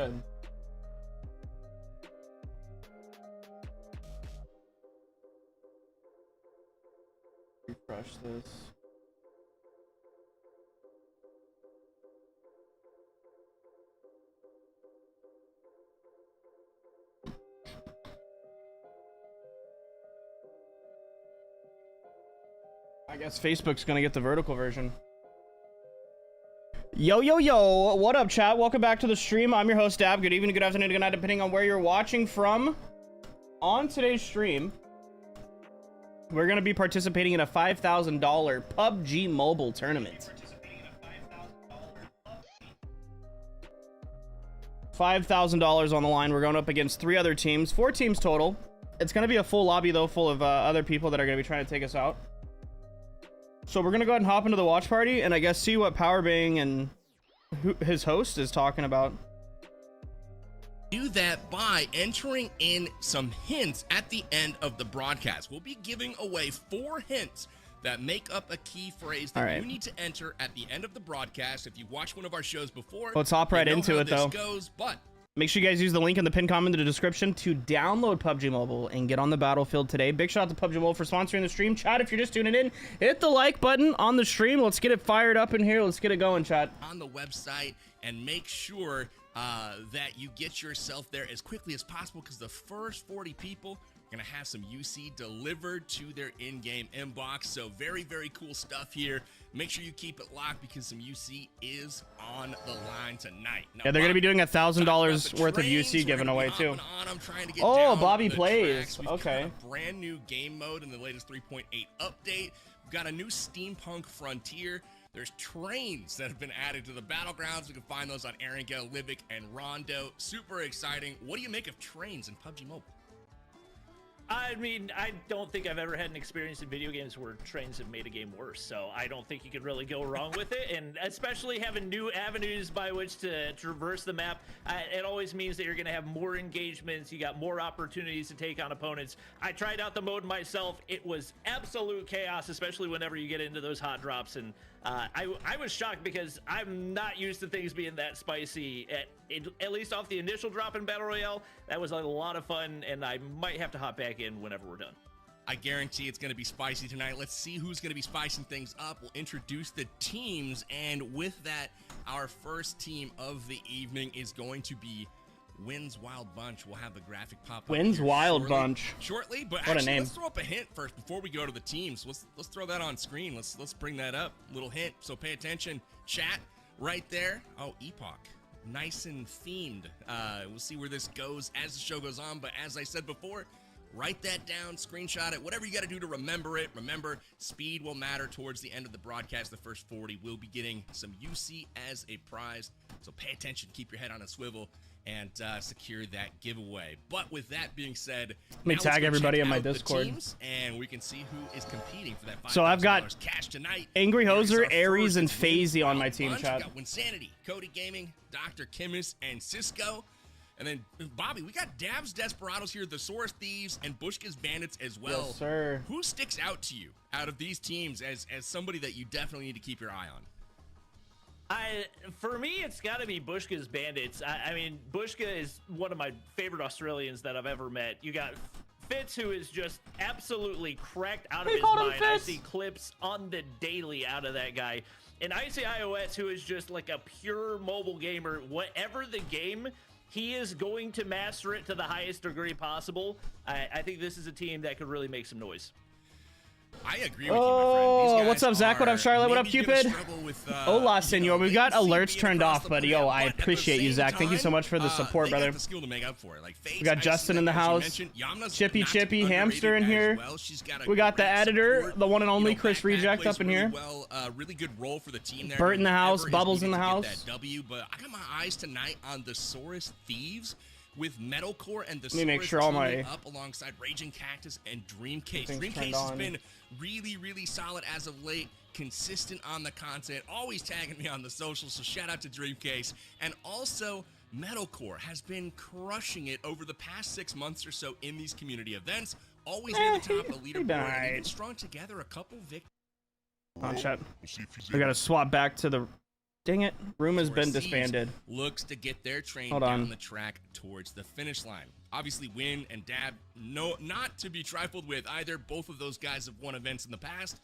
good. Refresh this. I guess Facebook's gonna get the vertical version. Yo, yo, yo, what up, chat? Welcome back to the stream. I'm your host, Dab. Good evening, good afternoon, good night, depending on where you're watching from. On today's stream, we're gonna be participating in a $5,000 PUBG Mobile tournament. $5,000 on the line. We're going up against 3 other teams, 4 teams total. It's gonna be a full lobby though, full of other people that are gonna be trying to take us out. So we're gonna go ahead and hop into the watch party and I guess see what Powerbang and his host is talking about. Do that by entering in some hints at the end of the broadcast. We'll be giving away 4 hints that make up a key phrase that you need to enter at the end of the broadcast. If you watched one of our shows before, let's hop right into it though. But make sure you guys use the link in the pinned comment in the description to download PUBG Mobile and get on the battlefield today. Big shout out to PUBG Mobile for sponsoring the stream. Chat, if you're just tuning in, hit the like button on the stream. Let's get it fired up in here. Let's get it going, chat. On the website, and make sure that you get yourself there as quickly as possible, because the first 40 people are going to have some UC delivered to their in-game inbox. So very, very cool stuff here. Make sure you keep it locked because some UC is on the line tonight. Now, yeah, they're going to be doing $1,000 worth of UC given away too. Oh, Bobby plays. Okay. Got a brand new game mode in the latest 3.8 update. We've got a new Steampunk Frontier. There's trains that have been added to the battlegrounds. We can find those on Erangel, Livic, and Rondo. Super exciting. What do you make of trains in PUBG Mobile? I mean, I don't think I've ever had an experience in video games where trains have made a game worse, so I don't think you could really go wrong with it, and especially having new avenues by which to traverse the map, it always means that you're going to have more engagements, you got more opportunities to take on opponents. I tried out the mode myself. It was absolute chaos, especially whenever you get into those hot drops, and I was shocked because I'm not used to things being that spicy, at least off the initial drop in Battle Royale. That was a lot of fun, and I might have to hop back in whenever we're done. I guarantee it's going to be spicy tonight. Let's see who's going to be spicing things up. We'll introduce the teams, and with that, our first team of the evening is going to be Wins Wild Bunch. We'll have the graphic pop up Wins Wild Bunch shortly, but what actually, a name. Let's throw up a hint first before we go to the teams. Let's throw that on screen. Let's bring that up. Little hint. So pay attention, chat. Right there. Oh, Epoch. Nice and themed. We'll see where this goes as the show goes on, but as I said before, write that down, screenshot it, whatever you got to do to remember it. Remember, speed will matter towards the end of the broadcast. The first 40 will be getting some UC as a prize, so pay attention, keep your head on a swivel, and secure that giveaway. But with that being said, let me tag everybody in my Discord, and we can see who is competing for that $5,000 so I've got cash tonight. Angry Hoser, Aries, and FaZe on my team, Bunch. chat. We got Winsanity, Cody Gaming, Dr. Kimmis, and Cisco. And then, Bobby, we got Dab's Desperados here, the Source Thieves, and Bushka's Bandits as well. Yes, sir. Who sticks out to you out of these teams as somebody that you definitely need to keep your eye on? For me, it's got to be Bushka's Bandits. I mean, Bushka is one of my favorite Australians that I've ever met. You got Fitz, who is just absolutely cracked out of his mind. I see clips on the daily out of that guy. And Icy iOS, who is just like a pure mobile gamer. Whatever the game, he is going to master it to the highest degree possible. I think this is a team that could really make some noise. I agree with you, my friend. These guys what's up, Zach? What up, Charlotte? What up, Cupid? With, Hola, senor. We've got alerts turned off, but yo, I appreciate you, Zach. Thank you so much for the support, brother. The skill to make up for it. Like, we got Justin in the house. Chippy, Hamster in here. We got the editor, the one and only Chris Reject up in here. Really good role for the team there. Bert in the house, Bubbles in the house. But I got my eyes tonight on the Saurus Thieves. With Metalcore and the Let me make sure all my up alongside Raging Cactus and Dreamcase. Dreamcase has been really, really solid as of late, consistent on the content, always tagging me on the socials, so shout out to Dreamcase. And also, Metalcore has been crushing it over the past 6 months or so in these community events, always near the top of the leaderboard, and even strung together a couple victories. Oh, chat. We gotta swap back to the Dang it. Room has Where been Siege disbanded. looks to get their train Hold down on. the track towards the finish line. Obviously, Win and Dab, no, not to be trifled with either. Both of those guys have won events in the past,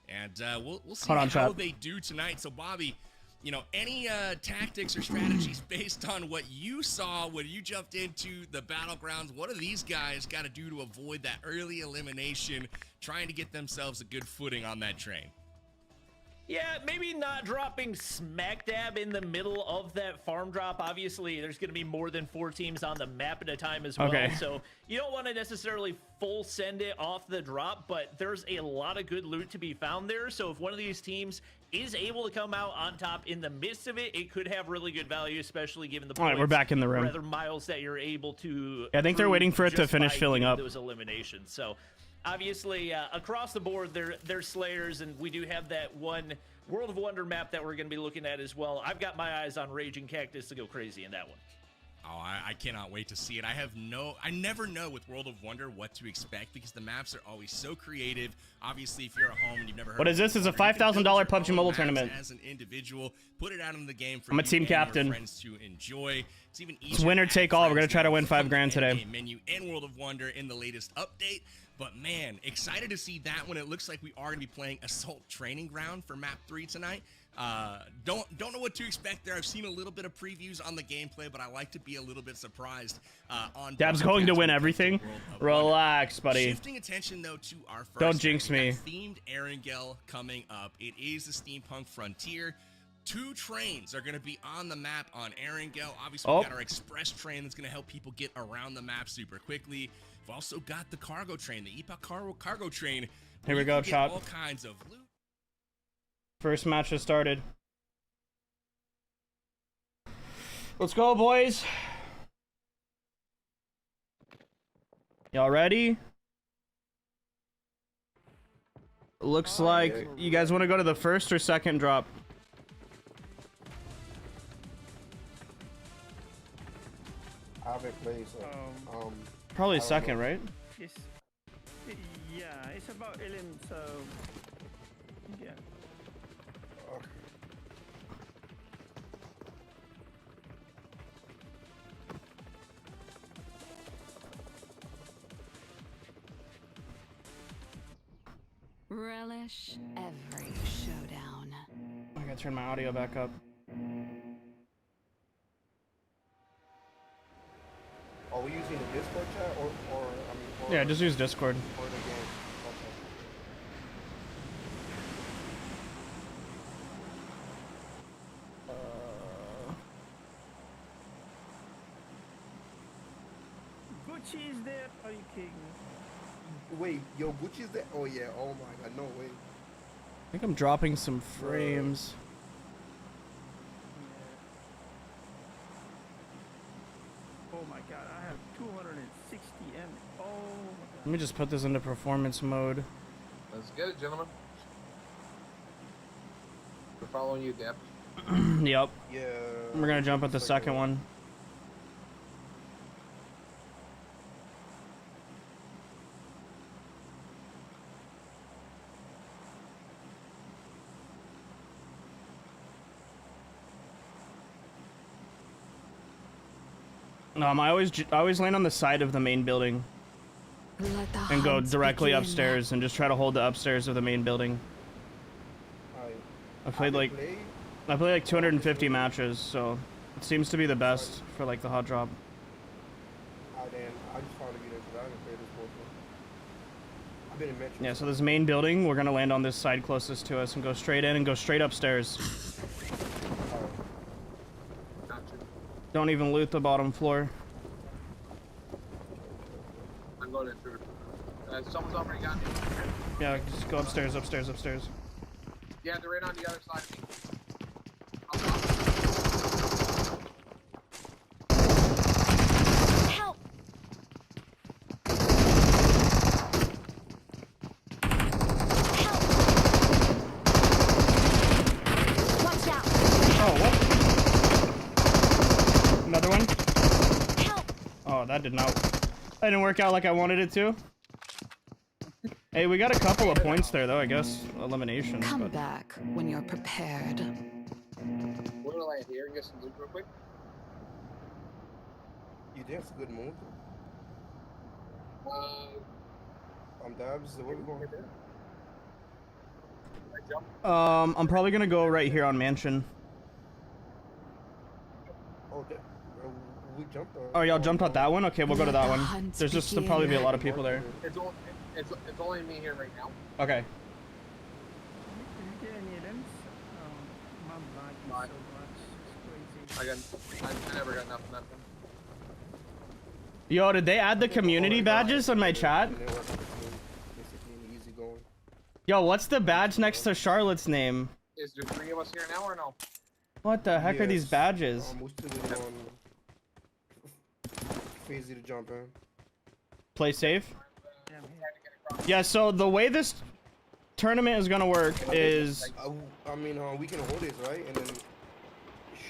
and we'll see Hold on, how chat. they do tonight. So, Bobby, you know, any tactics or strategies based on what you saw when you jumped into the battlegrounds? What do these guys got to do to avoid that early elimination, trying to get themselves a good footing on that train? Yeah, maybe not dropping smack dab in the middle of that farm drop. Obviously, there's going to be more than 4 teams on the map at a time as well. Okay. So you don't want to necessarily full send it off the drop, but there's a lot of good loot to be found there. So if one of these teams is able to come out on top in the midst of it, it could have really good value, especially given the All right, we're back in the room. rather miles that you're able to. I think they're waiting for it to just finish by filling getting up. those eliminations. So obviously, across the board, they're Slayers, and we do have that one World of Wonder map that we're going to be looking at as well. I've got my eyes on Raging Cactus to go crazy in that one. Oh, I cannot wait to see it. I never know with World of Wonder what to expect because the maps are always so creative. Obviously, if you're at home and you've never heard What is this? It's a $5,000 PUBG Mobile tournament. As an individual, put it out in the game for I'm a you team and your captain. friends to enjoy. It's even easier. It's winner to take add all. We're friends gonna try to now win from 5 grand the today. in-game menu and World of Wonder in the latest update. But man, excited to see that one. It looks like we are going to be playing Assault Training Ground for Map 3 tonight. Don't know what to expect there. I've seen a little bit of previews on the gameplay, but I like to be a little bit surprised on. Dab's going to win everything. Relax, buddy. Shifting attention though to our first. Don't jinx we me. got themed Erangel coming up. It is the Steampunk Frontier. 2 trains are going to be on the map on Erangel. Obviously, we got our express train that's going to help people get around the map super quickly. We've also got the cargo train, the Epoch cargo train. Here we go, You can get chat. all kinds of loot. First match has started. Let's go, boys. Y'all ready? Looks like you guys want to go to the first or second drop. I haven't played, so Probably I don't second, know. right? It's, yeah, it's about Ellen, so yeah. Okay. Relish every showdown. I gotta turn my audio back up. Are we using the Discord chat or Yeah, just use Discord. or the game? Gucci is there? Are you kidding me? Okay. Wait, yo, Gucci's there? Oh yeah. Oh my God, no way. I think I'm dropping some frames. Yeah. Oh my God, I have 260 M. Oh my God. Let me just put this into performance mode. Let's get it, gentlemen. We're following you, Deb. Yep. Yeah. We're gonna jump at the second one. I always land on the side of the main building Let the and go hunt directly begin. upstairs and just try to hold the upstairs of the main building. I played like 250 matches, so it seems to be the best for like the hot drop. I just found to be there because I haven't played this before. I've been in Metro. Yeah, so this main building, we're gonna land on this side closest to us and go straight in and go straight upstairs. Gotcha. Don't even loot the bottom floor. I'm going in through. Someone's already got me. Yeah, just go upstairs, upstairs, upstairs. Yeah, they're right on the other side of me. Help! Watch out! Oh, what? Another one? Help! Oh, that did not. That didn't work out like I wanted it to. Hey, we got a couple of points there, though, I guess. Eliminations. Come But back when you're prepared. to land here and get some loot real quick? You think it's a good move? Dabs, where we going? I'm probably gonna go right here on mansion. Oh, we jumped on. Oh, y'all jumped out that one? Okay, we'll go to that one. Hunt There's just there'll begin. probably be a lot of people there. It's only me here right now. Okay. Did you get any of them? My black is so much. It's crazy. I never got nothing. Yo, did they add the community badges on my chat? Easy going. Yo, what's the badge next to Charlotte's name? Is there 3 of us here now or no? What the heck are these Yes. badges? We're still on. Easy to jump in. Play safe? Yeah, I'm here. Yeah, so the way this tournament is gonna work is I mean, we can hold it, right? And then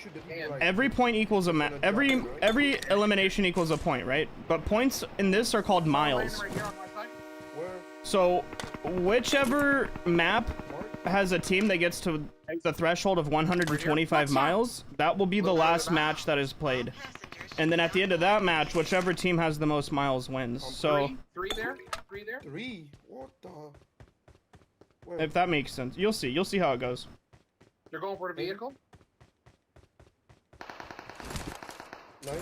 should it be like every point equals a every elimination equals a point, right? But points in this are called miles. Right here on my side. where? So whichever map has a team that gets to the threshold of 125 miles, that will be the last match that is played. And then at the end of that match, whichever team has the most miles wins. So Three there. 3. What the? Where? if that makes sense, you'll see how it goes. You're going for the vehicle? Nice.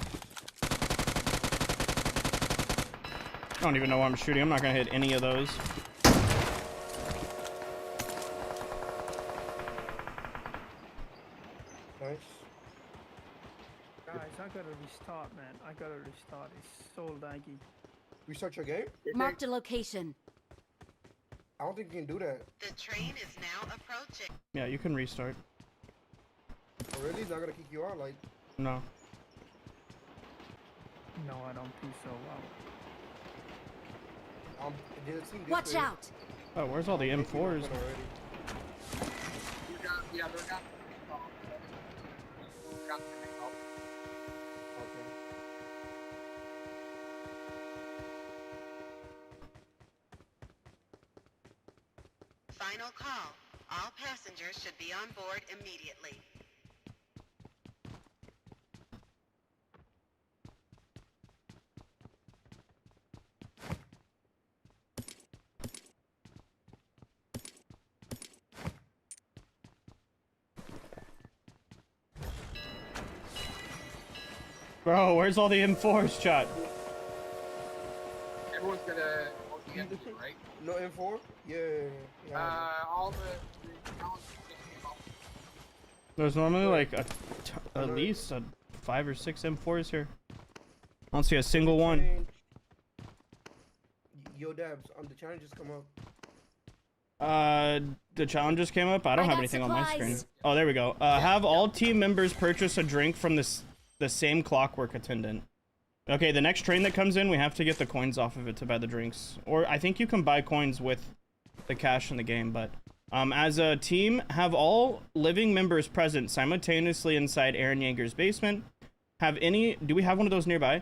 I don't even know why I'm shooting. I'm not gonna hit any of those. Nice. Guys, I gotta restart, man. I gotta restart. It's so laggy. Restart your game? Marked a location. I don't think you can do that. The train is now approaching. Yeah, you can restart. Oh, really? It's not gonna kick you out? Like, No. No, I don't think so. Wow. did it seem Watch different? out! Oh, where's all the M4s? Already. You got, yeah, they're got. Got Okay. Final call. All passengers should be on board immediately. Bro, where's all the M4s, chat? Everyone's gonna get it, right? No M4? Yeah. All the challenges just came up. There's normally like at least 5 or 6 M4s here. I don't see a single one. Yo, Dabs, the challenges come up. The challenges came up. I don't I have got anything on my screen. supplies. Oh, there we go. Have all team members purchase a drink from the same Clockwork attendant. Okay, the next train that comes in, we have to get the coins off of it to buy the drinks. Or I think you can buy coins with the cash in the game, but as a team, have all living members present simultaneously inside Aaron Yeager's basement. Do we have one of those nearby?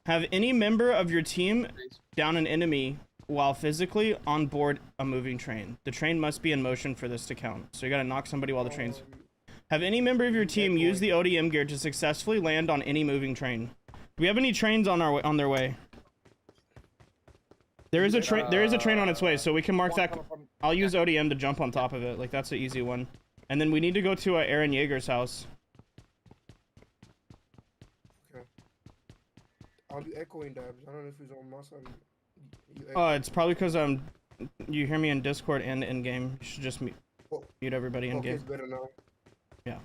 Have any member of your team down an enemy while physically on board a moving train. The train must be in motion for this to count. So you gotta knock somebody while the train's... Have any member of your team use the ODM gear to successfully land on any moving train? Do we have any trains on their way? There is a train on its way, so we can mark that. I'll use ODM to jump on top of it. Like, that's an easy one. And then we need to go to Aaron Yeager's house. Okay. I'll be echoing, Dabs. I don't know if he's on my side. It's probably because you hear me in Discord and in game. You should just mute everybody in game. It's better now. Yeah.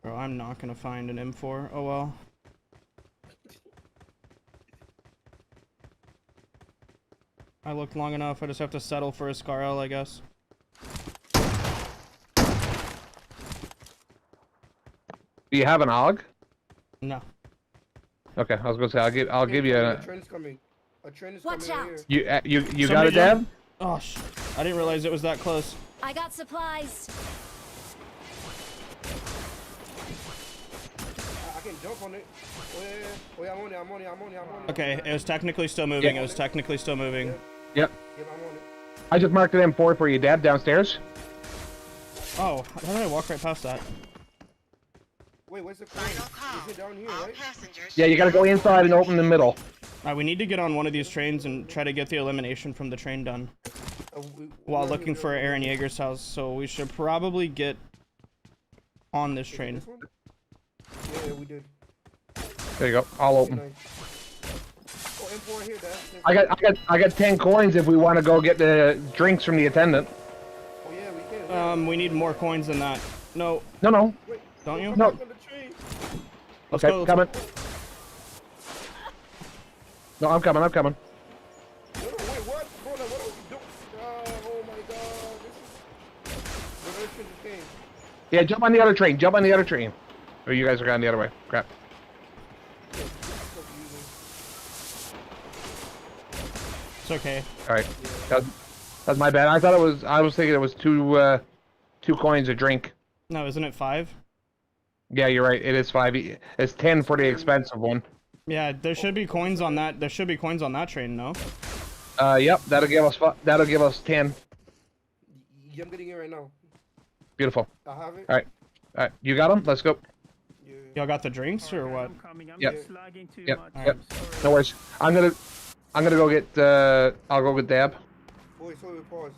Bro, I'm not gonna find an M4. Oh well. I looked long enough. I just have to settle for a Scarl, I guess. Do you have an AUG? No. Okay, I was gonna say I'll give you A a. train's coming. A train is Watch coming out. here. You got Somebody it, Dad? jump. Oh sh! I didn't realize it was that close. I got supplies. I can jump on it. Oh yeah, I'm on it. Okay, it was technically still moving. Yeah. It was technically still moving. Yep. Yeah, I'm on it. I just marked an M4 for you, Dad, downstairs. Oh, how did I walk right past that? Wait, where's the coin? Final call. Is it down here, All right? passengers Yeah, you gotta go inside and open the middle. Alright, we need to get on one of these trains and try to get the elimination from the train done. While looking for Aaron Yeager's house, so we should probably get on this train. This one? Yeah, we did. There you go. I'll open. Nice. Oh, M4 here, Dad. I got 10 coins if we want to go get the drinks from the attendant. Oh yeah, we can. We need more coins than that. No, No. Wait, don't you? No. back on the train. Let's Okay, go. Let's coming. No, I'm coming. No, wait, what? Hold on, what are we doing? Oh my god. This is... the game. Yeah, jump on the other train. Jump on the other train. Or you guys are going the other way. Crap. It's okay. All right. That's my bad. I was thinking it was two coins a drink. No, isn't it 5? Yeah, you're right. It is 5. It's 10 for the expensive one. Yeah, there should be coins on that. There should be coins on that train, no? Yep. That'll give us 10. Yeah, I'm getting it right now. Beautiful. I have it. All right. You got them? Let's go. Yeah. Y'all got the drinks or what? I'm coming. I'm Yep. just lagging too Yep. much. Yep. I'm sorry. No worries. I'm gonna go get. I'll go get Dab. Wait, so we pause.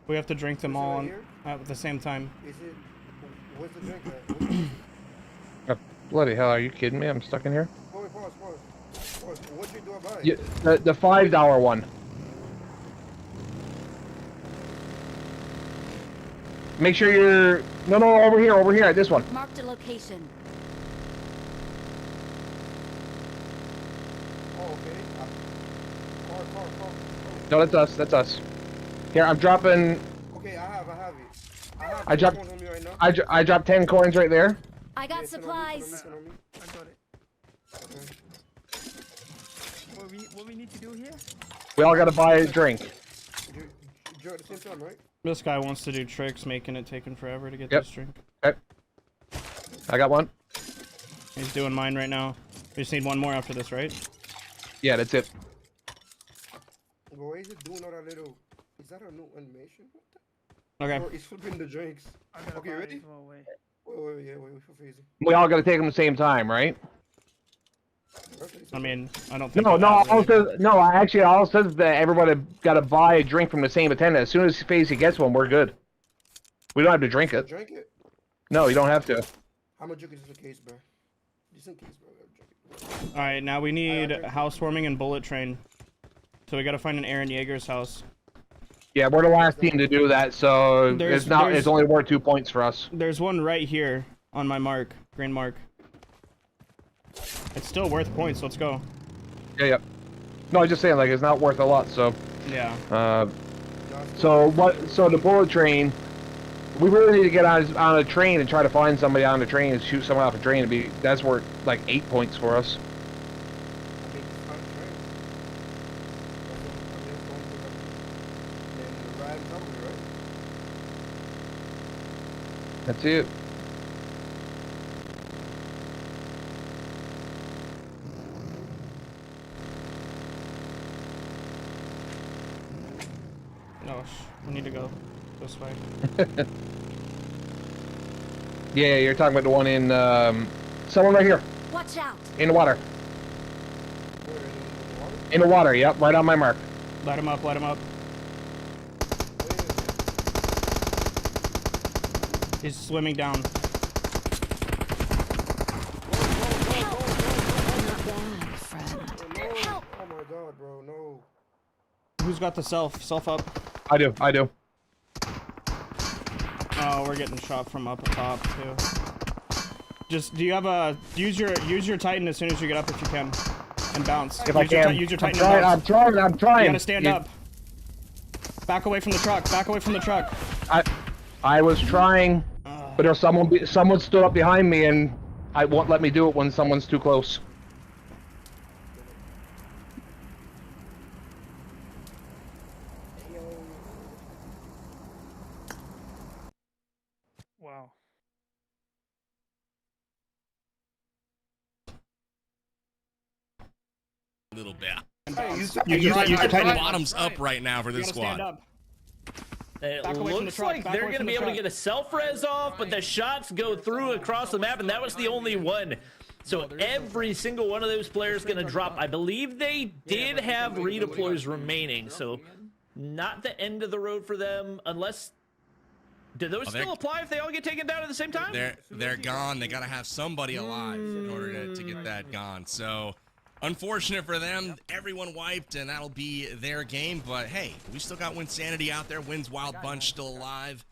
We have to drink them Is it all right here? at the same time. Is it... Where's the drink at? Bloody hell! Are you kidding me? I'm stuck in here. Oh, wait, pause. What you do about it? Yeah, the $5 one. Make sure you're no over here at this one. Marked a location. Oh, okay. Car. No, that's us. Here, I'm dropping. Okay, I have it. I dropped. Phone on me right now. I dropped 10 coins right there. I got Yeah, send on me, supplies. send on me. I got it. Okay. What we need to do here? We all gotta buy a drink. You're at the same time, right? This guy wants to do tricks, making it taking forever to get Yep. this drink. Okay. I got one. He's doing mine right now. We just need one more after this, right? Yeah, that's it. But why is it doing all that little... Is that a new animation? Okay. Or it's flipping the drinks. I gotta Okay, buy ready? it. Oh, wait. Wait, for phasing. We all gotta take them at the same time, right? I mean, I don't think. No. that All really- says no. Actually, all says that everybody gotta buy a drink from the same attendant. As soon as Facey gets one, we're good. We don't have to drink it. Drink it? No, you don't have to. How much drink is the case, bro? Decent case, bro. Drink it. All right, now we need drink it. housewarming and bullet train. So we gotta find an Aaron Yeager's house. Yeah, we're the last team to do that, so There's- it's there's- it's only worth 2 points for us. There's one right here on my mark, green mark. It's still worth points. Let's go. Yeah. No, I'm just saying, like, it's not worth a lot, so. Yeah. So the bullet train, we really need to get on a train and try to find somebody on the train and shoot someone off a train. That's worth like 8 points for us. I mean, it's fun train. I'm just going to then the ride and somebody, right? That's it. No, we need to go this way. Yeah, you're talking about the one in someone right here Watch out. in the water. Where, in the water? In the water, yep, right on my mark. Light him up. Light him up. He's swimming down. You're bad, friend. No. Oh my god, bro, no. Who's got the self? Self up. I do. Oh, we're getting shot from up top too. Just do you have a use your Titan as soon as you get up if you can, and bounce. If I can. Use your I'm Titan and bounce. I'm trying. You gotta stand up. Back away from the truck. Back away from the truck. I was trying, but there's someone stood up behind me and I won't let me do it when someone's too close. Wow. A little bit. And bounce. You Use your Titan. bottoms up right now for You this gotta stand squad. up. It Back away from the looks truck, like back they're away going to from be the able to truck. get a self-res off, but the shots go through across the map, and that was the only one. So every single one of those players going to drop. I believe they did have redeploys remaining, so not the end of the road for them, unless... Do those still apply if they all get taken down at the same time? They're gone. They got to have somebody alive in order to get that gone. So, unfortunate for them. Everyone wiped, and that'll be their game. But, hey, we still got Winsanity out there. Win's Wild Bunch still alive.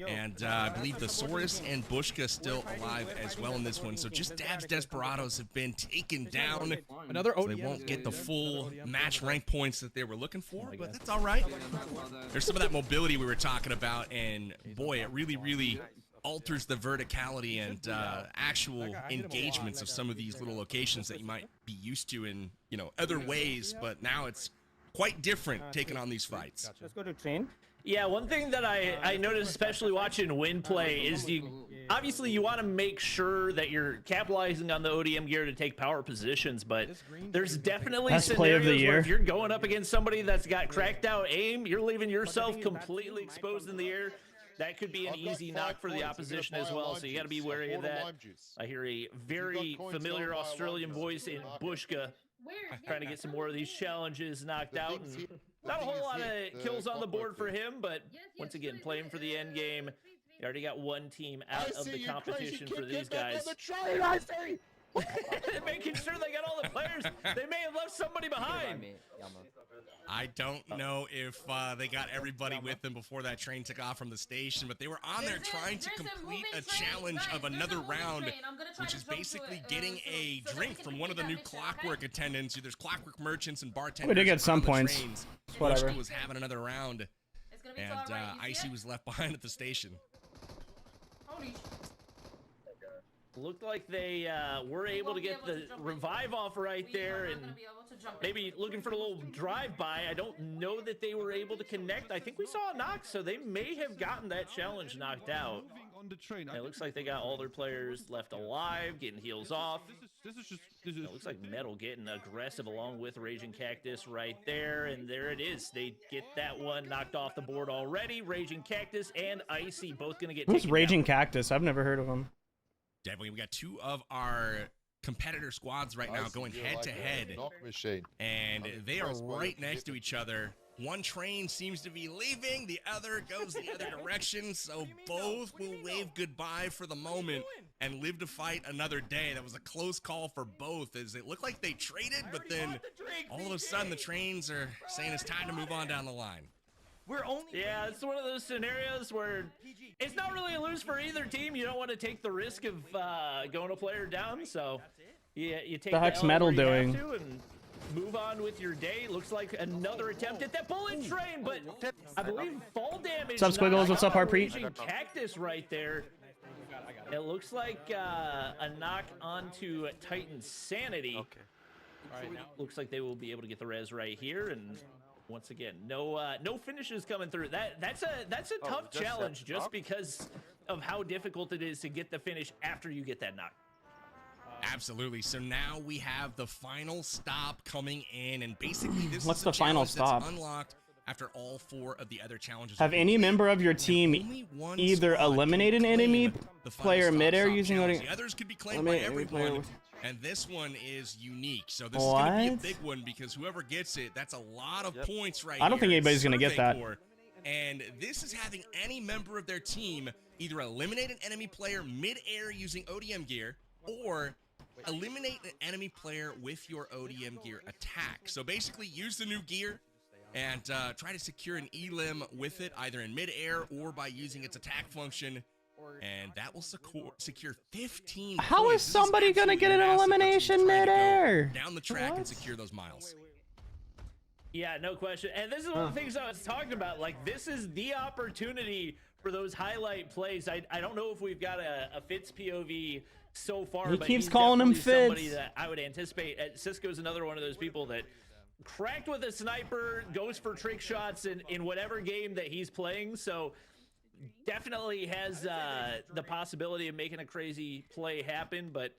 And I believe the Saurus and Bushka still alive as well in this one. So just Dab's Desperados have been taken down. Another So they won't get the full match rank points that they were looking for, but that's all right. There's some of that mobility we were talking about, and boy, it really, really alters the verticality and actual engagements of some of these little locations that you might be used to in, you know, other ways, but now it's quite different taking on these fights. Let's go to train. Yeah, one thing that I noticed, especially watching Win play, is obviously you want to make sure that you're capitalizing on the ODM gear to take power positions, but there's definitely Best play of the scenarios where year. if you're going up against somebody that's got cracked out aim, you're leaving yourself completely exposed in the air. That could be an easy knock for the opposition as well, so you got to be wary of that. I hear a very familiar Australian voice in Bushka trying to get some more of these challenges knocked out. And not a whole lot of kills on the board for him, but once again, playing for the end game. You already got one team out of the competition for these guys. Making sure they got all the players. They may have left somebody behind. I don't know if they got everybody with them before that train took off from the station, but they were on there trying to complete a challenge of another round, which is basically getting a drink from one of the new Clockwork attendants. There's Clockwork merchants and bartenders. We did get some on the points. trains. Whatever. Bushka was having another round, and Icy was left behind at the station. Looked like they were able to get the revive off right there, and maybe looking for a little drive-by. I don't know that they were able to connect. I think we saw a knock, so they may have gotten that challenge knocked out. And it looks like they got all their players left alive, getting heals off. It looks like Metal getting aggressive along with Raging Cactus right there, and there it is. They get that one knocked off the board already. Raging Cactus and Icy both going to get Who's taken Raging down. Cactus? I've never heard of him. Definitely, we got two of our competitor squads right now going head-to-head, and they are right next to each other. One train seems to be leaving, the other goes the other direction, so both will wave goodbye for the moment and live to fight another day. That was a close call for both, as it looked like they traded, but then all of a sudden the trains are saying it's time to move on down the line. Yeah, it's one of those scenarios where it's not really a lose for either team. You don't want to take the risk of going a player down, so yeah, you take The heck's L Metal where you have doing? to and move on with your day. Looks like another attempt at that bullet train, but I believe fall damage. What's up, Squiggles? What's up, Harpreet? Raging Cactus right there. It looks like a knock onto Titan Sanity. Okay. All right, now looks like they will be able to get the res right here, and once again, no finishes coming through. That's a tough challenge just because of how difficult it is to get the finish after you get that knock. Absolutely. So now we have the final stop coming in, and basically this What's is the final challenge that's stop? unlocked after all four of the other challenges. Have any member of your team Only one either squad eliminate an can enemy claim the final player stop midair stop using challenge. ODM? The others could be claimed by Eliminate enemy player everyone, with- and this one is unique. So this is going to be a What? big one because whoever gets it, that's a lot of points right I don't think here. anybody's gonna get Survey that. Corps. And this is having any member of their team either eliminate an enemy player mid-air using ODM gear, or eliminate an enemy player with your ODM gear attack. So basically use the new gear and try to secure an elim with it, either in mid-air or by using its attack function, and that will secure 15 How points. is This somebody gonna absolutely get an massive between elimination trying to go mid-air? down the track What? and secure those miles. Yeah, no question. And this is one of the things I was talking about. Like, this is the opportunity for those highlight plays. I don't know if we've got a Fitz POV so far, He but keeps he's calling him definitely somebody Fitz. that I would anticipate. Cisco's another one of those people that cracked with a sniper, goes for trick shots in whatever game that he's playing. So definitely has the possibility of making a crazy play happen, but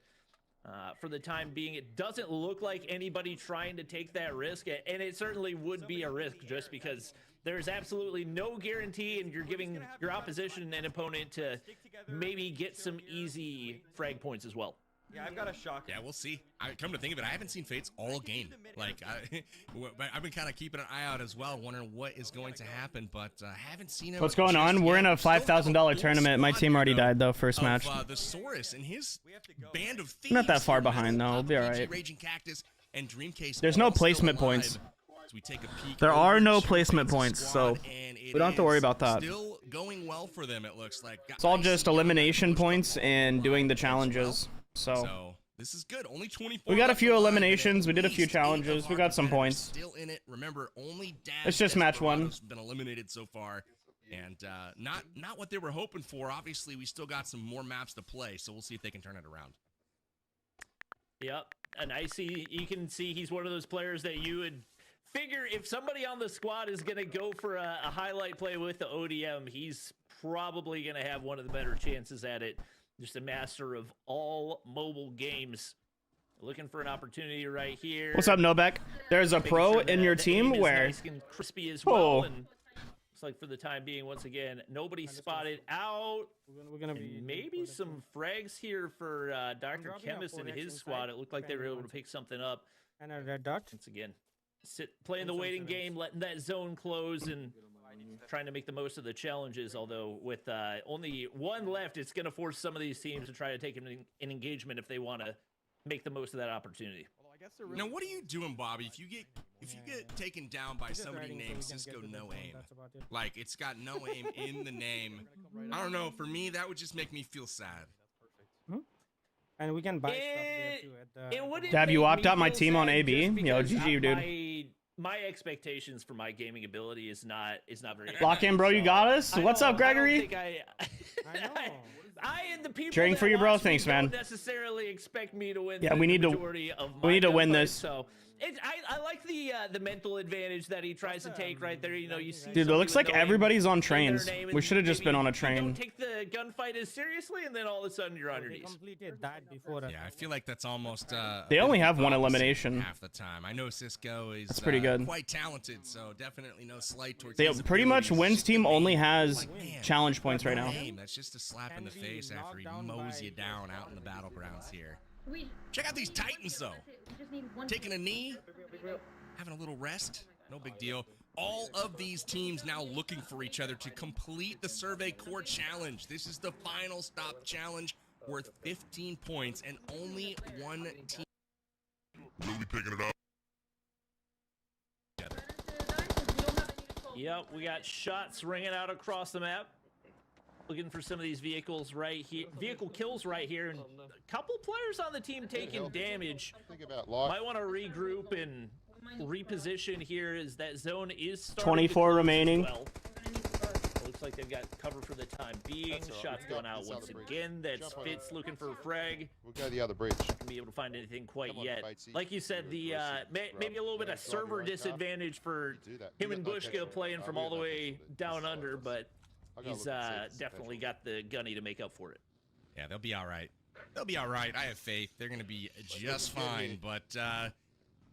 For the time being, it doesn't look like anybody trying to take that risk, and it certainly would be a risk just because there's absolutely no guarantee, and you're giving your opposition and opponent to maybe get some easy frag points as well. Yeah, I've got a shock. Yeah, we'll see. Come to think of it, I haven't seen Fates all game. Like, I've been kind of keeping an eye out as well, wondering what is going to happen, but haven't seen him. What's going on? We're in a $5,000 tournament. My team already died though, first match. The Saurus and his band of thieves. Not that far behind though. We'll be all right. Raging Cactus and Dreamcase. There's no placement points. We take a peek. There are no placement points, so we don't have to worry about that. Still going well for them, it looks like. It's all just elimination points and doing the challenges. So this is good. Only 24. We got a few eliminations. We did a few challenges. We got some points. Still in it. Remember, only it's just match one. Been eliminated so far, and not what they were hoping for. Obviously, we still got some more maps to play, so we'll see if they can turn it around. Yep, and I see. You can see he's one of those players that you would figure if somebody on the squad is going to go for a highlight play with the ODM, he's probably going to have one of the better chances at it. Just a master of all mobile games. Looking for an opportunity right here. What's up, Novak? There's a pro in your team where nice and crispy as well. And looks like for the time being, once again, nobody spotted out. We're gonna be maybe some frags here for Dr. Chemist and his squad. It looked like they were able to pick something up. And a red dot. Once again, playing the waiting game, letting that zone close, and trying to make the most of the challenges. Although with only one left, it's going to force some of these teams to try to take an engagement if they want to make the most of that opportunity. Now, what are you doing, Bobby? If you get taken down by somebody named Cisco No Aim, like it's got no aim in the name, I don't know. For me, that would just make me feel sad. And we can buy stuff there too. At the, Dab, you opt out my team on AB? Yo, GG, dude. My expectations for my gaming ability is not very. Lock in, bro. You got us. What's up, Gregory? I and the people cheering for you, bro. Thanks, man. Don't necessarily expect me to win. Yeah, we need to win this. So I like the mental advantage that he tries to take right there. You know, you see. Dude, it looks like everybody's on trains. We should have just been on a train. Don't take the gunfight as seriously, and then all of a sudden you're on your knees. Completed that before. Yeah, I feel like that's almost. They only have one elimination half the time. I know Cisco is. That's pretty good. Quite talented, so definitely no slight towards. They pretty much Wynn's team only has challenge points right now. That's just a slap in the face after he mows you down out in the battlegrounds here. Check out these Titans, though. Taking a knee, having a little rest, no big deal. All of these teams now looking for each other to complete the Survey Corps Challenge. This is the final stop challenge worth 15 points, and only one team. Really picking it up. Yep, we got shots ringing out across the map. Looking for some of these vehicles right here. Vehicle kills right here. And a couple players on the team taking damage. Might want to regroup and reposition here as that zone is starting 24 remaining. Well. Looks like they've got cover for the time being. Shots going out once again. That's Fitz looking for a frag. We'll go the other bridge. Not gonna be able to find anything quite yet. Like you said, the maybe a little bit of server disadvantage for him and Bushka playing from all the way down under, but he's definitely got the gunny to make up for it. Yeah, they'll be all right. They'll be all right. I have faith. They're going to be just fine. But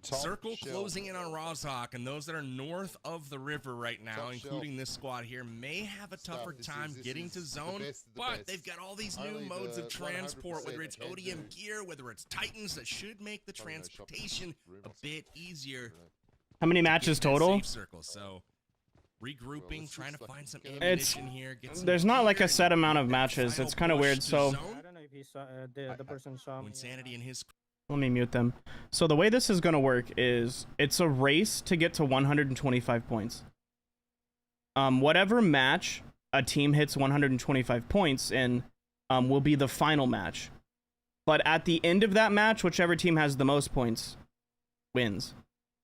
circle closing in on Rozhawk, and those that are north of the river right now, including this squad here, may have a tougher time getting to zone. But they've got all these new modes of transport, whether it's ODM gear, whether it's Titans, that should make the transportation a bit easier. How many matches total? Safe circle, so regrouping, trying to find some ammunition here. There's not like a set amount of matches. It's kind of weird. So I don't know if he saw the person saw. Insanity in his. Let me mute them. So the way this is going to work is it's a race to get to 125 points. Whatever match a team hits 125 points in will be the final match. But at the end of that match, whichever team has the most points wins.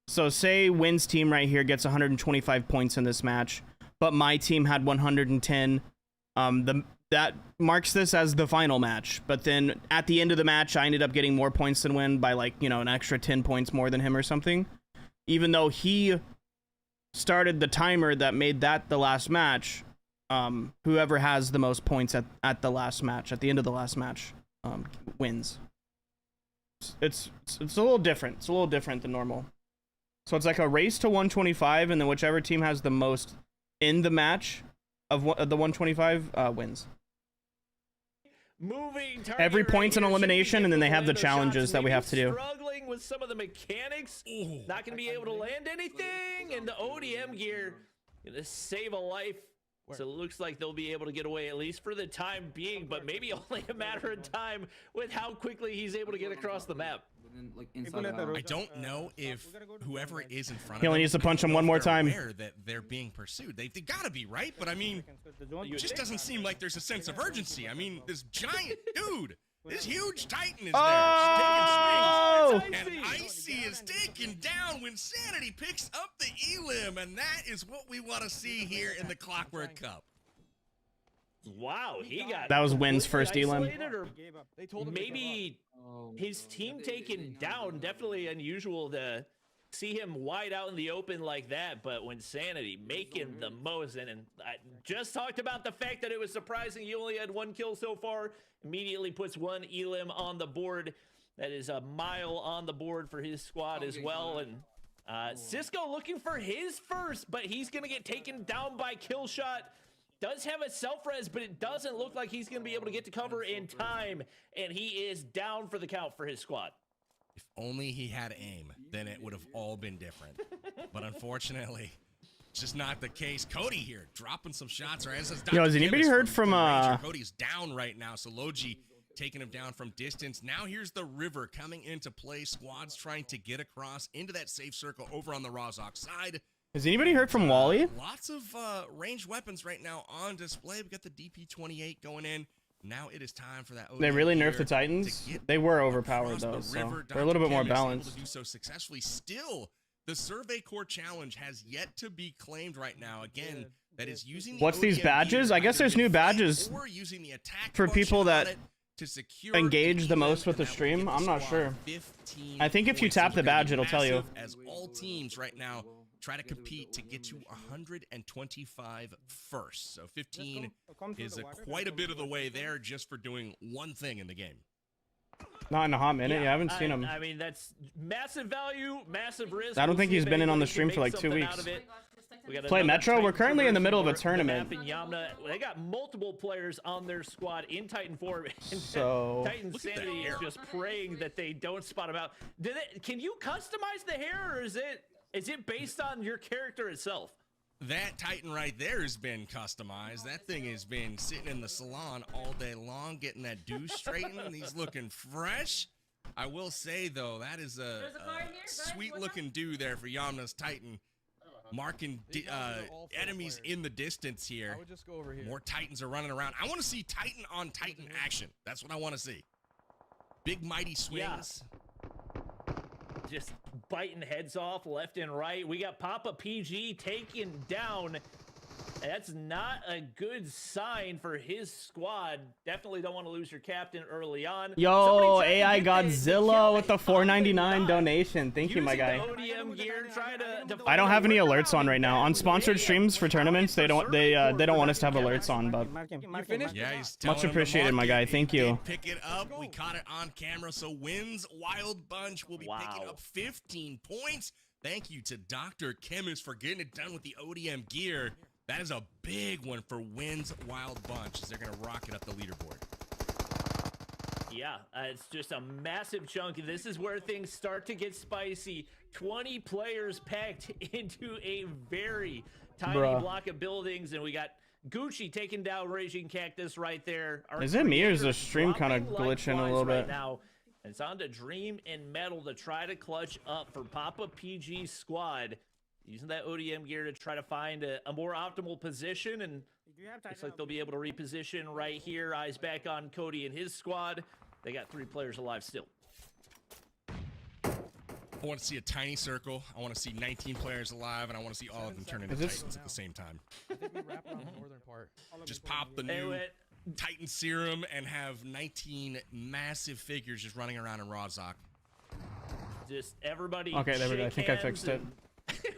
So say Wynn's team right here gets 125 points in this match, but my team had 110. That marks this as the final match. But then at the end of the match, I ended up getting more points than Wynn by like, you know, an extra 10 points more than him or something. Even though he started the timer that made that the last match, whoever has the most points at the last match, at the end of the last match, wins. it's a little different. It's a little different than normal. So it's like a race to 125, and then whichever team has the most in the match of the 125 wins. Moving every point's an elimination, and then they have the challenges that we have to do. Struggling with some of the mechanics, not gonna be able to land anything, and the ODM gear gonna save a life. So it looks like they'll be able to get away, at least for the time being, but maybe only a matter of time with how quickly he's able to get across the map. I don't know if whoever is in front of He only needs to punch him one more time. Aware that they're being pursued. They gotta be, right? But I mean, it just doesn't seem like there's a sense of urgency. I mean, this giant dude, this huge Titan is there, taking swings, and Icy is taken down when Sanity picks up the elim, and that is what we want to see here in the Clockwork Cup. Wow, he got that was Wynn's first elim. Or maybe his team taken down. Definitely unusual to see him wide out in the open like that, but when Sanity making the most, and I just talked about the fact that it was surprising he only had 1 kill so far, immediately puts 1 elim on the board. That is a mile on the board for his squad as well, and Cisco looking for his first, but he's gonna get taken down by Killshot. Does have a self-res, but it doesn't look like he's going to be able to get to cover in time, and he is down for the count for his squad. If only he had aim, then it would have all been different. But unfortunately, it's just not the case. Cody here dropping some shots. Right? Yo, has anybody heard from Cody's down right now, so Logi taking him down from distance. Now here's the river coming into play. Squads trying to get across into that safe circle over on the Rozhok side. Has anybody heard from Wally? Lots of ranged weapons right now on display. We got the DP28 going in. Now it is time for that. They really nerfed the Titans. They were overpowered though, so they're a little bit more balanced. To do so successfully. Still, the Survey Corps challenge has yet to be claimed right now. Again, that is using. What's these badges? I guess there's new badges for people that engage the most with the stream. I'm not sure. I think if you tap the badge, it'll tell you. As all teams right now try to compete to get to 125 first. So 15 is quite a bit of the way there just for doing one thing in the game. Not in a hot minute. Yeah, I haven't seen him. I mean, that's massive value, massive risk. I don't think he's been in on the stream for like 2 weeks. Play Metro. We're currently in the middle of a tournament. They got multiple players on their squad in Titan 4. So Titan Sanity is just praying that they don't spot him out. Can you customize the hair, or is it based on your character itself? That Titan right there has been customized. That thing has been sitting in the salon all day long, getting that do straightened. He's looking fresh. I will say, though, that is a sweet-looking do there for Yamna's Titan. Marking enemies in the distance here. I would just go over here. More Titans are running around. I want to see Titan on Titan action. That's what I want to see. Big, mighty swings. Yeah. Just biting heads off left and right. We got Papa PG taken down. That's not a good sign for his squad. Definitely don't want to lose your captain early on. Yo, AI Godzilla with the $4.99 donation. Thank you, my guy. I don't have any alerts on right now. On sponsored streams for tournaments, they don't want us to have alerts on, but yeah, he's much appreciated, my guy. Thank you. Pick it up. We caught it on camera. So Wynn's Wild Bunch will be picking up 15 points. Thank you to Dr. Chemist for getting it done with the ODM gear. That is a big one for Wynn's Wild Bunch as they're going to rocket up the leaderboard. Yeah, it's just a massive chunk. This is where things start to get spicy. 20 players packed into a very tiny block of buildings, and we got Gucci taking down Raging Cactus right there. Is it me or is the stream kind of glitching a little bit? Now, it's on to Dream and Metal to try to clutch up for Papa PG's squad. Using that ODM gear to try to find a more optimal position, and looks like they'll be able to reposition right here. Eyes back on Cody and his squad. They got 3 players alive still. I want to see a tiny circle. I want to see 19 players alive, and I want to see all of them turn into Titans at the same time. I think we wrap around the northern part. Just pop the new Titan serum and have 19 massive figures just running around in Rozhok. Just everybody. Okay, there we go. I think I fixed it.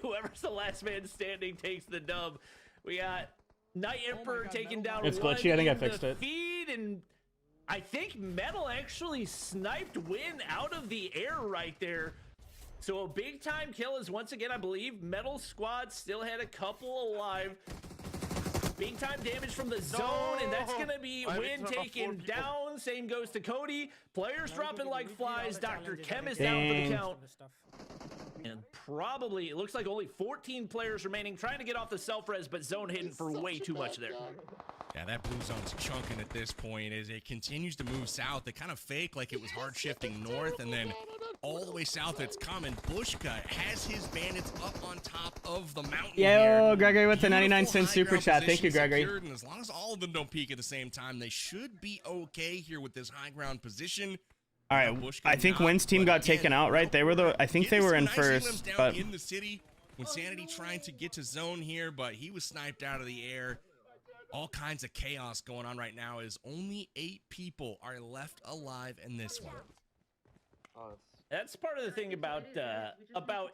Whoever's the last man standing takes the dub. We got Night Emperor taking down. It's glitchy. I think I fixed it. Feed, and I think Metal actually sniped Win out of the air right there. So a big time kill is once again, I believe, Metal squad still had a couple alive. Big time damage from the zone, and that's gonna be Win taken down. Same goes to Cody. Players dropping like flies. Dr. Chem is down for the count. And probably, it looks like only 14 players remaining, trying to get off the self-res, but zone hidden for way too much there. Yeah, that blue zone's chunking at this point as it continues to move south. They kind of fake like it was hard shifting north, and then all the way south it's coming. Bushka has his bandits up on top of the mountain. Yo, here. Gregory with the Beautiful 99-cent high super ground chat. Thank you, position Gregory. secured, and as long as all of them don't peak at the same time, they should be okay here with this high ground position. All right, I think Win's team got taken out, right? They were I think they were in first, but in the city when Sanity trying to get to zone here, but he was sniped out of the air. All kinds of chaos going on right now as only 8 people are left alive in this one. That's part of the thing about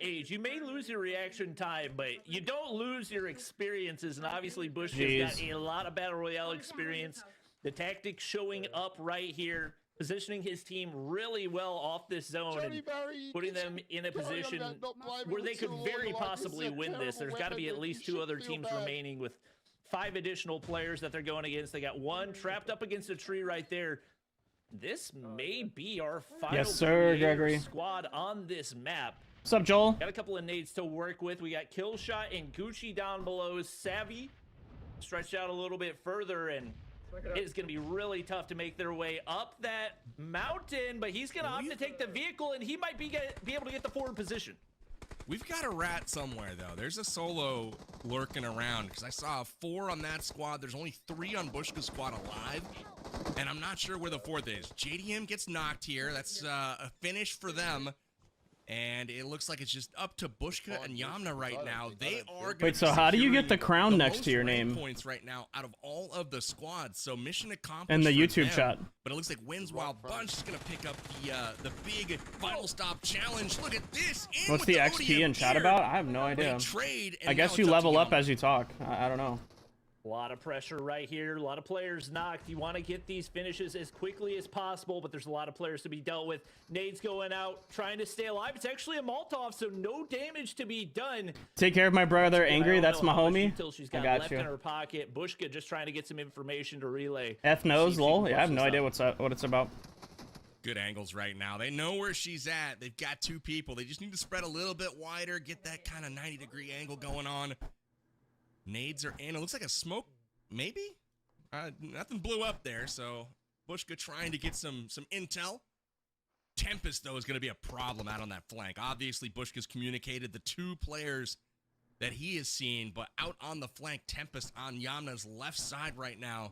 age. You may lose your reaction time, but you don't lose your experiences. And obviously, Bush has got a lot of Battle Royale experience. The tactics showing up right here, positioning his team really well off this zone and putting them in a position where they could very possibly win this. There's got to be at least 2 other teams remaining with 5 additional players that they're going against. They got 1 trapped up against a tree right there. This may be our final Gregory squad on this map. What's up, Joel? Got a couple of nades to work with. We got Killshot and Gucci down below. Savvy stretched out a little bit further, and it's going to be really tough to make their way up that mountain, but he's going to opt to take the vehicle, and he might be able to get the forward position. We've got a rat somewhere, though. There's a solo lurking around, because I saw 4 on that squad. There's only 3 on Bushka's squad alive, and I'm not sure where the 4th is. JDM gets knocked here. That's a finish for them, and it looks like it's just up to Bushka and Yamna right now. They are wait, so how do you get the crown next to your name? Points right now out of all of the squads, so mission accomplished. And the for YouTube them. chat. But it looks like Win's Wild Bunch is gonna pick up the big final stop challenge. Look at this! What's the XP in chat about? I have no idea. Trade, I guess you level up as you talk. I don't know. A lot of pressure right here. A lot of players knocked. You want to get these finishes as quickly as possible, but there's a lot of players to be dealt with. Nades going out, trying to stay alive. It's actually a Molotov, so no damage to be done. Take care of my brother, Angry. That's my homie. She's got I got left you. in her pocket. Bushka just trying to get some information to relay. F knows, lol. Yeah, I have no idea what it's about. Good angles right now. They know where she's at. They've got 2 people. They just need to spread a little bit wider, get that kind of 90-degree angle going on. Nades are in. It looks like a smoke, maybe? Nothing blew up there, so Bushka trying to get some intel. Tempest, though, is going to be a problem out on that flank. Obviously, Bushka's communicated the 2 players that he has seen, but out on the flank, Tempest on Yamna's left side right now.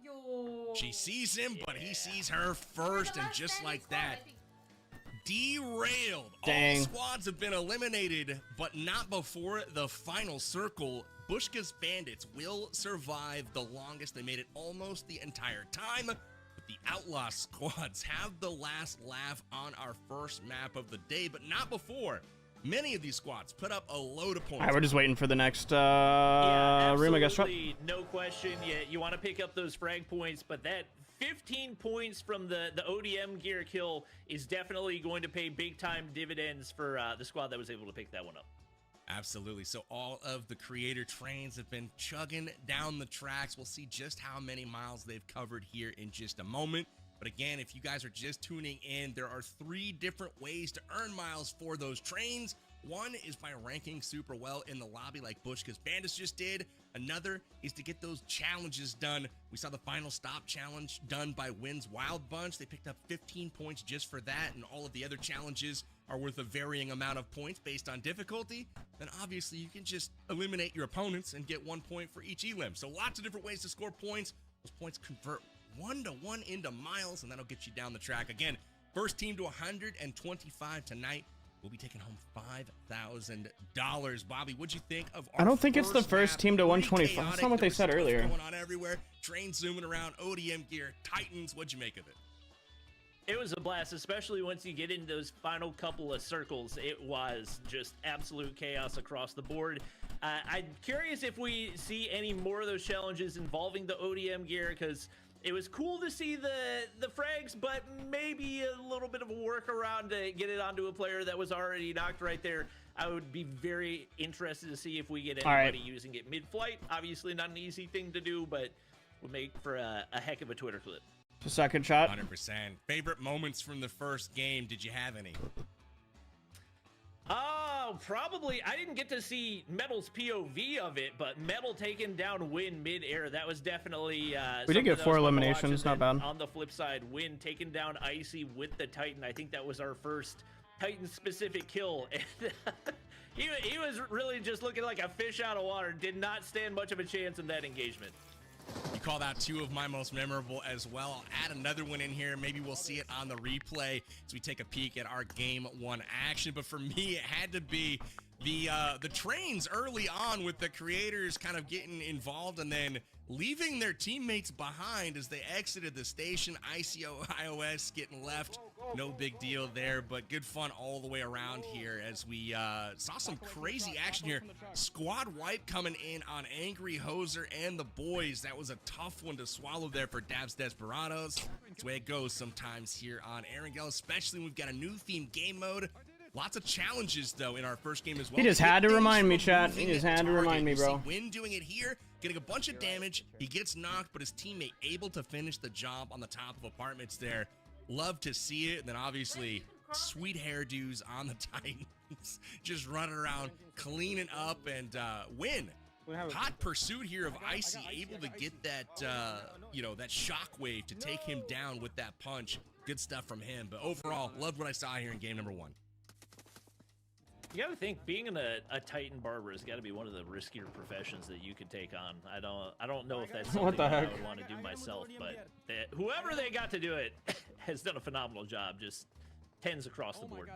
She sees him, but he sees her first, and just like that, derailed. Dang. All squads have been eliminated, but not before the final circle. Bushka's bandits will survive the longest. They made it almost the entire time. But the Outlaw squads have the last laugh on our first map of the day, but not before. Many of these squads put up a load of points. All right, we're just waiting for the next room, I guess. No question. You want to pick up those frag points, but that 15 points from the ODM gear kill is definitely going to pay big time dividends for the squad that was able to pick that one up. Absolutely. So all of the creator trains have been chugging down the tracks. We'll see just how many miles they've covered here in just a moment. But again, if you guys are just tuning in, there are 3 different ways to earn miles for those trains. One is by ranking super well in the lobby like Bushka's Bandits just did. Another is to get those challenges done. We saw the final stop challenge done by Win's Wild Bunch. They picked up 15 points just for that, and all of the other challenges are worth a varying amount of points based on difficulty. Then obviously you can just eliminate your opponents and get 1 point for each elim. So lots of different ways to score points. Those points convert 1-to-1 into miles, and that'll get you down the track. Again, first team to 125 tonight. We'll be taking home $5,000. Bobby, what'd you think of our I don't think it's the first team to 125. That's not what they said earlier. Going on everywhere. Train zooming around, ODM gear, Titans. What'd you make of it? It was a blast, especially once you get into those final couple of circles. It was just absolute chaos across the board. I'm curious if we see any more of those challenges involving the ODM gear, because it was cool to see the frags, but maybe a little bit of a workaround to get it onto a player that was already knocked right there. I would be very interested to see if we get anybody using it mid-flight. Obviously not an easy thing to do, but would make for a heck of a Twitter clip. Second shot. 100%. Favorite moments from the first game? Did you have any? Oh, probably. I didn't get to see Metal's POV of it, but Metal taking down Win mid-air, that was definitely we did get 4 eliminations, not bad. On the flip side, Win taking down Icy with the Titan. I think that was our first Titan-specific kill. And he was really just looking like a fish out of water. Did not stand much of a chance in that engagement. You called out 2 of my most memorable as well. I'll add another one in here. Maybe we'll see it on the replay as we take a peek at our game 1 action. But for me, it had to be the trains early on, with the creators kind of getting involved and then leaving their teammates behind as they exited the station. ICO-iOS getting left. No big deal there, but good fun all the way around here as we saw some crazy action here. Squad wipe coming in on Angry Hoser and the boys. That was a tough one to swallow there for Dabs Desperados. That's the way it goes sometimes here on Erangel, especially when we've got a new theme game mode. Lots of challenges, though, in our first game as well. He just had to remind me, chat. He just had to remind me, bro. Win doing it here, getting a bunch of damage. He gets knocked, but his teammate able to finish the job on the top of apartments there. Love to see it. And then, obviously, sweet hairdos on the Titans. Just running around, cleaning up, and Win. Hot pursuit here of Icy, able to get that, that shockwave to take him down with that punch. Good stuff from him. But overall, loved what I saw here in game number 1. You gotta think, being a Titan barber has got to be one of the riskier professions that you could take on. I don't know if that's something that I would want to do myself, but whoever they got to do it has done a phenomenal job. Just tens across the board.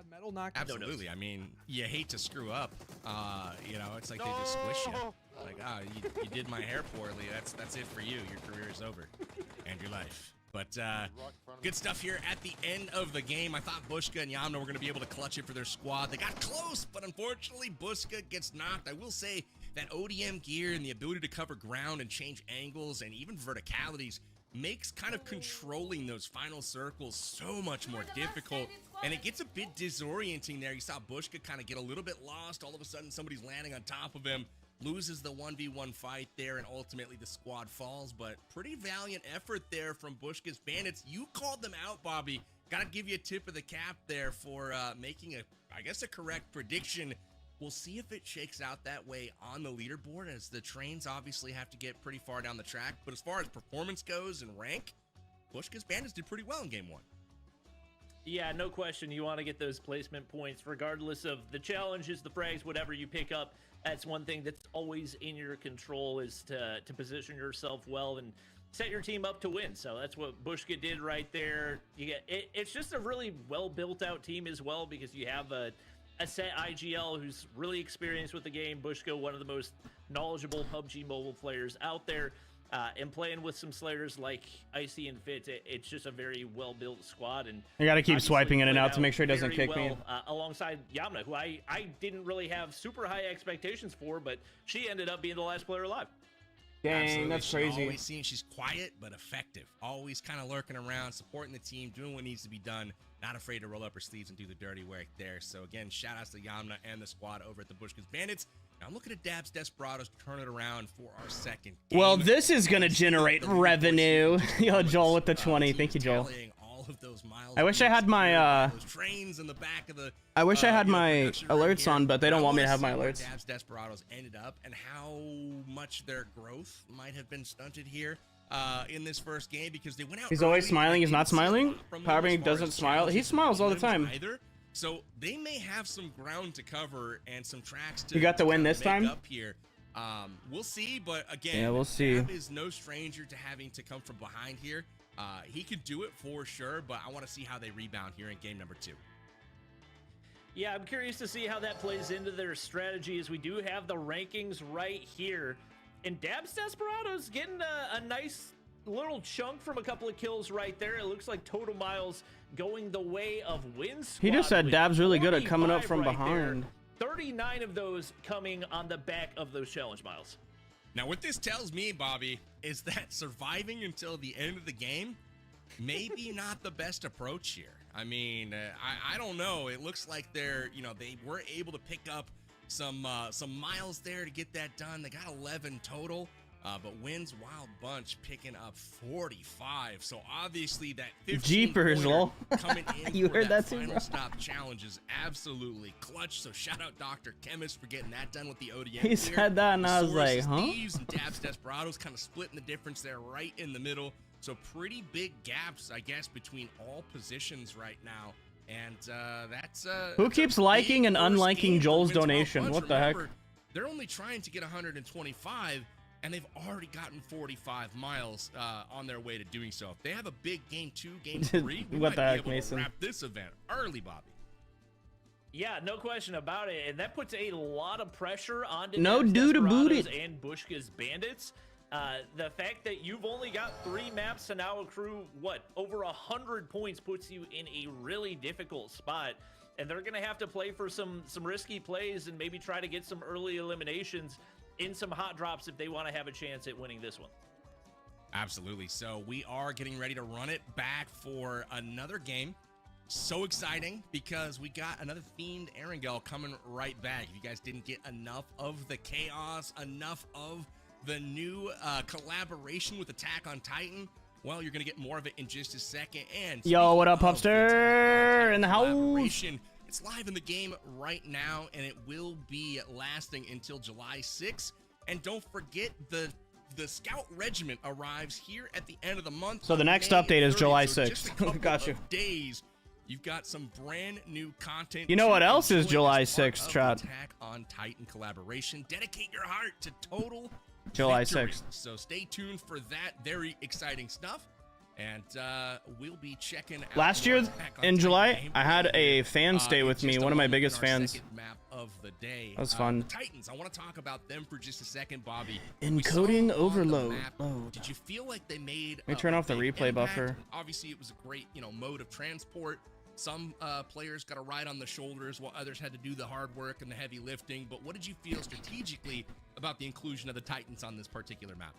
Absolutely. I mean, you hate to screw up. It's like they just squish you. Like, you did my hair poorly. That's it for you. Your career is over, and your life. But good stuff here at the end of the game. I thought Bushka and Yamna were going to be able to clutch it for their squad. They got close, but unfortunately, Bushka gets knocked. I will say that ODM gear and the ability to cover ground and change angles and even verticalities makes kind of controlling those final circles so much more difficult. And it gets a bit disorienting there. You saw Bushka kind of get a little bit lost. All of a sudden, somebody's landing on top of him. Loses the 1v1 fight there, and ultimately the squad falls. But pretty valiant effort there from Bushka's Bandits. You called them out, Bobby. Gotta give you a tip of the cap there for making a correct prediction. We'll see if it shakes out that way on the leaderboard, as the trains obviously have to get pretty far down the track. But as far as performance goes and rank, Bushka's Bandits did pretty well in game 1. Yeah, no question. You want to get those placement points, regardless of the challenges, the frags, whatever you pick up. That's one thing that's always in your control, is to position yourself well and set your team up to win. So that's what Bushka did right there. You get it's just a really well built out team as well, because you have a set IGL who's really experienced with the game. Bushka, one of the most knowledgeable PUBG Mobile players out there. And playing with some slayers like Icy and Fit, it's just a very well-built squad. And I gotta keep swiping in and out to make sure he doesn't kick me. Alongside Yamna, who I didn't really have super high expectations for, but she ended up being the last player alive. Dang, absolutely. That's crazy. Always seeing she's quiet but effective. Always kind of lurking around, supporting the team, doing what needs to be done. Not afraid to roll up her sleeves and do the dirty work there. So again, shout outs to Yamna and the squad over at the Bushka's Bandits. Now I'm looking at Dabs Desperados to turn it around for our second game. Well, this is gonna generate revenue. Yo, Joel with the 20. Thank you, Joel. I wish I had my trains in the back of the I wish I had my alerts on, but they don't want me to have my alerts. Dabs Desperados ended up, and how much their growth might have been stunted here in this first game, because they went out. He's always smiling. He's not smiling. PUBG doesn't smile. He smiles all the time. Either. So they may have some ground to cover and some tracks to. You got the win this time. Up here. We'll see, but again, yeah, we'll see. Dab is no stranger to having to come from behind here. He could do it for sure, but I want to see how they rebound here in game number 2. Yeah, I'm curious to see how that plays into their strategy, as we do have the rankings right here. And Dabs Desperados getting a nice little chunk from a couple of kills right there. It looks like Total Miles going the way of Wins. He just said Dab's really good at coming up from behind. There. 39 of those coming on the back of those challenge miles. Now, what this tells me, Bobby, is that surviving until the end of the game maybe not the best approach here. I mean, I don't know. It looks like they're, they were able to pick up some miles there to get that done. They got 11 total. But Wynn's Wild Bunch picking up 45. So obviously that 15 Jeepers, lol. coming in You for heard that too, final bro? stop challenge is absolutely clutch. So shout out Dr. Chemist for getting that done with the ODM. He said that and I was like, huh? Thieves and Dabs Desperados kind of splitting the difference there right in the middle. So pretty big gaps, I guess, between all positions right now. And that's Who keeps liking and unliking Joel's Wynn's Wild donation? Bunch. What the heck? Remember, they're only trying to get 125. And they've already gotten 45 miles on their way to doing so. If they have a big game 2, game 3, we What might the be heck, able Mason? to wrap this event early, Bobby. Yeah, no question about it, and that puts a lot of pressure on No dude about it. and Bushka's Bandits. The fact that you've only got 3 maps to now accrue, over 100 points puts you in a really difficult spot, and they're going to have to play for some risky plays and maybe try to get some early eliminations in some hot drops if they want to have a chance at winning this one. Absolutely. So we are getting ready to run it back for another game. So exciting because we got another themed Erangel coming right back. If you guys didn't get enough of the chaos, enough of the new collaboration with Attack on Titan, well, you're going to get more of it in just a second. And Yo, what up, speaking of the Attack on Pupster? Titan In the house. collaboration, it's live in the game right now, and it will be lasting until July 6th. And don't forget, the Scout Regiment arrives here at the end of the month. So the on next May update is 30th. July So just a 6th. couple Got you. of days. You've got some brand new content. You know what to else is enjoy July as part 6th, of chat? Attack on Titan collaboration. Dedicate your heart to total July victory. 6th. So stay tuned for that very exciting stuff. And we'll be checking out Last more year Attack on in Titan July, gameplay I had a here, fan stay in with me, just a one of my moment biggest in our fans. second map of the day. That was fun. Titans, I want to talk about them for just a second, Bobby. Encoding We saw on the overload. map, Load. Did you feel like they made Let me turn off the big replay impact? buffer. Obviously, it was a great, mode of transport. Some players got a ride on the shoulders while others had to do the hard work and the heavy lifting. But what did you feel strategically about the inclusion of the Titans on this particular map?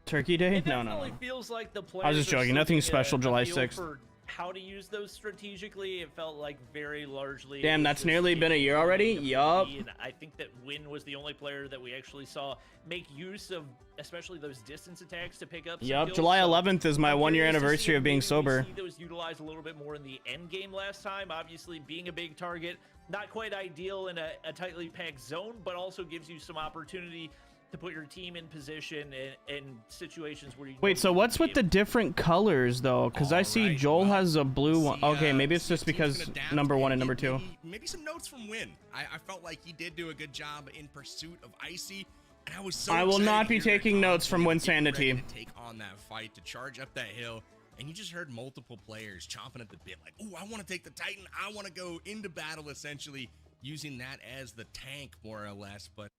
Turkey Day? It No. definitely feels like the players I was just are joking. Nothing starting to special get July a feel 6th. for how to use those strategically. It felt like very largely. Damn, it was that's just nearly been a year already? Yup. And I think that Wynn was the only player that we actually saw make use of, especially those distance attacks to pick up. some Yup, kills. July So 11th is my I'm 1 year curious to see anniversary if of being maybe sober. We see those utilized a little bit more in the end game last time. Obviously, being a big target, not quite ideal in a tightly packed zone, but also gives you some opportunity to put your team in position in situations where you Wait, so what's with the different colors, though? Because I see Alright, Joel well, has a blue one. Okay, maybe it's see just if teams because can adapt number 1 and and number get 2. maybe some notes from Wynn. I felt like he did do a good job in pursuit of Icy. And I was so I will excited not to be hear that taking notes from confident, Wynn getting ready Sanity. to take on that fight, to charge up that hill. And you just heard multiple players chomping at the bit, like, "Ooh, I want to take the Titan. I want to go into battle," essentially using that as the tank, more or less. But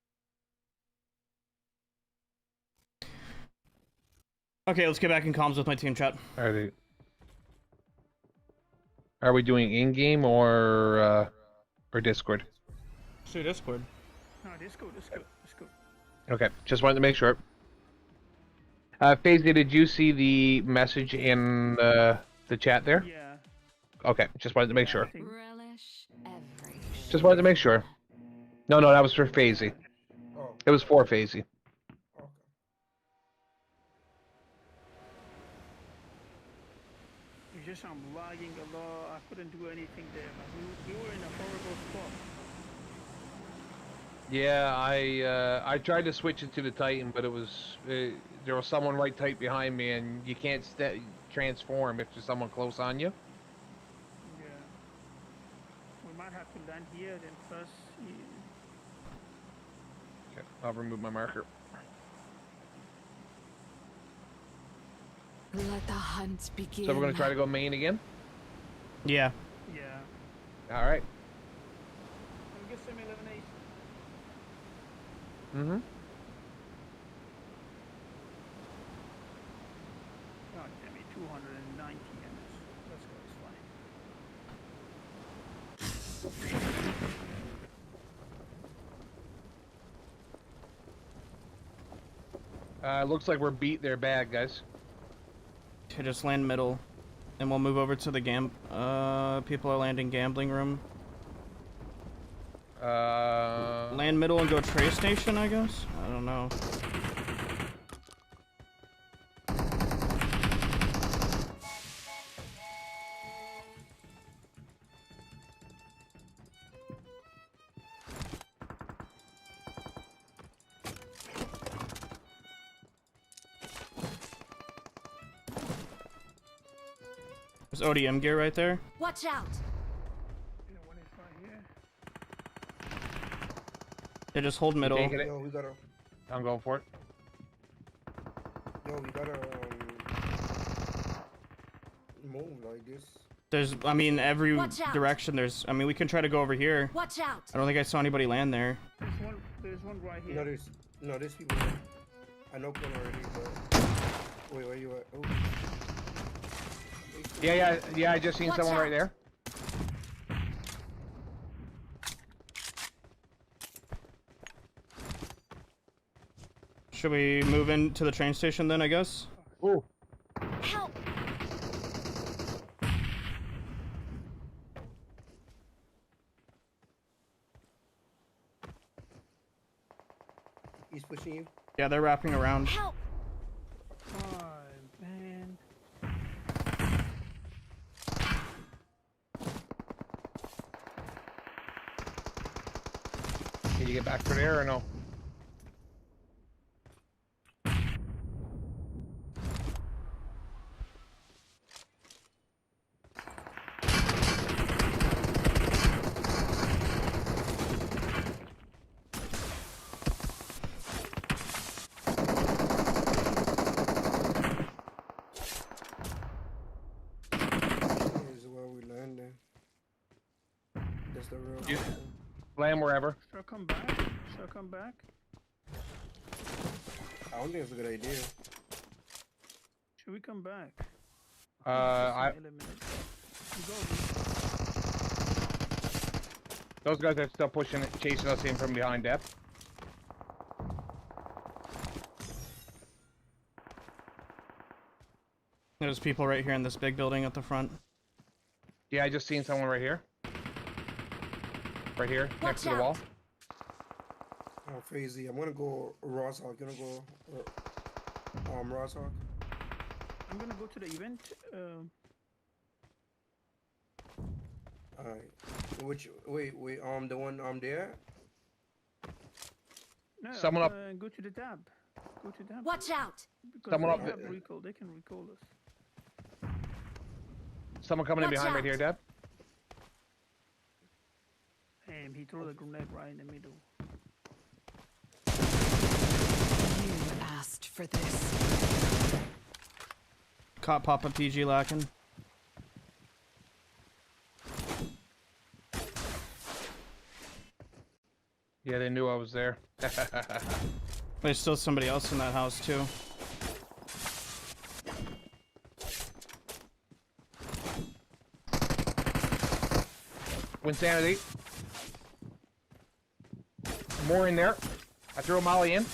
Okay, let's get back in comms with my team chat. Alrighty. Are we doing in-game or Discord? So Discord. No, Discord. Okay, just wanted to make sure. FaZe, did you see the message in the chat there? Yeah. Okay, just wanted to make sure. Relish every Just wanted to make sure. No, that was for FaZe. Oh, It was for FaZe. okay. It's just I'm lagging a lot. I couldn't do anything there. We were in a horrible spot. Yeah, I tried to switch it to the Titan, but it was there was someone right tight behind me, and you can't transform if there's someone close on you. Yeah. We might have to land here then first. Okay, I'll remove my marker. Let the hunt begin. So we're gonna try to go main again. Yeah. Yeah. All right. Let me get some elimination. Mm-hmm. God damn it, 290 MS. Let's go, it's fine. Looks like we're beat there bad, guys. Okay, just land middle. And we'll move over to the people are landing gambling room. Land middle and go trace station, I guess? I don't know. There's ODM gear right there. Watch out! Yeah, one is right here. They just hold middle. Taking it. Yo, we gotta. I'm going for it. Yo, we gotta move like this. There's, I mean, every Watch out. direction there's, I mean, we can try to go over here. Watch out! I don't think I saw anybody land there. There's one right here. No, there's people. I know one already, but wait, where you at? Oh. Yeah, I just seen Watch someone out. right there. Should we move into the train station then, I guess? Ooh. Help! He's pushing you. Yeah, they're wrapping around. Help! Oh, man. Can you get back to there or no? This is where we landed. That's the real. You- Land wherever. Should I come back? Should I come back? I don't think it's a good idea. Should we come back? Eliminate. You go. Those guys are still pushing it, chasing us in from behind depth. There's people right here in this big building at the front. Yeah, I just seen someone right here. Right here, next to the wall. Oh, crazy. I'm gonna go Rosshawk. Gonna go Rosshawk. I'm gonna go to the event. Alright. Which wait, the one there? No, Someone up. Go to the tab. Go to tab. Watch out! Because Someone they up have recall. They can recall us. Someone coming in Watch behind right out. here, Deb. He threw the grenade right in the middle. You asked for this. Caught Papa PG lacking. Yeah, they knew I was there. There's still somebody else in that house too. Winsanity. More in there. I threw a molly in.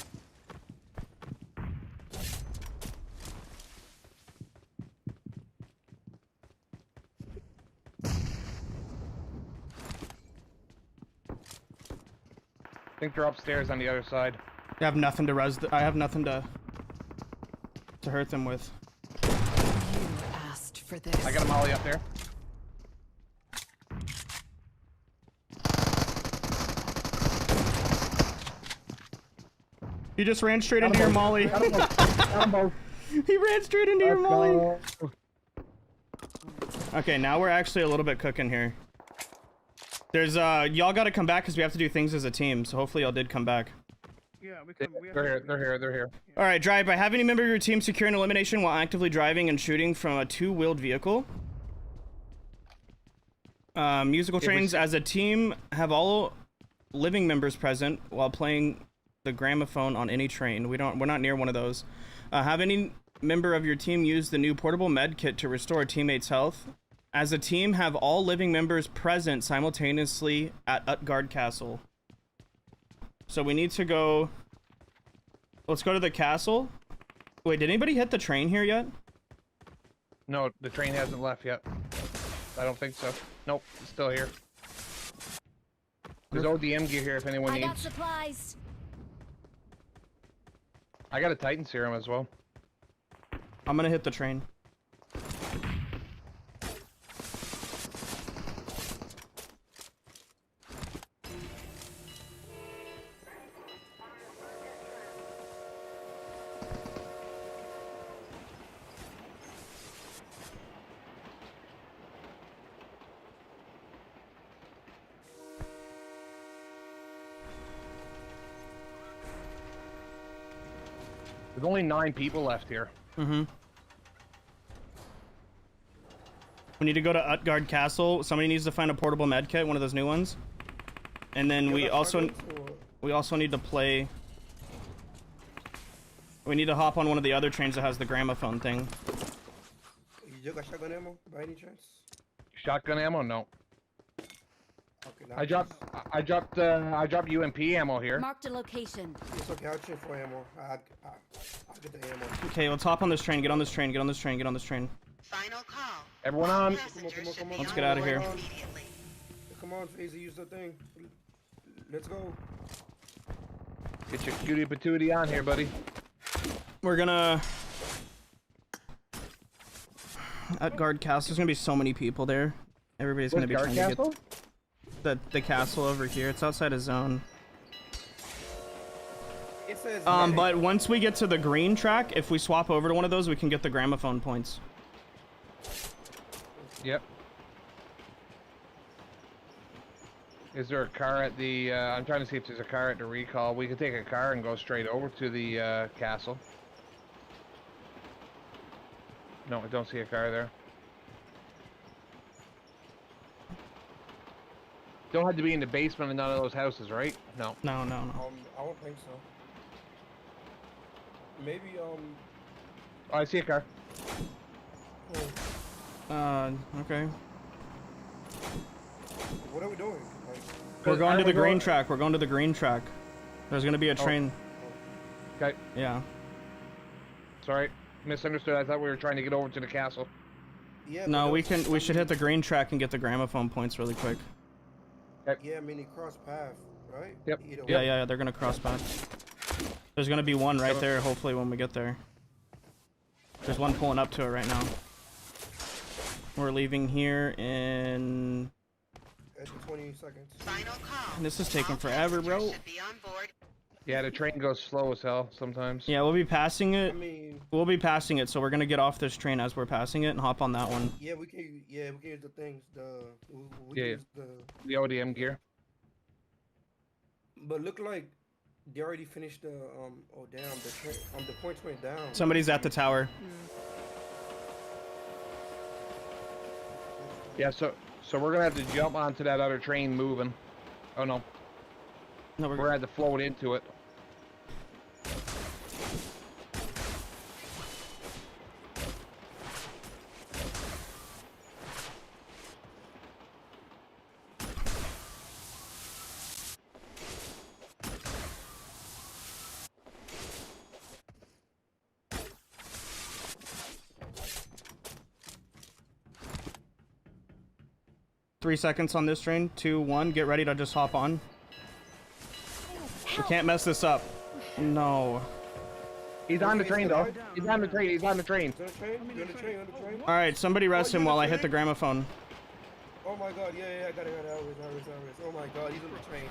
I think they're upstairs on the other side. I have nothing to I have nothing to hurt them with. You asked for this. I got a molly up there. He just ran straight into your molly. He ran straight into your molly. Okay, now we're actually a little bit cooking here. There's y'all gotta come back because we have to do things as a team, so hopefully y'all did come back. Yeah, They're here. Alright, Drive, by having any member of your team secure an elimination while actively driving and shooting from a two-wheeled vehicle. Musical trains as a team have all living members present while playing the gramophone on any train. We're not near one of those. Have any member of your team use the new portable med kit to restore teammates' health? As a team, have all living members present simultaneously at Utgard Castle. So we need to go... Let's go to the castle Wait, did anybody hit the train here yet? No, the train hasn't left yet. I don't think so. Nope, it's still here. There's ODM gear here if anyone I got needs. supplies. I got a Titan serum as well. I'm gonna hit the train. There's only 9 people left here. Mm-hmm. We need to go to Utgard Castle. Somebody needs to find a portable med kit, one of those new ones. And then we also need to play. We need to hop on one of the other trains that has the gramophone thing. You got shotgun ammo by any chance? Shotgun ammo? No. Okay, I dropped UMP ammo here. Marked a location. It's okay, I'll check for ammo. I'll get the ammo. Okay, let's hop on this train. Get on this train. Get on this train. Get on this train. Final call. Everyone on. Come on. Let's get out of here. Immediately. Come on, Phasey, use the thing. Let's go. Get your cutie patootie on here, buddy. We're gonna... At Guard Castle, there's gonna be so many people there. Everybody's gonna be trying to get the castle over here. It's outside a zone. It says But once we get to the green track, if we swap over to one of those, we can get the gramophone points. Yep. Is there a car at the, I'm trying to see if there's a car at the recall. We could take a car and go straight over to the, castle. No, I don't see a car there. Don't have to be in the basement of none of those houses, right? No. No. I don't think so. Maybe, Oh, I see a car. Okay. What are we doing? Like, We're going to the green track. We're going to the green track. There's gonna be a train. Okay. Yeah. Sorry. Misunderstood. I thought we were trying to get over to the castle. yeah. No, but we should hit the green track and get the gramophone points really quick. Yeah, I mean, they cross path, right? Yep. Either Yeah, way. yeah, they're gonna cross paths. There's gonna be one right there, hopefully, when we get there. There's one pulling up to it right now. We're leaving here in... At 20 seconds. Final call. This is taking All forever, bro. passengers should be on board. Yeah, the train goes slow as hell sometimes. Yeah, we'll be passing it. I mean, We'll be passing it, so we're gonna get off this train as we're passing it and hop on that one. yeah, we can use the things. We Yeah, can use The ODM gear. But look like they already finished the oh damn, the points went down. Somebody's at the tower. Yeah, so we're gonna have to jump onto that other train moving. Oh no. No, We're gonna have to float into it. Three seconds on this train. 2, 1. Get ready to just hop on. We can't mess this up. No. He's on the train though. He's on the train. He's on the train. On the train? You on the train? On the train? All right, somebody rest him while I hit the gramophone. Oh my god, yeah, I got it. Iris. Oh my god, he's on the train.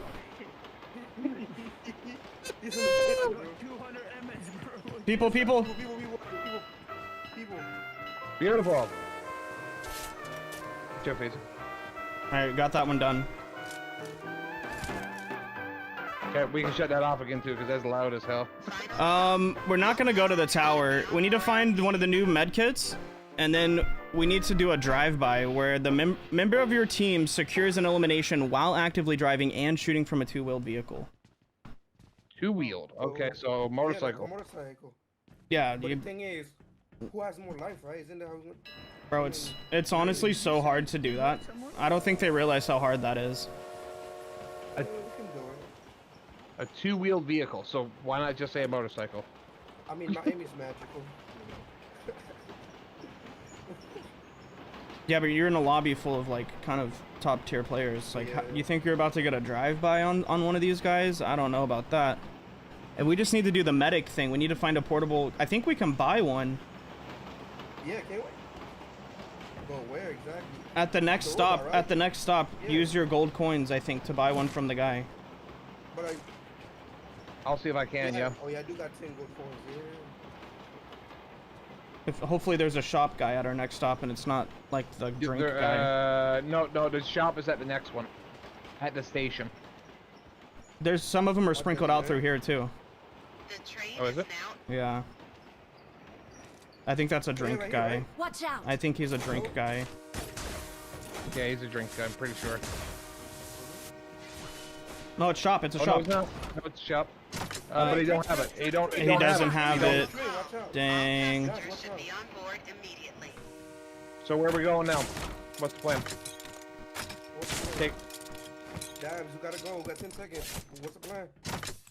He's on the train, bro. 200 MS, bro. People. People. Beautiful. Joe face. All right, got that one done. Okay, we can shut that off again too, because that's loud as hell. We're not gonna go to the tower. We need to find one of the new medkits, and then we need to do a drive-by where the member of your team secures an elimination while actively driving and shooting from a two-wheeled vehicle. Two-wheeled. Okay, so motorcycle. Yeah, motorcycle. Yeah, But the thing is, who has more life, right? Isn't that how bro, it's honestly so hard to do that. I don't think they realize how hard that is. we can do it? A two-wheeled vehicle. So why not just say a motorcycle? I mean, my aim is magical. Yeah, but you're in a lobby full of like kind of top tier players. Like, Yeah. you think you're about to get a drive-by on one of these guys? I don't know about that. And we just need to do the medic thing. We need to find a portable. I think we can buy one Yeah, can't we? Go where exactly? at the next Those stop. are right. At the next stop, Yeah. use your gold coins. I think to buy one from the guy. But I. I'll see if I can, yeah. Oh yeah, I do got 10 gold coins. Yeah. If hopefully there's a shop guy at our next stop, and it's not like the drink There- guy. No, the shop is at the next one. At the station. There's some of them are sprinkled out through here too. The train Oh, is it? now. Yeah. I think that's a drink right here, guy. right? Watch out! I think he's a drink guy. Yeah, he's a drink guy, I'm pretty sure. No, it's shop. It's a Oh, shop. no, it's not. No, it's shop. But he don't have it. He don't. He doesn't have it. Train, watch out. Dang. Passengers should be on board immediately. So where are we going now? What's the plan? What's the plan? Take. Dabs, we gotta go. We got 10 seconds. What's the plan?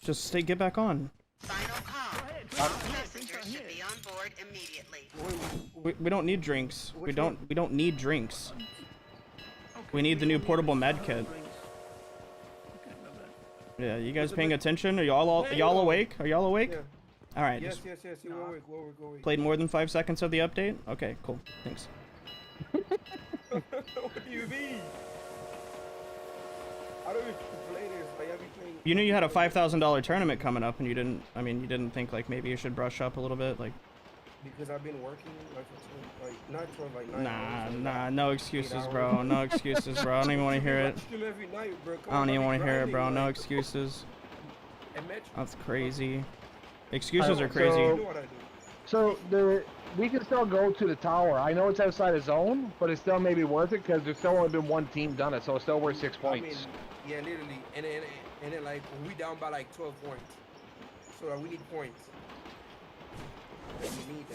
Just stay. Get back on. Final call. All passengers should be on board immediately. We don't need drinks. Which We don't need drinks. We need the new portable med kit. Yeah, you guys paying attention? Are y'all awake? Are y'all awake? Yeah. All right. Yes, Just yes, yes. We're awake. We're awake. We're awake. played more than 5 seconds of the update. Okay, cool. Thanks. What do you mean? I don't even play this. Like, I be playing. You knew you had a $5,000 tournament coming up, and you didn't. I mean, you didn't think like maybe you should brush up a little bit, like. Because I've been working like for 12, like not 12, like 9 Nah, hours. nah, no excuses, hours. bro. No excuses, bro. I don't even want to hear it. Stream every night, bro. Come I don't on, even be want to hear it, grinding, bro. No like, excuses. and Metro, That's crazy. Excuses are Alright, crazy. you know what I do. So we can still go to the tower. I know it's outside the zone, but it's still maybe worth it because there's still only been one team done it, so it's still worth 6 I mean, points. yeah, literally, and then like we down by like 12 points, so we need points. We need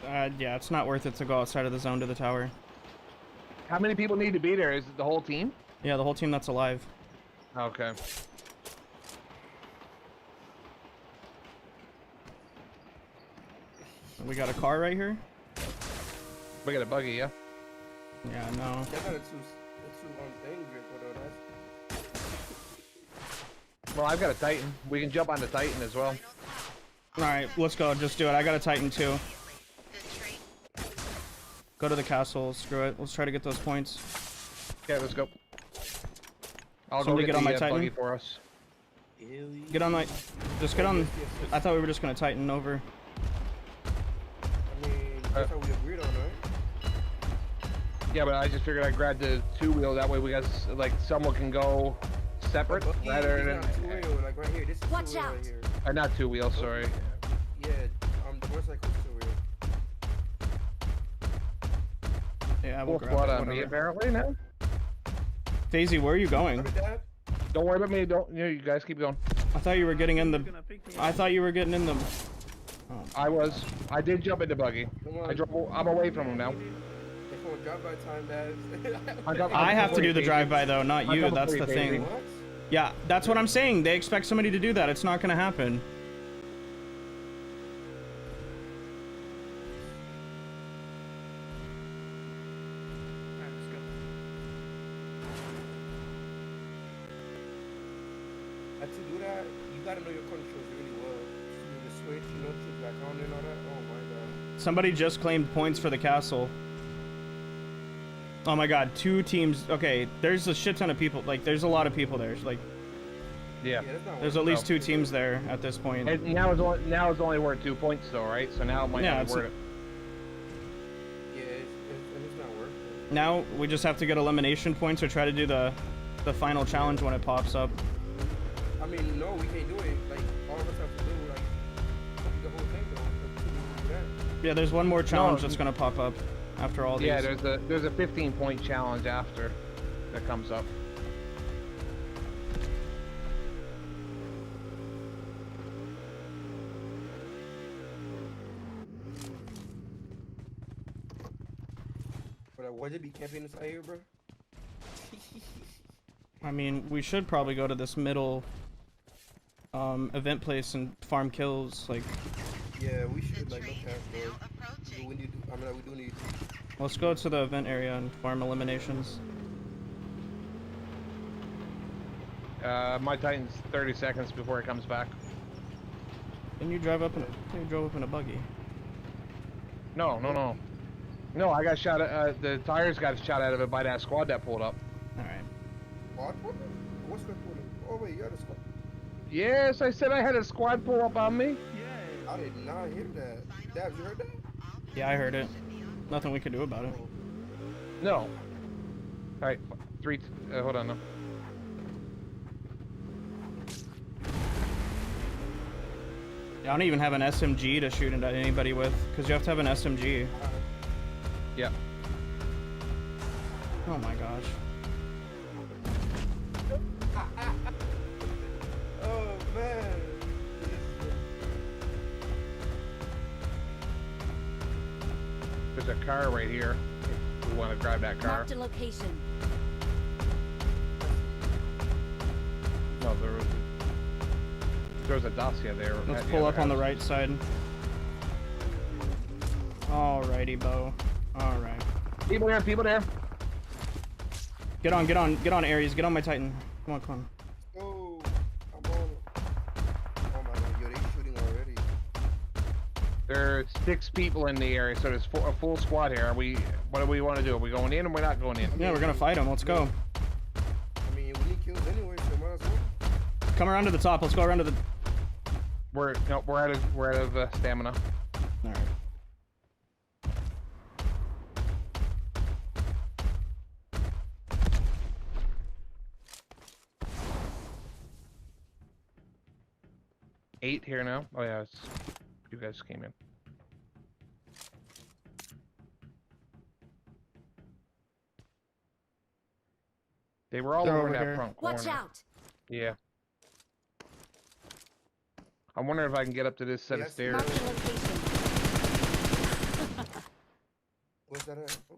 that. Yeah, it's not worth it to go outside of the zone to the tower. How many people need to be there? Is it the whole team? Yeah, the whole team that's alive. Okay. We got a car right here. We got a buggy, yeah. Yeah, no. That's not a two thing, though. That's Well, I've got a Titan. We can jump on the Titan as well. All right, let's go. Just do it. I got a Titan too. The train Go to the castle. Screw it. Let's try to get those points. Okay, let's go. I'll Somebody go get on my the, Titan. buggy for us. Get on my. Just get on. I thought we were just gonna Titan over. I mean, that's how we agreed on, right? Yeah, but I just figured I'd grab the 2-wheel. That way we got, like, someone can go separate But rather he's than... not two-wheel, like right here. This is Watch two-wheel out. right here. not 2-wheel, sorry. Yeah, the motorcycle is two-wheel. Yeah, we'll Full grab squad it, on me, whatever. apparently, now. Daisy, where are you going? Remember that? Don't worry about me. Don't, you guys keep going. I thought you were getting in the. I thought you were getting in the. I did jump into buggy. Come on. I'm away from him now. If we'll drop by time, Dad. I have to do the drive-by though, not I'm you. coming That's for you, the Daisy. thing. What? Yeah, that's what I'm saying. They expect somebody to do that. It's not gonna happen. Alright, let's go. To do that, you gotta know your controls really well. The switch, you know, to back on and all that. Oh my god. Somebody just claimed points for the castle. Oh my god, 2 teams. Okay, there's a shit ton of people. Like, there's a lot of people there. Like, Yeah. Yeah, that's not there's worth at least it. 2 teams there at this point. And now it's only worth 2 points, though, right? So now it might Yeah, not it's be worth it. Yeah, it's not worth it. Now we just have to get elimination points or try to do the final challenge when it pops up. I mean, no, we can't do it. Like, all of us have to do, like, the whole thing, though. To do that. Yeah, there's one more challenge No. that's gonna pop up after all these. Yeah, there's a 15-point challenge after that comes up. But would it be camping inside here, bro? I mean, we should probably go to this middle event place and farm kills. Like, Yeah, we should like look at those. We need. I mean, we do need. let's go to the event area and farm eliminations. My Titan's 30 seconds before it comes back. Then you drive up in you drove up in a buggy. No, no, no. No, I got shot at, the tires got shot out of it by that squad that pulled up. Alright. What? What's that for? Oh wait, you had a squad. Yes, I said I had a squad pull up on me. Yeah. I did not hear that. Dabs, you heard that? Yeah, I heard it. Nothing we could do about it. No. Alright, hold on now. I don't even have an SMG to shoot at anybody with, because you have to have an SMG. Yeah. Oh my gosh. Oh man. There's a car right here. We want to grab that car. Marked a location. No, there's a Dacia there. Let's pull up on the right side. Alrighty, Bo. Alright. People there, people there. Get on, Ares. Get on my Titan. Come on, come on. Oh, I'm on. Oh my god, yo, they shooting already. There's 6 people in the area, so there's a full squad here. What do we want to do? Are we going in or we're not going in? Yeah, we're gonna fight them. Let's go. I mean, we need kills anyway, so might as well. Come around to the top. Let's go around to the. We're out of stamina. All right. Eight here now. Oh yeah, you guys came in. They were all They're over over that here. front corner. Watch out. Yeah. I'm wondering if I can get up to this set of stairs. Marked a location. Where's that at? Ooh.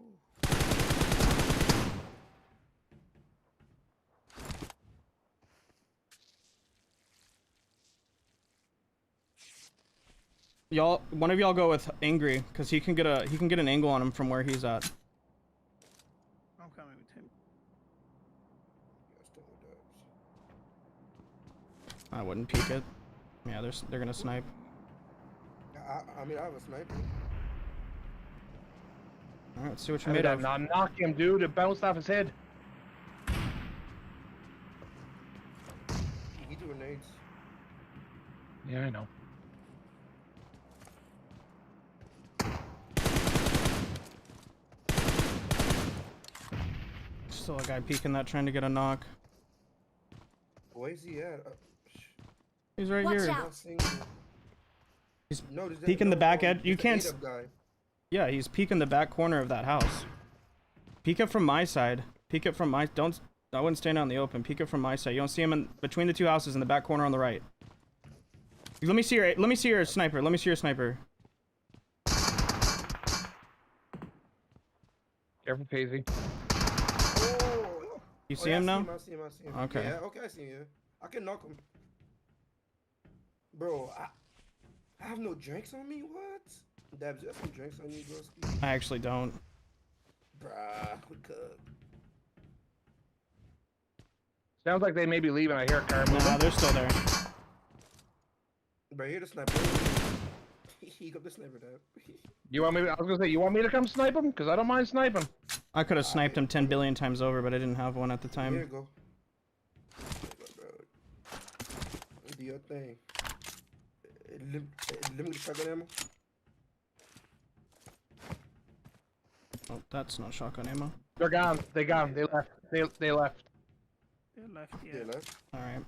One of y'all go with Angry, cause he can get an angle on him from where he's at. I'm coming with him. I wouldn't peek it. Yeah, they're gonna snipe. I mean, I have a sniper. All right, let's see what you're made of. Now knock him, dude. It bounced off his head. He do grenades. Yeah, I know. Still a guy peeking that, trying to get a knock. Where's he at? He's right Watch here. out. He's No, peeking the back edge. You can't. Guy. Yeah, he's peeking the back corner of that house. Peek it from my side. Peek it from my. Don't. I wouldn't stand out in the open. Peek it from my side. You don't see him in between the two houses in the back corner on the right. Let me see your. Let me see your sniper. Let me see your sniper. Careful, Paisley. Oh, You see him now? I see him. Okay. Yeah, okay, I see him. I can knock him. Bro, I have no drinks on me. What? Dabs, you have some drinks on you, bro? I actually don't. Bruh, we could. Sounds like they may be leaving. I hear a car moving. Nah, they're still there. Bro, here the sniper. He got the sniper, Dab. You want me? I was gonna say, you want me to come snipe him? Cause I don't mind sniping. I could have sniped him 10 billion times over, but I didn't have one at the time. Here you go. Bro. Do your thing. Limited shotgun ammo. Oh, that's not shotgun ammo. They're gone. They gone. They left. They left. They're left, yeah. Yeah, left. All right.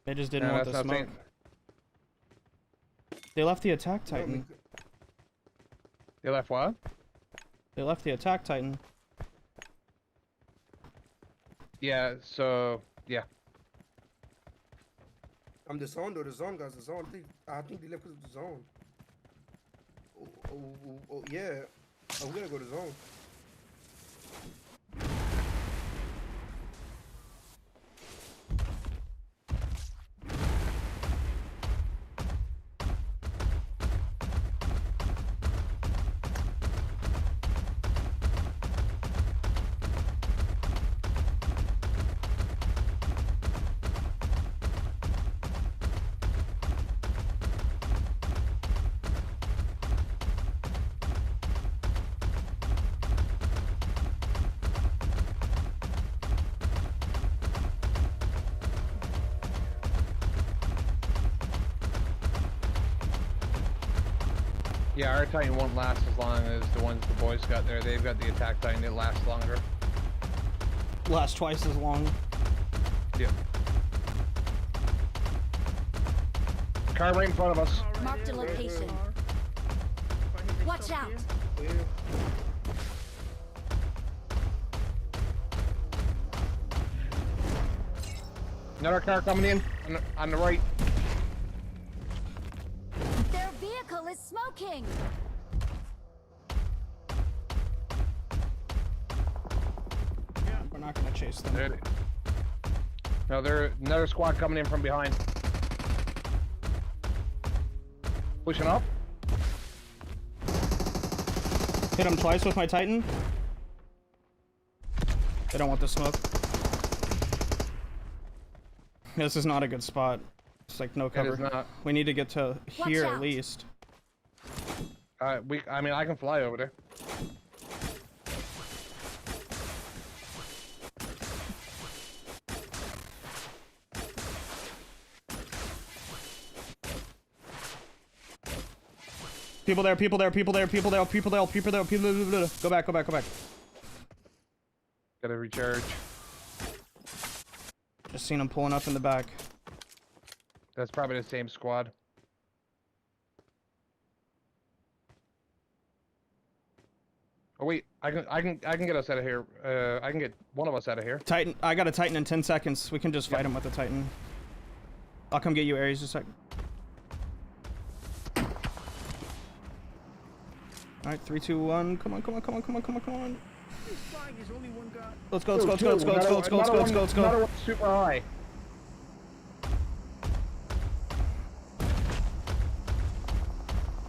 They just didn't want the that's not smoke. They left the attack titan. They left what? They left the attack titan. Yeah. So yeah. I'm the zone though. The zone guys. The zone. I think they left because of the zone. Oh yeah. I'm gonna go to zone. Yeah, our Titan won't last as long as the ones the boys got there. They've got the attack Titan, it lasts longer. Last twice as long. Yeah. Car right in front of us. Marked a location. Watch out! Yeah. Another car coming in on the right. Their vehicle is smoking! We're not gonna chase them. There no, there's another squad coming in from behind. Pushing up. Hit him twice with my Titan. They don't want the smoke. This is not a good spot. It's like no cover. It is not. We need to get to here at least. I mean, I can fly over there. People there, people there, people there, people there, people there, people there, people there. Go back, go back, go back. Gotta recharge. Just seen him pulling up in the back. That's probably the same squad. Oh wait, I can get us out of here. I can get one of us out of here. Titan, I got a Titan in 10 seconds. We can just fight him with the Titan. I'll come get you, Ares, just a sec. Alright, 3, 2, 1. Come on, come on, come on, come on, come on, come on. He's flying, there's only one guy. Let's go, let's go, let's go, let's go, let's go, let's go, let's go, let's go, let's go. Another one super high.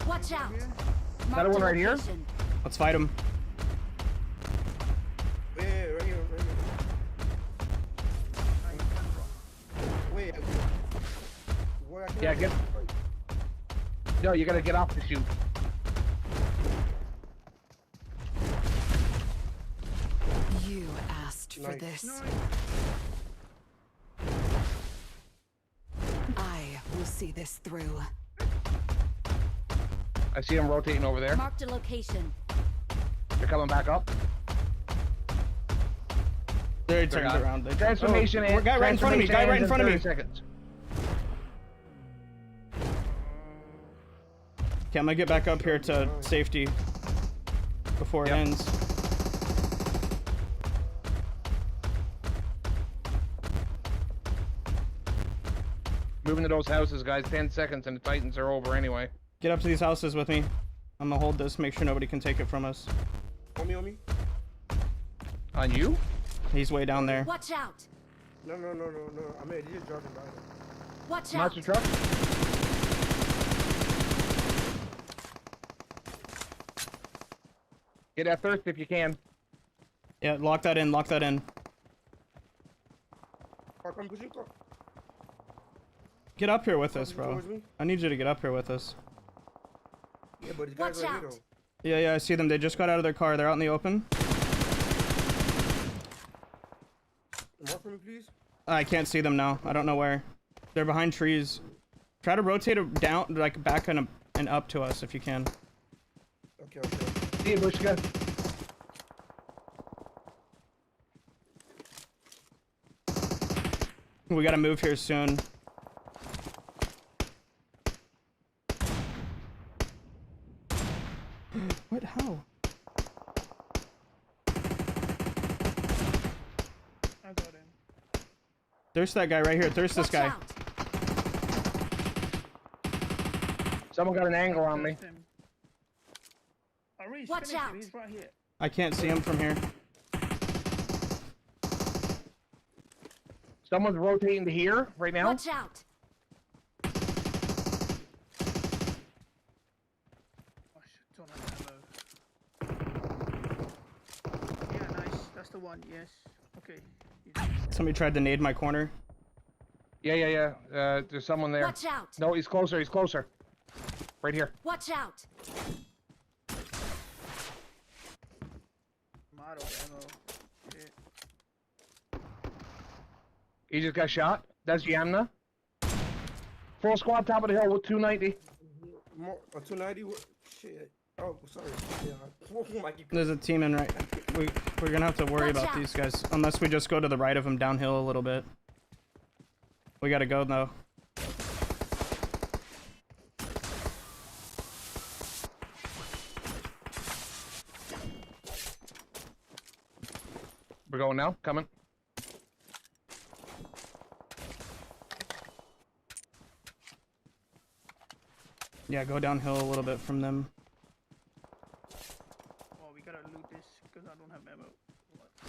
Watch out! Another one right here. Let's fight him. Yeah, right here, right here. Wait. Where I can Yeah, get. No, you gotta get off the chute. You asked for this. I will see this through. I see them rotating over there. Marked a location. They're coming back up. They turned around. They Transformation. Oh, guy right in front of me. Guy right in front of me. 30 seconds. Okay, I'm gonna get back up here to safety before it ends. Moving to those houses, guys. 10 seconds and the Titans are over anyway. Get up to these houses with me. I'm gonna hold this, make sure nobody can take it from us. On me, on me. On you? He's way down there. Watch out! No. I mean, he's just driving by them. Watch out! Monster truck. Get that thirst if you can. Yeah, lock that in, lock that in. I'm pushing car. Get up here with us, bro. Towards me? I need you to get up here with us. Yeah, but these guys Watch right here, out. though. Yeah, I see them. They just got out of their car. They're out in the open. Mark for me, please. I can't see them now. I don't know where. They're behind trees. Try to rotate it down, like back and up to us if you can. Okay. See you, Bush gun. We gotta move here soon. What? How? I got him. There's that guy right here. There's this Watch guy. out. Someone got an angle on me. Him. Reese, Watch finish him, out. he's right here. I can't see him from here. Someone's rotating to here right now. Watch out! Oh shit, don't have ammo. Yeah, nice. That's the one, yes. Okay. Somebody tried to nade my corner. Yeah. There's someone there. Watch out! No, he's closer. He's closer. Right here. Watch out! I'm out of ammo. Shit. He just got shot. That's Yamna. Full squad, top of the hill with 290. More, 290? shit. Oh, sorry. Yeah. Oh, Mikey. There's a team in right. We're gonna have to worry Watch about out. these guys unless we just go to the right of them downhill a little bit. We gotta go though. We're going now. Coming. Yeah, go downhill a little bit from them. Oh, we gotta loot this because I don't have ammo.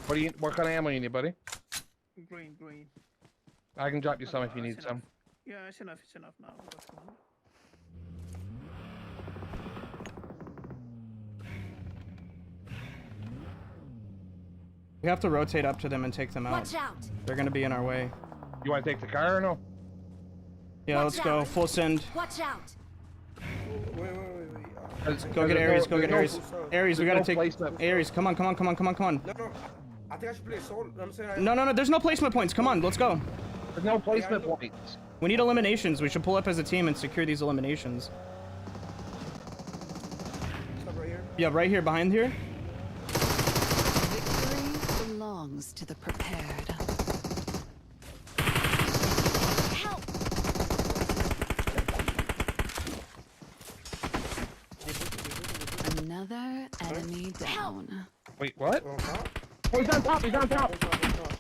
What do you? What kind of ammo you need, buddy? Green. I can drop you some if you need It's some. enough. Yeah, it's enough now. We got some. We have to rotate up to them and take them out. Watch out. They're gonna be in our way. You want to take the car or no? Yeah, Watch let's go. out. Full send. Watch out. Wait. Go get Aries. Go get Aries. Aries, we gotta take placement. Aries. Come on. No. I think I should play solo. I'm saying. No. There's no placement points. Come on, let's go. There's no placement points. We need eliminations. We should pull up as a team and secure these eliminations. Stop right here. Yeah, right here, behind here. Victory belongs to the prepared. Help. Another enemy down. Wait, what? On top. Oh, he's on top. He's on top. On top.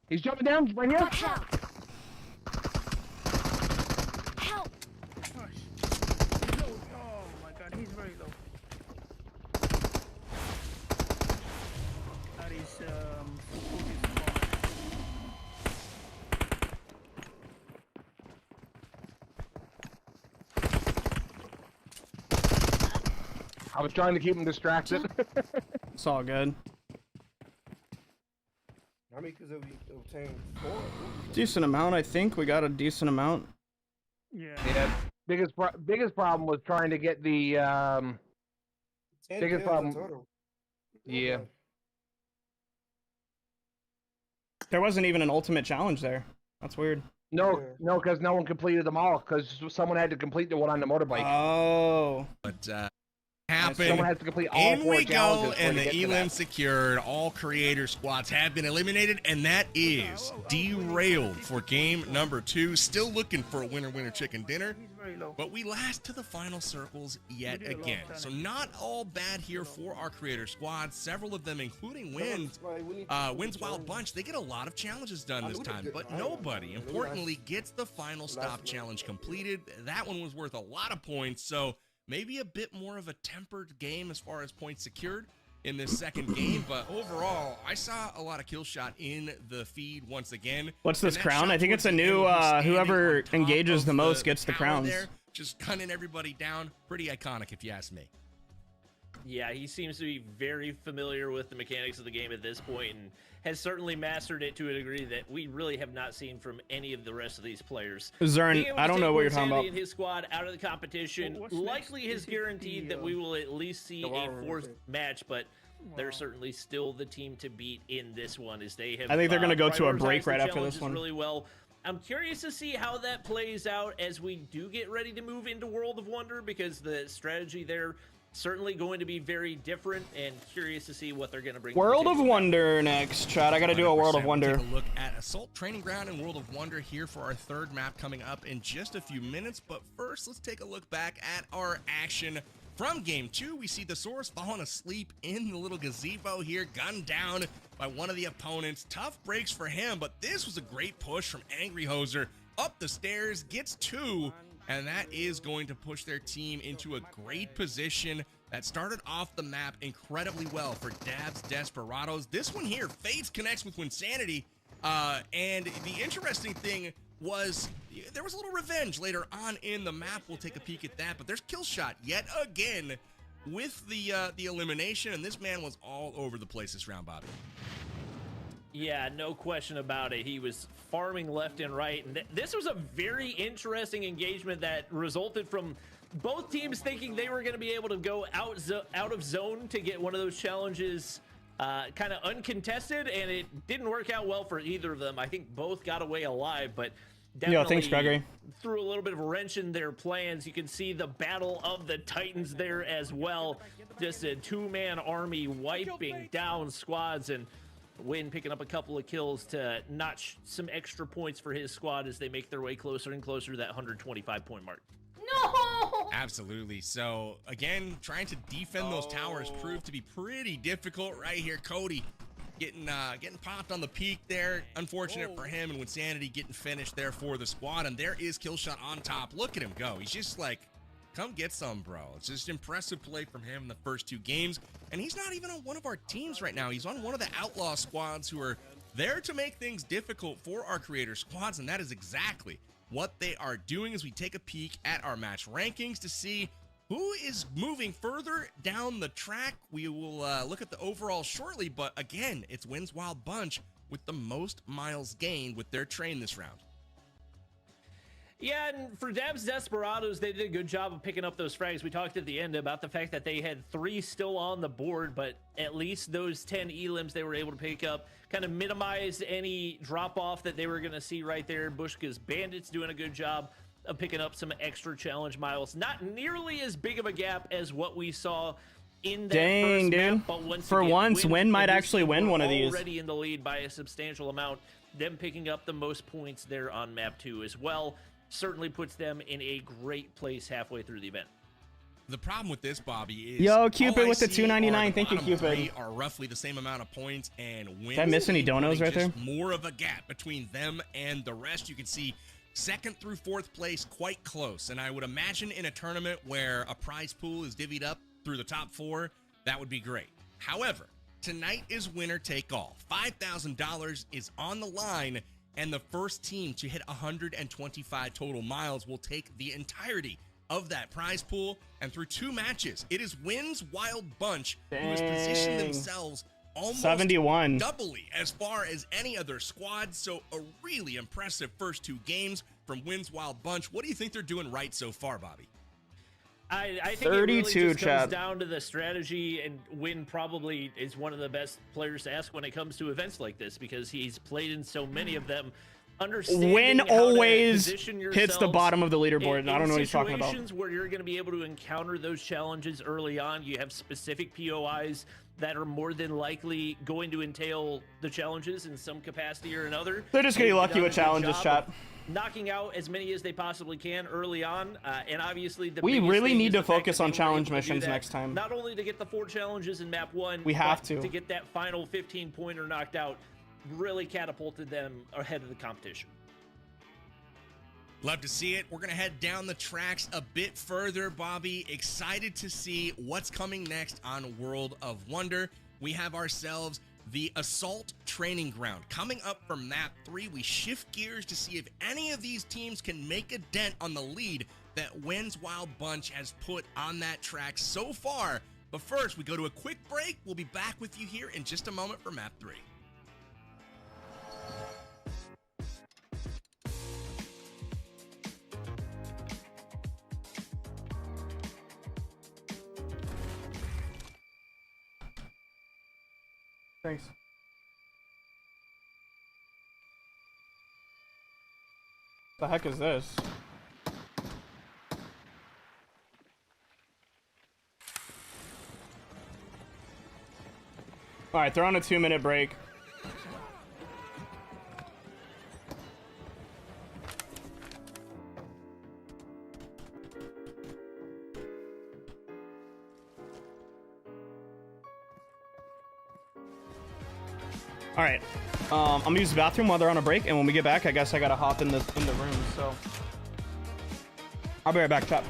He's jumping down right here. Watch out. Help. Gosh. He's low. Oh my god, he's very low. That is focus I was trying to keep him distracted. It's all good. How many kills have we obtained? 4. Decent amount, I think. We got a decent amount. Yeah. Yeah. Biggest problem was trying to get the 10 biggest kills in problem. total. Yeah. There wasn't even an ultimate challenge there. That's weird. No, because no one completed them all. Because someone had to complete the one on the motorbike. Oh. But Someone happened. has to complete all In 4 we go, challenges before and you the get to elim that. secured. All creator squads have been eliminated, and that is derailed for game number 2. Still looking for a winner chicken dinner, He's very low. but we last to the final circles yet We did a lot again. of So damage. not all bad here for our creator squads. Several of them, including Wind, Wind's Wild Bunch, they get a lot of challenges done this time, but nobody, importantly, gets the final stop challenge completed. That one was worth a lot of points, so maybe a bit more of a tempered game as far as points secured in this second game, but overall, I saw a lot of kill shot in the feed once again. What's this And that crown? shot I think it's a towards the new, end, he's standing whoever on top engages of the most gets the tower crowns. there, just gunning everybody down. Pretty iconic, if you ask me. Yeah, he seems to be very familiar with the mechanics of the game at this point and has certainly mastered it to a degree that we really have not seen from any of the rest of these players. Zern, Being able to I don't take know what you're talking Insanity about. and his squad out of the competition What's likely next? has Is it guaranteed the, that we will at least see the a Warriors, 4th right? match, but they're certainly still the team to beat in this one as they have. I think they're gonna go to a prioritized break the right after challenges this one. really well. I'm curious to see how that plays out as we do get ready to move into World of Wonder, because the strategy there certainly going to be very different, and curious to see what they're going to bring. to the World of table. Wonder next, Chad. I gotta do a World of 100%. Wonder. We'll take a look at Assault Training Ground and World of Wonder here for our 3rd map coming up in just a few minutes. But first, let's take a look back at our action from Game 2. We see the Source falling asleep in the little gazebo here, gunned down by one of the opponents. Tough breaks for him, but this was a great push from Angry Hoser. Up the stairs, gets 2, and that is going to push their team into a great position. That started off the map incredibly well for Dabs Desperados. This one here, Fates connects with Winsanity, and the interesting thing was there was a little revenge later on in the map. We'll take a peek at that, but there's Killshot yet again with the elimination, and this man was all over the place this round, Bobby. Yeah, no question about it. He was farming left and right, and this was a very interesting engagement that resulted from both teams thinking they were going to be able to go out of zone to get one of those challenges kind of uncontested, and it didn't work out well for either of them. I think both got away alive, but definitely thanks, Gregory. threw a little bit of a wrench in their plans. You can see the battle of the Titans there as well. Just a two-man army wiping down squads, and Win picking up a couple of kills to notch some extra points for his squad as they make their way closer and closer to that 125-point mark. No! Absolutely. So, again, trying to defend those towers proved to be pretty difficult right here. Cody getting popped on the peak there. Unfortunate for him, and Winsanity getting finished there for the squad. And there is Killshot on top. Look at him go. He's just like, come get some, bro. It's just impressive play from him in the first 2 games. And he's not even on one of our teams right now. He's on one of the Outlaw squads who are there to make things difficult for our creator squads. And that is exactly what they are doing as we take a peek at our match rankings to see who is moving further down the track. We will look at the overall shortly, but again, it's Win's Wild Bunch with the most miles gained with their train this round. Yeah, and for Dabs Desperados, they did a good job of picking up those frags. We talked at the end about the fact that they had 3 still on the board, but at least those 10 elims they were able to pick up kind of minimized any drop-off that they were going to see right there. Bushka's Bandits doing a good job of picking up some extra challenge miles. Not nearly as big of a gap as what we saw in that Dang, first dude. map, but once For again, once, Win might actually win one of these. Already in the lead by a substantial amount. Them picking up the most points there on map 2 as well certainly puts them in a great place halfway through the event. The problem with this, Bobby, is Yo, Cupid all I with the see $2.99. are Thank you, bottom Cupid. 3 are roughly the same amount of points, and Win. Did I miss any donos right there? More of a gap between them and the rest. You can see 2nd through 4th place quite close, and I would imagine in a tournament where a prize pool is divvied up through the top 4, that would be great. However, tonight is winner take all. $5,000 is on the line, and the first team to hit 125 total miles will take the entirety of that prize pool. And through 2 matches, it is Win's Wild Bunch who has positioned themselves almost 71. doubly as far as any other squad. So a really impressive first 2 games from Win's Wild Bunch. What do you think they're doing right so far, Bobby? I think 32, it really just chat. comes down to the strategy, and Win probably is one of the best players to ask when it comes to events like this because he's played in so many of them. Win always hits the bottom of the leaderboard. I don't know what he's talking about. In situations where you're going to be able to encounter those challenges early on, you have specific POIs that are more than likely going to entail the challenges in some capacity or another. They're just getting lucky with challenges, chat. Knocking out as many as they possibly can early on, and obviously we really need to focus on challenge missions next time. Not only to get the 4 challenges in map 1, we have to get that final 15-pointer knocked out, really catapulted them ahead of the competition. Love to see it. We're going to head down the tracks a bit further, Bobby. Excited to see what's coming next on World of Wonder. We have ourselves the Assault Training Ground. Coming up from map 3, we shift gears to see if any of these teams can make a dent on the lead that Win's Wild Bunch has put on that track so far. But first, we go to a quick break. We'll be back with you here in just a moment for map 3. Thanks. The heck is this? All right, they're on a 2-minute break. All right, I'm gonna use the bathroom while they're on a break, and when we get back, I guess I gotta hop in the room. So I'll be right back, chat.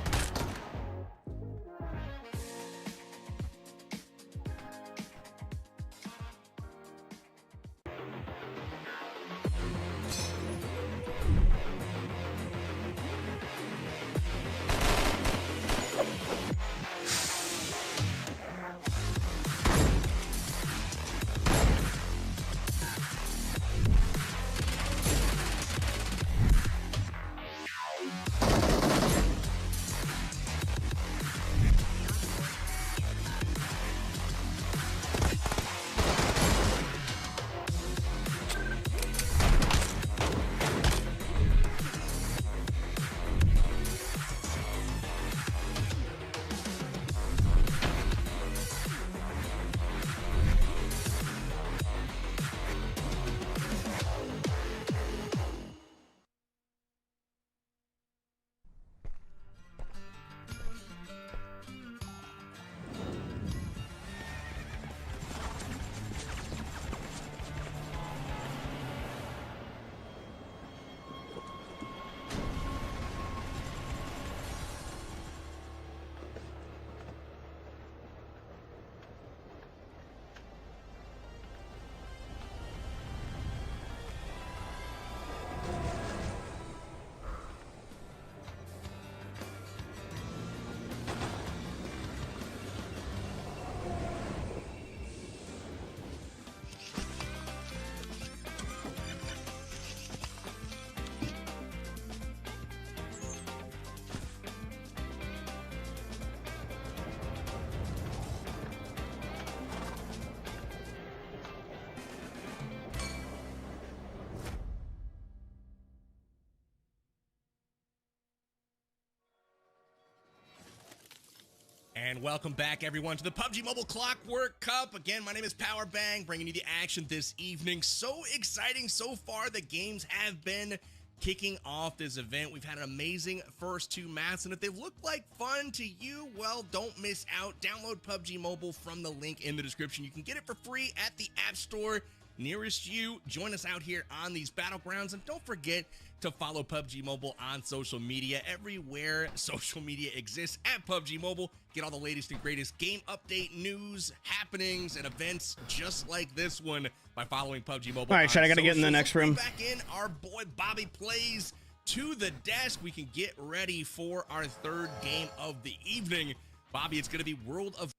And welcome back, everyone, to the PUBG Mobile Clockwork Cup. Again, my name is Powerbang, bringing you the action this evening. So exciting so far. The games have been kicking off this event. We've had an amazing first two maps, and if they look like fun to you, well, don't miss out. Download PUBG Mobile from the link in the description. You can get it for free at the App Store nearest you. Join us out here on these battlegrounds, and don't forget to follow PUBG Mobile on social media. Everywhere social media exists at PUBG Mobile. Get all the latest and greatest game update news, happenings, and events just like this one by following PUBG Mobile. All right, Chad, I gotta get in the next room. Back in, our boy Bobby plays to the desk. We can get ready for our third game of the evening. Bobby, it's gonna be World of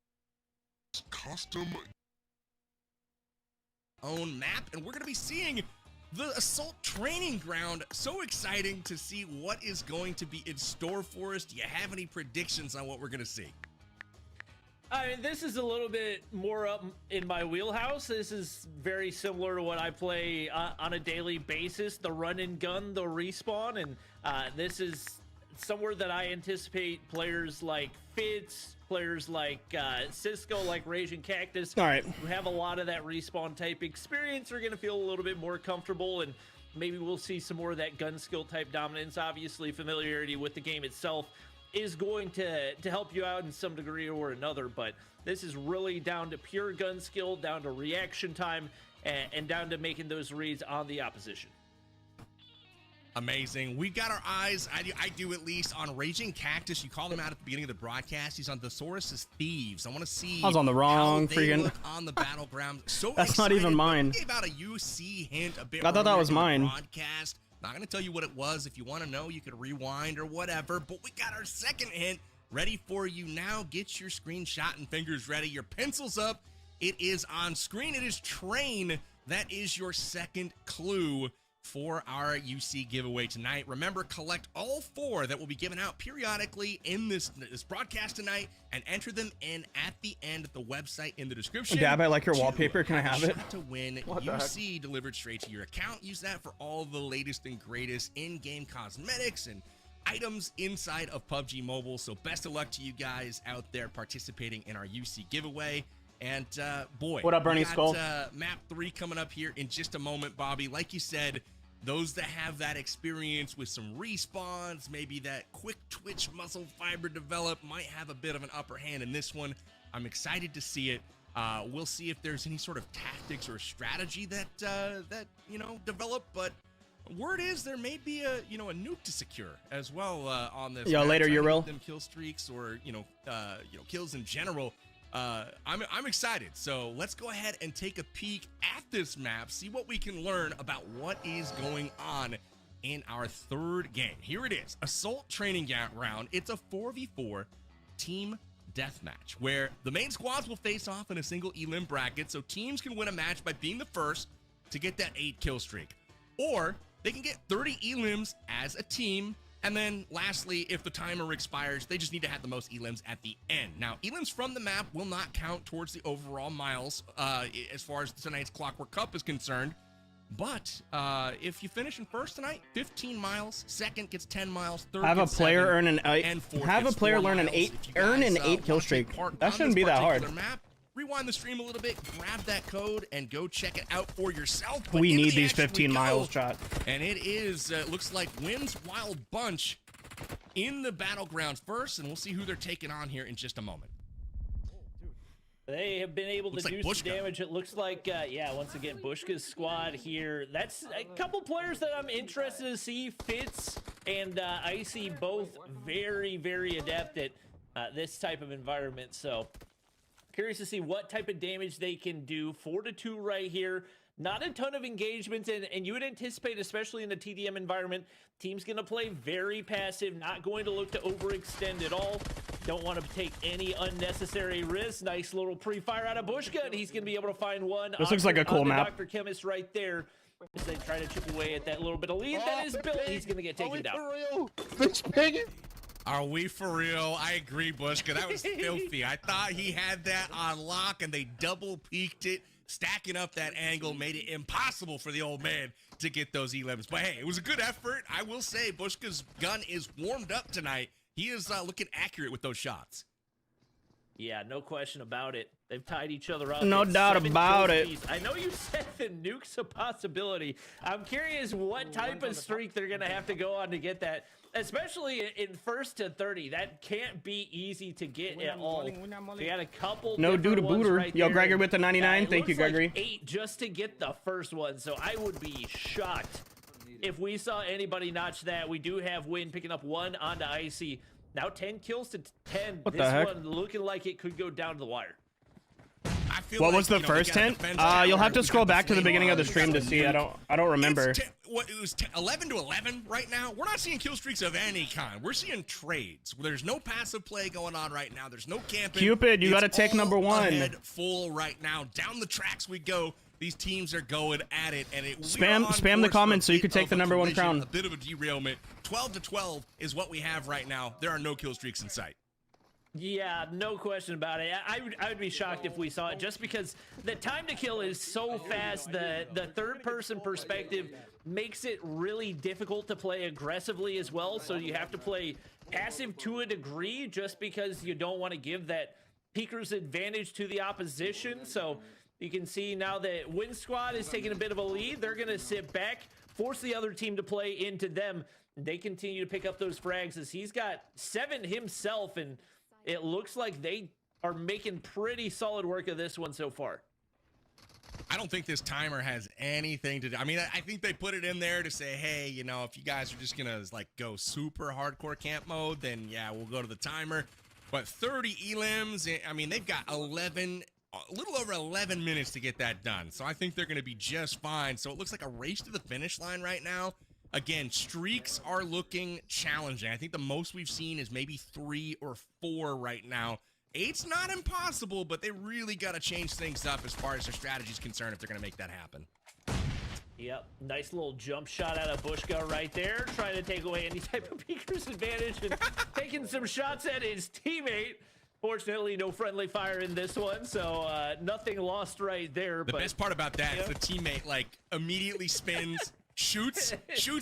Custom own map, and we're gonna be seeing the Assault Training Ground. So exciting to see what is going to be in store for us. Do you have any predictions on what we're gonna see? I mean, this is a little bit more up in my wheelhouse. This is very similar to what I play on a daily basis, the run and gun, the respawn, and this is somewhere that I anticipate players like Fitz, players like Cisco, like Raging Cactus, all right, who have a lot of that respawn type experience are going to feel a little bit more comfortable, and maybe we'll see some more of that gun skill type dominance. Obviously, familiarity with the game itself is going to help you out in some degree or another, but this is really down to pure gun skill, down to reaction time, and down to making those reads on the opposition. Amazing. We got our eyes, I do at least, on Raging Cactus. You called him out at the beginning of the broadcast. He's on Thesaurus' Thieves. I want to see I was on the wrong freaking on the battleground. So that's excited. Not even mine. We gave out a UC hint a bit. I thought that was mine. Broadcast. Not going to tell you what it was. If you want to know, you could rewind or whatever. But we got our second hint ready for you now. Get your screenshot and fingers ready. Your pencils up. It is on screen. It is Train. That is your second clue for our UC giveaway tonight. Remember, collect all four that will be given out periodically in this broadcast tonight and enter them in at the end of the website in the description. Dab, I like your wallpaper. Can I have it? To win UC delivered straight to your account. Use that for all the latest and greatest in-game cosmetics and items inside of PUBG Mobile. So best of luck to you guys out there participating in our UC giveaway. And boy, what up, Bernie Skull? Map 3 coming up here in just a moment, Bobby. Like you said, those that have that experience with some respawns, maybe that quick twitch muscle fiber develop, might have a bit of an upper hand in this one. I'm excited to see it. We'll see if there's any sort of tactics or strategy that develop. But word is there may be a nuke to secure as well on this. Yeah, later you're real. Them kill streaks or kills in general. I'm excited, so let's go ahead and take a peek at this map, see what we can learn about what is going on in our third game. Here it is, Assault Training Ground. It's a 4v4 team deathmatch where the main squads will face off in a single elim bracket, so teams can win a match by being the first to get that 8 kill streak, or they can get 30 elims as a team. And then lastly, if the timer expires, they just need to have the most elims at the end. Now, elims from the map will not count towards the overall miles as far as tonight's Clockwork Cup is concerned. But if you finish in first tonight, 15 miles. Second gets 10 miles. Third have gets a player 7, earn an 8. And fourth have a gets player 4 learn an miles. 8. If you Earn guys, an 8 kill streak. That shouldn't be that hard. Map, rewind the stream a little bit, grab that code, and go check it out for yourself. But we need the these 15 miles, chat. And it is looks like Wynn's Wild Bunch in the battlegrounds first, and we'll see who they're taking on here in just a moment. They have been able to do Bushka. some damage. It looks like, yeah, once again, Bushka's squad here. That's a couple players that I'm interested to see. Fitz and Icy both very, very adept at this type of environment. So curious to see what type of damage they can do. 4-2 right here. Not a ton of engagements, and you would anticipate, especially in the TDM environment, team's going to play very passive, not going to look to overextend at all. Don't want to take any unnecessary risks. Nice little pre-fire out of Bushka, and he's going to be able to find one. This looks like a cool map. Dr. Chemist right there as they try to chip away at that little bit of lead that is built. He's going to get taken down. Are we for real? I agree, Bushka. That was filthy. I thought he had that on lock, and they double peeked it. Stacking up that angle made it impossible for the old man to get those elims. But hey, it was a good effort. I will say Bushka's gun is warmed up tonight. He is looking accurate with those shots. Yeah, no question about it. They've tied each other up. No It's doubt 7 about kills it. apiece. I know you said the nuke's a possibility. I'm curious what type of streak they're going to have to go on to get that, especially in first to 30. That can't be easy to get at all. They had a couple No different due to ones booter. right Yo, there, Gregor and, with the 99. it Thank you, looks like Gregory. 8 just to get the first one. So I would be shocked if we saw anybody notch that. We do have Win picking up 1 onto Icy. Now 10 kills to 10. What the this heck? one looking like it could go down to the wire. I feel What like, was the you know, we first got a hint? defense You'll tower, have to we scroll got back to the flame beginning of the bombs, stream to got see. I don't remember. It's it was 11 to 11 right now. We're not seeing kill streaks of any kind. We're seeing trades. There's no passive play going on right now. There's no camping. Cupid, you It's gotta take all number 1. ahead full right now. Down the tracks we go. These teams are going at it, and Spam the comments so you can take the number 1 crown. A bit of a derailment. 12 to 12 is what we have right now. There are no kill streaks in sight. Yeah, no question about it. I would be shocked if we saw it, just because the time to kill is so fast. The third person perspective makes it really difficult to play aggressively as well. So you have to play passive to a degree, just because you don't want to give that peeker's advantage to the opposition. So you can see now that Win Squad is taking a bit of a lead. They're going to sit back, force the other team to play into them. They continue to pick up those frags as he's got 7 himself, and it looks like they are making pretty solid work of this one so far. I don't think this timer has anything to do. I mean, I think they put it in there to say, hey, you know, if you guys are just going to like go super hardcore camp mode, then yeah, we'll go to the timer. But 30 elims, I mean, they've got a little over 11 minutes to get that done. So I think they're going to be just fine. So it looks like a race to the finish line right now. Again, streaks are looking challenging. I think the most we've seen is maybe 3 or 4 right now. 8's not impossible, but they really got to change things up as far as their strategy is concerned if they're going to make that happen. Yep, nice little jump shot out of Bushka right there, trying to take away any type of peeker's advantage and taking some shots at his teammate. Fortunately, no friendly fire in this one, so nothing lost right there. The best part about that is the teammate like immediately spins, shoots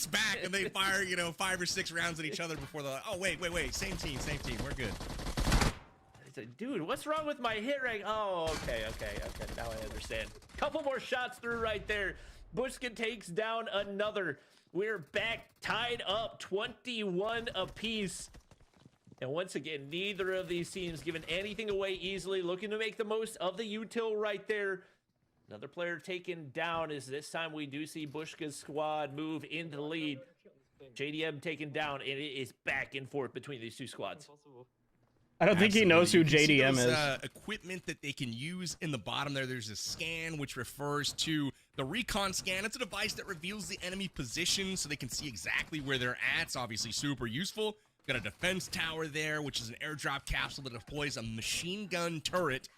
back, and they fire, you know, 5 or 6 rounds at each other before they're like, oh, wait, same team, we're good. I said, dude, what's wrong with my hit rank? Oh, okay, now I understand. Couple more shots through right there. Bushka takes down another. We're back tied up 21 apiece. And once again, neither of these teams giving anything away easily, looking to make the most of the util right there. Another player taken down, as this time we do see Bushka's squad move into the lead. JDM taken down, and it is back and forth between these two squads. I don't think he knows who Absolutely. JDM is. Equipment that they can use in the bottom there. There's a scan, which refers to the recon scan. It's a device that reveals the enemy position so they can see exactly where they're at. It's obviously super useful. Got a defense tower there, which is an airdrop capsule that deploys a machine gun turret.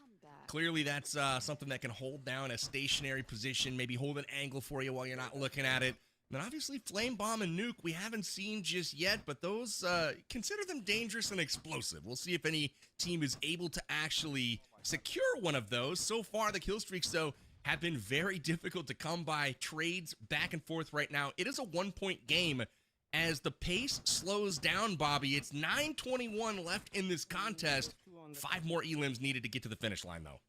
Clearly, that's something that can hold down a stationary position, maybe hold an angle for you while you're not looking at it. And then obviously, flame bomb and nuke, we haven't seen just yet, but those, consider them dangerous and explosive. We'll see if any team is able to actually secure one of those. So far, the kill streaks, though, have been very difficult to come by. Trades back and forth right now. It is a 1-point game. As the pace slows down, Bobby, it's 9:21 left in this contest. 5 more elims needed to get to the finish line, though.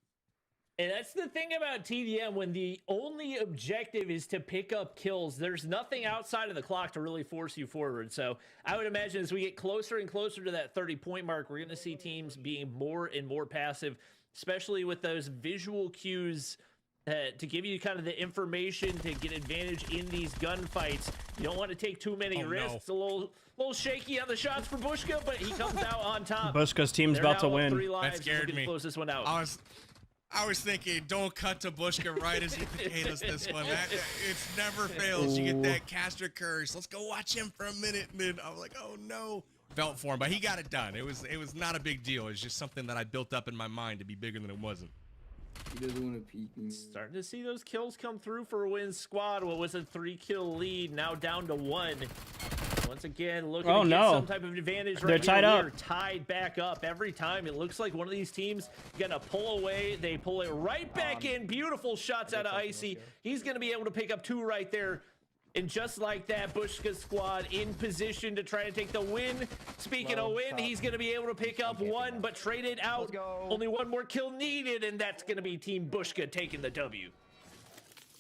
And that's the thing about TDM, when the only objective is to pick up kills, there's nothing outside of the clock to really force you forward. So I would imagine as we get closer and closer to that 30-point mark, we're going to see teams being more and more passive, especially with those visual cues to give you kind of the information to get advantage in these gunfights. You don't want to take too many risks. No. A little shaky on the shots for Bushka, but he comes out on top. Bushka's team's about to win. That scared me. Close this one out. I was thinking, don't cut to Bushka right as he hate us this one. It's never fails. You get that caster curse. Let's go watch him for a minute. And then I was like, oh no. Felt for him, but he got it done. It was not a big deal. It's just something that I built up in my mind to be bigger than it wasn't. He doesn't want to peek me. Starting to see those kills come through for Win Squad. What was a 3-kill lead, now down to 1. Once again, looking to get some type of advantage. They're tied up. They're tied back up every time. It looks like one of these teams gonna pull away. They pull it right back in. Beautiful shots out of Icy. He's gonna be able to pick up 2 right there. And just like that, Bushka's squad in position to try to take the win. Speaking of win, he's going to be able to pick up one, but trade it out. Only one more kill needed, and that's going to be Team Bushka taking the W.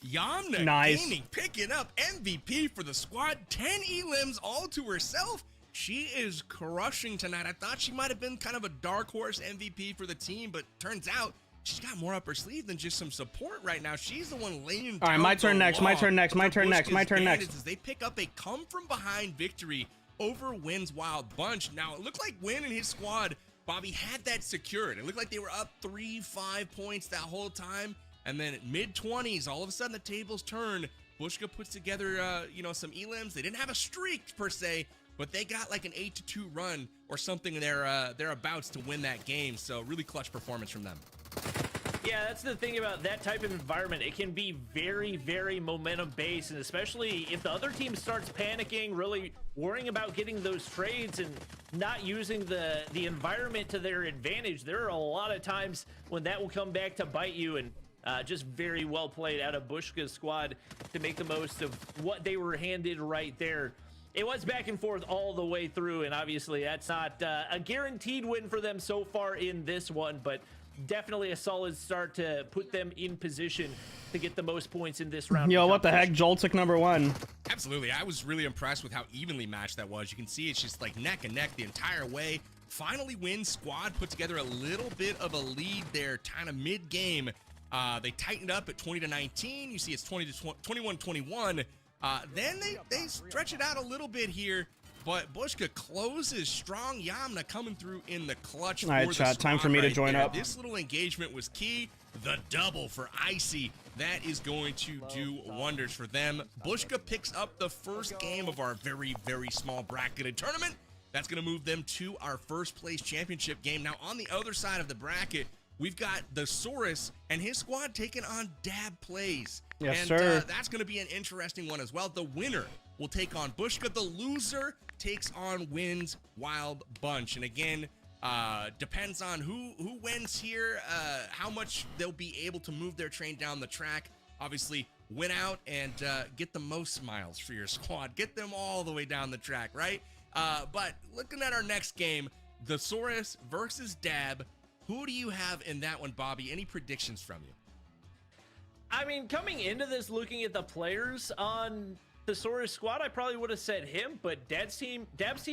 Yamna Gaming picking up MVP for the squad. 10 elims all to herself. She is crushing tonight. I thought she might have been kind of a dark horse MVP for the team, but turns out she's got more up her sleeve than just some support right now. She's the one laying down. All right, my turn next. My turn next. My turn next. My turn next. As they pick up a come from behind victory over Wynn's Wild Bunch. Now it looked like Wynn and his squad, Bobby, had that secured. It looked like they were up 3-5 points that whole time, and then at mid-20s, all of a sudden the tables turn. Bushka puts together, you know, some elims. They didn't have a streak per se, but they got like an 8-2 run or something thereabouts to win that game. So really clutch performance from them. Yeah, that's the thing about that type of environment. It can be very, very momentum based, and especially if the other team starts panicking, really worrying about getting those trades and not using the environment to their advantage. There are a lot of times when that will come back to bite you, and just very well played out of Bushka's squad to make the most of what they were handed right there. It was back and forth all the way through, and obviously that's not a guaranteed win for them so far in this one, but definitely a solid start to put them in position to get the most points in this round. Yo, what the heck? Joel took #1. Absolutely. I was really impressed with how evenly matched that was. You can see it's just like neck and neck the entire way. Finally, Wynn's squad put together a little bit of a lead there, kind of mid-game. They tightened up at 20-19. You see it's 21-21. Then they stretch it out a little bit here, but Bushka closes strong. Yamna coming through in the clutch. All right, chat, time for me to join up. This little engagement was key. The double for Icy. That is going to do wonders for them. Bushka picks up the first game of our very, very small bracketed tournament. That's going to move them to our first place championship game. Now, on the other side of the bracket, we've got the Saurus and his squad taking on Dab Plays. Yes, and, sir. That's going to be an interesting one as well. The winner will take on Bushka. The loser takes on Wynn's Wild Bunch. And again, depends on who wins here, how much they'll be able to move their train down the track. Obviously, win out and get the most smiles for your squad. Get them all the way down the track, right? But looking at our next game, the Saurus versus Dab. Who do you have in that one, Bobby? Any predictions from you? I mean, coming into this, looking at the players on the Saurus squad, I probably would have said him, but Dab's team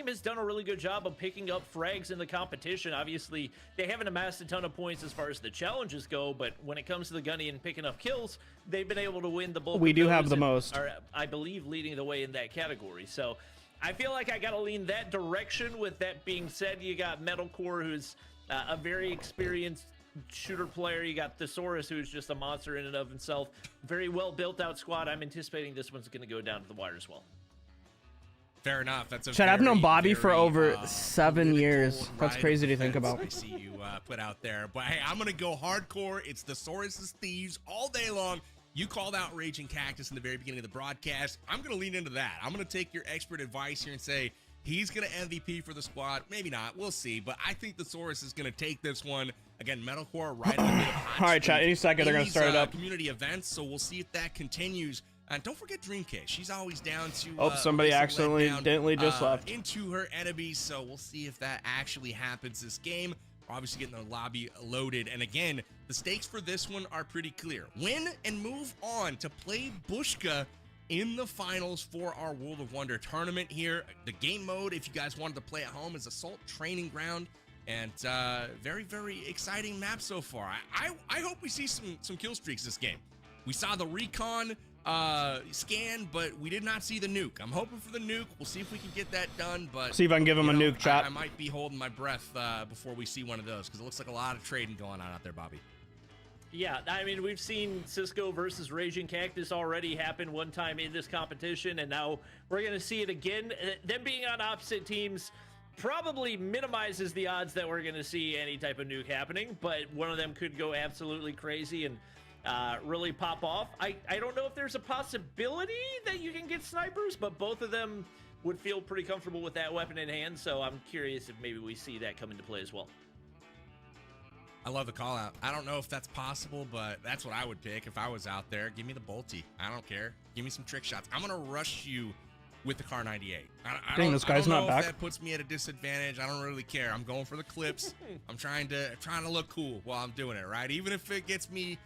has done a really good job of picking up frags in the competition. Obviously, they haven't amassed a ton of points as far as the challenges go, but when it comes to the gunny and picking up kills, they've been able to win the bulk. We of do those have the and most. are, I believe, leading the way in that category. So I feel like I got to lean that direction. With that being said, you got Metalcore, who's a very experienced shooter player. You got Thesaurus, who's just a monster in and of himself. Very well built out squad. I'm anticipating this one's going to go down to the wire as well. Fair enough. That's a Chad, I've known Bobby for over 7 years. That's crazy to think about. I see you put out there, but hey, I'm gonna go hardcore. It's the Saurus' Thieves all day long. You called out Raging Cactus in the very beginning of the broadcast. I'm gonna lean into that. I'm gonna take your expert advice here and say he's gonna MVP for the squad. Maybe not. We'll see. But I think the Saurus is gonna take this one. Again, Metalcore right in the middle. All right, chat. Any second, they're gonna start it up. Community events, so we'll see if that continues. And don't forget Dreamcase. She's always down to. Oh, somebody accidentally just left. Into her enemies, so we'll see if that actually happens this game. We're obviously getting the lobby loaded. And again, the stakes for this one are pretty clear. Win and move on to play Bushka in the finals for our World of Wonder tournament here. The game mode, if you guys wanted to play at home, is Assault Training Ground. And very, very exciting map so far. I hope we see some kill streaks this game. We saw the recon scan, but we did not see the nuke. I'm hoping for the nuke. We'll see if we can get that done. But see if I can give him a nuke, chat. I might be holding my breath before we see one of those, because it looks like a lot of trading going on out there, Bobby. Yeah, I mean, we've seen Cisco versus Raging Cactus already happen one time in this competition, and now we're going to see it again. Them being on opposite teams probably minimizes the odds that we're going to see any type of nuke happening, but one of them could go absolutely crazy and really pop off. I don't know if there's a possibility that you can get snipers, but both of them would feel pretty comfortable with that weapon in hand, so I'm curious if maybe we see that come into play as well. I love the call out. I don't know if that's possible, but that's what I would pick if I was out there. Give me the bolty. I don't care. Give me some trick shots. I'm gonna rush you with the Car 98. Dang, this guy's not back. If that puts me at a disadvantage. I don't really care. I'm going for the clips. I'm trying to look cool while I'm doing it, right? Even if it gets me,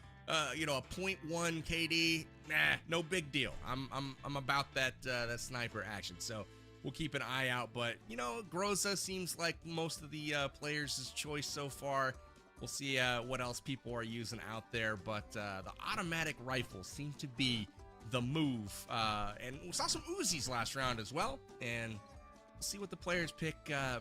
you know, a 0.1 KD, nah, no big deal. I'm about that sniper action. So we'll keep an eye out. But you know, Groza seems like most of the players' choice so far. We'll see what else people are using out there, but the automatic rifles seem to be the move. And we saw some Uzis last round as well, and we'll see what the players pick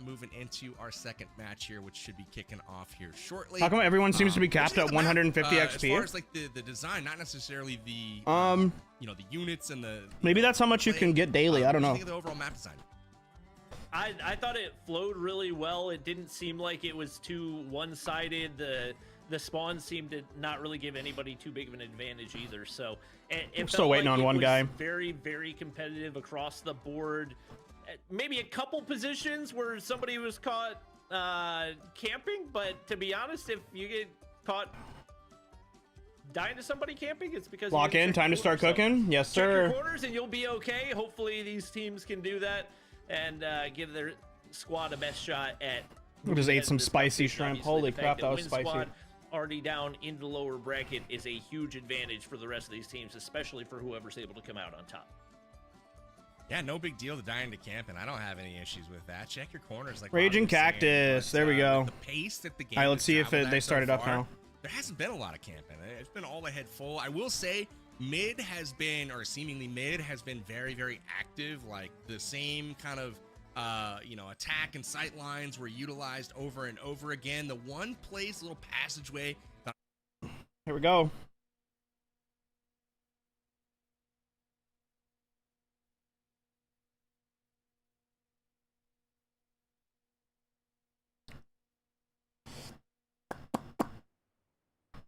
moving into our second match here, which should be kicking off here shortly. How come everyone seems to be capped at 150 XP? As far as like the design, not necessarily the you know, the units and the maybe that's how much you can get daily. I don't know. Think of the overall map design. I thought it flowed really well. It didn't seem like it was too one-sided. The spawn seemed to not really give anybody too big of an advantage either. So I'm still waiting on one guy. Very, very competitive across the board. Maybe a couple positions where somebody was caught camping, but to be honest, if you get caught dying to somebody camping, it's because lock in. Time to start cooking. Yes, sir. Check your corners and you'll be okay. Hopefully these teams can do that and give their squad a best shot at. We just ate some spicy shrimp. Holy crap, that was spicy. Squad already down in the lower bracket is a huge advantage for the rest of these teams, especially for whoever's able to come out on top. Yeah, no big deal to dying to camp, and I don't have any issues with that. Check your corners, like Raging Cactus. There we go. The pace that the game. All right, let's see if they started up now. There hasn't been a lot of camping. It's been all ahead full. I will say mid has been, or seemingly mid has been very, very active. Like the same kind of you know, attack and sight lines were utilized over and over again. The one place, little passageway. Here we go.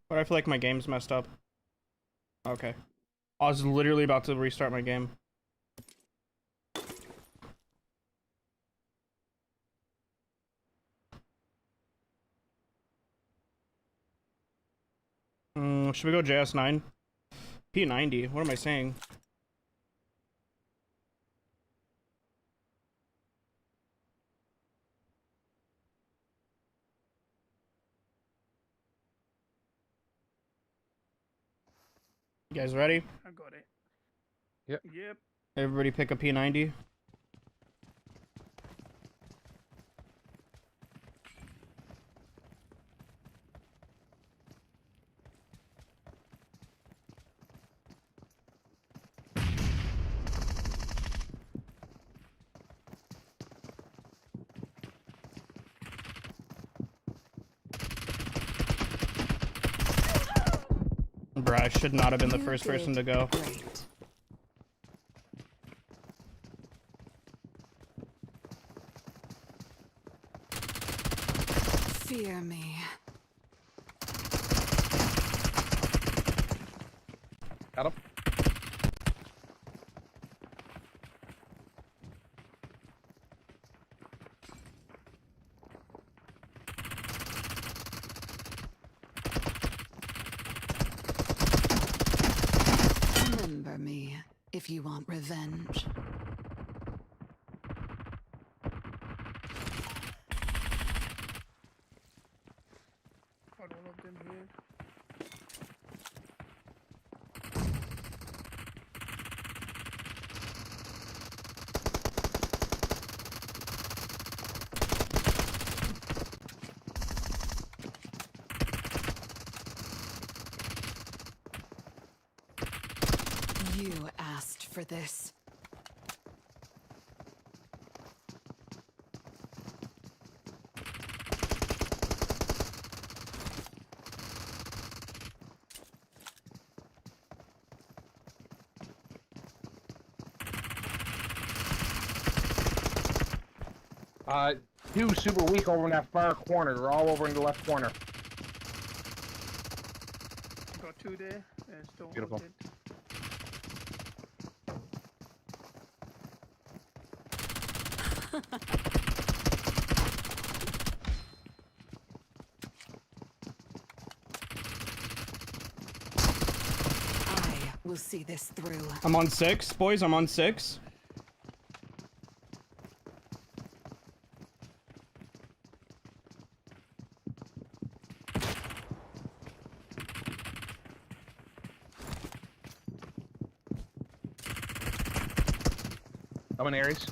But I feel like my game's messed up. Okay. I was literally about to restart my game. Should we go JS9? P90. What am I saying? You guys ready? I got it. Yep. Yep. Everybody pick a P90. Bruh, I should not have been the first person to go. Great. Fear me. Got him. Remember me if you want revenge. Got all of them here. You asked for this. Two super weak over in that far corner. They're all over in the left corner. Got two there. Still Beautiful. wanted. see this through. I'm on 6, boys. I'm on 6. I'm in Aries.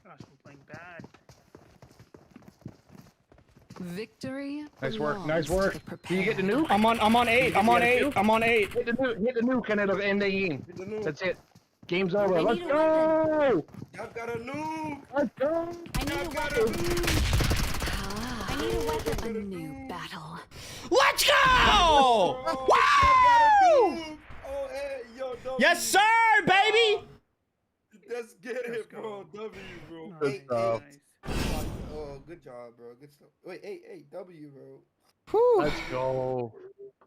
Gosh, I'm playing bad. Victory. Nice work. Nice belongs to work. the Do you get the prepared. nuke? I'm on 8. I'm on 8. I'm on 8. Hit the nuke and it'll end the game. Hit the nuke. That's it. Game's over. Let's need a go! I've got a nuke. Let's go! I need a I've got a weapon. nuke. I need a weapon. A new battle. Let's go! Oh, Woo! I've got a nuke. Oh, hey, yo, W. Yes, sir, baby. Let's get it, bro. W, bro. Nice, Hey, stuff. nice. oh, good job, bro. Good stuff. Wait, hey, W, bro. Whew. Let's go.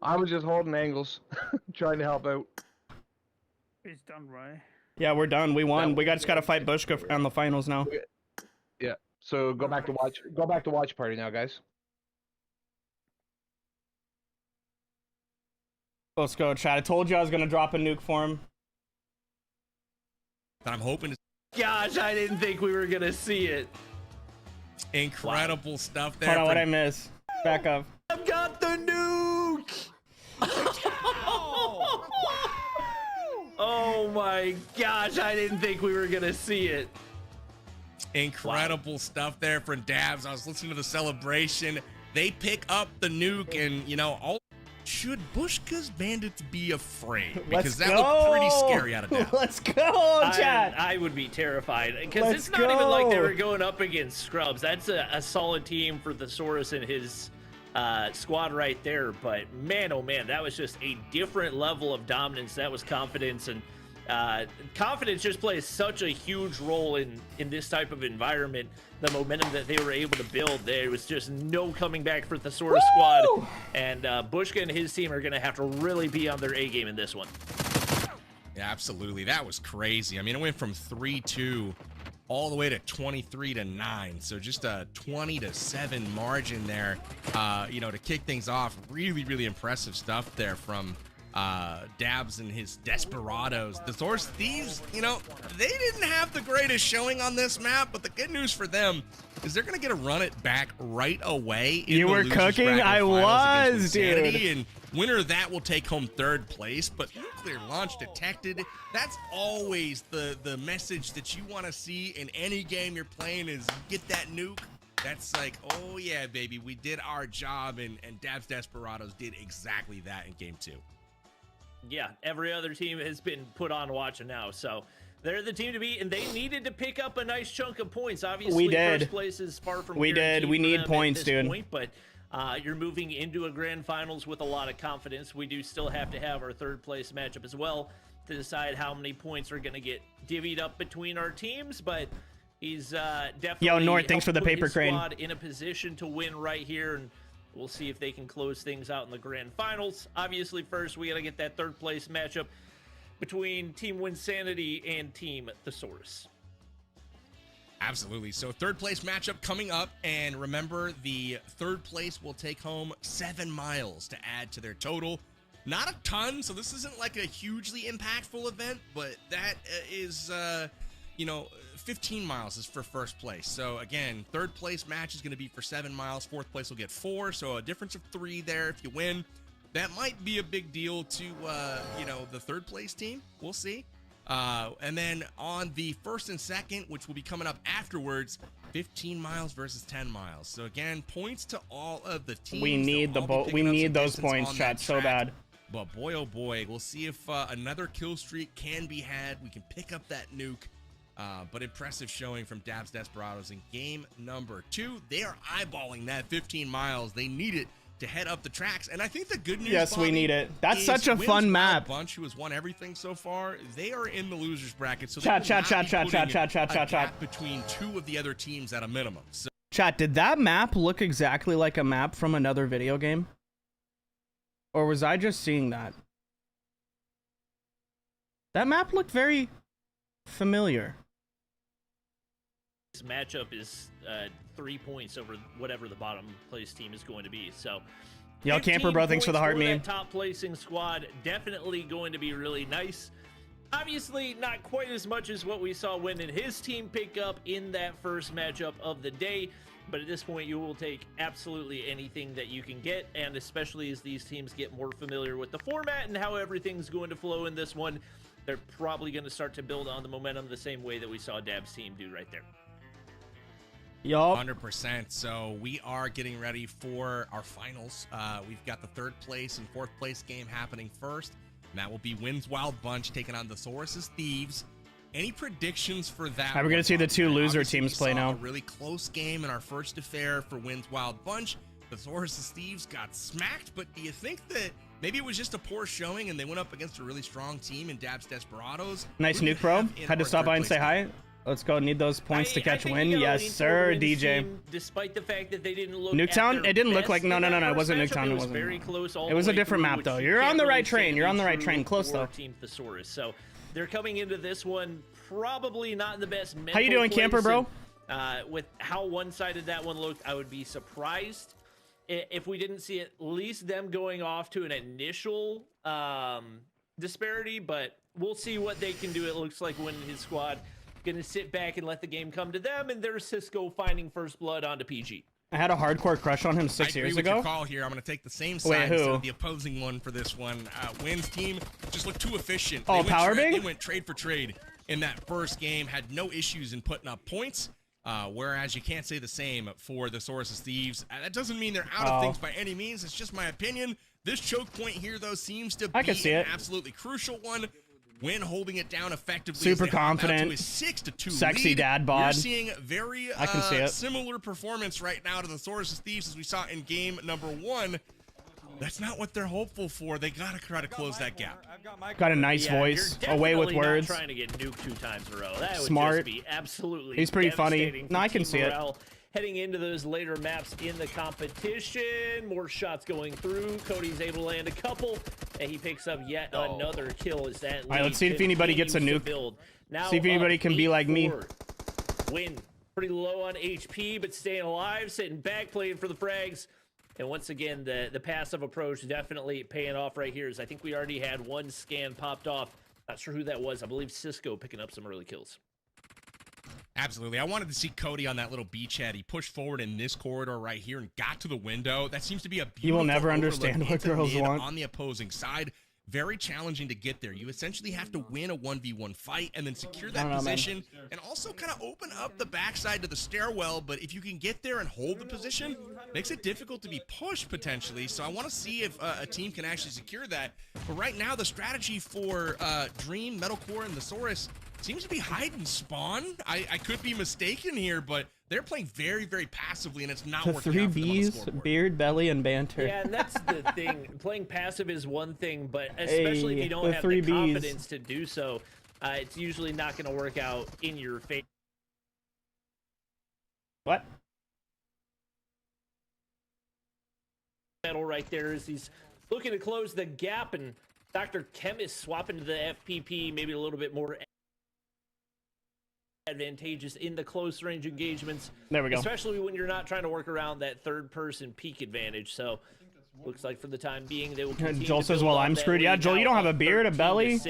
I was just holding angles, trying to help out. It's done, right? Yeah, we're done. We won. We just gotta fight Bushka on the finals now. Yeah. So go back to watch. Go back to watch party now, guys. Let's go, chat. I told you I was gonna drop a nuke for him. I'm hoping to Gosh, I didn't think we were gonna see it. incredible stuff there. Hold on, from- what'd I miss? Back up. I've got the nuke! Oh my gosh, I didn't think we were gonna see it. Incredible stuff there from Dabs. I was listening to the celebration. They pick up the nuke, and you know, all should Bushka's bandits be afraid? Because Let's that go. looked pretty scary out of that. Let's go, chat. I would be terrified because Let's it's not even like they go. were going up against scrubs. That's a solid team for Thesaurus and his squad right there. But man, oh man, that was just a different level of dominance. That was confidence, and confidence just plays such a huge role in this type of environment. The momentum that they were able to build, there was just no coming back for the Thesaurus squad, and Bushka and his team are going to have to really be on their A game in this one. Yeah, absolutely. That was crazy. I mean, it went from 3-2 all the way to 23-9. So just a 20-7 margin there, you know, to kick things off. Really, really impressive stuff there from Dabs and his Desperados. The Source Thieves, you know, they didn't have the greatest showing on this map, but the good news for them is they're going to get to run it back right away. In You the were losers cooking? bracket I finals was, against dude. Insanity, and winner of that will take home 3rd place. But nuclear launch detected. That's always the message that you want to see in any game you're playing is get that nuke. That's like, oh yeah, baby, we did our job, and Dabs Desperados did exactly that in game 2. Yeah, every other team has been put on watch now, so they're the team to beat, and they needed to pick up a nice chunk of points. Obviously, We did. first place is far from We did. guaranteed We for need them points, at this dude. point, but you're moving into a grand finals with a lot of confidence. We do still have to have our 3rd place matchup as well to decide how many points are going to get divvied up between our teams, but he's definitely Yo, Nort, thanks helped for the put paper his crane. squad in a position to win right here, and we'll see if they can close things out in the grand finals. Obviously, first, we got to get that 3rd place matchup between Team Winsanity and Team Thesaurus. Absolutely. So 3rd place matchup coming up, and remember, the 3rd place will take home 7 miles to add to their total. Not a ton, so this isn't like a hugely impactful event, but that is, you know, 15 miles is for 1st place. So again, 3rd place match is going to be for 7 miles. 4th place will get 4, so a difference of 3 there if you win. That might be a big deal to, you know, the 3rd place team. We'll see. And then on the 1st and 2nd, which will be coming up afterwards, 15 miles versus 10 miles. So again, points to all of the teams. We need They'll all be we picking up need some those distance points, on chat, that so track. bad. But boy, oh boy, we'll see if another kill streak can be had. We can pick up that nuke. But impressive showing from Dabs Desperados in game number 2. They are eyeballing that 15 miles. They need it to head up the tracks. And I think the good news, Yes, we Bobby, need it. That's is such a Winners fun Wild map. Bunch, who has won everything so far, they are in the losers bracket. So Chat, they chat, will chat, not be chat, putting chat, chat, a chat, chat. gap between 2 of the other teams at a minimum. So Chat, did that map look exactly like a map from another video game? Or was I just seeing that? That map looked very familiar. This matchup is 3 points over whatever the bottom place team is going to be. So Yo, Camper Bro, thanks for the heart meme. Top placing squad, definitely going to be really nice. Obviously, not quite as much as what we saw Win and his team pick up in that first matchup of the day. But at this point, you will take absolutely anything that you can get. And especially as these teams get more familiar with the format and how everything's going to flow in this one, they're probably going to start to build on the momentum the same way that we saw Dab's team do right there. Yup. 100%. So we are getting ready for our finals. We've got the third place and fourth place game happening first. And that will be Win's Wild Bunch taking on the Saurus's Thieves. Any predictions for that? We're going to see the two loser teams play now. A really close game in our first affair for Win's Wild Bunch. The Saurus's Thieves got smacked, but do you think that maybe it was just a poor showing and they went up against a really strong team in Dab's Desperados? Nice nuke, bro. Had to stop by and say hi. Let's go. Need those points to catch Win. Yes, sir, DJ. Team, despite the fact that they didn't look Nuketown? It didn't look like no. It wasn't Nuketown. It wasn't. Very close. It was a different map though. You're on the right train. You're on the right train. Close though. Team Thesaurus. So they're coming into this one probably not in the best mental How you doing, Camper Bro? With how one-sided that one looked, I would be surprised if we didn't see at least them going off to an initial disparity, but we'll see what they can do. It looks like Win and his squad gonna sit back and let the game come to them, and there's Cisco finding first blood onto PG. I had a hardcore crush on him 6 years ago. Your call here. I'm going to take the same side instead of the opposing one for this one. Win's team just looked too efficient. Oh, Power Big? They went trade for trade in that first game, had no issues in putting up points, whereas you can't say the same for the Saurus's Thieves. That doesn't mean they're out of things by any means. It's just my opinion. This choke point here, though, seems to be an absolutely crucial one. Win holding it down effectively. Super confident. 6-2 sexy lead. dad bod. You're seeing very I can see it. Similar performance right now to the Saurus's Thieves as we saw in game number 1. That's not what they're hopeful for. They gotta try to close that gap. Got a nice voice. Away with words. Not trying to get nuked 2 times in a row. That would Smart. Just be absolutely. He's pretty funny. No, I can see it. Heading into those later maps in the competition, more shots going through. Cody's able to land a couple, and he picks up yet another kill. Is that? All right, let's see if anybody gets a nuke. Now see if anybody can be like me. Win pretty low on HP, but staying alive, sitting back, playing for the frags. And once again, the passive approach definitely paying off right here. As I think we already had one scan popped off. Not sure who that was. I believe Cisco picking up some early kills. Absolutely. I wanted to see Cody on that little beachhead. He pushed forward in this corridor right here and got to the window. That seems to be a beautiful You will never understand what girls want. On the opposing side. Very challenging to get there. You essentially have to win a 1v1 fight and then secure that position and also kind of open up the backside to the stairwell. But if you can get there and hold the position, makes it difficult to be pushed potentially. So I want to see if a team can actually secure that. But right now, the strategy for Dream, Metalcore, and the Saurus seems to be hide and spawn. I could be mistaken here, but they're playing very, very passively, and it's not working out for them on the scoreboard. Beard, belly, and banter. Yeah, and that's the thing. Playing passive is one thing, but especially if you don't have the confidence to do so, it's usually not going to work out in your favor. What? Battle right there as he's looking to close the gap, and Dr. Chemist swapping to the FPP, maybe a little bit more advantageous in the close range engagements. There we go. Especially when you're not trying to work around that third person peak advantage. So looks like for the time being they will continue. Joel says, well, I'm screwed. Yeah, Joel, you don't have a beard, a belly.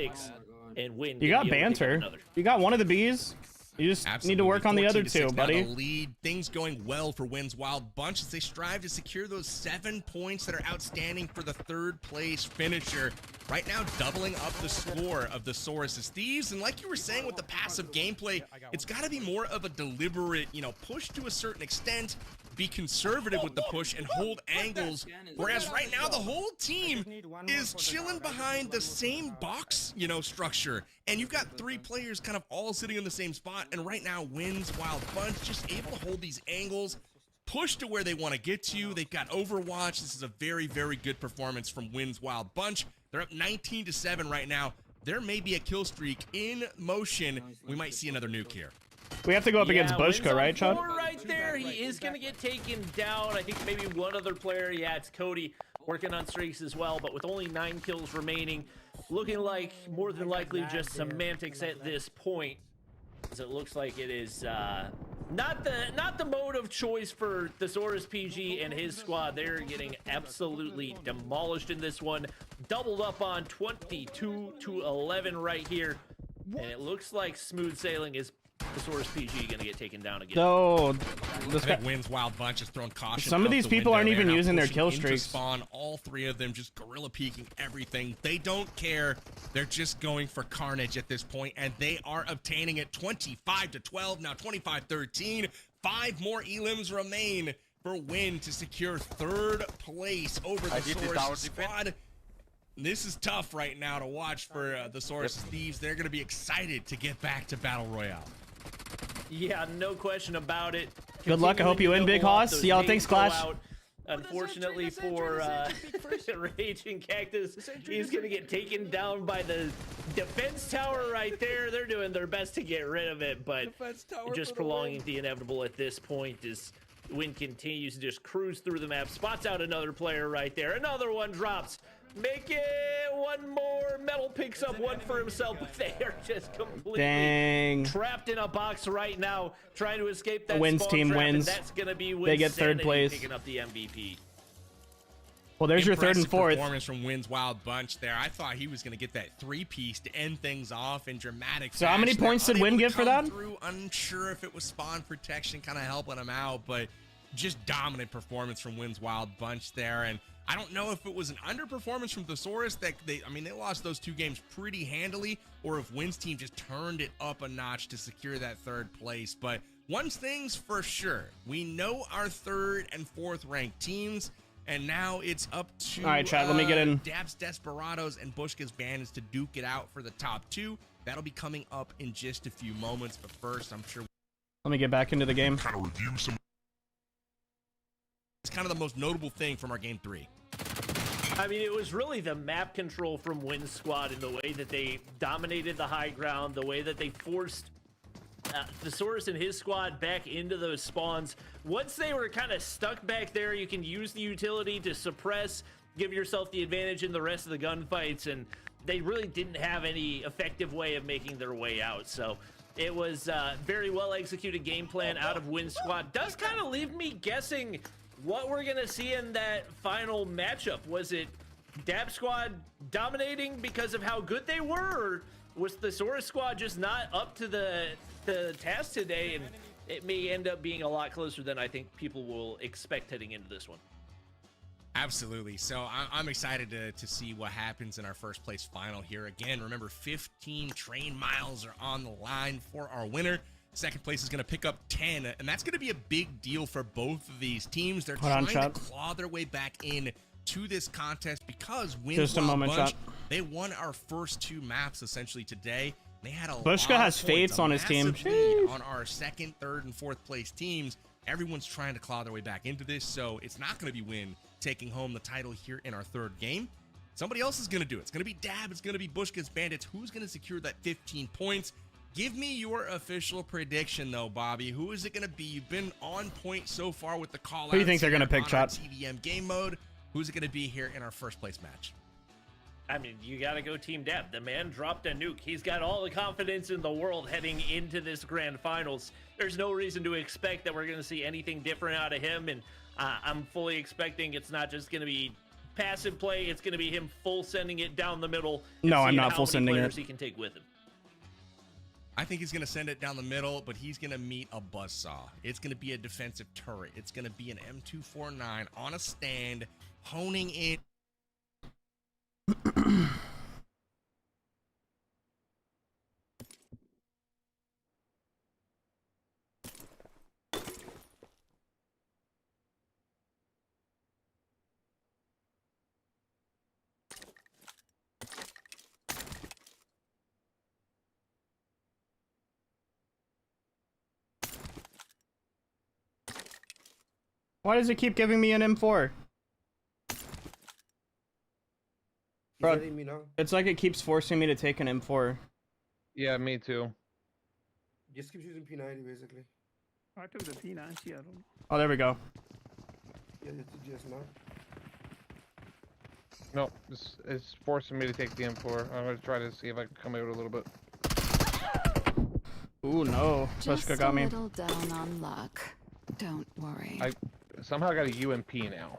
And Win. You got banter. You got one of the Bs. You just need to work on the other two, buddy. Lead. Things going well for Win's Wild Bunch as they strive to secure those 7 points that are outstanding for the third place finisher. Right now, doubling up the score of the Saurus's Thieves. And like you were saying with the passive gameplay, it's got to be more of a deliberate, push to a certain extent. Be conservative with the push and hold angles, whereas right now the whole team is chilling behind the same box, structure, and you've got 3 players kind of all sitting in the same spot, and right now Win's Wild Bunch just able to hold these angles, push to where they want to get to. They've got Overwatch. This is a very, very good performance from Win's Wild Bunch. They're up 19-7 right now. There may be a kill streak in motion. We might see another nuke here. We have to go up against Bushka, right, Chad? Right there, he is going to get taken down. I think maybe one other player. Yeah, it's Cody working on streaks as well, but with only 9 kills remaining, looking like more than likely just semantics at this point, as it looks like it is Not the mode of choice for Thesaurus PG and his squad. They're getting absolutely demolished in this one. Doubled up on 22-11 right here. And it looks like smooth sailing is Thesaurus PG going to get taken down again. So, I think Wins Wild Bunch is throwing caution. Some of these people aren't even using their kill streaks. Spawn, all three of them just gorilla peeking everything. They don't care. They're just going for carnage at this point, and they are obtaining it 25-12, now 25-13. 5 more elims remain for Win to secure 3rd place over the Source squad. This is tough right now to watch for the Source Thieves. They're going to be excited to get back to Battle Royale. Yeah, no question about it. Good luck. I hope you win, Big Hoss. Y'all, thanks, Clash. Unfortunately for Raging Cactus, he's going to get taken down by the defense tower right there. They're doing their best to get rid of it, but just prolonging the inevitable at this point as Win continues to just cruise through the map. Spots out another player right there. Another one drops. Make it one more. Metal picks up one for himself, but they are just completely trapped in a box right now, trying to escape that Wins team trap, wins. and that's gonna be they get 3rd place. Picking up the MVP. Well, there's your 3rd and 4th. Performance from Wins Wild Bunch there. I thought he was going to get that 3-piece to end things off in dramatic So how many points did Win get for that? Unsure if it was spawn protection kind of helping him out, but just dominant performance from Wins Wild Bunch there. And I don't know if it was an underperformance from Thesaurus that they lost those 2 games pretty handily, or if Win's team just turned it up a notch to secure that 3rd place. But one thing's for sure, we know our 3rd and 4th ranked teams, and now it's up to all right, chat, let me get in. Dabs Desperados and Bushka's Bandits to duke it out for the top 2. That'll be coming up in just a few moments, but first, I'm sure. Let me get back into the game. It's kind of the most notable thing from our game 3. I mean, it was really the map control from Win's squad in the way that they dominated the high ground, the way that they forced Thesaurus and his squad back into those spawns. Once they were kind of stuck back there, you can use the utility to suppress, give yourself the advantage in the rest of the gunfights, and they really didn't have any effective way of making their way out. So it was very well executed game plan out of Win's squad. Does kind of leave me guessing what we're gonna see in that final matchup. Was it Dab squad dominating because of how good they were, or was the Thesaurus squad just not up to the task today? And it may end up being a lot closer than I think people will expect heading into this one. Absolutely. So I'm excited to see what happens in our 1st place final here. Again, remember, 15 train miles are on the line for our winner. 2nd place is going to pick up 10, and that's going to be a big deal for both of these teams. They're trying to claw their way back in to this contest because Wins Wild Bunch, they won our first 2 maps essentially today. They had a Bushka has Fates on his team. On our 2nd, 3rd, and 4th place teams. Everyone's trying to claw their way back into this, so it's not going to be Win taking home the title here in our 3rd game. Somebody else is going to do it. It's going to be Dab. It's going to be Bushka's Bandits. Who's going to secure that 15 points? Give me your official prediction, though, Bobby. Who is it going to be? You've been on point so far with the call-outs. Who do you think they're going to pick, Chop? TVM game mode. Who's it going to be here in our 1st place match? I mean, you got to go Team Dab. The man dropped a nuke. He's got all the confidence in the world heading into this grand finals. There's no reason to expect that we're going to see anything different out of him, and I'm fully expecting it's not just going to be passive play. It's going to be him full sending it down the middle. No, I'm not full sending it. He can take with him. I think he's going to send it down the middle, but he's going to meet a buzzsaw. It's going to be a defensive turret. It's going to be an M249 on a stand, honing in. Why does it keep giving me an M4? Bro, it's like it keeps forcing me to take an M4. Yeah, me too. Just keep using P90 basically. I took the P90, I don't know. Oh, there we go. Yeah, it's just now. No, it's forcing me to take the M4. I'm gonna try to see if I can come out a little bit. Ooh, no. Just Pushka got a me. little down on luck. Don't worry. I somehow got a UMP now.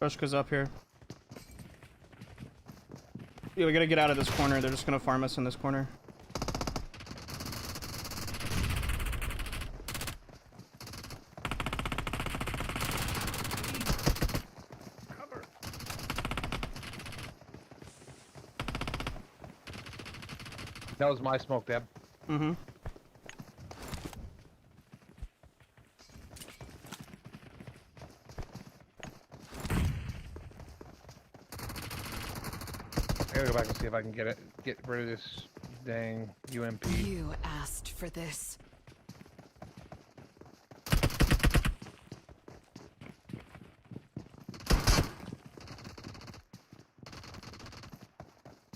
Pushka's up here. Yeah, we gotta get out of this corner. They're just gonna farm us in this corner. Cover. That was my smoke, Deb. Mm-hmm. I gotta go back and see if I can get rid of this dang UMP. You asked for this.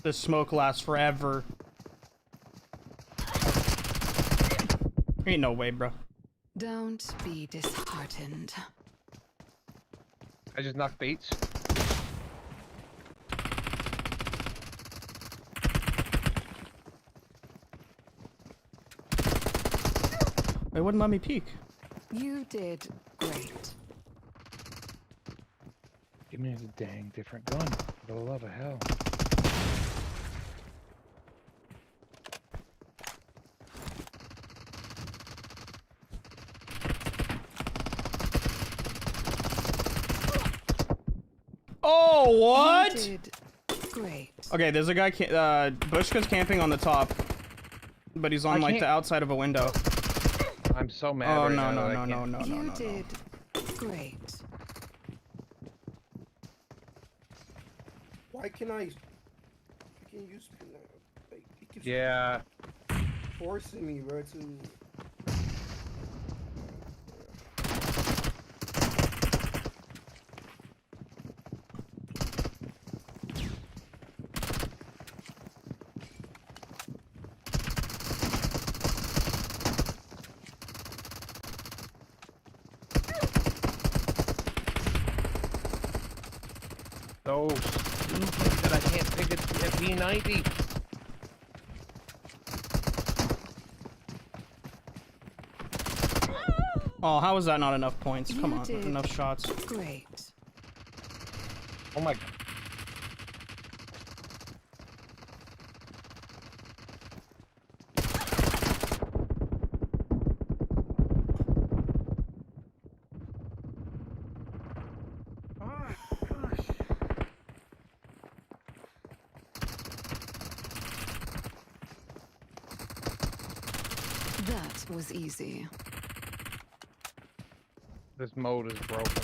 This smoke lasts forever. Ain't no way, bro. Don't be disheartened. I just knocked Bates. It wouldn't let me peek. You did great. Give me the dang different gun, for the love of hell. Oh, what? You did great. Okay, there's a guy. Bushka's camping on the top, but he's on like the outside of a window. I'm so mad. Oh right no now no that no I no can't- no no You no. did great. Why can I use like, it keeps Yeah. forcing me, bro, to. So stupid that I can't pick a P90. Oh, how is that not enough points? Come You on, did enough shots. Great. Oh my. Oh gosh. That was easy. This mode is broken.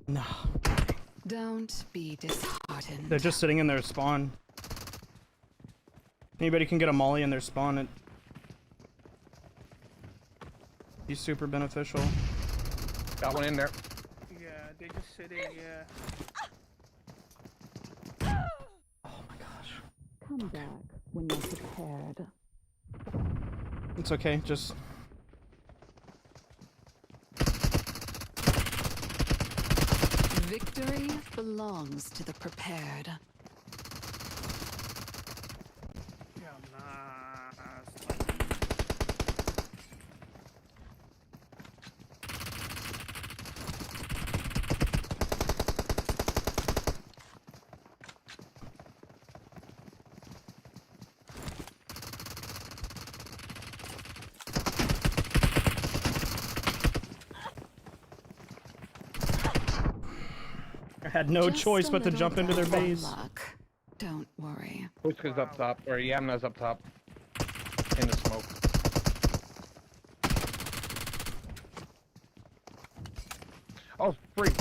No. Don't be disheartened. They're just sitting in their spawn. Anybody can get a molly in their spawn. It. Be super beneficial. Got one in there. Yeah, they just sitting. Yeah. Oh my gosh. Come back when you're prepared. It's okay. Just. Victory belongs to the prepared. Yeah, nah. I had no Just choice a but to little jump into their down on base. luck. Don't worry. Pushka's up top, or Yamna's up top. In the smoke. Oh, free.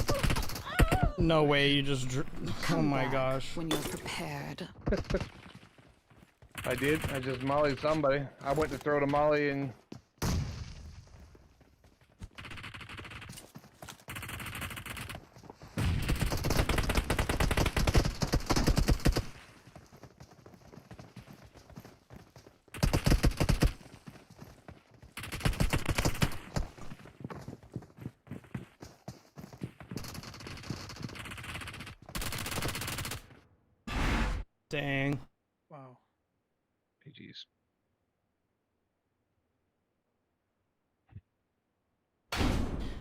No way, you just. Oh Come my back gosh. when you're prepared. I did. I just mollied somebody. I went to throw the molly and. Dang. Wow. GG's.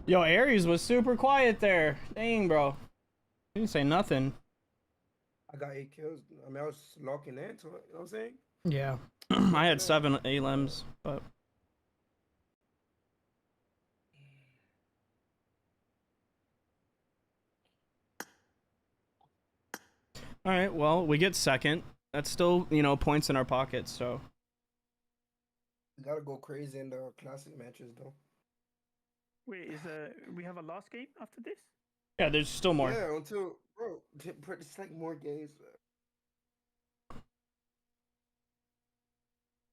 Yo, Aries was super quiet there. Dang, bro. He didn't say nothing. I got 8 kills. I mean, I was locking into it. You know what I'm saying? Yeah. I had 7 elims, but. All right, well, we get second. That's still, you know, points in our pockets, so. We gotta go crazy in the classic matches, though. Wait, we have a last game after this? Yeah, there's still more. Yeah, until bro, it's like more games.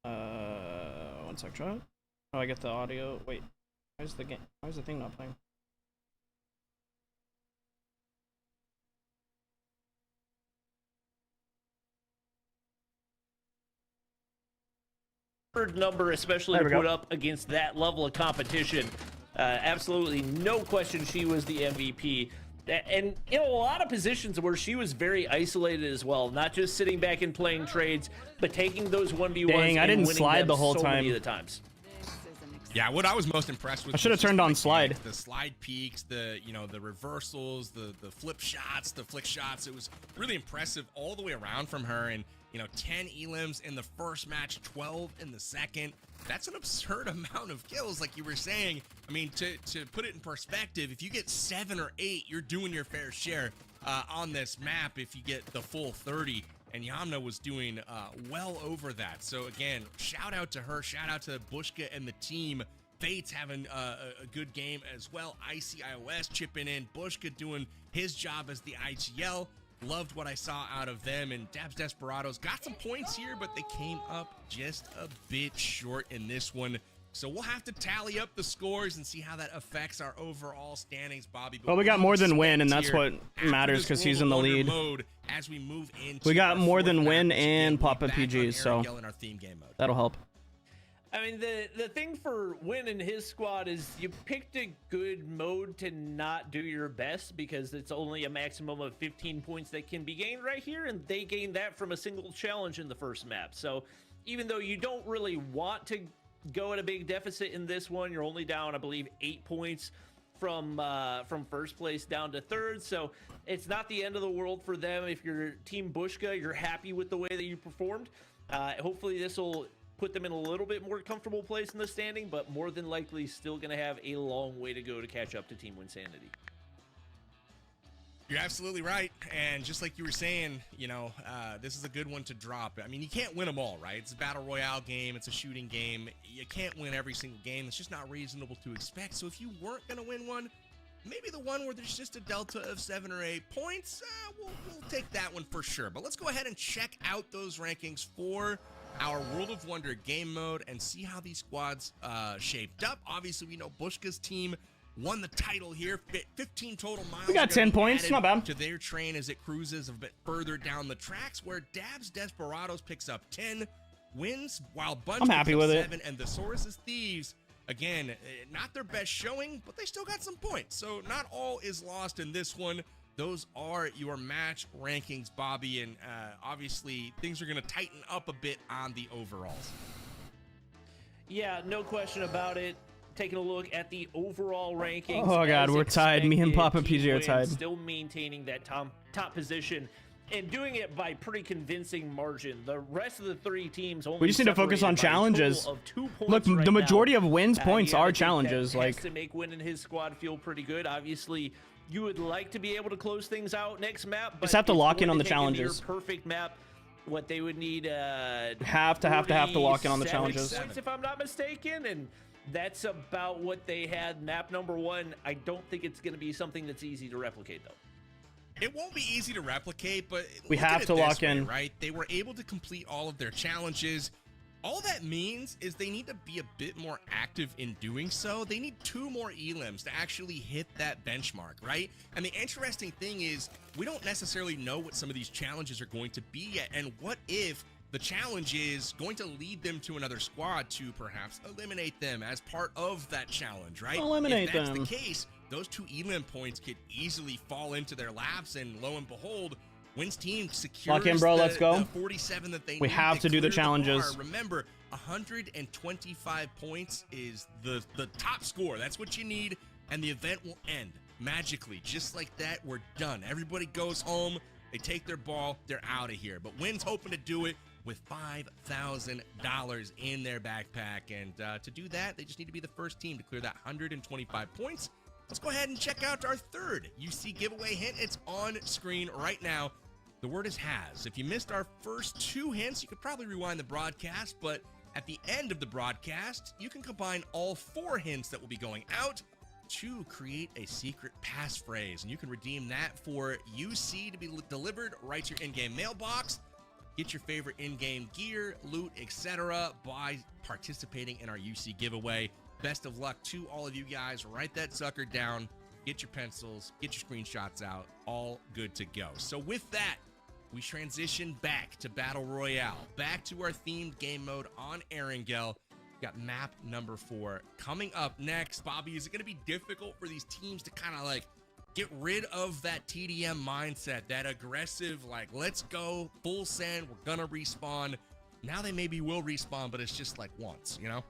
1 sec, chat. Oh, I get the audio. Wait, why is the game? Why is the thing not playing? Number, especially to put up against that level of competition. Absolutely no question she was the MVP. And in a lot of positions where she was very isolated as well, not just sitting back and playing trades, but taking those 1v1s. Dang, I didn't slide the whole time. Many of the times. Yeah, what I was most impressed with. I should have turned on slide. The slide peaks, the the reversals, the flip shots, the flick shots. It was really impressive all the way around from her. And 10 elims in the first match, 12 in the second. That's an absurd amount of kills, like you were saying. I mean, to put it in perspective, if you get 7 or 8, you're doing your fair share on this map. If you get the full 30, and Yamna was doing well over that. So again, shout out to her, shout out to Bushka and the team. Fate's having a good game as well. ICIOS chipping in, Bushka doing his job as the IGL. Loved what I saw out of them, and Dabs Desperados got some points here, but they came up just a bit short in this one. So we'll have to tally up the scores and see how that affects our overall standings, Bobby. Well, we got more than win, and that's what matters because he's in the lead. Mode, as we move into we got more than win and pop up PGs, so that'll help. I mean, the thing for Win and his squad is you picked a good mode to not do your best because it's only a maximum of 15 points that can be gained right here, and they gained that from a single challenge in the first map. So even though you don't really want to go at a big deficit in this one, you're only down, I believe, 8 points from first place down to third. So it's not the end of the world for them. If you're Team Bushka, you're happy with the way that you performed. Hopefully this will put them in a little bit more comfortable place in the standing, but more than likely still going to have a long way to go to catch up to Team Winsanity. You're absolutely right, and just like you were saying, this is a good one to drop. I mean, you can't win them all, right? It's a battle royale game, it's a shooting game. You can't win every single game. It's just not reasonable to expect. So if you weren't going to win one, maybe the one where there's just a delta of 7 or 8 points, we'll take that one for sure. But let's go ahead and check out those rankings for our World of Wonder game mode and see how these squads shaped up. Obviously, we know Bushka's team won the title here. 15 total miles. We got 10 points, not bad. To their train as it cruises a bit further down the tracks, where Dabs Desperados picks up 10 wins, while Bunch I'm happy with 7, and the Saurus' Thieves, again, not their best showing, but they still got some points. So not all is lost in this one. Those are your match rankings, Bobby, and obviously things are going to tighten up a bit on the overalls. Yeah, no question about it. Taking a look at the overall rankings. Oh god, we're tied. Me and Papa PG are tied. Still maintaining that top position and doing it by pretty convincing margin. The rest of the 3 teams only. We just need to focus on challenges. Look, right the majority now. of wins points are challenges. Like to make Win and his squad feel pretty good. Obviously, you would like to be able to close things out next map. But just have to lock in on the challenges. Perfect map. What they would need. Have to lock in on the challenges. Points, if I'm not mistaken, and that's about what they had. Map number 1. I don't think it's going to be something that's easy to replicate, though. It won't be easy to replicate, but we have to lock in, right? They were able to complete all of their challenges. All that means is they need to be a bit more active in doing so. They need 2 more elims to actually hit that benchmark, right? And the interesting thing is we don't necessarily know what some of these challenges are going to be yet. And what if the challenge is going to lead them to another squad to perhaps eliminate them as part of that challenge, right? Eliminate them. If that's the case, those 2 elim points could easily fall into their laps, and lo and behold, Wynn's team secures Lock in, bro. Let's go. the 47 that they We need have to do the clear challenges. bar. Remember, 125 points is the top score. That's what you need, and the event will end magically. Just like that, we're done. Everybody goes home. They take their ball. They're out of here. But Wynn's hoping to do it with $5,000 in their backpack. And to do that, they just need to be the first team to clear that 125 points. Let's go ahead and check out our third UC giveaway hint. It's on screen right now. The word is has. If you missed our first 2 hints, you could probably rewind the broadcast, but at the end of the broadcast, you can combine all 4 hints that will be going out to create a secret passphrase, and you can redeem that for UC to be delivered right to your in-game mailbox. Get your favorite in-game gear, loot, etc. by participating in our UC giveaway. Best of luck to all of you guys. Write that sucker down. Get your pencils. Get your screenshots out. All good to go. So with that, we transition back to Battle Royale. Back to our themed game mode on Erangel. Got map number 4 coming up next. Bobby, is it going to be difficult for these teams to kind of like get rid of that TDM mindset, that aggressive, like, let's go, full send, we're gonna respawn? Now they maybe will respawn, but it's just like once, you know?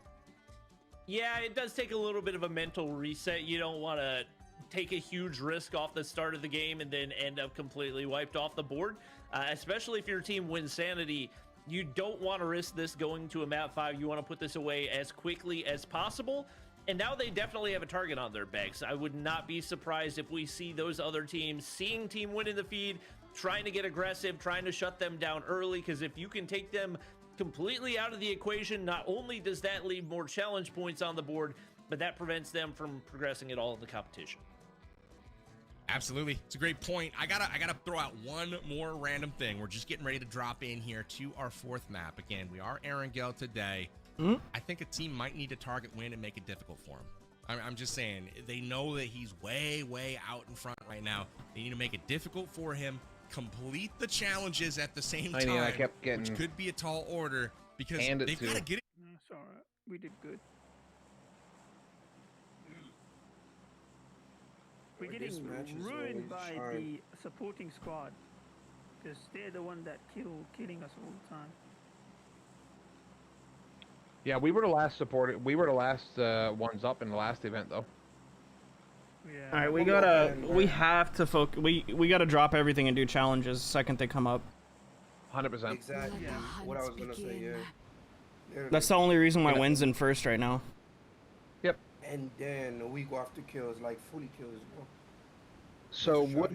Yeah, it does take a little bit of a mental reset. You don't want to take a huge risk off the start of the game and then end up completely wiped off the board, especially if your team wins sanity. You don't want to risk this going to a map 5. You want to put this away as quickly as possible. And now they definitely have a target on their backs. I would not be surprised if we see those other teams seeing Team Win in the feed, trying to get aggressive, trying to shut them down early, because if you can take them completely out of the equation, not only does that leave more challenge points on the board, but that prevents them from progressing at all in the competition. Absolutely. It's a great point. I gotta throw out one more random thing. We're just getting ready to drop in here to our 4th map. Again, we are Erangel today. I think a team might need to target Win and make it difficult for him. I'm just saying, they know that he's way, way out in front right now. They need to make it difficult for him, complete the challenges at the same time, I kept getting which could be a tall order, because they've got to get it. No, it's alright. We did good. We're getting ruined by the supporting squad, because they're the one that killing us all the time. Yeah, we were the last supported. We were the last ones up in the last event, though. Yeah. All right, we have to focus. We gotta drop everything and do challenges the second they come up. 100%. Exactly. Yeah. What I was gonna say. Yeah. That's the only reason why Win's in first right now. Yep. And then we go after kills, like fully kills. Bro. So what?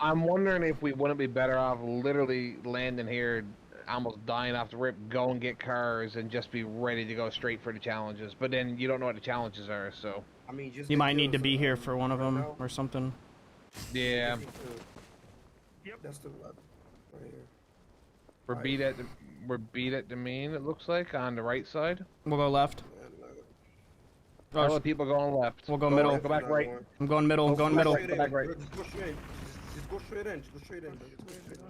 I'm wondering if we wouldn't be better off literally landing here, almost dying off the rip, go and get cars and just be ready to go straight for the challenges. But then you don't know what the challenges are, so. I mean, just You might need to be here for one of them or something. Yeah. Yep. That's the right here. We're beat at the main, it looks like, on the right side. We'll go left. All the people going left. We'll go middle. Go back right. I'm going middle. I'm going middle. Go back right. Just go straight. Just go straight in. Just go straight in. Just go straight in.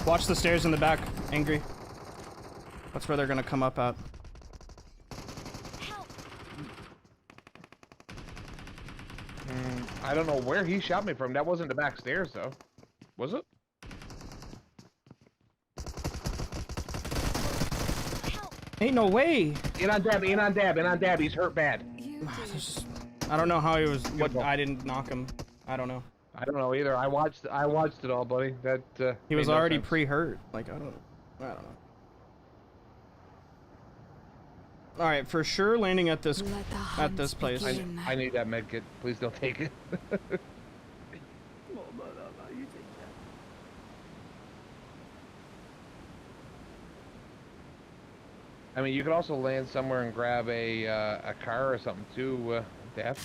Watch the stairs in the back, Angry. That's where they're gonna come up at. I don't know where he shot me from. That wasn't the back stairs, though. Was it? Ain't no way. In on dab, in on dab, in on dab. He's hurt bad. I don't know how he was. What? I didn't knock him. I don't know. I don't know either. I watched it all, buddy. That he was made no already sense. pre-hurt. Like I don't know. All right, for sure landing at this place. I need that med kit. Please don't take it. You take that. I mean, you could also land somewhere and grab a car or something too, Dad.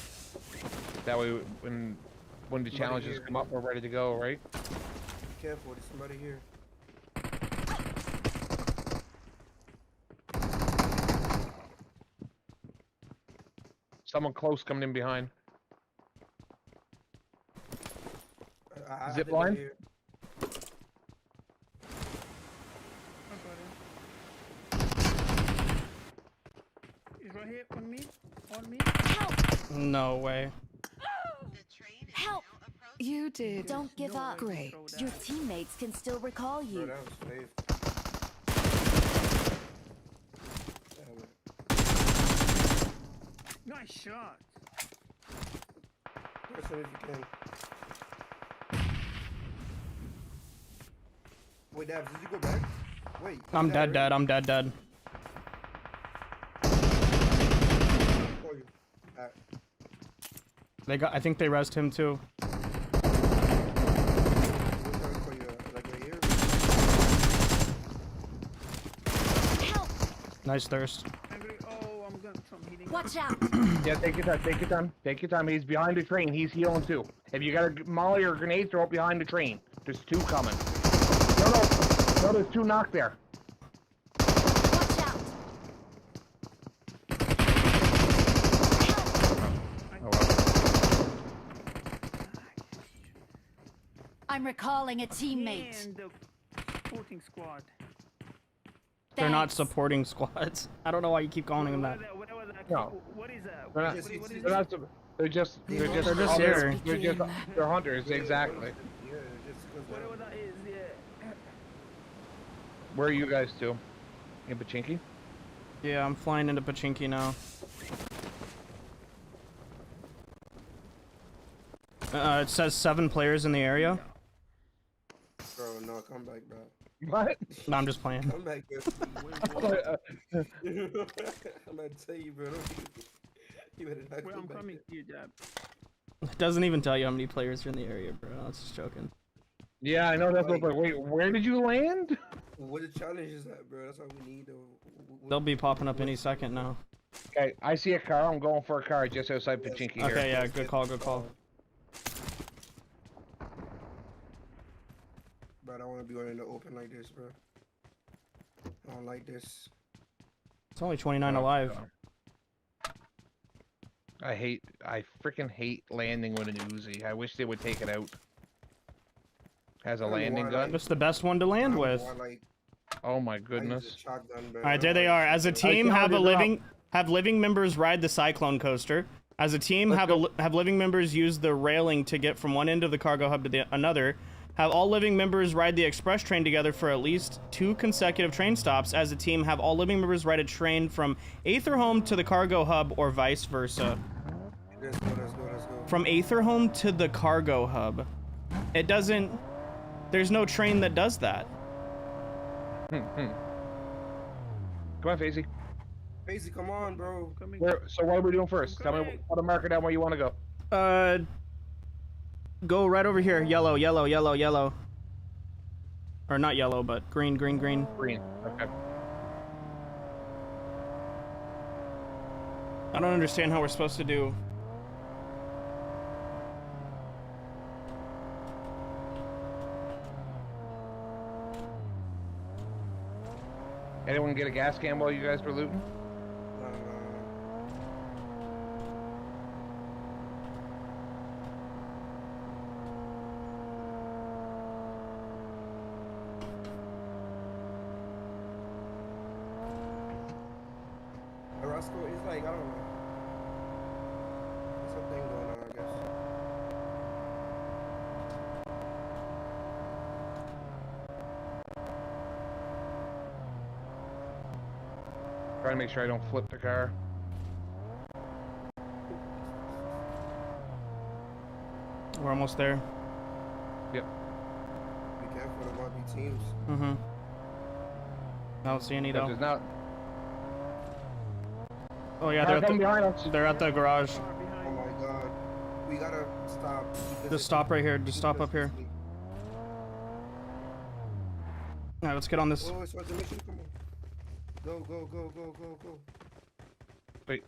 That way, when the challenges come up, we're ready to go, right? Be careful, there's somebody here. Someone close coming in behind. Zip think line? I'm here. He's right here on me. On me. No way. The You did. Don't give up. Great. Your teammates can still recall Bro, you. that was safe. Nice shot. As soon as you can. Wait, Dabs, did you go back? Wait. I'm you dead, died dead. I'm dead, dead. already? Alright. They got. I think they rezzed him too. We're trying for you, like right here. Help! Nice thirst. Oh, I'm gonna some healing. Watch out! Yeah, take your time, take your time, take your time. He's behind the train. He's healing too. If you got a molly or a grenade, throw it behind the train. There's two coming. No, there's two knocked there. Watch out! Oh well. I'm recalling a teammate. And the supporting squad. They're not Thanks. supporting squads. I don't know why you keep calling them that. No. What is that? They're not. What is They're not. They're just. They're just. They're just hunters. here. They're just. They're hunters. Exactly. Yeah, just because Whatever that is, yeah. Where are you guys to? In Pachinki? Yeah, I'm flying into Pachinki now. It says 7 players in the area. Bro, no, come back, bro. What? No, I'm just playing. Come back, bro. I'm about to tell you, bro. You better not Well, come I'm back. coming to you, Dab. It doesn't even tell you how many players are in the area, bro. I was just joking. Yeah, I know that's what. But wait, where did you land? What the challenge is that, bro? That's all we need, though. They'll be popping up any second now. Okay, I see a car. I'm going for a car just outside Pachinki here. Okay, yeah, good call, good call. Bro, I don't want to be going in the open like this, bro. I don't like this. It's only 29 alive. I freaking hate landing with an Uzi. I wish they would take it out. As a landing gun. It's the best one to land with. Oh my goodness. All right, there they are. As a team, have living members ride the cyclone coaster. As a team, have living members use the railing to get from one end of the cargo hub to another. Have all living members ride the express train together for at least 2 consecutive train stops. As a team, have all living members ride a train from Aetherhome to the cargo hub or vice versa. Let's go, let's go, let's go. From Aetherhome to the cargo hub. It doesn't... There's no train that does that. Come on, Faisy. Faisy, come on, bro. So what are we doing first? Tell me, put a marker down where you want to go. Go right over here. Yellow, yellow, yellow, yellow. Or not yellow, but green, green, green. Green, okay. I don't understand how we're supposed to do. Anyone get a gas can while you guys were looting? Roscoe is like, I don't know. There's something going on, I guess. Trying to make sure I don't flip the car. We're almost there. Yep. Be careful, there might be teams. Mm-hmm. I don't see any though. There's not. Oh yeah, they're at the garage. Oh my god. We gotta stop. Just stop right here. Just stop up here. Alright, let's get on this. Oh, it's the mission. Come on. Go, go, go, go, go, go. Wait.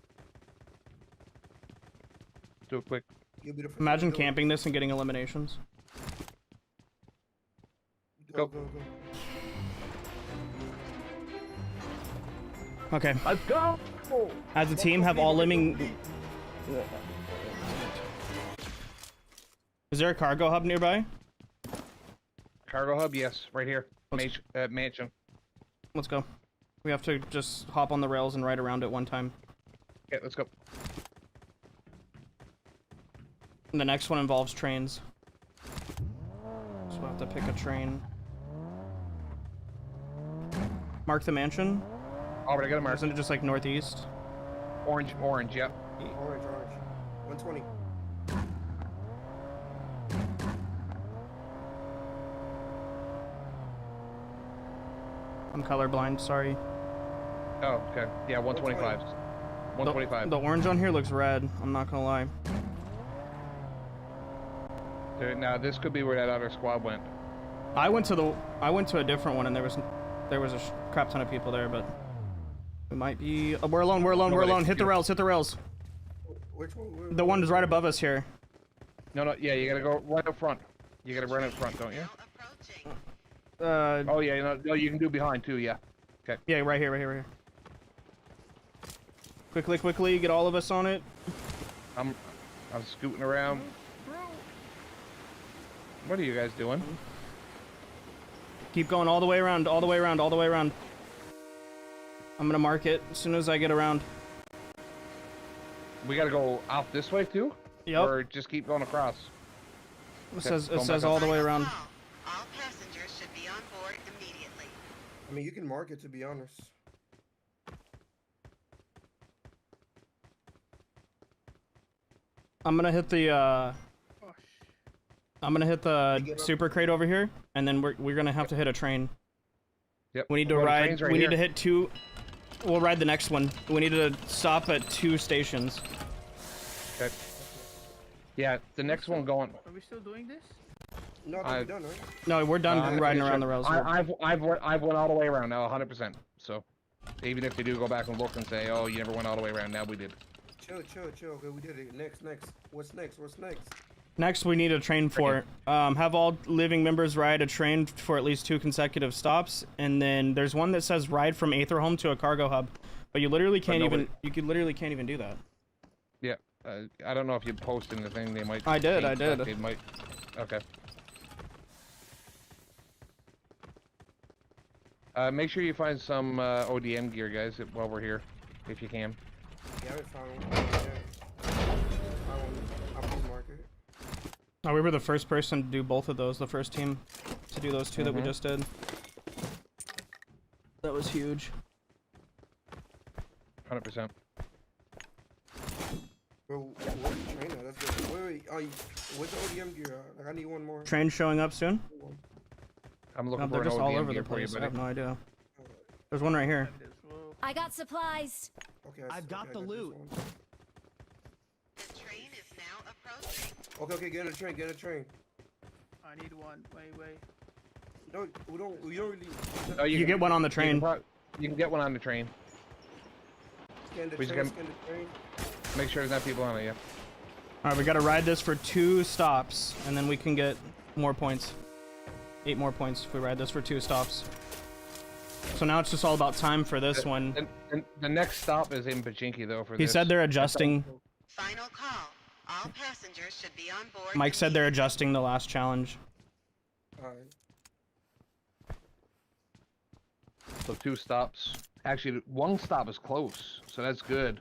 Do it quick. Imagine camping this and getting eliminations. Go, go, go. Okay. Let's go! As a team, have all living... Is there a cargo hub nearby? Cargo hub, yes, right here. Mansion. Let's go. We have to just hop on the rails and ride around it one time. Okay, let's go. And the next one involves trains. to pick a train. Mark the mansion. Oh, but I got a mark. Isn't it just like northeast? Orange, yep. Orange. 120. I'm colorblind, sorry. Oh, okay. Yeah, 125. 125. The orange on here looks red, I'm not gonna lie. Dude, now this could be where that other squad went. I went to a different one and there was a crap ton of people there, but we might be. Oh, we're alone. Hit the rails. Which one? The one is right above us here. No, yeah, you gotta go right up front. You gotta run up front, don't you? Oh yeah, no, you can do behind too, yeah. Okay. Yeah, right here. Quickly, get all of us on it. I'm scooting around. What are you guys doing? Keep going all the way around. I'm gonna mark it as soon as I get around. We gotta go off this way too? Yep. Or just keep going across? It says all the way around. All passengers should be on board immediately. I mean, you can mark it, to be honest. I'm gonna hit the super crate over here, and then we're gonna have to hit a train. Yep. We need to ride. We need to hit 2. We'll ride the next one. We need to stop at 2 stations. Okay. Yeah, the next one going. Are we still doing this? No, we're done, right? No, we're done riding around the rails. I've went all the way around now, 100%. So, even if they do go back and look and say, oh, you never went all the way around, now we did. Chill. Okay, we did it. Next. What's next? Next, we need a train for. Have all living members ride a train for at least 2 consecutive stops, and then there's one that says ride from Aether Home to a cargo hub, but you literally can't even. You literally can't even do that. Yeah, I don't know if you post in the thing. They might. I did. They might. Okay. Make sure you find some ODM gear, guys, while we're here, if you can. Yeah, I found one. I'll please mark it. Oh, we were the first person to do both of those. The first team to do those 2 that we just did. That was huge. 100%. Bro, where's the train at? That's good. Wait. Where's the ODM gear? Like, I need one more. Train showing up soon? I'm looking for they're an just ODM all over gear the for you, place. I buddy. have no idea. There's one right here. I got supplies. Okay, I've got the loot. The train is now approaching. Okay, get a train. I need one. Wait. No, we don't really. Oh, You get one on the train. You can get one on the train. Scan the train. Make sure there's not people on it, yeah. Alright, we gotta ride this for 2 stops, and then we can get more points. 8 more points if we ride this for 2 stops. So now it's just all about time for this one. The next stop is in Pachinki, though. He said they're adjusting. Final call. All passengers should be on board. Mike said they're adjusting the last challenge. Alright. So 2 stops. Actually, 1 stop is close, so that's good.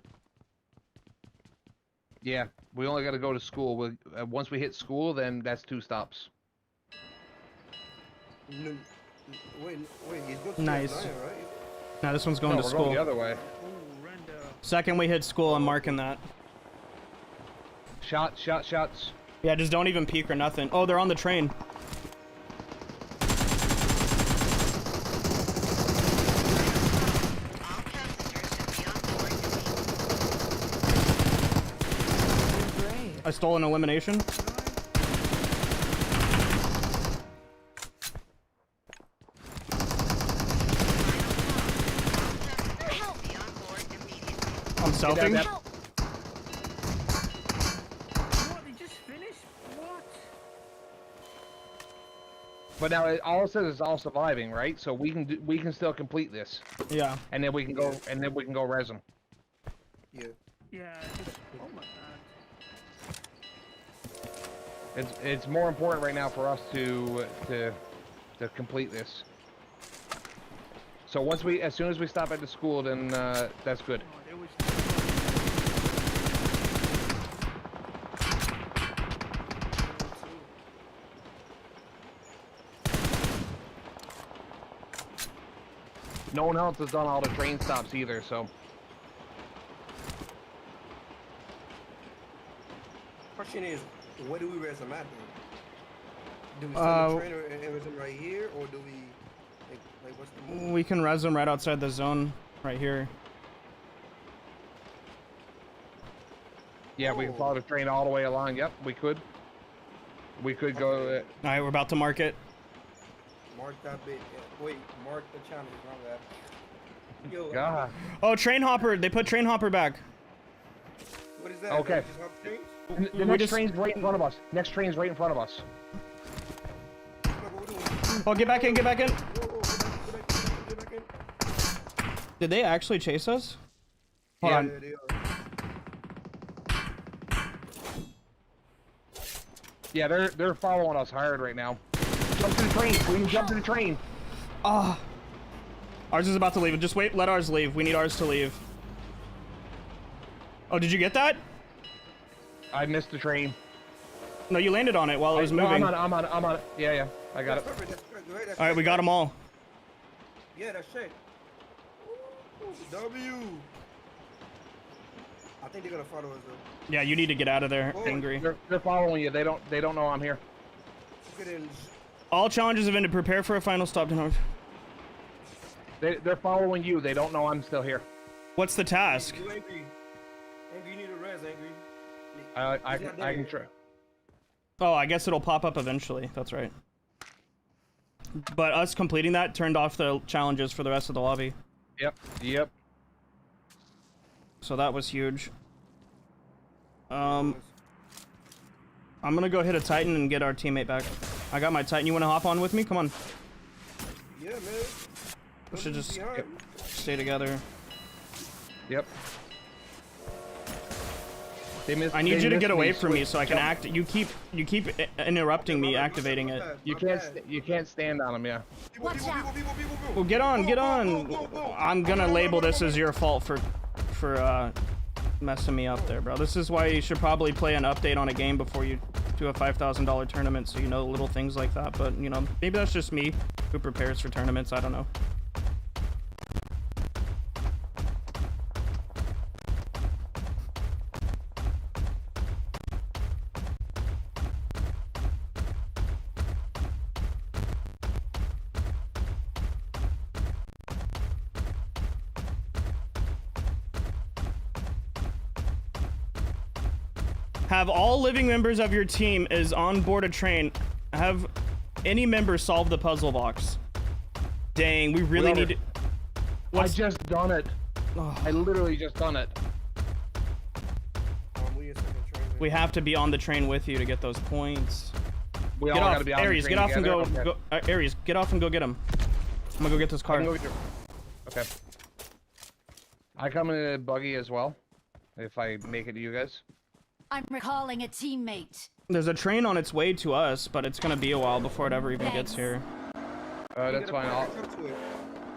Yeah, we only got to go to school. Once we hit school, then that's 2 stops. No, wait, he's going to Nice. Zion, right? Now this one's going to we're school. Going the other way. Second we hit school, I'm marking that. Shots. Yeah, just don't even peek or nothing. Oh, they're on the train. All passengers should be on board immediately. I stole an elimination. I'm selfing. What? They just finished? What? But now all it says is all surviving, right? So we can still complete this. Yeah. And then we can go res them. Yeah. Yeah. Oh my god. It's more important right now for us to complete this. So as soon as we stop at the school, then that's good. No one else has done all the train stops either, so. Question is, where do we res them at then? Do we send the trainer and res them right here, or do we, like what's the move? We can res them right outside the zone, right here. Yeah, we can follow the train all the way along. Yep, we could. We could go. All right, we're about to mark it. Mark that bit. Yeah. Wait, mark the challenge. Wrong that. Yo. God. Oh, train hopper. They put train hopper back. What is that? Okay. Just hop trains? The next train's right in front of us. Next train's right in front of us. Oh, get back in, get back in. Get back in. Did they actually chase us? Hold on. Yeah, they are. Yeah, they're following us hard right now. Jump to the train. We can jump to the train. Ah. Ours is about to leave. Just wait. Let ours leave. We need ours to leave. Oh, did you get that? I missed the train. No, you landed on it while it was moving. No, I'm on it. Yeah, I got it. All right, we got them all. Yeah, that's it. W. I think they're gonna follow us though. Yeah, you need to get out of there, angry. They're following you. They don't know I'm here. All challenges have ended. Prepare for a final stop. They're following you. They don't know I'm still here. What's the task? You angry? Angry, you need a res, angry. I can try. Oh, I guess it'll pop up eventually. That's right. But us completing that turned off the challenges for the rest of the lobby. Yep. So that was huge. I'm gonna go hit a Titan and get our teammate back. I got my Titan. You wanna hop on with me? Come on. Yeah, man. We should just stay together. Yep. I need you to get away from me so I can act. You keep interrupting me acting it. You can't stand on them, yeah. Watch out. Well, get on. I'm gonna label this as your fault for messing me up there, bro. This is why you should probably play an update on a game before you do a $5,000 tournament, so you know little things like that. But you know, maybe that's just me who prepares for tournaments. I don't know. Have all living members of your team is on board a train. Have any member solve the puzzle box. Dang, we really need to... I just done it. Oh. I literally just done it. We have to be on the train with you to get those points. We all gotta be on Aries, the train get off together. and go. Aries, get off and go get him. I'm gonna go get this car. Okay. I come in a buggy as well, if I make it to you guys. I'm recalling a teammate. There's a train on its way to us, but it's gonna be a while before it ever even gets here. That's fine.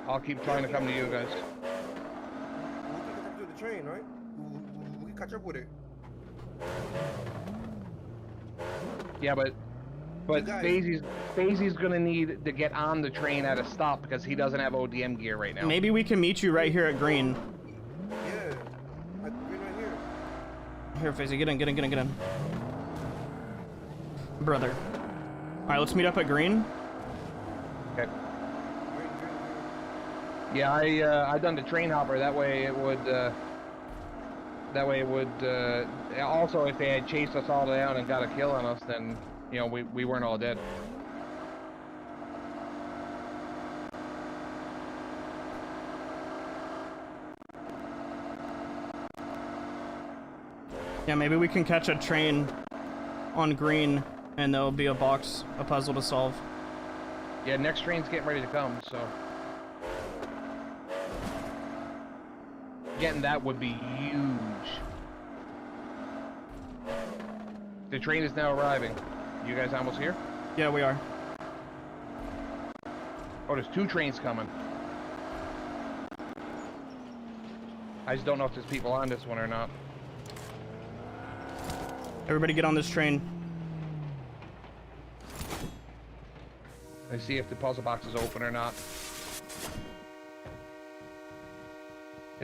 I'll keep trying to come to you guys. We can do the train, right? We can catch up with it. Yeah, but FaZe's gonna need to get on the train at a stop because he doesn't have ODM gear right now. Maybe we can meet you right here at Green. Yeah, at Green right here. Here, FaZe, get in. Brother. All right, let's meet up at Green. Okay. Yeah, I done the train hopper. That way it would. Also, if they had chased us all down and got a kill on us, then you know we weren't all dead. Yeah, maybe we can catch a train on Green, and there'll be a puzzle to solve. Yeah, next train's getting ready to come, so getting that would be huge. The train is now arriving. You guys almost here? Yeah, we are. Oh, there's 2 trains coming. I just don't know if there's people on this one or not. Everybody get on this train. Let's see if the puzzle box is open or not.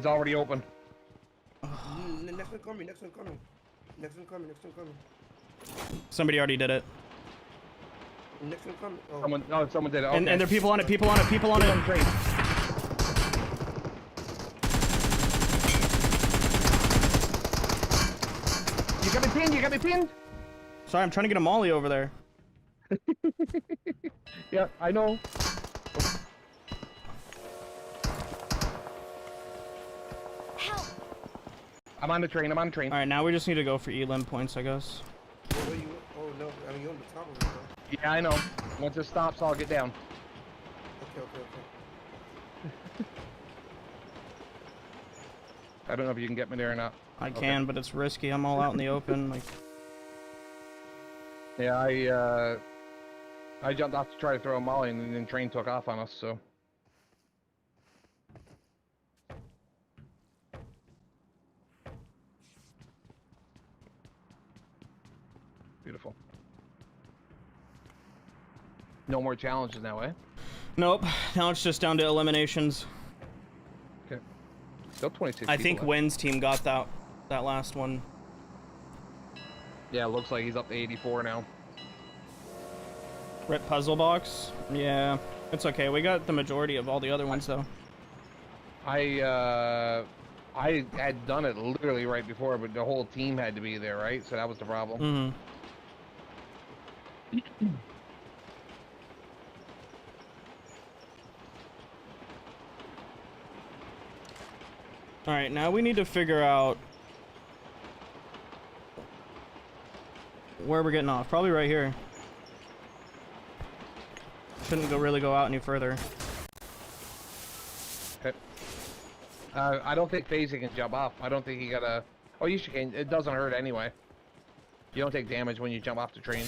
It's already open. Next one coming, next one coming. Next one coming, next one coming. Somebody already did it. Next one coming. Oh. Someone did it. Okay. And there are people on it, people on it, people on it. You got me pinned, you got me pinned. Sorry, I'm trying to get a molly over there. Yeah, I know. Help! I'm on the train, I'm on the train. Alright, now we just need to go for elim points, I guess. Where you? Oh no, I mean you're on the top of it, bro. Yeah, I know. Once it stops, I'll get down. Okay. I don't know if you can get me there or not. I can, but it's risky. I'm all out in the open. Like, yeah, I jumped off to try to throw a molly, and then train took off on us. So. Beautiful. No more challenges now, eh? nope. Now it's just down to eliminations. Okay. Still 26 I think left. Wynn's team got that last one. Yeah, it looks like he's up to 84 now. Rip puzzle box. Yeah, it's okay. We got the majority of all the other ones though. I had done it literally right before, but the whole team had to be there, right? So that was the problem. Mm-hmm. All right, now we need to figure out where we're getting off. Probably right here. Shouldn't really go out any further. Okay. I don't think FaZe can jump off. I don't think he got a... Oh, you can. It doesn't hurt anyway. You don't take damage when you jump off the train.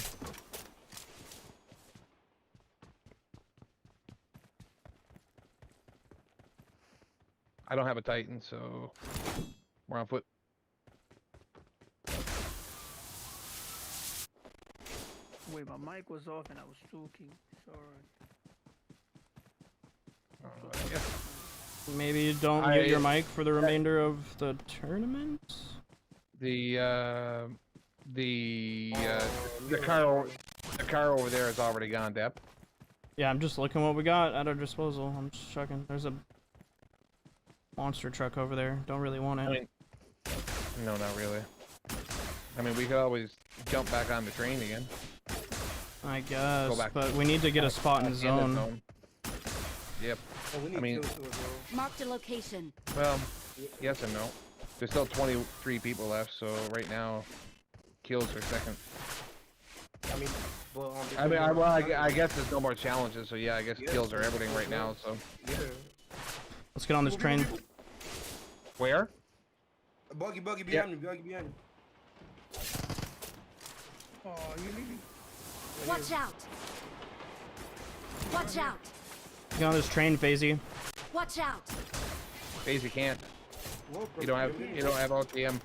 I don't have a Titan, so we're on foot. Wait, my mic was off and I was talking. Sorry. Yeah. Maybe you don't mute your mic for the remainder of the tournament. The car over there is already gone, Deb. Yeah, I'm just looking what we got at our disposal. I'm just checking. There's a monster truck over there. Don't really want it. I mean, no, not really. I mean, we could always jump back on the train again. I guess, but we need to get a spot in the zone. Yep. Oh, I mean, Marked a location. well, yes and no. There's still 23 people left, so right now, kills are second. I mean, well, I guess there's no more challenges, so yeah, I guess kills are everything right now. So. Yeah. Let's get on this train. Where? Buggy behind me, buggy behind me. Oh, you leaving? Watch out! Watch out! Get on this train, FaZe. Watch out! FaZe can't. Whoa, You don't have OTM.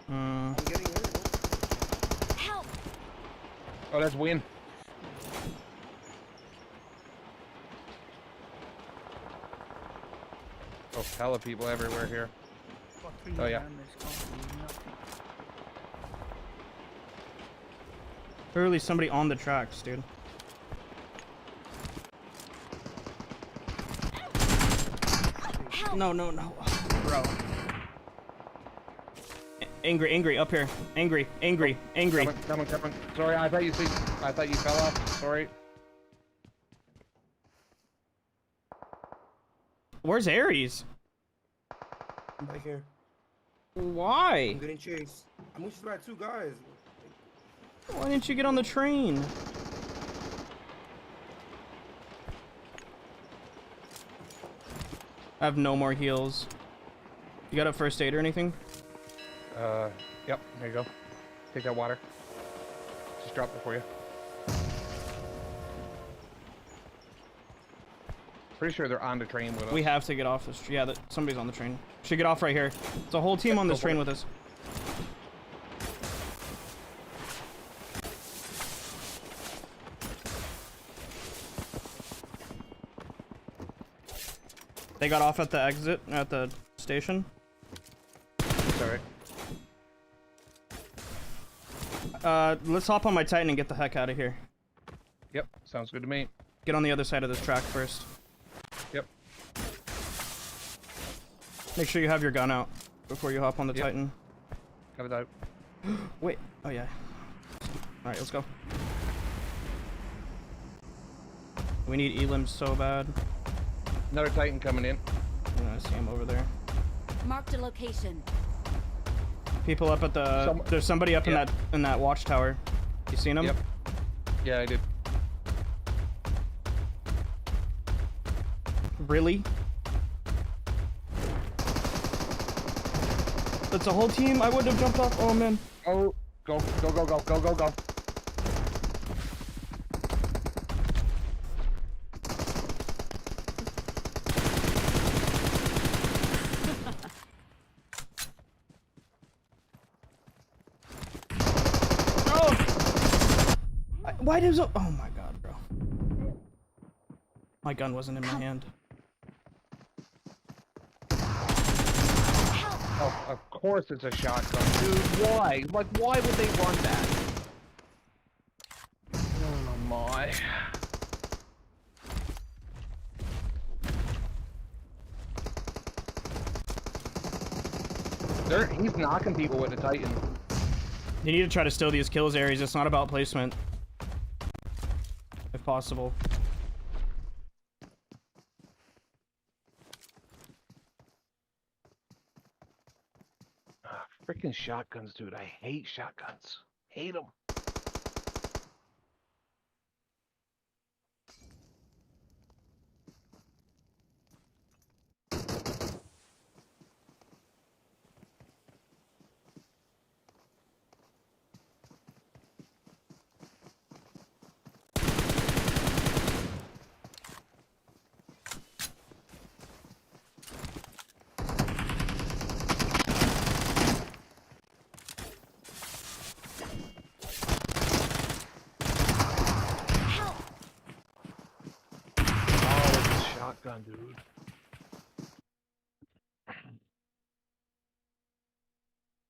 I'm getting hurt. Help! Oh, that's Win. Oh, hella people everywhere here. Oh yeah. Literally somebody on the tracks, dude. No, bro. Angry, up here. Angry. Coming. Sorry, I thought you fell off. Sorry. Where's Ares? Right here. Why? I'm getting chased. I'm moving by two guys. Why didn't you get on the train? I have no more heals. You got a first aid or anything? Yep, there you go. Take that water. Just dropped it for you. Pretty sure they're on the train with us. We have to get off this. Yeah, somebody's on the train. Should get off right here. It's a whole team on this train with us. They got off at the exit, at the station. Sorry. Let's hop on my Titan and get the heck out of here. Yep, sounds good to me. Get on the other side of this track first. Yep. Make sure you have your gun out before you hop on the Titan. Have it out. Wait. Oh, yeah. Alright, let's go. We need elims so bad. Another Titan coming in. Yeah, I see him over there. Marked a location. People up at the... There's somebody up in that watchtower. You seen him? Yep. Yeah, I did. Really? That's a whole team? I wouldn't have jumped off. Oh, man. Oh, go, go, go, go, go, go, go. Why does it... Oh my god, bro. My gun wasn't in my hand. Oh, of course it's a shotgun, dude. Why? Like, why would they run that? Oh my. He's knocking people with the Titan. You need to try to steal these kills, Aries. It's not about placement. If possible. Freaking shotguns, dude. I hate shotguns. Hate them. Shotgun, dude.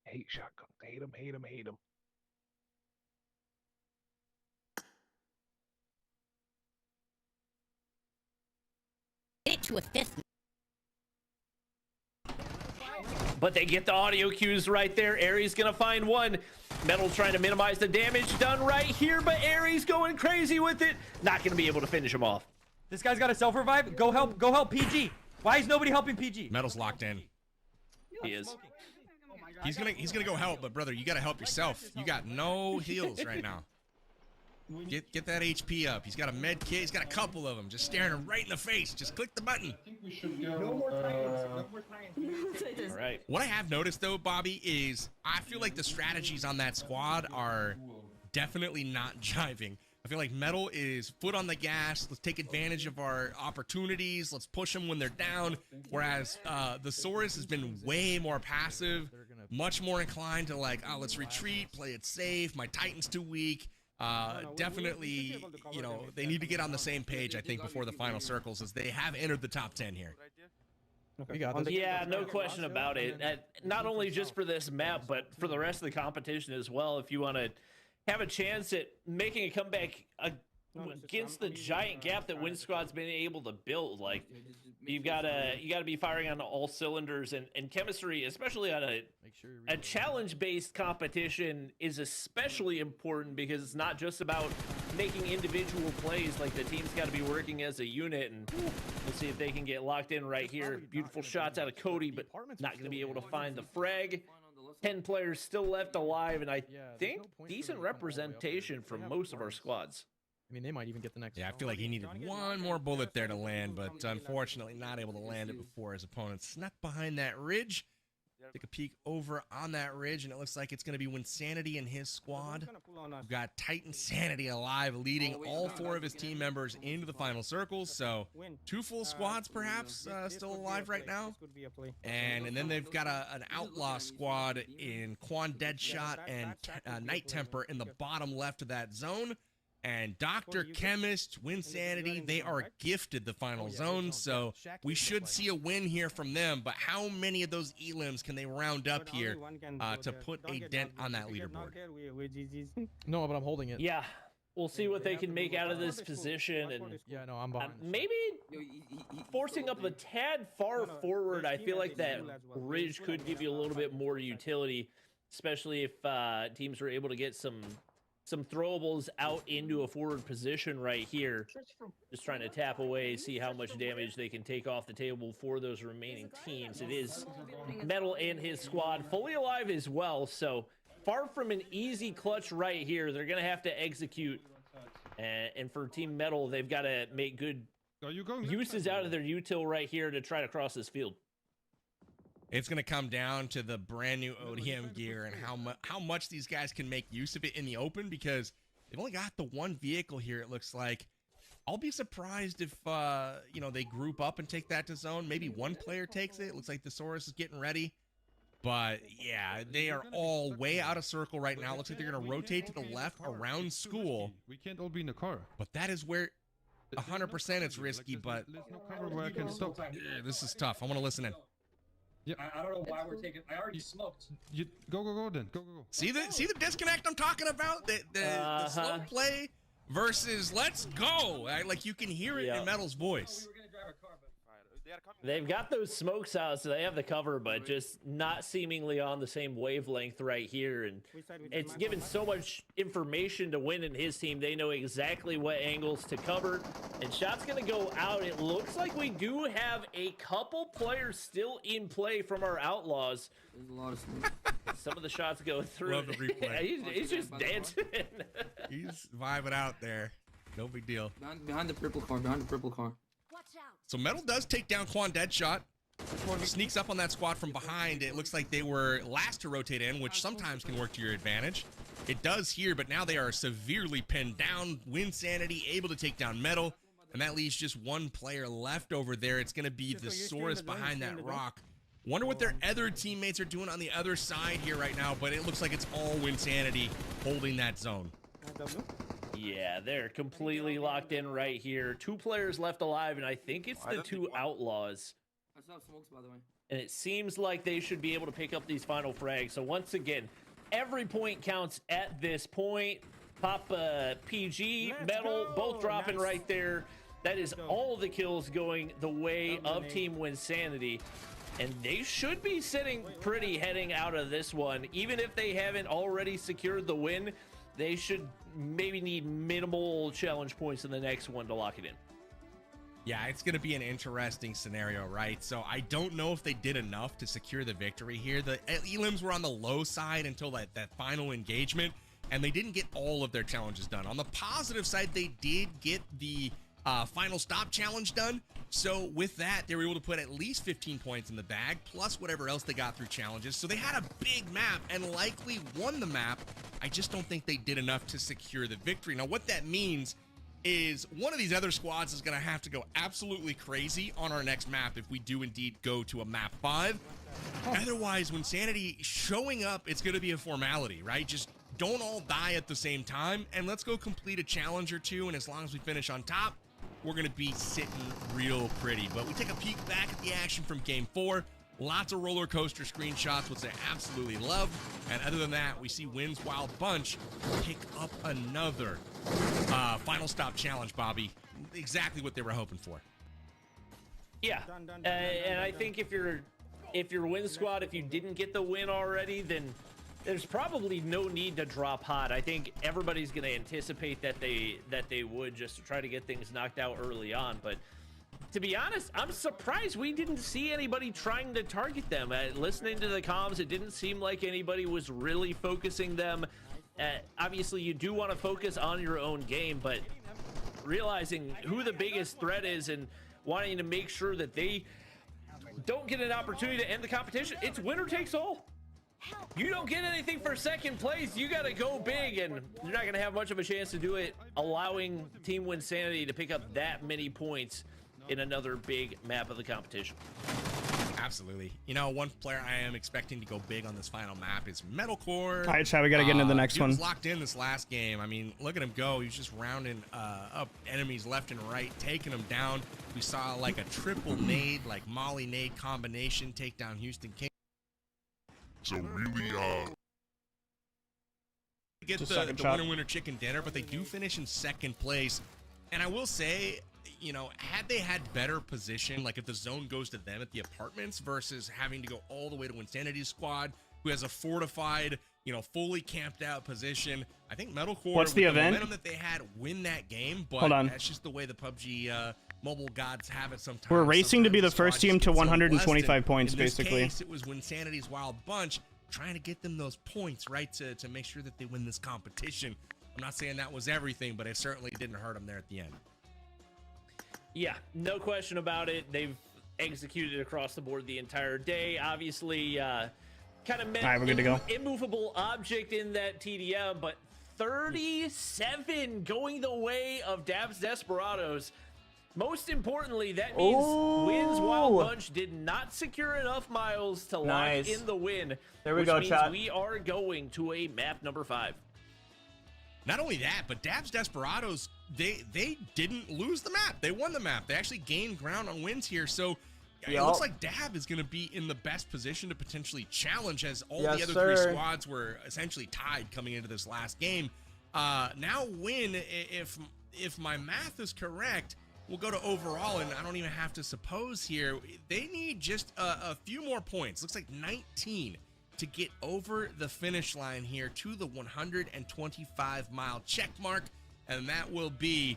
Hate shotguns. Hate them, hate them, hate them. It to a fifth. But they get the audio cues right there. Aries gonna find one. Metal trying to minimize the damage done right here, but Aries going crazy with it. Not gonna be able to finish him off. This guy's got a self-revive. Go help PG. Why is nobody helping PG? Metal's locked in. He is. He's gonna go help, but brother, you gotta help yourself. You got no heals right now. Get that HP up. He's got a med kit. He's got a couple of them. Just staring him right in the face. Just click the button. I think we should go. No more Titans. No more Titans. All right. What I have noticed though, Bobby, is I feel like the strategies on that squad are definitely not jiving. I feel like Metal is foot on the gas. Let's take advantage of our opportunities. Let's push them when they're down. Whereas the Saurus has been way more passive, much more inclined to like, oh, let's retreat, play it safe. My Titan's too weak. Definitely, you know, they need to get on the same page, I think, before the final circles, as they have entered the top 10 here. We got this. Yeah, no question about it. Not only just for this map, but for the rest of the competition as well. If you want to have a chance at making a comeback against the giant gap that Win Squad's been able to build, like you gotta be firing on all cylinders, and chemistry, especially on a challenge-based competition, is especially important because it's not just about making individual plays. Like the team's got to be working as a unit, and we'll see if they can get locked in right here. Beautiful shots out of Cody, but not going to be able to find the frag. 10 players still left alive, and I think decent representation from most of our squads. I mean, they might even get the next. Yeah, I feel like he needed one more bullet there to land, but unfortunately not able to land it before his opponent snuck behind that ridge. Take a peek over on that ridge, and it looks like it's going to be Winsanity and his squad. We've got Titan Sanity alive, leading all 4 of his team members into the final circles. So 2 full squads, perhaps, still alive right now. And then they've got an outlaw squad in Quan Deadshot and Night Temper in the bottom left of that zone. And Dr. Chemist, Winsanity, they are gifted the final zone, so we should see a win here from them. But how many of those elims can they round up here to put a dent on that leaderboard? No, but I'm holding it. Yeah, we'll see what they can make out of this position. And yeah, no, I'm behind. Maybe forcing up a tad far forward, I feel like that ridge could give you a little bit more utility, especially if teams are able to get some throwables out into a forward position right here. Just trying to tap away, see how much damage they can take off the table for those remaining teams. It is Metal and his squad fully alive as well, so far from an easy clutch right here. They're going to have to execute. And for Team Metal, they've got to make good uses out of their util right here to try to cross this field. It's going to come down to the brand new ODM gear and how much these guys can make use of it in the open, because they've only got the one vehicle here, it looks like. I'll be surprised if, you know, they group up and take that to zone. Maybe one player takes it. It looks like the Saurus is getting ready. But, yeah, they are all way out of circle right now. Looks like they're going to rotate to the left around school. We can't all be in the car. But that is where 100% it's risky, but this is tough. I want to listen in. Yeah. I don't know why we're taking. I already smoked. Go then. Go. See the disconnect I'm talking about? The slow play versus let's go. Like you can hear it in Metal's voice. We were gonna drive our car, but They've got those smokes out, so they have the cover, but just not seemingly on the same wavelength right here. And it's given so much information to Win and his team. They know exactly what angles to cover. And shot's going to go out. It looks like we do have a couple players still in play from our Outlaws. There's a lot of smoke. Some of the shots go through. Love the replay. He's just dancing. He's vibing out there. No big deal. Behind the purple car. Behind the purple car. So Metal does take down Quan Deadshot. Sneaks up on that squad from behind. It looks like they were last to rotate in, which sometimes can work to your advantage. It does here, but now they are severely pinned down. Winsanity able to take down Metal, and that leaves just one player left over there. It's going to be the Saurus behind that rock. Wonder what their other teammates are doing on the other side here right now, but it looks like it's all Winsanity holding that zone. Yeah, they're completely locked in right here. Two players left alive, and I think it's the two Outlaws. I saw smokes, by the way. And it seems like they should be able to pick up these final frags. So once again, every point counts at this point. Pop PG, Metal, both dropping right there. That is all the kills going the way of Team Winsanity. And they should be sitting pretty heading out of this one. Even if they haven't already secured the win, they should maybe need minimal challenge points in the next one to lock it in. Yeah, it's going to be an interesting scenario, right? So I don't know if they did enough to secure the victory here. The elims were on the low side until that final engagement, and they didn't get all of their challenges done. On the positive side, they did get the final stop challenge done. So with that, they were able to put at least 15 points in the bag, plus whatever else they got through challenges. So they had a big map and likely won the map. I just don't think they did enough to secure the victory. Now, what that means is one of these other squads is going to have to go absolutely crazy on our next map if we do indeed go to a map 5. Otherwise, when Sanity showing up, it's going to be a formality, right? Just don't all die at the same time, and let's go complete a challenge or two, and as long as we finish on top, we're going to be sitting real pretty. But we take a peek back at the action from Game 4. Lots of roller coaster screenshots, which I absolutely love. And other than that, we see Win's Wild Bunch pick up another final stop challenge, Bobby. Exactly what they were hoping for. Yeah, and I think if you're Win Squad, if you didn't get the win already, then there's probably no need to drop hot. I think everybody's going to anticipate that they would, just to try to get things knocked out early on. But to be honest, I'm surprised we didn't see anybody trying to target them. Listening to the comms, it didn't seem like anybody was really focusing them. Obviously, you do want to focus on your own game, but realizing who the biggest threat is and wanting to make sure that they don't get an opportunity to end the competition, it's winner takes all. You don't get anything for second place. You got to go big, and you're not going to have much of a chance to do it, allowing Team Winsanity to pick up that many points in another big map of the competition. Absolutely. You know, one player I am expecting to go big on this final map is Metalcore. All right, Chad, we got to get into the next he one. was locked in this last game. I mean, look at him go. He's just rounding up enemies left and right, taking them down. We saw like a triple nade, like Molly nade combination, take down Houston King. So really, get the winner chicken dinner, but they do finish in second place. And I will say, you know, had they had better position, like if the zone goes to them at the apartments versus having to go all the way to Winsanity's squad, who has a fortified, you know, fully camped out position, I think Metalcore, what's the event? Momentum that they had, win that game. But hold on, that's just the way the PUBG mobile gods have it sometimes. We're racing to be the first team to 125 points, in this basically. Case, it was Winsanity's Wild Bunch trying to get them those points, right, to make sure that they win this competition. I'm not saying that was everything, but it certainly didn't hurt them there at the end. Yeah, no question about it. They've executed across the board the entire day. Obviously, kind of we're good to go. Immovable object in that TDM, but 37 going the way of Dabs Desperados. Most importantly, that means Wins Wild Bunch did not secure enough miles to lock in the win. There we go, chat. We are going to a map number 5. Not only that, but Dabs Desperados, they didn't lose the map. They won the map. They actually gained ground on wins here. So it looks like Dab is going to be in the best position to potentially challenge, as all the other three squads were essentially tied coming into this last game. Now Win, if my math is correct, we'll go to overall, and I don't even have to suppose here. They need just a few more points. Looks like 19 to get over the finish line here to the 125-mile check mark, and that will be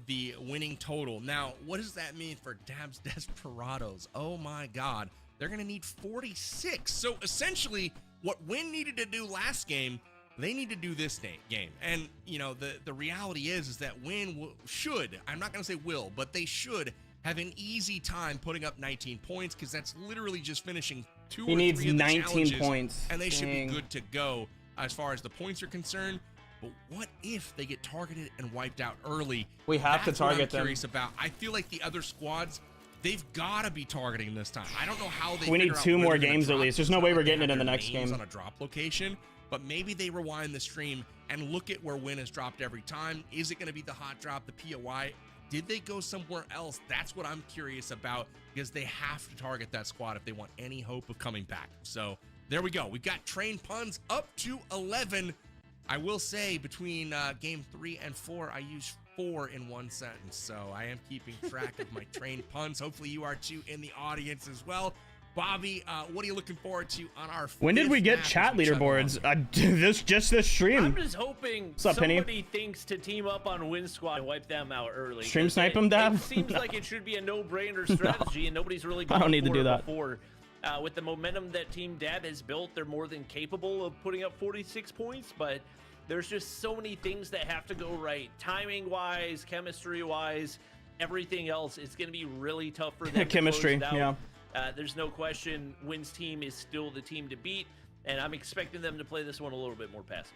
the winning total. Now, what does that mean for Dabs Desperados? Oh my God, they're gonna need 46. So essentially, what Win needed to do last game, they need to do this game. And you know, the reality is that Win should, I'm not gonna say will, but they should have an easy time putting up 19 points, because that's literally just finishing two or three of the 19 points, and they should be good to go as far as the points are concerned. But what if they get targeted and wiped out early? We have to target them. I'm curious about. I feel like the other squads, they've got to be targeting this time. I don't know how they. We need 2 more games at least. There's no way we're getting it in the next game. On a drop location, but maybe they rewind the stream and look at where Win has dropped every time. Is it going to be the hot drop, the POI? Did they go somewhere else? That's what I'm curious about, because they have to target that squad if they want any hope of coming back. So there we go. We've got train puns up to 11. I will say between game 3 and 4, I used 4 in one sentence. So I am keeping track of my train puns. Hopefully you are too in the audience as well. Bobby, what are you looking forward to on our When did we get chat leaderboards? Just this stream. I'm just hoping somebody thinks to team up on Win Squad and wipe them out early. Stream snipe them, Dab? It seems like it should be a no-brainer strategy, and nobody's really gone I don't need to do that. Before. With the momentum that Team Dab has built, they're more than capable of putting up 46 points, but there's just so many things that have to go right. Timing-wise, chemistry-wise, everything else. It's going to be really tough for them Chemistry, to close it out. yeah. There's no question Win's team is still the team to beat, and I'm expecting them to play this one a little bit more passive.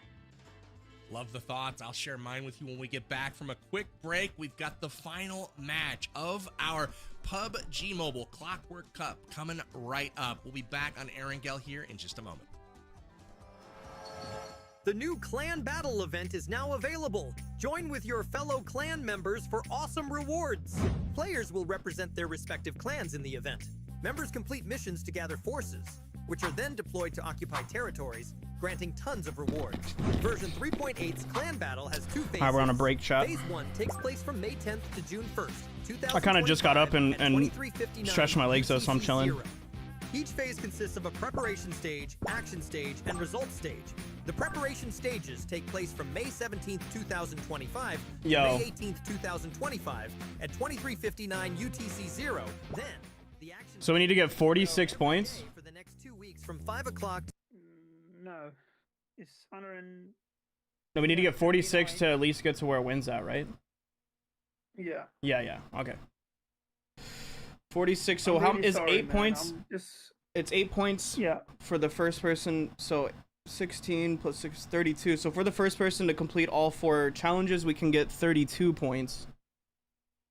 Love the thoughts. I'll share mine with you when we get back from a quick break. We've got the final match of our PUBG Mobile Clockwork Cup coming right up. We'll be back on Erangel here in just a moment. The new Clan Battle event is now available. Join with your fellow clan members for awesome rewards. Players will represent their respective clans in the event. Members complete missions to gather forces, which are then deployed to occupy territories, granting tons of rewards. Version 3.8's Clan Battle has 2 phases. Alright, we're on a break, chat. Phase 1 takes place from May 10th to June 1st, 2025. I kind of just got up and stretched my legs, though, so I'm chilling. Each phase consists of a preparation stage, action stage, and result stage. The preparation stages take place from May 17th, 2025 to May 18th, 2025 at 23:59 UTC-0. Then, the action so we need to get 46 points? For the next 2 weeks from 5 o'clock. No. It's 100 and... No, we need to get 46 to at least get to where Win's at, right? Yeah. Yeah, okay. 46, so how is 8 points? It's 8 points for the first person, so 16 plus 6, 32. So for the first person to complete all 4 challenges, we can get 32 points.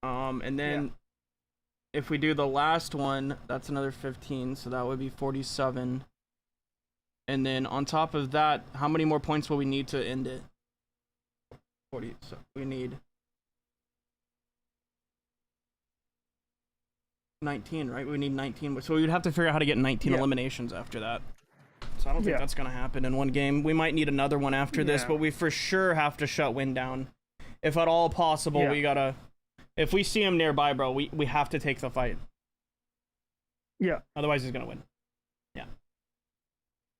And then if we do the last one, that's another 15, so that would be 47. And then on top of that, how many more points will we need to end it? 40. So we need 19, right? We need 19. So we'd have to figure out how to get 19 eliminations after that. So I don't think that's going to happen in one game. We might need another one after this, but we for sure have to shut Win down. If at all possible, we gotta... If we see him nearby, bro, we have to take the fight. Yeah. Otherwise, he's going to win. Yeah.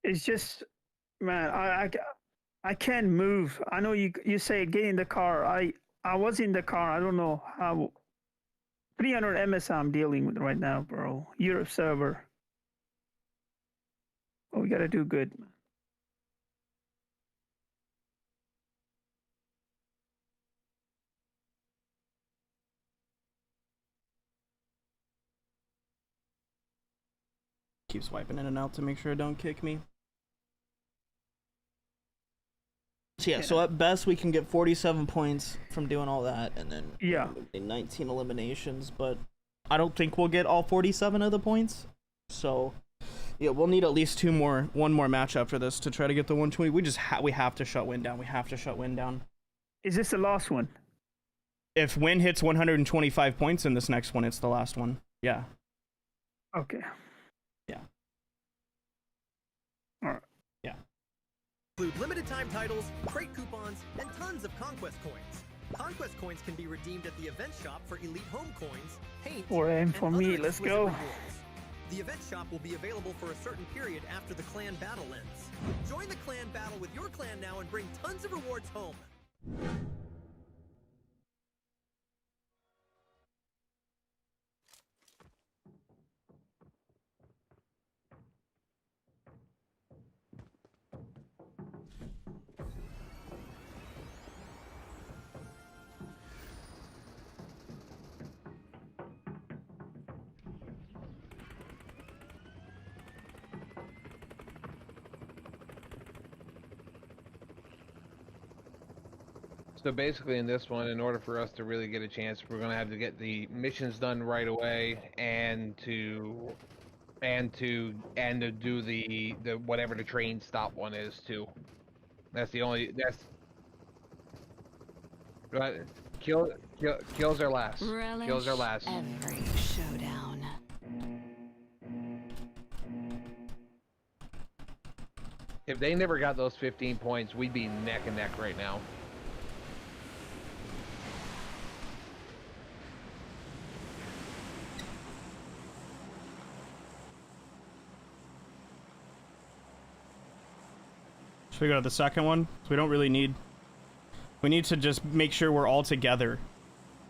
It's just, man, I can't move. I know you say get in the car. I was in the car. I don't know how. 300 MS I'm dealing with right now, bro. Europe server. Oh, we got to do good, man. Keep swiping in and out to make sure it don't kick me. So yeah, so at best we can get 47 points from doing all that, and then 19 eliminations, but I don't think we'll get all 47 of the points. So yeah, we'll need at least one more match after this to try to get the 120. We have to shut Win down. We have to shut Win down. Is this the last one? If Win hits 125 points in this next one, it's the last one. Yeah. Okay. Yeah. All right. Yeah. Include limited time titles, crate coupons, and tons of Conquest coins. Conquest coins can be redeemed at the event shop for elite home coins, paint, 4 AM for me. other Let's exquisite go. rewards. The event shop will be available for a certain period after the clan battle ends. Join the clan battle with your clan now and bring tons of rewards home. So basically in this one, in order for us to really get a chance, we're going to have to get the missions done right away and to do the whatever the train stop one is too. That's the only kills are last. Kills are last. Every showdown. If they never got those 15 points, we'd be neck and neck right now. Should we go to the second one? So we don't really need... We need to just make sure we're all together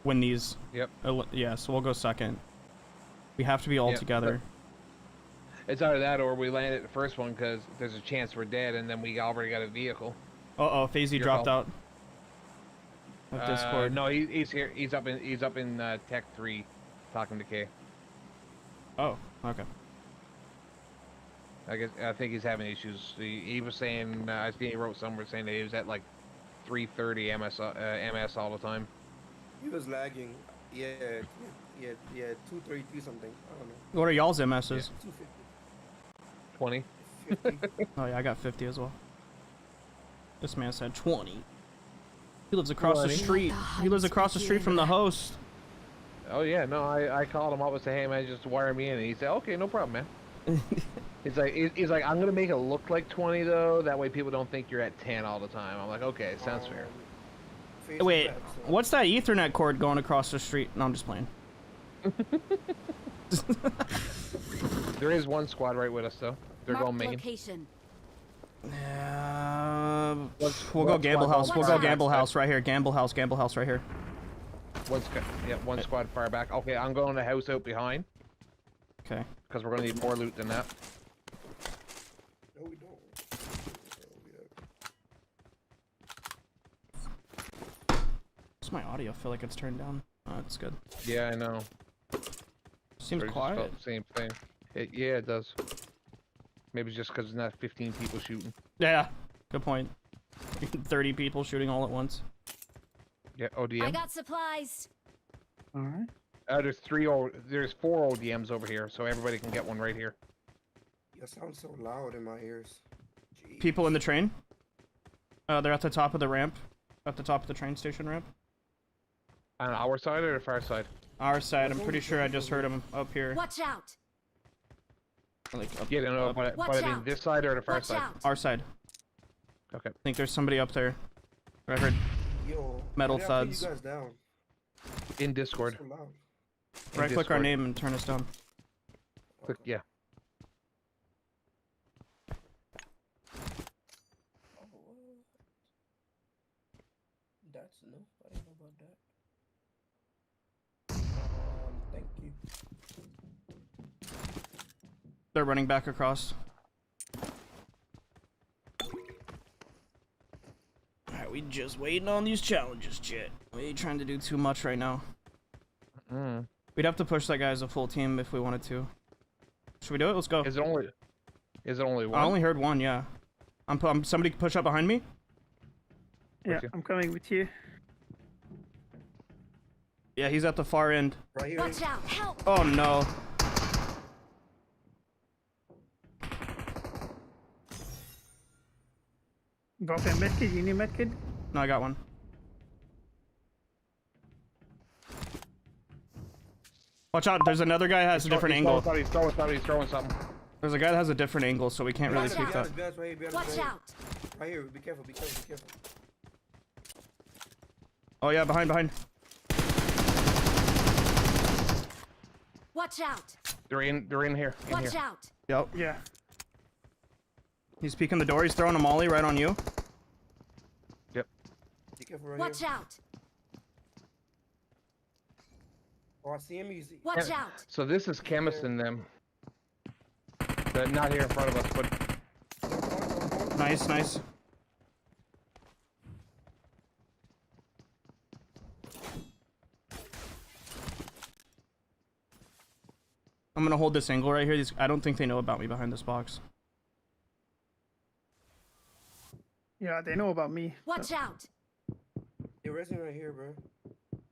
when these... Yep. Yeah, so we'll go second. We have to be all together. It's either that or we land at the first one because there's a chance we're dead and then we already got a vehicle. Uh-oh, FaZe dropped out of Discord. No, he's here. He's up in Tech 3 talking to K. Oh, okay. I think he's having issues. He was saying, I think he wrote somewhere saying that he was at like 330 MS all the time. He was lagging. Yeah, 233 something. I don't know. What are y'all's MSs? Yeah, 20. 50. Oh yeah, I got 50 as well. This man said 20. He lives across the street. He lives across the street from the host. Oh yeah, no, I called him up and said, hey man, just wire me in, and he said, okay, no problem, man. He's like, I'm gonna make it look like 20 though, that way people don't think you're at 10 all the time. I'm like, okay, sounds fair. Wait, what's that Ethernet cord going across the street? No, I'm just playing. There is one squad right with us though. They're going main. Location. We'll go Gamble House. We'll go Gamble House right here. Gamble House right here. One squad far back. Okay, I'm going to house out behind. Okay. Because we're gonna need more loot than that. No, we don't. Does my audio feel like it's turned down? Oh, it's good. Yeah, I know. Seems quiet. Same thing. Yeah, it does. Maybe it's just because it's not 15 people shooting. Yeah, good point. 30 people shooting all at once. Yeah, ODM. I got supplies. All right. There's there's 4 ODMs over here, so everybody can get one right here. You sound so loud in my ears. Jeez. People in the train. They're at the top of the ramp, at the top of the train station ramp. On our side or the far side? Our side. I'm pretty sure I just heard him up here. Watch out! Like up, Yeah, no, but I mean this side or the far side? Our side. Okay. I think there's somebody up there. I heard Yo, metal how did I put thuds. you guys down? In Discord. So loud. Right click our name and turn us down. Click, yeah. That's new. I didn't know about that. Thank you. They're running back across. Alright, we just waiting on these challenges, chat. We ain't trying to do too much right now. We'd have to push that guy as a full team if we wanted to. Should we do it? Let's go. Is it only one? I only heard one, yeah. Somebody push up behind me? Yeah, I'm coming with you. Yeah, he's at the far end. Right here. Watch out! Help! Oh no. Drop a medkit. You need medkit? No, I got one. Watch out, there's another guy that has a different angle. He's throwing something. There's a guy that has a different angle, so we can't really peek that. Watch out! Right here. Be careful. Be careful. Be careful. Oh yeah, behind. Watch out! They're in here. Watch out! Yep. Yeah. He's peeking the door. He's throwing a molly right on you. Yep. Be careful right Watch here. out! Oh, I see him easy. Watch out! So this is Chemist and them. They're not here in front of us, but Nice. I'm gonna hold this angle right here. I don't think they know about me behind this box. Yeah, they know about me. Watch out! They're resting right here, bro.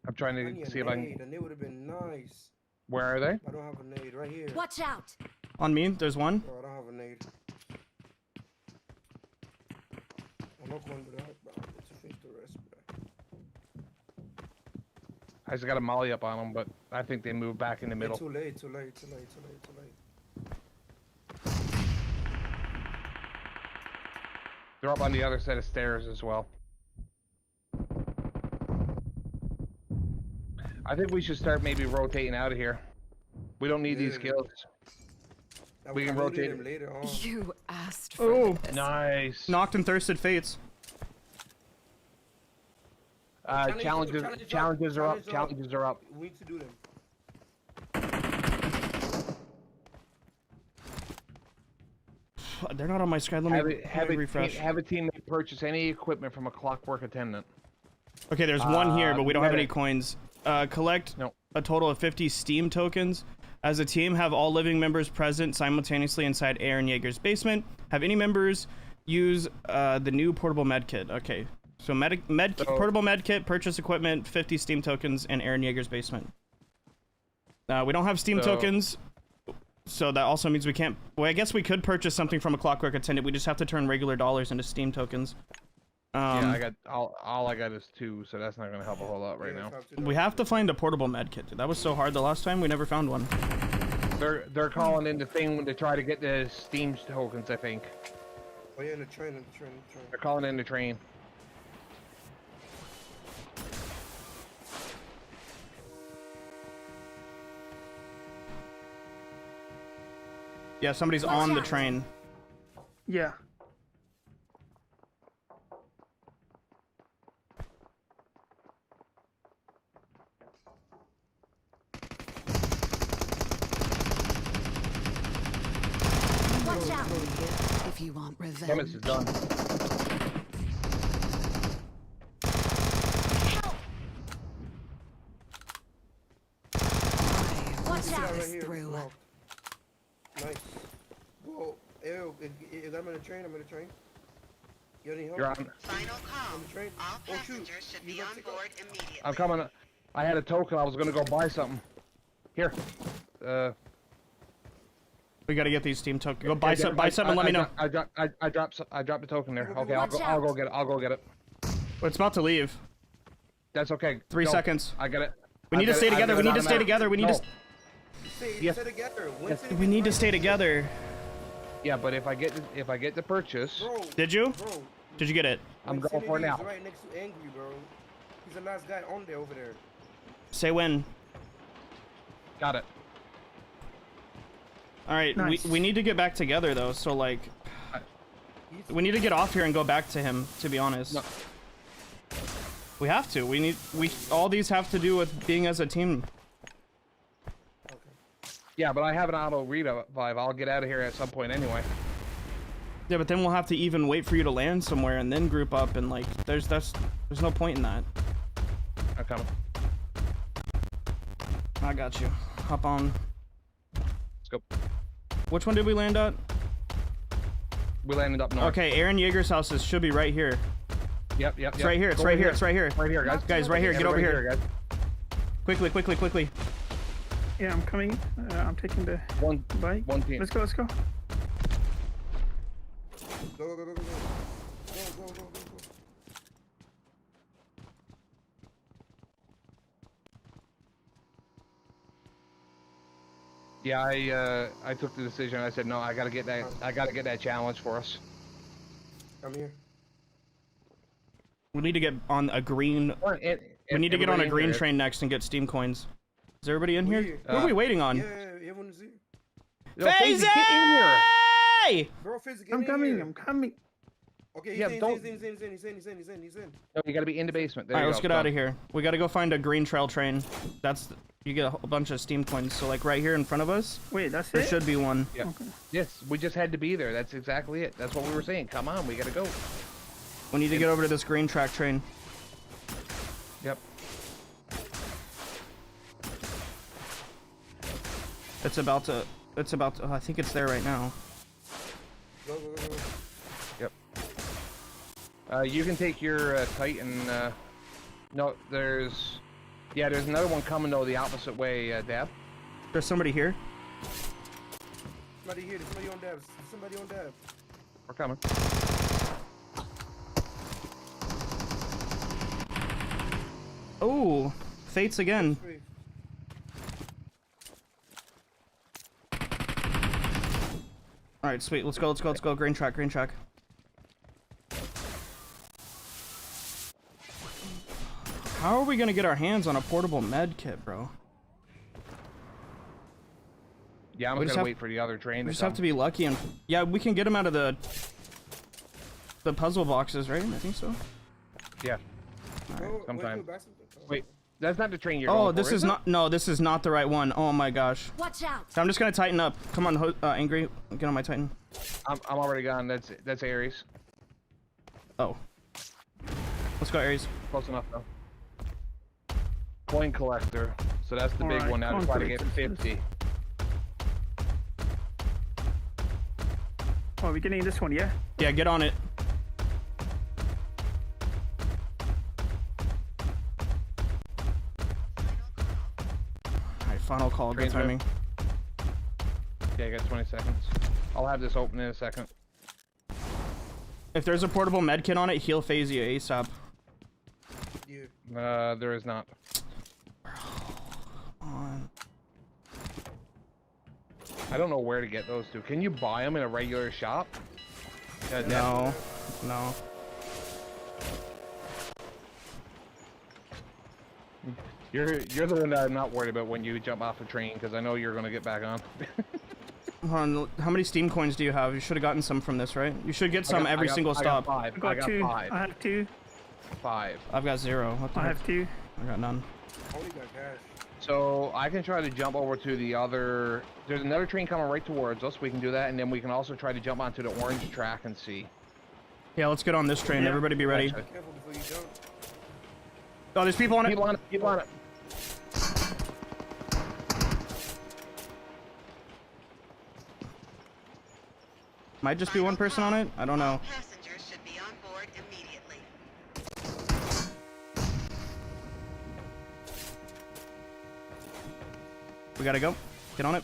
I'm trying I to need see a if I can. nade. A nade would have been nice. Where are they? I don't have a nade. Right here. Watch out! On me, there's one. Bro, I don't have a nade. I'm not going without, bro. Let's finish the rest, bro. I just got a molly up on them, but I think they moved back in the middle. Too late. They're up on the other set of stairs as well. I think we should start maybe rotating out of here. We don't need these kills. We can rotate them later on. You asked for this. Nice. Knocked and thirsted fates. Challenges are up. Challenges are up. We need to do them. They're not on my screen. Let me refresh. Have a teammate purchase any equipment from a Clockwork attendant. Okay, there's one here, but we don't have any medic. coins. Collect a total of 50 Steam tokens. As a team, have all living members present simultaneously inside Aaron Yeager's basement. Have any members use the new portable medkit. Okay, so portable medkit, purchase equipment, 50 Steam tokens, and Aaron Yeager's basement. We don't have Steam tokens, so that also means we can't. Well, I guess we could purchase something from a Clockwork attendant. We just have to turn regular dollars into Steam tokens. Yeah, I got all I got is 2, so that's not gonna help a whole lot right now. We have to find a portable medkit. That was so hard the last time. We never found one. They're calling in the thing to try to get the Steam tokens, I think. Oh yeah, in the train. They're calling in the train. Yeah, somebody's on the train. Yeah. Watch out! If you want revenge. Chemist is done. Watch out! Right here. Through. Wow. Nice. Whoa. Ew. Is I'm in the train? I'm in the train. You need help? You're on. Final call. On the train? All Oh, shoot. passengers should You be got on to go. board immediately. I'm coming. I had a token. I was gonna go buy something. Here. We gotta get these Steam tokens. Go buy some and let me know. I dropped the token there. Okay, I'll go get it. I'll go get it. Well, it's about to leave. That's okay. 3 seconds. I got it. We need to stay together. We need to stay together. We need to. Yes. We need to stay together. Yeah, but if I get the purchase. Did you? Did you get it? I'm going for it now. Right next to Angry, bro. He's a nice guy on there over there. Say when. Got it. All right, Nice. we need to get back together though. So like, we need to get off here and go back to him. To be honest, no. We have to. All these have to do with being as a team. Yeah, but I have an auto revive. I'll get out of here at some point anyway. Yeah, but then we'll have to even wait for you to land somewhere and then group up and like, there's no point in that. I'm coming. I got you. Hop on. Let's go. Which one did we land at? We landed up north. Okay, Aaron Yeager's house should be right here. Yep. It's right here. It's right here. It's right here. Right here, guys. Guys, right here. Get over here. Guys. Quickly. Yeah, I'm coming. I'm taking the bike. One team. Let's go. Go. Yeah, I took the decision. I said no. I gotta get that challenge for us. I'm here. We need to get on a green. We need to get on a green train next and get Steam coins. Is everybody in here? What are we waiting on? Yeah, everyone's here. FaZe! Get in here! Bro, FaZe, get I'm in coming. here. I'm coming. Okay, he's Yeah, in. No, you gotta be in the basement. There All right, you let's go. get out of here. We gotta go find a green trail train. You get a whole bunch of Steam coins. So like right here in front of us. Wait, that's There it? should be one. Yeah. Okay. Yes, we just had to be there. That's exactly it. That's what we were saying. Come on, we gotta go. We need to get over to this green track train. Yep. It's about to. Oh, I think it's there right now. Go. Yep. You can take your Titan. No, there's another one coming though the opposite way, Dab. There's somebody here. Somebody here. There's somebody on Dab. We're coming. Oh, Fates again. All right, sweet. Let's go. Green track. How are we gonna get our hands on a portable med kit, bro? Yeah, I'm gonna wait for the other train. We just have to be lucky and yeah, we can get them out of the puzzle boxes, right? I think so. Yeah. All right. Sometime. Wait, that's not the train you're Oh, going for, this is not. No, this is not the right one. Oh my gosh. Watch out. So I'm just gonna tighten up. Come on, Angry. Get on my Titan. I'm already gone. That's Ares. Oh. Let's go, Ares. Close enough though. Coin collector. So that's the big one now to try to get 50. Oh, we're getting this one, yeah? Yeah, get on it. Alright, final call. Good timing. Yeah, I got 20 seconds. I'll have this open in a second. If there's a portable med kit on it, heal FaZe you ASAP. There is not. I don't know where to get those two. Can you buy them in a regular shop? No. You're the one that I'm not worried about when you jump off a train because I know you're gonna get back on. Hold on, how many Steam coins do you have? You should have gotten some from this, right? You should get some every single stop. I got two. 5. I have 2. 5. I've got 0. What the I heck? have 2. I got none. Only got cash. So I can try to jump over to the other. There's another train coming right towards us. We can do that, and then we can also try to jump onto the orange track and see. Yeah, let's get on this train. Yeah. Everybody be ready. Careful before you jump. Oh, there's people on it. People on it. Might just be one person on it. I don't know. Passengers should be on board immediately. gotta go. Get on it.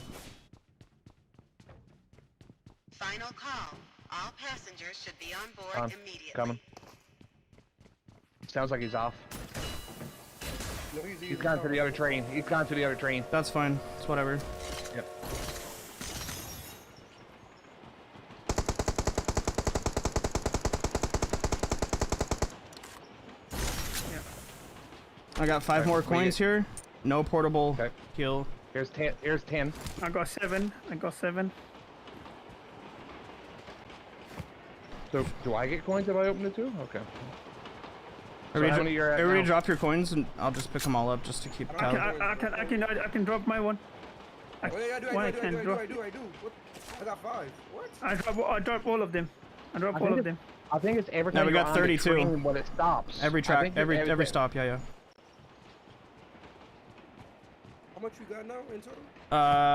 Final call. All passengers should be on board immediately. Coming. Sounds like he's off. No, He's gone to the other train. He's gone to the other train. That's fine. It's whatever. Yep. I got 5 more coins here. No portable heal. Here's 10. Here's 10. I got 7. I got 7. So do I get coins if I open it too? Okay. Everybody drop your coins and I'll just pick them all up just to keep count. I can drop my one. I do. What? I got 5. What? I drop all of them. I drop all of them. I think it's every time we got 32 when it stops. Every track, every stop, yeah. How much you got now in total?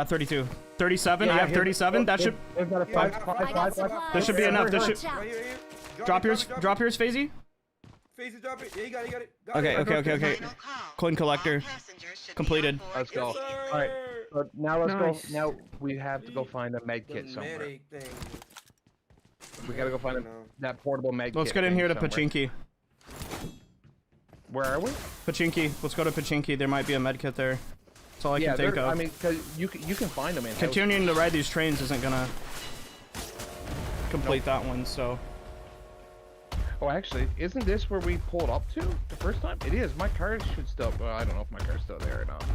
32. 37. I have 37. That should. That should be enough. That should. Drop yours, FaZe. FaZe, drop it. Yeah, you got it. Okay. Coin collector completed. Let's go. All right. So now let's go. Now we have to go find a med kit somewhere. We gotta go find that portable med kit. Let's get in here to Pachinki. Where are we? Pachinki. Let's go to Pachinki. There might be a med kit there. That's all I can think of. I mean, cause you can find them in. Continuing to ride these trains isn't gonna complete that one, so. Oh, actually, isn't this where we pulled up to the first time? It is. My car should still. Well, I don't know if my car's still there or not.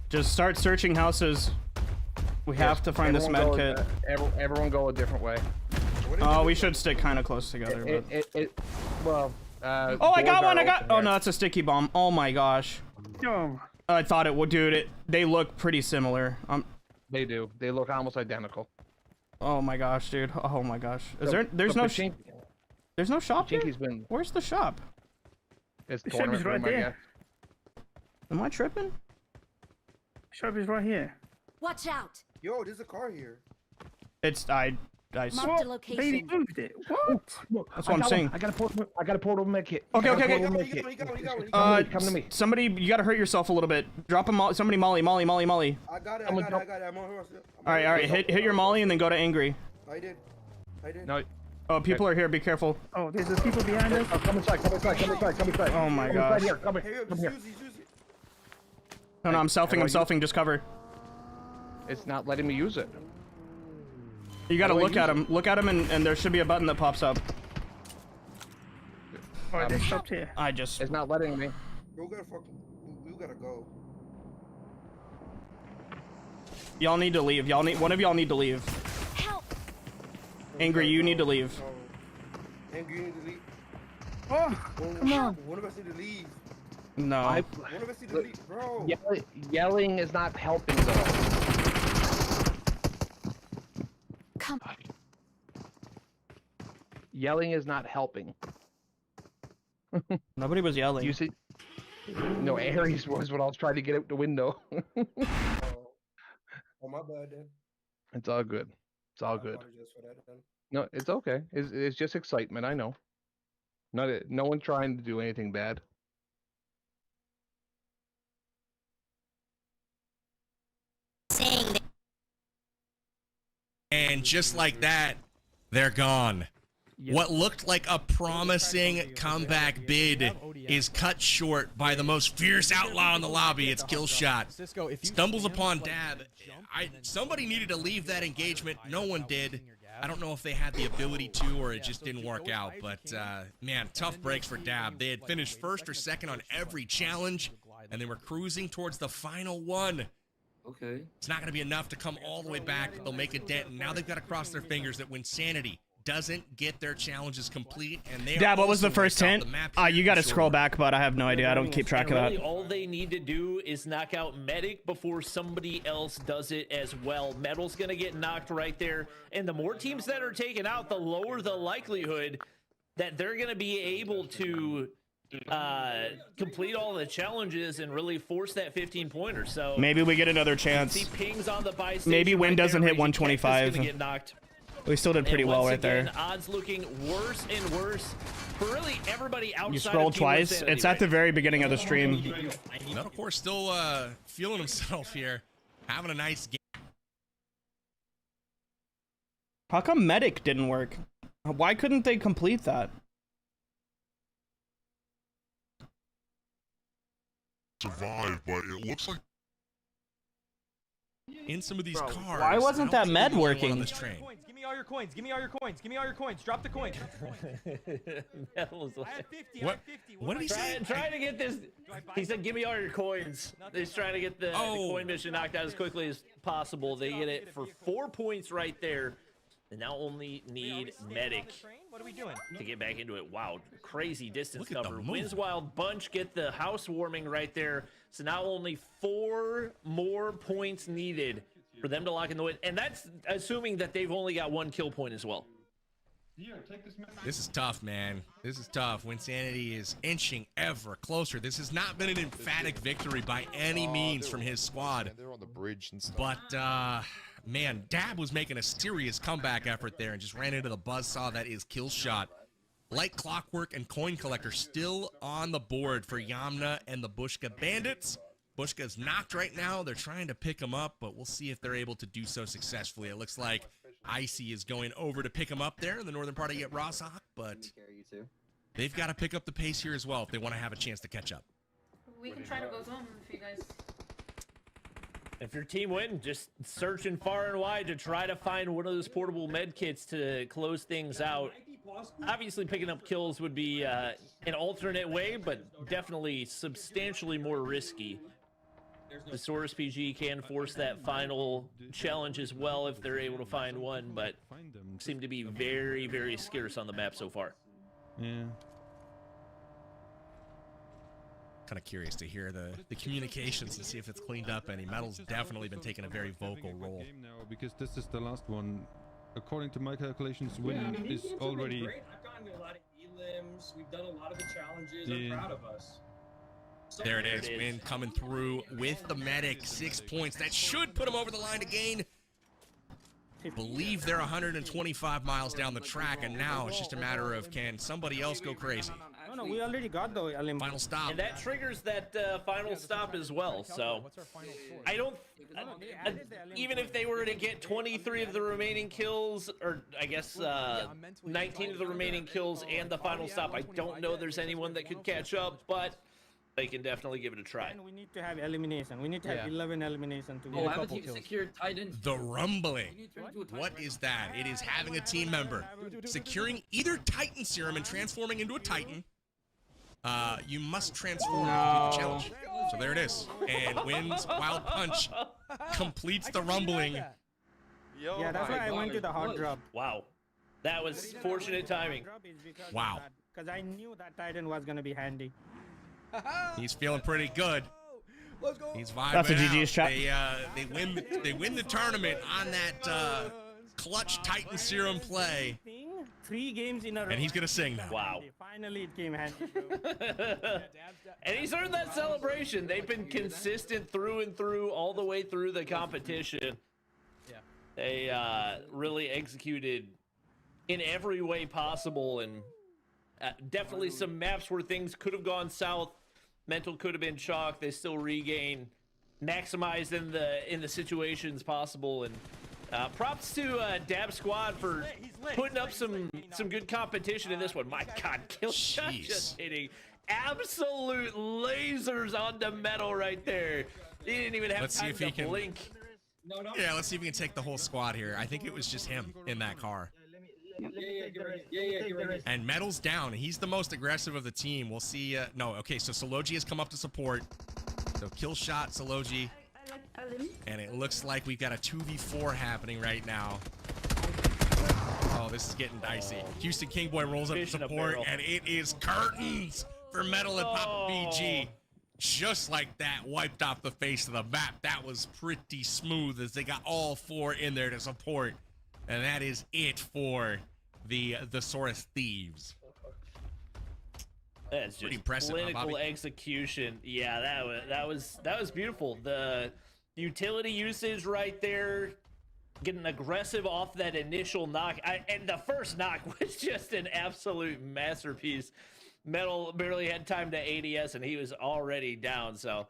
Just start searching houses. We have to find this med kit. Everyone go a different way. Oh, we should stick kind of close together. Oh, I got one. Oh no, that's a sticky bomb. Oh my gosh. No. I thought it would, dude. They look pretty similar. They do. They look almost identical. Oh my gosh, dude. Oh my gosh. There's no shop here? Where's the shop? It's the shop is right there. Am I tripping? Shop is right here. Watch out. Yo, there's a car here. It's Marked a location. They moved it. What? That's what I'm saying. I got a portable med kit. Okay. Come to me. Somebody, you gotta hurt yourself a little bit. Drop a somebody molly. I got it. I'm on horse. All right. Hit your molly and then go to angry. I did. No. Oh, people are here. Be careful. Oh, there's the people behind us. Come inside. Oh my gosh. Come here. No, I'm selfing. Just cover. It's not letting me use it. You gotta look at him. Look at him, and there should be a button that pops up. Alright, they stopped here. It's not letting me. You gotta go. Y'all need to leave. One of y'all need to leave. Help. Angry, you need to leave. Angry, you need to leave. Oh, come on. One of us need to leave. No. One of us need to leave, bro. Yelling is not helping though. Come. Yelling is not helping. Nobody was yelling. You see? No, Aries was when I was trying to get out the window. Oh, my bad then. It's all good. It's all good. No, it's okay. It's just excitement. I know. No one trying to do anything bad. And just like that, they're gone. Yep. What looked like a promising comeback bid is cut short by the most fierce outlaw in the lobby. It's Killshot. Stumbles upon Dab. Somebody needed to leave that engagement. No one did. I don't know if they had the ability to or it just didn't work out. But, man, tough breaks for Dab. They had finished first or second on every challenge, and they were cruising towards the final one. Okay. It's not going to be enough to come all the way back. They'll make a dent, and now they've got to cross their fingers that when Sanity doesn't get their challenges complete, and they Dad, what was the first hint? You got to scroll back, but I have no idea. I don't keep track of that. All they need to do is knock out Medic before somebody else does it as well. Metal's going to get knocked right there, and the more teams that are taken out, the lower the likelihood that they're going to be able to complete all the challenges and really force that 15-pointer. So maybe we get another chance. See pings on the buy maybe Win doesn't hit 125. Get knocked. We still did pretty And well once right again, there. Odds looking worse and worse for really everybody outside. You scroll of Team twice. Insanity It's at the very beginning of the stream. Metal Core still feeling himself here, having a nice game. How come medic didn't work? Why couldn't they complete that? Survive, but it looks like in some of these cars. Why wasn't that med working? On this train. Give me all your coins. Give me all your coins. Give me all your coins. Drop the coins. Metal's like, I have 50. What? I have 50. What did he say? Trying to get this. He said, "Give me all your coins." He's trying to get the coin mission knocked out as quickly as possible. They get it for 4 points right there. They now only need medic. What are we doing? To get back into it. Wow, crazy distance Look at the cover. movement. Winswild Bunch get the house warming right there. So now only 4 more points needed for them to lock in the win. And that's assuming that they've only got 1 kill point as well. This is tough, man. This is tough. Winsanity is inching ever closer. This has not been an emphatic victory by any means from his squad. they're on the bridge and stuff. But, man, Dab was making a serious comeback effort there and just ran into the buzzsaw that is Killshot. Like Clockwork and Coin Collector still on the board for Yamna and the Bushka Bandits. Bushka's knocked right now. They're trying to pick him up, but we'll see if they're able to do so successfully. It looks like Icy is going over to pick him up there in the northern part of Rossahawk, but they've got to pick up the pace here as well if they want to have a chance to catch up. We can try to go zone if you guys. If your team win, just searching far and wide to try to find one of those portable med kits to close things out. Obviously, picking up kills would be an alternate way, but definitely substantially more risky. The Source PG can force that final challenge as well if they're able to find one, but seem to be very, very scarce on the map so far. Yeah. Kind of curious to hear the communications and see if it's cleaned up any. Metal's definitely been taking a very vocal role. Game now because this is the last one. According to my calculations, win is already. Great. I've gotten a lot of elims. We've done a lot of the challenges. Yeah. I'm proud of us. There it is. Win coming through with the medic. 6 points. That should put him over the line to gain. Believe they're 125 miles down the track, and now it's just a matter of can somebody else go crazy. No, we already got the Final stop. And that triggers that final stop as well. So I don't. Even if they were to get 23 of the remaining kills, or I guess 19 of the remaining kills and the final stop, I don't know there's anyone that could catch up, but they can definitely give it a try. And we need to have elimination. We need to have 11 elimination to get a couple kills. The rumbling. What is that? It is having a team member securing either Titan serum and transforming into a Titan. You must transform to complete the challenge. So there it is. And wins Wild Punch completes the rumbling. Yeah, that's why I went to the hard drop. Wow. That was fortunate timing. Wow. Because I knew that Titan was going to be handy. He's feeling pretty good. He's vibing. That's a GG's chat. They win the tournament on that clutch Titan serum play. 3 games in a row. And he's gonna sing now. Wow. Finally it came handy. And he's earned that celebration. They've been consistent through and through, all the way through the competition. Yeah. They really executed in every way possible, and definitely some maps where things could have gone south. Mental could have been chalk. They still regain, maximized in the situations possible, and props to Dab Squad for putting up some good competition in this one. My God, Killshot just hitting absolute lasers onto Metal right there. He didn't even have time to blink. Yeah, let's see if we can take the whole squad here. I think it was just him in that car. And Metal's down. He's the most aggressive of the team. We'll see. No, okay, so Sologi has come up to support. So Killshot, Sologi. And it looks like we've got a 2v4 happening right now. Oh, this is getting dicey. Houston Kingboy rolls up to support, and it is curtains for Metal and Papa BG. Just like that, wiped off the face of the map. That was pretty smooth as they got all 4 in there to support. And that is it for the Saurus Thieves. That's just impressive, clinical execution. Yeah, that was beautiful. The utility usage right there, getting aggressive off that initial knock. And the first knock was just an absolute masterpiece. Metal barely had time to ADS, and he was already down. So,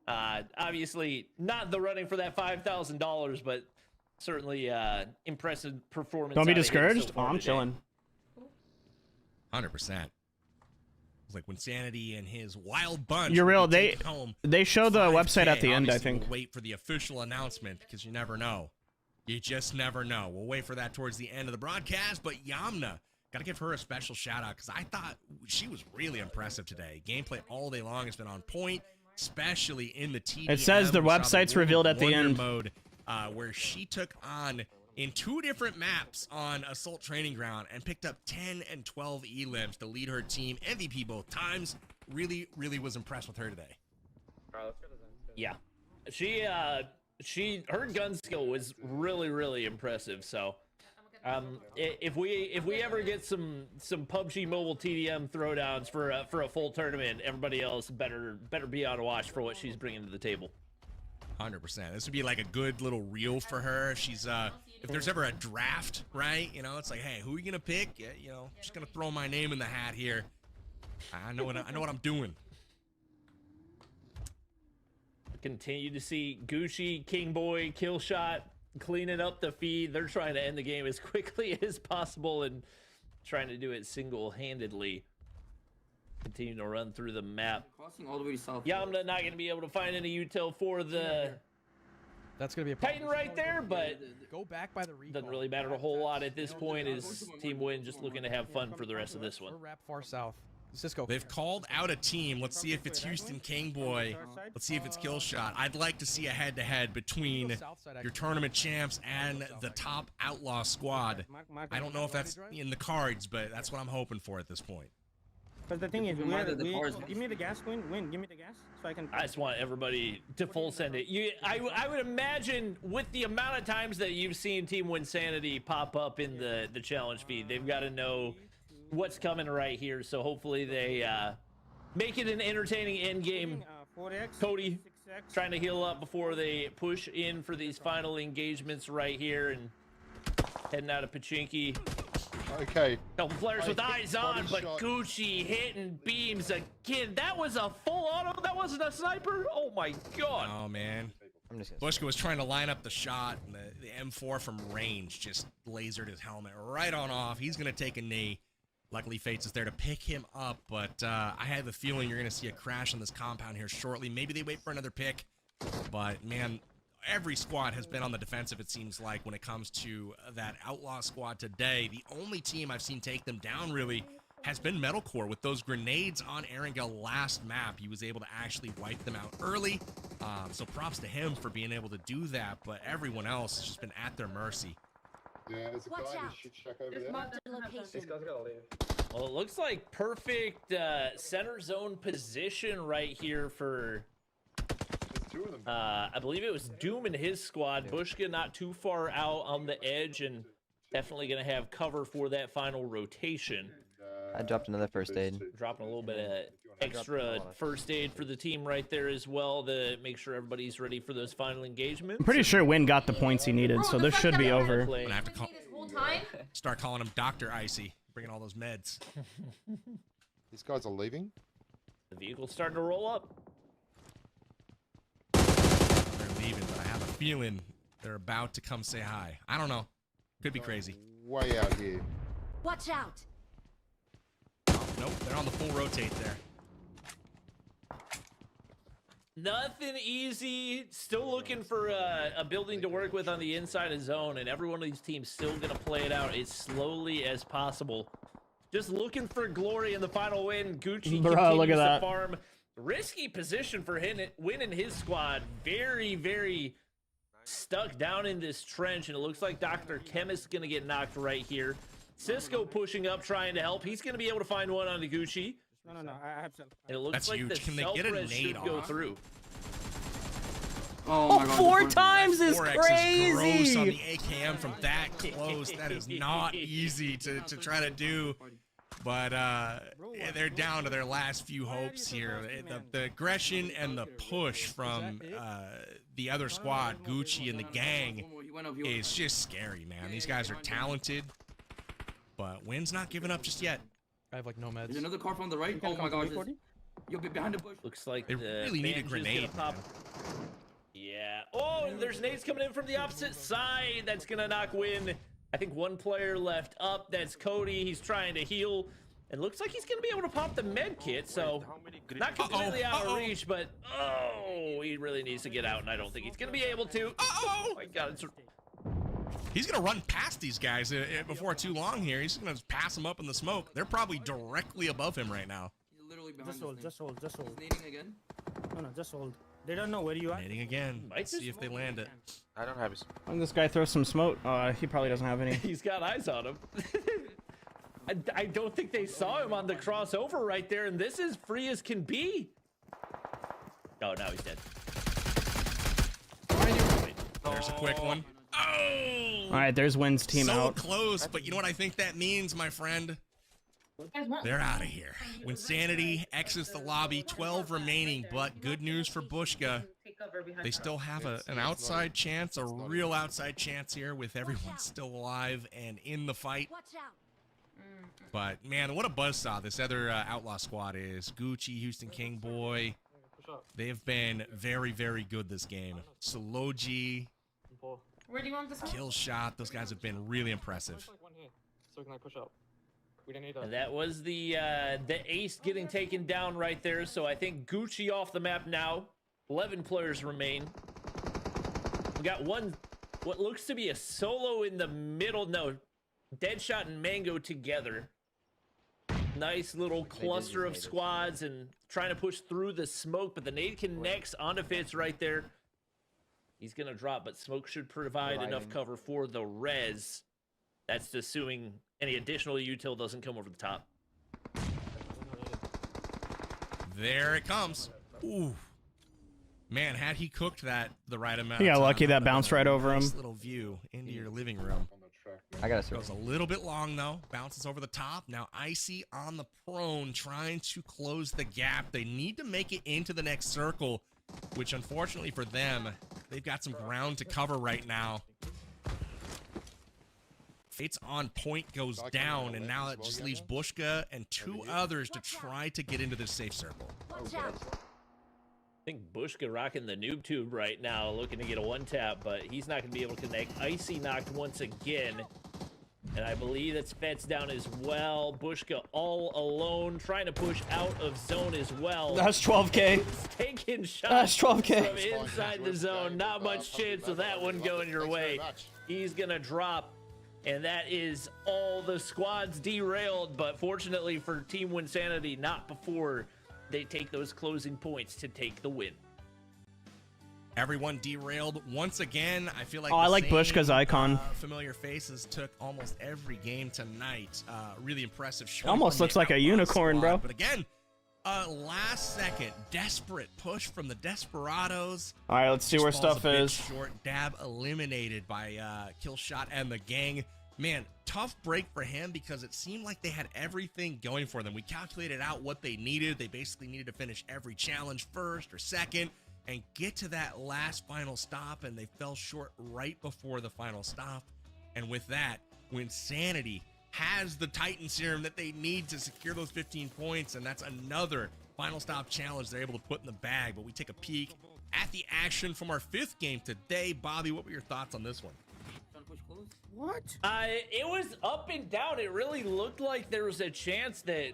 obviously, not the running for that $5,000, but certainly impressive performance. Don't be out of him discouraged. so far I'm today. chilling. 100%. It's like when Sanity and his wild bunch. You're real. will be taking home They show the 5K. website at the end, I Obviously, think. We'll wait for the official announcement because you never know. You just never know. We'll wait for that towards the end of the broadcast. But Yamna, got to give her a special shout out because I thought she was really impressive today. Gameplay all day long has been on point, especially in the TDM. It says the We saw website's World revealed at the Wonder end. mode, where she took on in 2 different maps on Assault Training Ground and picked up 10 and 12 elims to lead her team MVP both times. Really, really was impressed with her today. Yeah, her gun skill was really impressive. So, if we ever get some PUBG Mobile TDM throwdowns for a full tournament, everybody else better be on watch for what she's bringing to the table. 100%. This would be like a good little reel for her. If she's if there's ever a draft, right? You know, it's like, hey, who are you gonna pick? Yeah, you know, just gonna throw my name in the hat here. I know what I'm doing. Continue to see Gucci, King Boy, Killshot cleaning up the feed. They're trying to end the game as quickly as possible and trying to do it single-handedly. Continue to run through the map. Crossing all the way to south. Yamna not going to be able to find any util for the That's gonna be a Titan right there, but go back by the recall. doesn't really matter a whole lot at this point. Is Team Win just looking to have fun for the rest of this one? We're wrapped far south. Cisco. They've called out a team. Let's see if it's Houston Kingboy. Let's see if it's Killshot. I'd like to see a head-to-head between your tournament champs and the top outlaw squad. I don't know if that's in the cards, but that's what I'm hoping for at this point. Because the thing is, give me the gas, win, give me the gas, so I can. I just want everybody to full send it. I would imagine with the amount of times that you've seen Team Win Sanity pop up in the challenge feed, they've got to know what's coming right here. So hopefully they make it an entertaining end game. Cody trying to heal up before they push in for these final engagements right here and heading out of Pachinki. Okay. Couple players with eyes on, but Gucci hitting beams again. That was a full auto. That wasn't a sniper. Oh my god. Oh man. Bushka was trying to line up the shot, and the M4 from range just lasered his helmet right on off. He's gonna take a knee. Luckily, Fates is there to pick him up, but I have a feeling you're gonna see a crash on this compound here shortly. Maybe they wait for another pick, but man, every squad has been on the defensive, it seems like, when it comes to that outlaw squad today. The only team I've seen take them down, really, has been Metalcore. With those grenades on Erangel last map, he was able to actually wipe them out early. So props to him for being able to do that, but everyone else has just been at their mercy. Yeah, there's a guy in the shit shack over there. This guy's gotta leave. Well, it looks like perfect center zone position right here for... I believe it was Doom and his squad. Bushka not too far out on the edge and definitely going to have cover for that final rotation. I dropped another first aid. Dropping a little bit of extra first aid for the team right there as well to make sure everybody's ready for those final engagements. I'm pretty sure Win got the points he needed, so this should be over. I'm gonna have to start calling him Dr. Icy, bringing all those meds. These guys are leaving. The vehicle's starting to roll up. They're leaving, but I have a feeling they're about to come say hi. I don't know. Could be crazy. Way out here. Watch out. Nope, they're on the full rotate there. Nothing easy. Still looking for a building to work with on the inside of zone, and every one of these teams still going to play it out as slowly as possible. Just looking for glory in the final win. Gucci continues look at that. to farm. Risky position for him, winning his squad. Very, very stuck down in this trench, and it looks like Dr. Chemist is going to get knocked right here. Cisco pushing up, trying to help. He's going to be able to find one on the Gucci. No, I have some. And it looks That's like huge. the Can they get a self-res nade should go off? through. Oh my god. 4 times is 4x is gross on the crazy. AKM from that close. That is not easy to try to do. But yeah, they're down to their last few hopes here. The aggression and the push from the other squad, Gucci and the gang, is just scary, man. These guys are talented, but Wynn's not giving up just yet. I have like no meds. There's another car from the right. Oh my gosh. You'll be behind the bush. Looks like They really need a grenade. Yeah. Oh, and there's nades coming in from the opposite side. That's gonna knock Wynn. I think one player left up. That's Cody. He's trying to heal. And looks like he's gonna be able to pop the med kit. So not completely out of reach, but he really needs to get out, and I don't think he's gonna be able to. Oh my God. He's gonna run past these guys before too long here. He's gonna pass them up in the smoke. They're probably directly above him right now. He's literally behind Just hold, just hold, just hold. He's nading again. No, just hold. They don't know where you are. Nading again. Let's see if they land it. I don't have his. When this guy throws some smoke, he probably doesn't have any. He's got eyes on him. I don't think they saw him on the crossover right there, and this is free as can be. Oh, now he's dead. There's a quick one. Oh! All right, there's Wynn's team out. So close, but you know what I think that means, my friend? They're out of here. When Sanity exits the lobby, 12 remaining, but good news for Bushka. They still have an outside chance, a real outside chance here with everyone still alive and in the fight. But, man, what a buzzsaw this other Outlaw squad is. Gucci, Houston King Boy. They have been very, very good this game. Soloji, Where do you want this one? Kill Shot, those guys have been really impressive. So can I push up? We don't need And that was the ace getting taken down right there. So I think Gucci off the map now. 11 players remain. We got one, what looks to be a solo in the middle. No, Deadshot and Mango together. Nice little cluster of squads and trying to push through the smoke, but the nade connects onto Fitz right there. He's going to drop, but smoke should provide enough cover for the res. That's assuming any additional util doesn't come over the top. There it comes. Ooh. Man, had he cooked that the right amount. He got lucky that bounced right over him. Nice little view into your living room. I got a Goes a little bit long though. Bounces over the top. Now Icy on the prone, trying to close the gap. They need to make it into the next circle, which unfortunately for them, they've got some ground to cover right now. Fate's on point goes down, and now it just leaves Bushka and two others to try to get into this safe circle. I think Bushka rocking the noob tube right now, looking to get a one tap, but he's not going to be able to connect. Icy knocked once again, and I believe that's Fet's down as well. Bushka all alone, trying to push out of zone as well. That's 12K. Taking shots That's 12K. from inside the zone. Not much chance of that one going your way. He's going to drop, and that is all the squads derailed, but fortunately for Team Winsanity, not before they take those closing points to take the win. Everyone derailed once again. I feel like I like Bushka's icon. Familiar faces took almost every game tonight. Really impressive. Almost looks like a unicorn, bro. But again, last second desperate push from the Desperados. All right, let's see where stuff is. Short dab eliminated by Killshot and the gang. Man, tough break for him because it seemed like they had everything going for them. We calculated out what they needed. They basically needed to finish every challenge first or second and get to that last final stop, and they fell short right before the final stop. And with that, Winsanity has the Titan Serum that they need to secure those 15 points, and that's another final stop challenge they're able to put in the bag. But we take a peek at the action from our fifth game today. Bobby, what were your thoughts on this one? What? It was up and down. It really looked like there was a chance that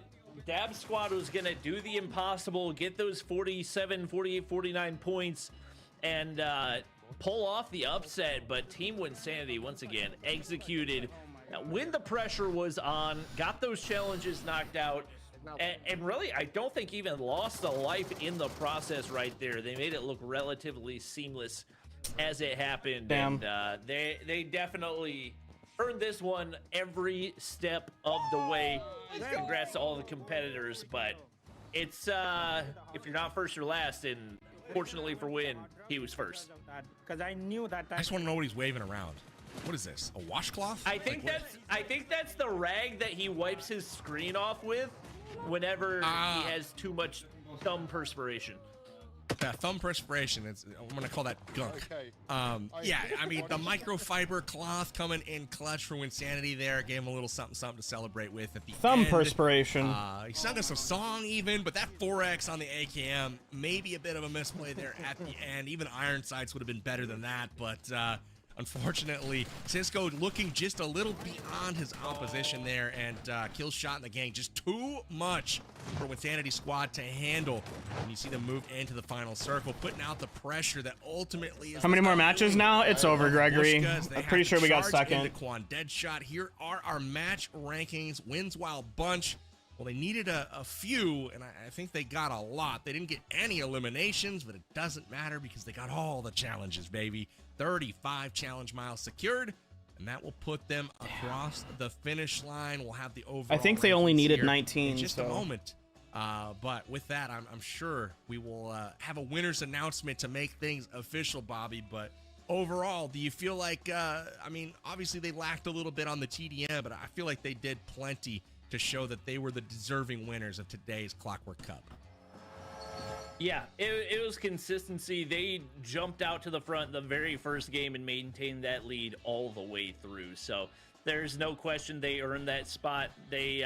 Dab Squad was going to do the impossible, get those 47, 48, 49 points, and pull off the upset. But Team Winsanity, once again, executed. Now, when the pressure was on, got those challenges knocked out, and really, I don't think even lost a life in the process right there. They made it look relatively seamless as it happened. Damn. And they definitely earned this one every step of the way. Congrats to all the competitors, but it's if you're not first, you're last, and fortunately for Win, he was first. Because I knew that I just want to know what he's waving around. What is this? A washcloth? I think that's the rag that he wipes his screen off with whenever he has too much thumb perspiration. Yeah, thumb perspiration. I'm gonna call that gunk. Yeah, I mean the microfiber cloth coming in clutch for Winsanity there. Gave him a little something to celebrate with at the Thumb end. perspiration. He sung us a song even, but that 4X on the AKM, maybe a bit of a misplay there at the end. Even Iron Sights would have been better than that, but unfortunately, Cisco looking just a little beyond his opposition there, and kill shot in the gang. Just too much for Winsanity squad to handle. And you see them move into the final circle, putting out the pressure that ultimately is... How many more matches now? It's over, Gregory. I'm pretty sure we got second. Quan Deadshot. Here are our match rankings. Wins Wild Bunch. Well, they needed a few, and I think they got a lot. They didn't get any eliminations, but it doesn't matter because they got all the challenges, baby. 35 challenge miles secured, and that will put them across the finish line. We'll have the overall. I think they only needed 19 in just so. a moment. But with that, I'm sure we will have a winner's announcement to make things official, Bobby. But overall, do you feel like, I mean, obviously they lacked a little bit on the TDM, but I feel like they did plenty to show that they were the deserving winners of today's Clockwork Cup. Yeah, it was consistency. They jumped out to the front the very first game and maintained that lead all the way through. So there's no question they earned that spot. They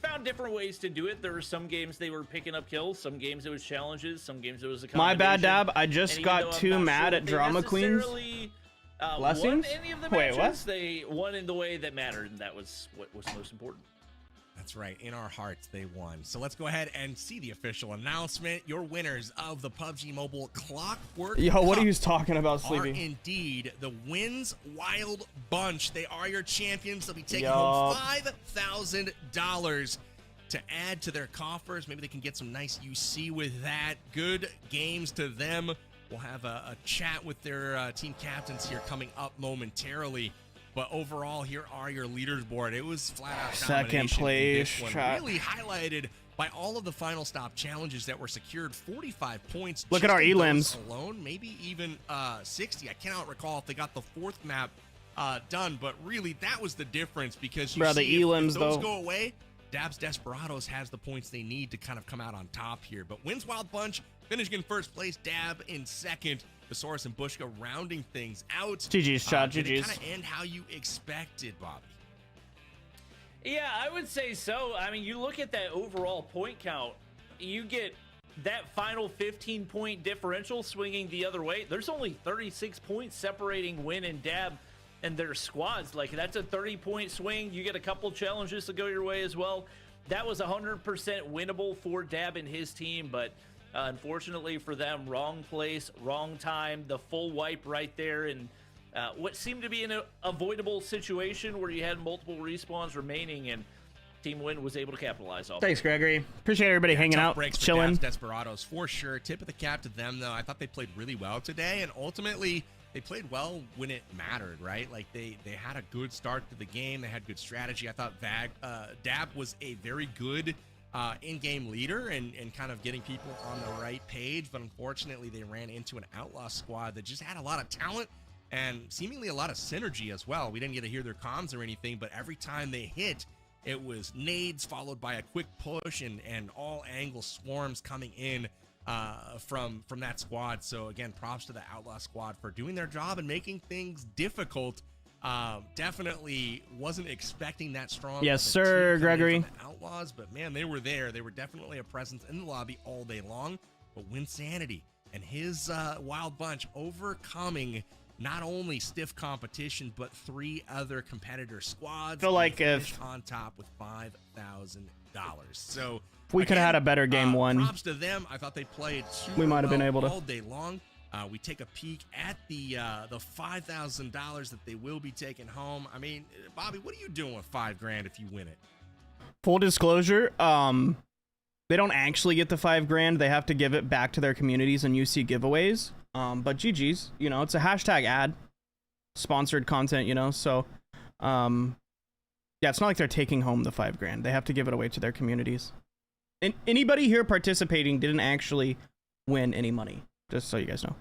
found different ways to do it. There were some games they were picking up kills, some games it was challenges, some games it was a My bad, combination. Dab. I just got too mad at Drama Queens. Blessings? Won any of the Wait, matches. what? They won in the way that mattered, and that was what was most important. That's right. In our hearts, they won. So let's go ahead and see the official announcement. Your winners of the PUBG Mobile Clockwork Yo, what Cup are you talking about, are Sleepy? indeed the Wins Wild Bunch. They are your champions. They'll be taking home $5,000 to add to their coffers. Maybe they can get some nice UC with that. Good games to them. We'll have a chat with their team captains here coming up momentarily. But overall, here are your leaderboard. It was flat out Second place. This one really highlighted by all of the final stop challenges that were secured. 45 points. Look at our elims alone, maybe even 60. I cannot recall if they got the fourth map done, but really that was the difference because you see the elims if those though go away. Dabs Desperados has the points they need to kind of come out on top here. But Wins Wild Bunch finishing in first place. Dab in second. Besaurus and Bushka rounding things out. GG's, Chad. Did it GG's. kind of end how you expected, Bobby? Yeah, I would say so. I mean, you look at that overall point count, you get that final 15-point differential swinging the other way. There's only 36 points separating Win and Dab and their squads. Like, that's a 30-point swing. You get a couple challenges to go your way as well. That was 100% winnable for Dab and his team, but unfortunately for them, wrong place, wrong time, the full wipe right there, and what seemed to be an avoidable situation where you had multiple respawns remaining, and Team Win was able to capitalize off. Thanks, Gregory. Appreciate everybody hanging out, chilling. Desperados for sure. Tip of the cap to them, though. I thought they played really well today, and ultimately they played well when it mattered, right? Like they had a good start to the game. They had good strategy. I thought Dab was a very good in-game leader and kind of getting people on the right page, but unfortunately they ran into an outlaw squad that just had a lot of talent and seemingly a lot of synergy as well. We didn't get to hear their comms or anything, but every time they hit, it was nades followed by a quick push and all angle swarms coming in from that squad. So again, props to the outlaw squad for doing their job and making things difficult. Definitely wasn't expecting that strong. Yes, sir, Gregory. Outlaws, but man, they were there. They were definitely a presence in the lobby all day long. But Winsanity and his Wild Bunch overcoming not only stiff competition, but 3 other competitor squads. I feel like if on top with $5,000. So if we could have had a better game one, props to them. I thought they played super we might have been able to all day long. We take a peek at the $5,000 that they will be taking home. I mean, Bobby, what are you doing with $5,000 if you win it? Full disclosure, they don't actually get the $5,000. They have to give it back to their communities and UC giveaways. But GG's, you know, it's a hashtag ad, sponsored content, you know. So, yeah, it's not like they're taking home the $5,000. They have to give it away to their communities. And anybody here participating didn't actually win any money. Just so you guys know.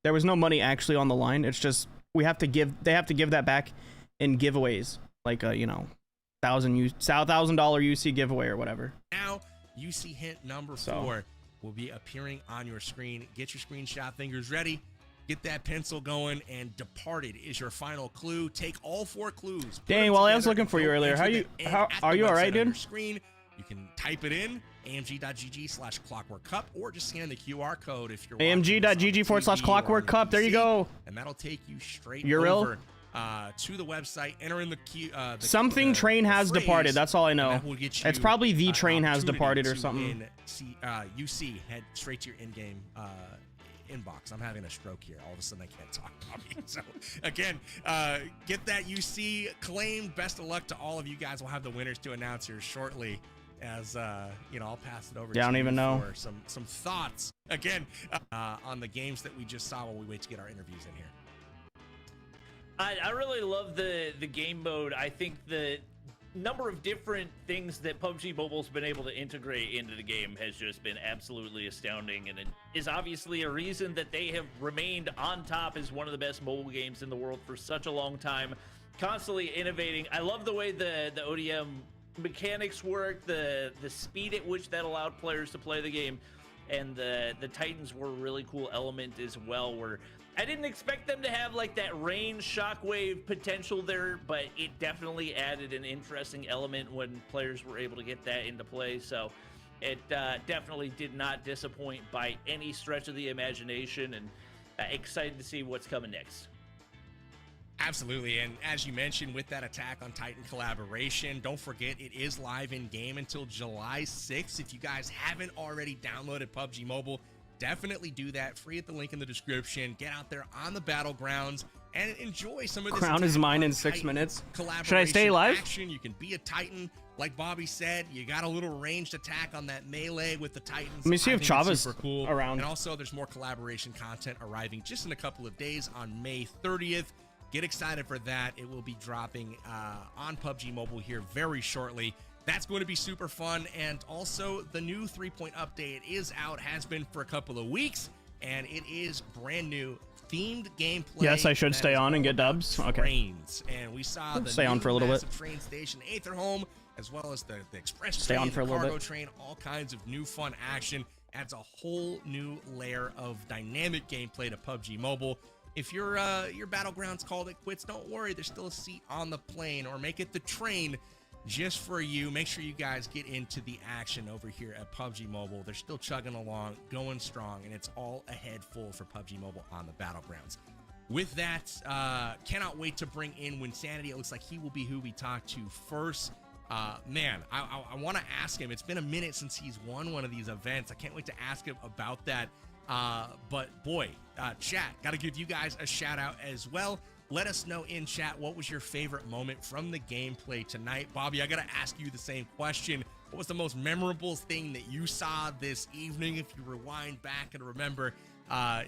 There was no money actually on the line. It's just we have to give, they have to give that back in giveaways, like you know, $1,000 UC giveaway or whatever. Now, UC hint number 4 will be appearing on your screen. Get your screenshot fingers ready. Get that pencil going, and departed is your final clue. Take all 4 clues. Dang, well, I was looking for you earlier. How are you all right, dude? Screen. You can type it in, amg.gg/Clockwork Cup, or just scan the QR code if you're amg.gg/Clockwork Cup. There you go. And that'll take you straight You're over to the website. Enter in the something train has phrase, departed. That's all I know. It's probably the train has opportunity departed or to something. UC head straight to your in-game inbox. I'm having a stroke here. All of a sudden, I can't talk, Bobby. So, again, get that UC claimed. Best of luck to all of you guys. We'll have the winners to announce here shortly. As you know, I'll pass it over to I don't you even know. for some thoughts again on the games that we just saw while we wait to get our interviews in here. I really love the game mode. I think the number of different things that PUBG Mobile's been able to integrate into the game has just been absolutely astounding, and it is obviously a reason that they have remained on top as one of the best mobile games in the world for such a long time, constantly innovating. I love the way the ODM mechanics work, the speed at which that allowed players to play the game, and the Titans were a really cool element as well, where I didn't expect them to have like that range shockwave potential there, but it definitely added an interesting element when players were able to get that into play. So it definitely did not disappoint by any stretch of the imagination, and excited to see what's coming next. Absolutely, and as you mentioned, with that Attack on Titan collaboration, don't forget it is live in game until July 6th. If you guys haven't already downloaded PUBG Mobile, definitely do that. Free at the link in the description. Get out there on the battlegrounds and enjoy some of this Crown is mine in 6 minutes. Should I stay live? Action. You can be a Titan, like Bobby said. You got a little ranged attack on that melee with the Titans. Let me see if Chava's super cool. around. And also, there's more collaboration content arriving just in a couple of days on May 30th. Get excited for that. It will be dropping on PUBG Mobile here very shortly. That's going to be super fun. And also, the new 3-point update is out, has been for a couple of weeks, and it is brand new themed gameplay. Yes, I should stay on and get dubs. Okay. Trains. And we saw the stay on for a little bit. Train station Aetherholm, as well as the express stay train, on for a the little cargo bit. train, all kinds of new fun action. Adds a whole new layer of dynamic gameplay to PUBG Mobile. If your Battlegrounds called it quits, don't worry. There's still a seat on the plane, or make it the train just for you. Make sure you guys get into the action over here at PUBG Mobile. They're still chugging along, going strong, and it's all ahead full for PUBG Mobile on the Battlegrounds. With that, cannot wait to bring in Winsanity. It looks like he will be who we talk to first. Man, I want to ask him. It's been a minute since he's won one of these events. I can't wait to ask him about that. But boy, chat, got to give you guys a shout out as well. Let us know in chat, what was your favorite moment from the gameplay tonight? Bobby, I got to ask you the same question. What was the most memorable thing that you saw this evening? If you rewind back and remember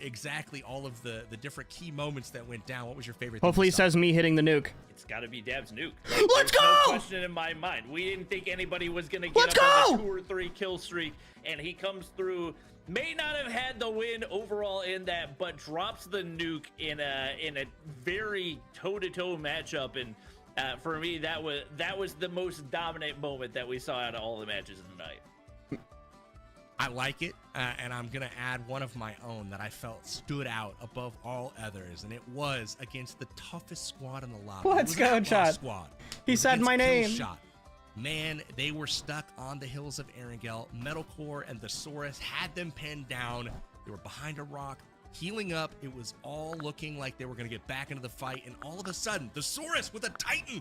exactly all of the different key moments that went down, what was your favorite thing? Hopefully he says me hitting the nuke. It's got to be Dab's nuke. Let's go! No question in my mind. We didn't think anybody was going to get up on a 2 or 3 kill streak, and he comes through. May not have had the win overall in that, but drops the nuke in a very toe-to-toe matchup, and for me, that was the most dominant moment that we saw out of all the matches of the night. I like it, and I'm gonna add one of my own that I felt stood out above all others, and it was against the toughest squad in the lobby. Let's go, Chad. Squad. He said my name. Shot. Man, they were stuck on the hills of Erangel. Metalcore and Thesaurus had them pinned down. They were behind a rock, healing up. It was all looking like they were going to get back into the fight. And all of a sudden, Thesaurus with a Titan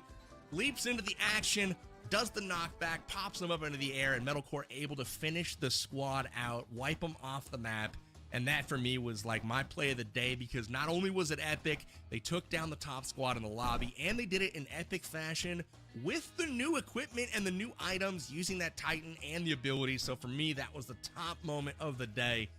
leaps into the action, does the knockback, pops them up into the air, and Metalcore able to finish the squad out, wipe them off the map. And that, for me, was like my play of the day, because not only was it epic, they took down the top squad in the lobby, and they did it in epic fashion with the new equipment and the new items, using that Titan and the ability. So for me, that was the top moment of the day.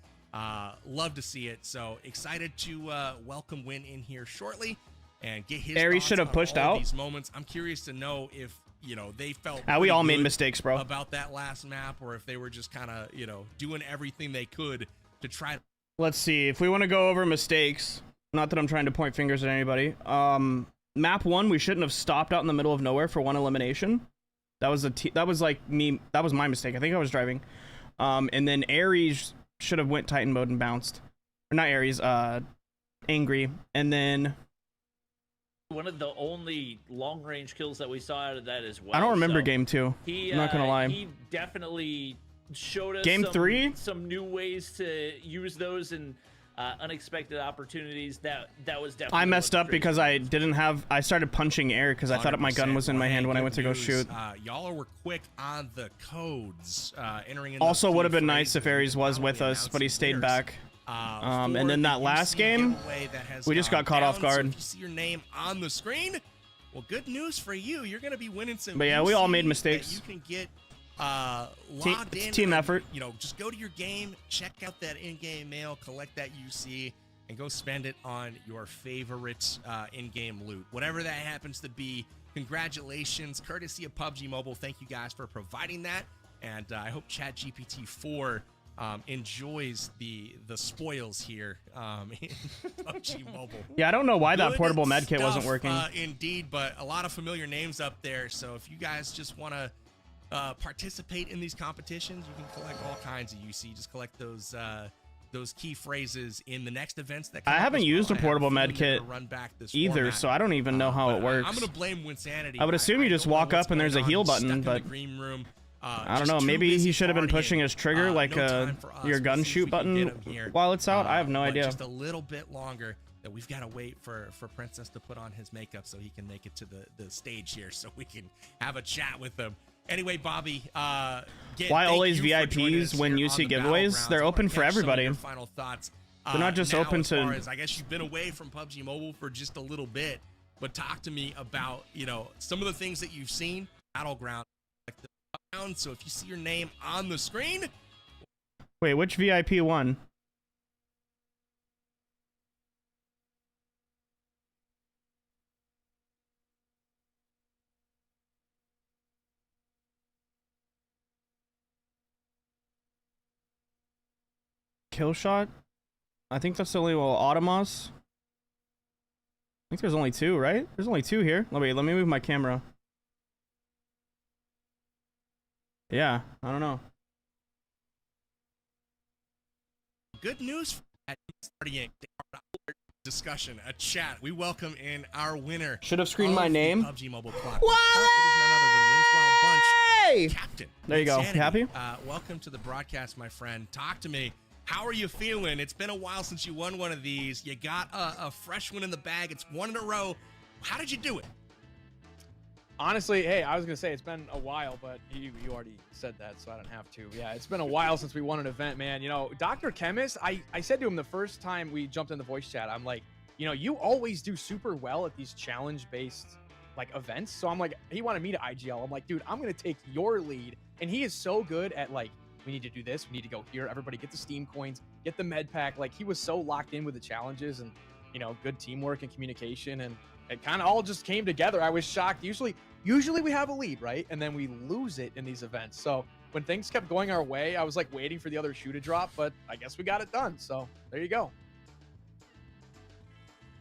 Love to see it. So excited to welcome Win in here shortly and get his Barry should have pushed out these moments. I'm curious to know if, you know, they felt we all made good mistakes, bro, about that last map, or if they were just kind of, you know, doing everything they could to try. Let's see if we want to go over mistakes. Not that I'm trying to point fingers at anybody. Map 1, we shouldn't have stopped out in the middle of nowhere for one elimination. That was like me. That was my mistake. I think I was driving. And then Aries should have went Titan mode and bounced. Or not Aries, Angry. And then one of the only long-range kills that we saw out of that as well. I don't remember game 2. I'm not gonna lie. He definitely showed us game 3 some new ways to use those and unexpected opportunities. That was definitely. I messed up because I started punching air because I thought my gun was in my hand when I went to go shoot. Y'all were quick on the codes. Entering in also would have been nice if Aries was with us, but he stayed back. And then that last game, we just got caught off guard. So if you see your name on the screen, well, good news for you. You're going to be winning some. But yeah, we all made mistakes. You can get logged in. Team effort. You know, just go to your game, check out that in-game mail, collect that UC, and go spend it on your favorite in-game loot. Whatever that happens to be, congratulations. Courtesy of PUBG Mobile, thank you guys for providing that. And I hope ChatGPT-4 enjoys the spoils here in PUBG Mobile. Yeah, I don't know why that portable med kit wasn't working. Indeed, but a lot of familiar names up there. So if you guys just want to participate in these competitions, you can collect all kinds of UC. Just collect those key phrases in the next events that come I haven't used a portable med kit either, format. so I don't even know how it works. I'm gonna blame Winsanity. I would assume you just walk up and there's a heal button, but green room. I don't know. Maybe he should have been pushing his trigger like your gun shoot button while it's out. I have no idea. Just a little bit longer. That we've got to wait for Princess to put on his makeup so he can make it to the stage here, so we can have a chat with him. Anyway, Bobby, why always VIPs when you see giveaways? They're open for everybody. Final thoughts. They're not just open to. I guess you've been away from PUBG Mobile for just a little bit, but talk to me about some of the things that you've seen. Battleground. So if you see your name on the screen. Wait, which VIP won? Kill shot? I think that's the only Automos. I think there's only 2, right? There's only 2 here. Wait, let me move my camera. Yeah, I don't know. Good news at starting discussion, a chat. We welcome in our winner. Should have screened my name. PUBG Mobile Clock. Why? Captain. There you go. You happy? Welcome to the broadcast, my friend. Talk to me. How are you feeling? It's been a while since you won one of these. You got a fresh one in the bag. It's 1 in a row. How did you do it? Honestly, hey, I was going to say it's been a while, but you already said that, so I don't have to. Yeah, it's been a while since we won an event, man. You know, Dr. Chemist, I said to him the first time we jumped in the voice chat, I'm like, you always do super well at these challenge-based, like, events. So I'm like, he wanted me to IGL. I'm like, dude, I'm going to take your lead. And he is so good at, like, we need to do this. We need to go here. Everybody get the Steam coins, get the med pack. Like, he was so locked in with the challenges and, good teamwork and communication. And it kind of all just came together. I was shocked. Usually we have a lead, right? And then we lose it in these events. So when things kept going our way, I was like waiting for the other shoe to drop, but I guess we got it done. So there you go.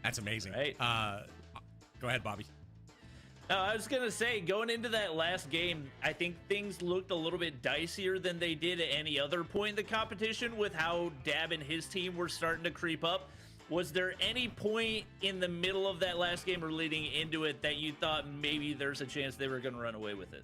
That's amazing. Right. Go ahead, Bobby. I was going to say, going into that last game, I think things looked a little bit dicier than they did at any other point in the competition with how Dab and his team were starting to creep up. Was there any point in the middle of that last game or leading into it that you thought maybe there's a chance they were going to run away with it?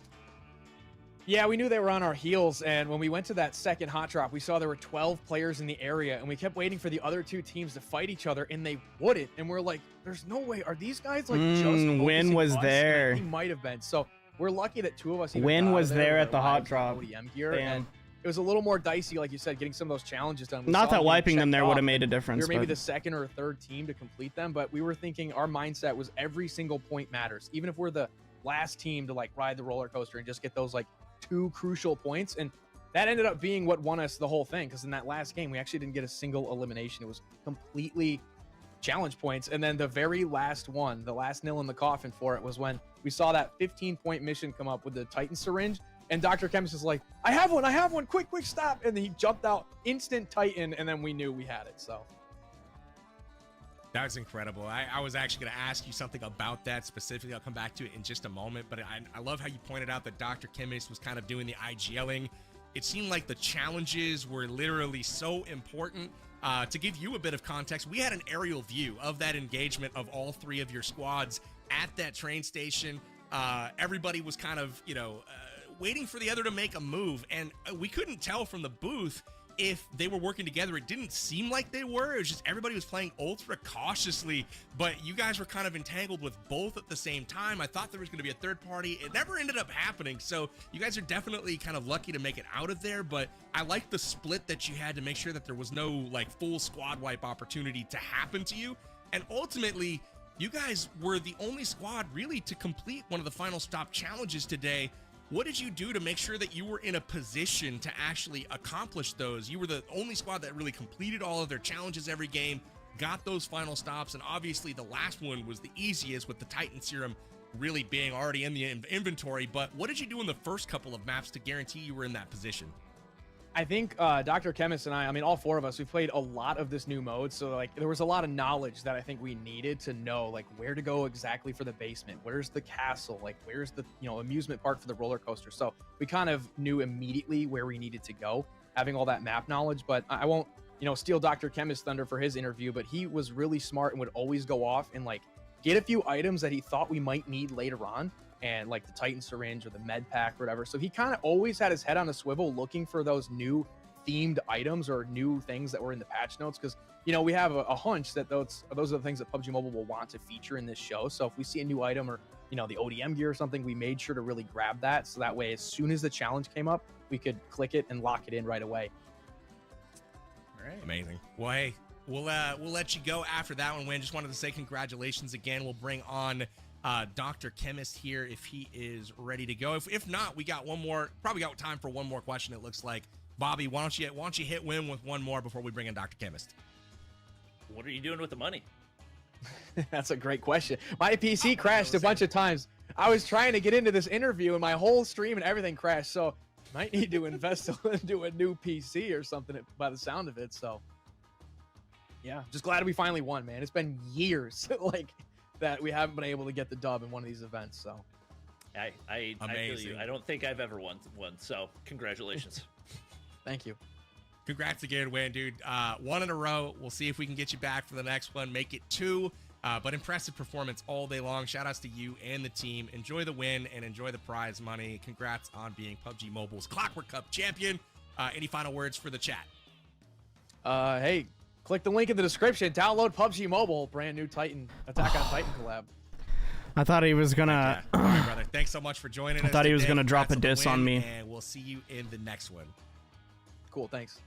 Yeah, we knew they were on our heels, and when we went to that second hot drop, we saw there were 12 players in the area, and we kept waiting for the other 2 teams to fight each other, and they wouldn't. And we're like, there's no way. Are these guys like just Win was there. He might have been. So we're lucky that 2 of us. Win was there at the hot drop. ODM gear, and it was a little more dicey, like you said, getting some of those challenges done. Not that wiping them there would have made a difference. We were maybe the second or third team to complete them, but we were thinking our mindset was every single point matters. Even if we're the last team to like ride the roller coaster and just get those like 2 crucial points. And that ended up being what won us the whole thing, because in that last game, we actually didn't get a single elimination. It was completely challenge points. And then the very last one, the last nail in the coffin for it, was when we saw that 15-point mission come up with the Titan syringe. And Dr. Chemist is like, I have one, quick, stop. And then he jumped out, instant Titan, and then we knew we had it, so. That was incredible. I was actually going to ask you something about that specifically. I'll come back to it in just a moment, but I love how you pointed out that Dr. Chemist was kind of doing the IGLing. It seemed like the challenges were literally so important. To give you a bit of context, we had an aerial view of that engagement of all three of your squads at that train station. Everybody was kind of, waiting for the other to make a move, and we couldn't tell from the booth if they were working together. It didn't seem like they were. It was just everybody was playing ultra cautiously, but you guys were kind of entangled with both at the same time. I thought there was going to be a third party. It never ended up happening, so you guys are definitely kind of lucky to make it out of there, but I like the split that you had to make sure that there was no like full squad wipe opportunity to happen to you, and ultimately you guys were the only squad really to complete one of the final stop challenges today. What did you do to make sure that you were in a position to actually accomplish those? You were the only squad that really completed all of their challenges every game, got those final stops, and obviously the last one was the easiest with the Titan Serum really being already in the inventory. But what did you do in the first couple of maps to guarantee you were in that position? I think Dr. Chemist and I mean, all four of us, we played a lot of this new mode. So like there was a lot of knowledge that I think we needed to know, like where to go exactly for the basement. Where's the castle? Like where's the, amusement park for the roller coaster? So we kind of knew immediately where we needed to go, having all that map knowledge. But I won't, steal Dr. Chemist thunder for his interview, but he was really smart and would always go off and like get a few items that he thought we might need later on. And like the Titan syringe or the med pack or whatever. So he kind of always had his head on a swivel looking for those new themed items or new things that were in the patch notes. Because, we have a hunch that those are the things that PUBG Mobile will want to feature in this show. So if we see a new item or, the ODM gear or something, we made sure to really grab that. So that way, as soon as the challenge came up, we could click it and lock it in right away. All right. Amazing. Well, hey, we'll let you go after that one, Win. Just wanted to say congratulations again. We'll bring on Dr. Chemist here if he is ready to go. If not, we got one more, probably got time for one more question. It looks like. Bobby, why don't you hit Win with one more before we bring in Dr. Chemist? What are you doing with the money? That's a great question. My PC crashed a bunch of times. I was trying to get into this interview and my whole stream and everything crashed. So might need to invest into a new PC or something by the sound of it. So yeah, just glad we finally won, man. It's been years that we haven't been able to get the dub in one of these events. So I feel you. I don't think I've ever won one. So congratulations. Thank you. Congrats again, Wayne, dude. One in a row. We'll see if we can get you back for the next one. Make it two. But impressive performance all day long. Shout outs to you and the team. Enjoy the win and enjoy the prize money. Congrats on being PUBG Mobile's Clockwork Cup champion. Any final words for the chat? Hey, click the link in the description. Download PUBG Mobile. Brand new Attack on Titan collab. I thought he was gonna. All right, brother. Thanks so much for joining us. I thought he was today. gonna drop a Congrats diss on me. And we'll see you in the next one. Cool, thanks.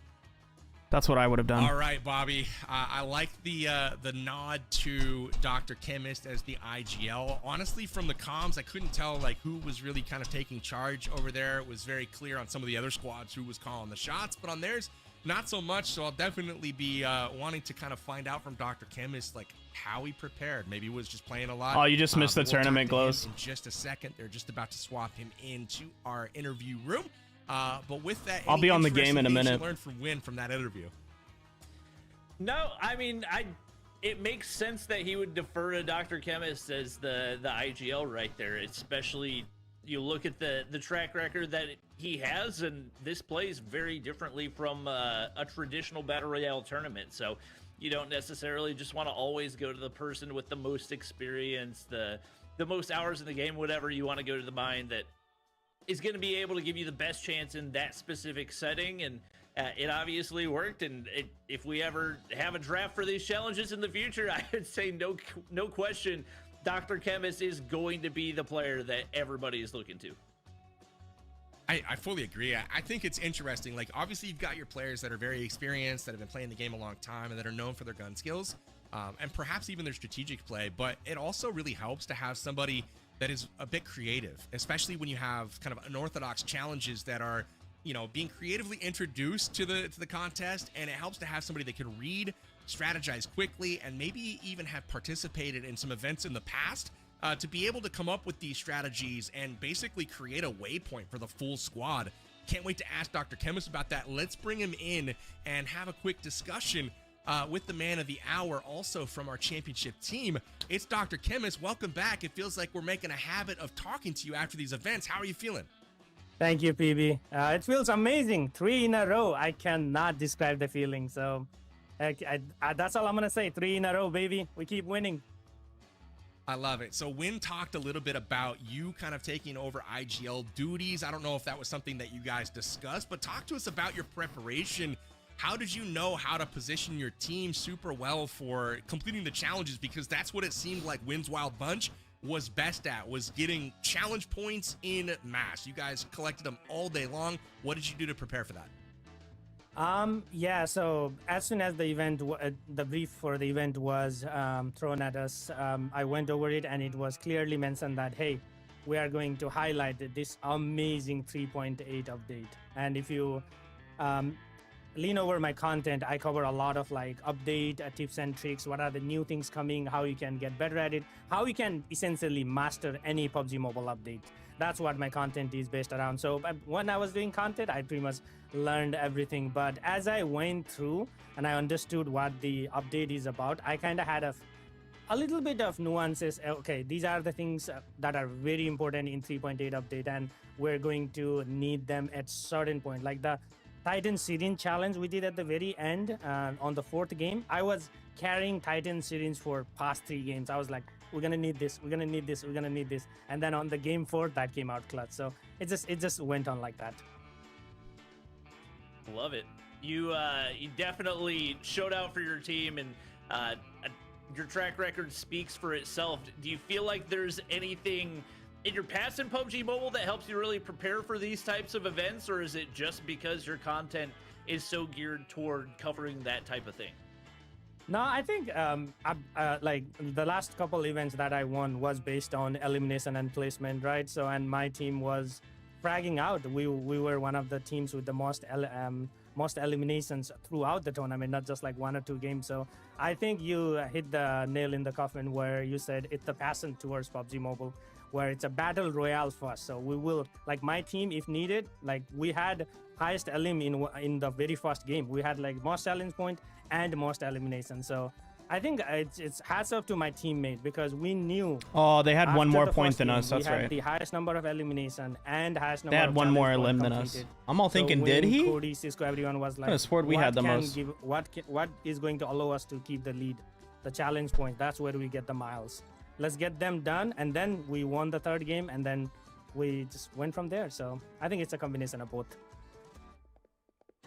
That's what I would have done. All right, Bobby. I like the nod to Dr. Chemist as the IGL. Honestly, from the comms, I couldn't tell who was really kind of taking charge over there. It was very clear on some of the other squads who was calling the shots, but on theirs, not so much. So I'll definitely be wanting to kind of find out from Dr. Chemist how he prepared. Maybe he was just playing a lot. Oh, you just missed the tournament glows. In just a second, they're just about to swap him into our interview room. But with that, I'll be on the game in a minute. Learn from Win from that interview. No, I mean, it makes sense that he would defer to Dr. Chemist as the IGL right there, especially you look at the track record that he has, and this plays very differently from a traditional Battle Royale tournament. So you don't necessarily just want to always go to the person with the most experience, the most hours in the game, whatever. You want to go to the mind that is going to be able to give you the best chance in that specific setting, and it obviously worked. And if we ever have a draft for these challenges in the future, I would say no question, Dr. Chemist is going to be the player that everybody is looking to. I fully agree. I think it's interesting. Obviously, you've got your players that are very experienced, that have been playing the game a long time, and that are known for their gun skills, and perhaps even their strategic play. But it also really helps to have somebody that is a bit creative, especially when you have kind of unorthodox challenges that are, being creatively introduced to the contest. And it helps to have somebody that can read, strategize quickly, and maybe even have participated in some events in the past to be able to come up with these strategies and basically create a waypoint for the full squad. Can't wait to ask Dr. Chemist about that. Let's bring him in and have a quick discussion. with the man of the hour, also from our championship team. It's Dr. Chemist. Welcome back. It feels like we're making a habit of talking to you after these events. How are you feeling? Thank you, PB. It feels amazing. 3 in a row. I cannot describe the feeling. So that's all I'm going to say. 3 in a row, baby. We keep winning. I love it. So Win talked a little bit about you kind of taking over IGL duties. I don't know if that was something that you guys discussed, but talk to us about your preparation. How did you know how to position your team super well for completing the challenges? Because that's what it seemed like Win's Wild Bunch was best at, was getting challenge points in mass. You guys collected them all day long. What did you do to prepare for that? Yeah, so as soon as the event, the brief for the event was thrown at us, I went over it and it was clearly mentioned that, hey, we are going to highlight this amazing 3.8 update. And if you lean over my content, I cover a lot of like update tips and tricks, what are the new things coming, how you can get better at it, how you can essentially master any PUBG Mobile update. That's what my content is based around. So when I was doing content, I pretty much learned everything. But as I went through and I understood what the update is about, I kind of had a little bit of nuances. Okay, these are the things that are very important in 3.8 update, and we're going to need them at certain point. Like the Titan Syringe challenge we did at the very end on the 4th game. I was carrying Titan Syringe for past 3 games. I was like, we're gonna need this, we're gonna need this, we're gonna need this. And then on the game 4, that came out clutch. So it just went on like that. Love it. You definitely showed out for your team, and your track record speaks for itself. Do you feel like there's anything in your past in PUBG Mobile that helps you really prepare for these types of events, or is it just because your content is so geared toward covering that type of thing? No, I think like the last couple events that I won was based on elimination and placement, right? So, and my team was fragging out. We were one of the teams with the most eliminations throughout the tournament, not just like 1 or 2 games. So I think you hit the nail in the coffin where you said it's the passion towards PUBG Mobile, where it's a battle royale first. So we will, like my team, if needed, like we had highest elim in the very first game. We had like most challenge point and most elimination. So I think it's hats off to my teammate, because we knew. Oh, they had one more point than us. That's right. We had right. the highest number of elimination and highest number. They had of one more elim than completed. us. I'm all thinking, so did he? Cody, Cisco, everyone was like, I swore we had the most. What is going to allow us to keep the lead? The challenge point. That's where we get the miles. Let's get them done, and then we won the 3rd game, and then we just went from there. So I think it's a combination of both.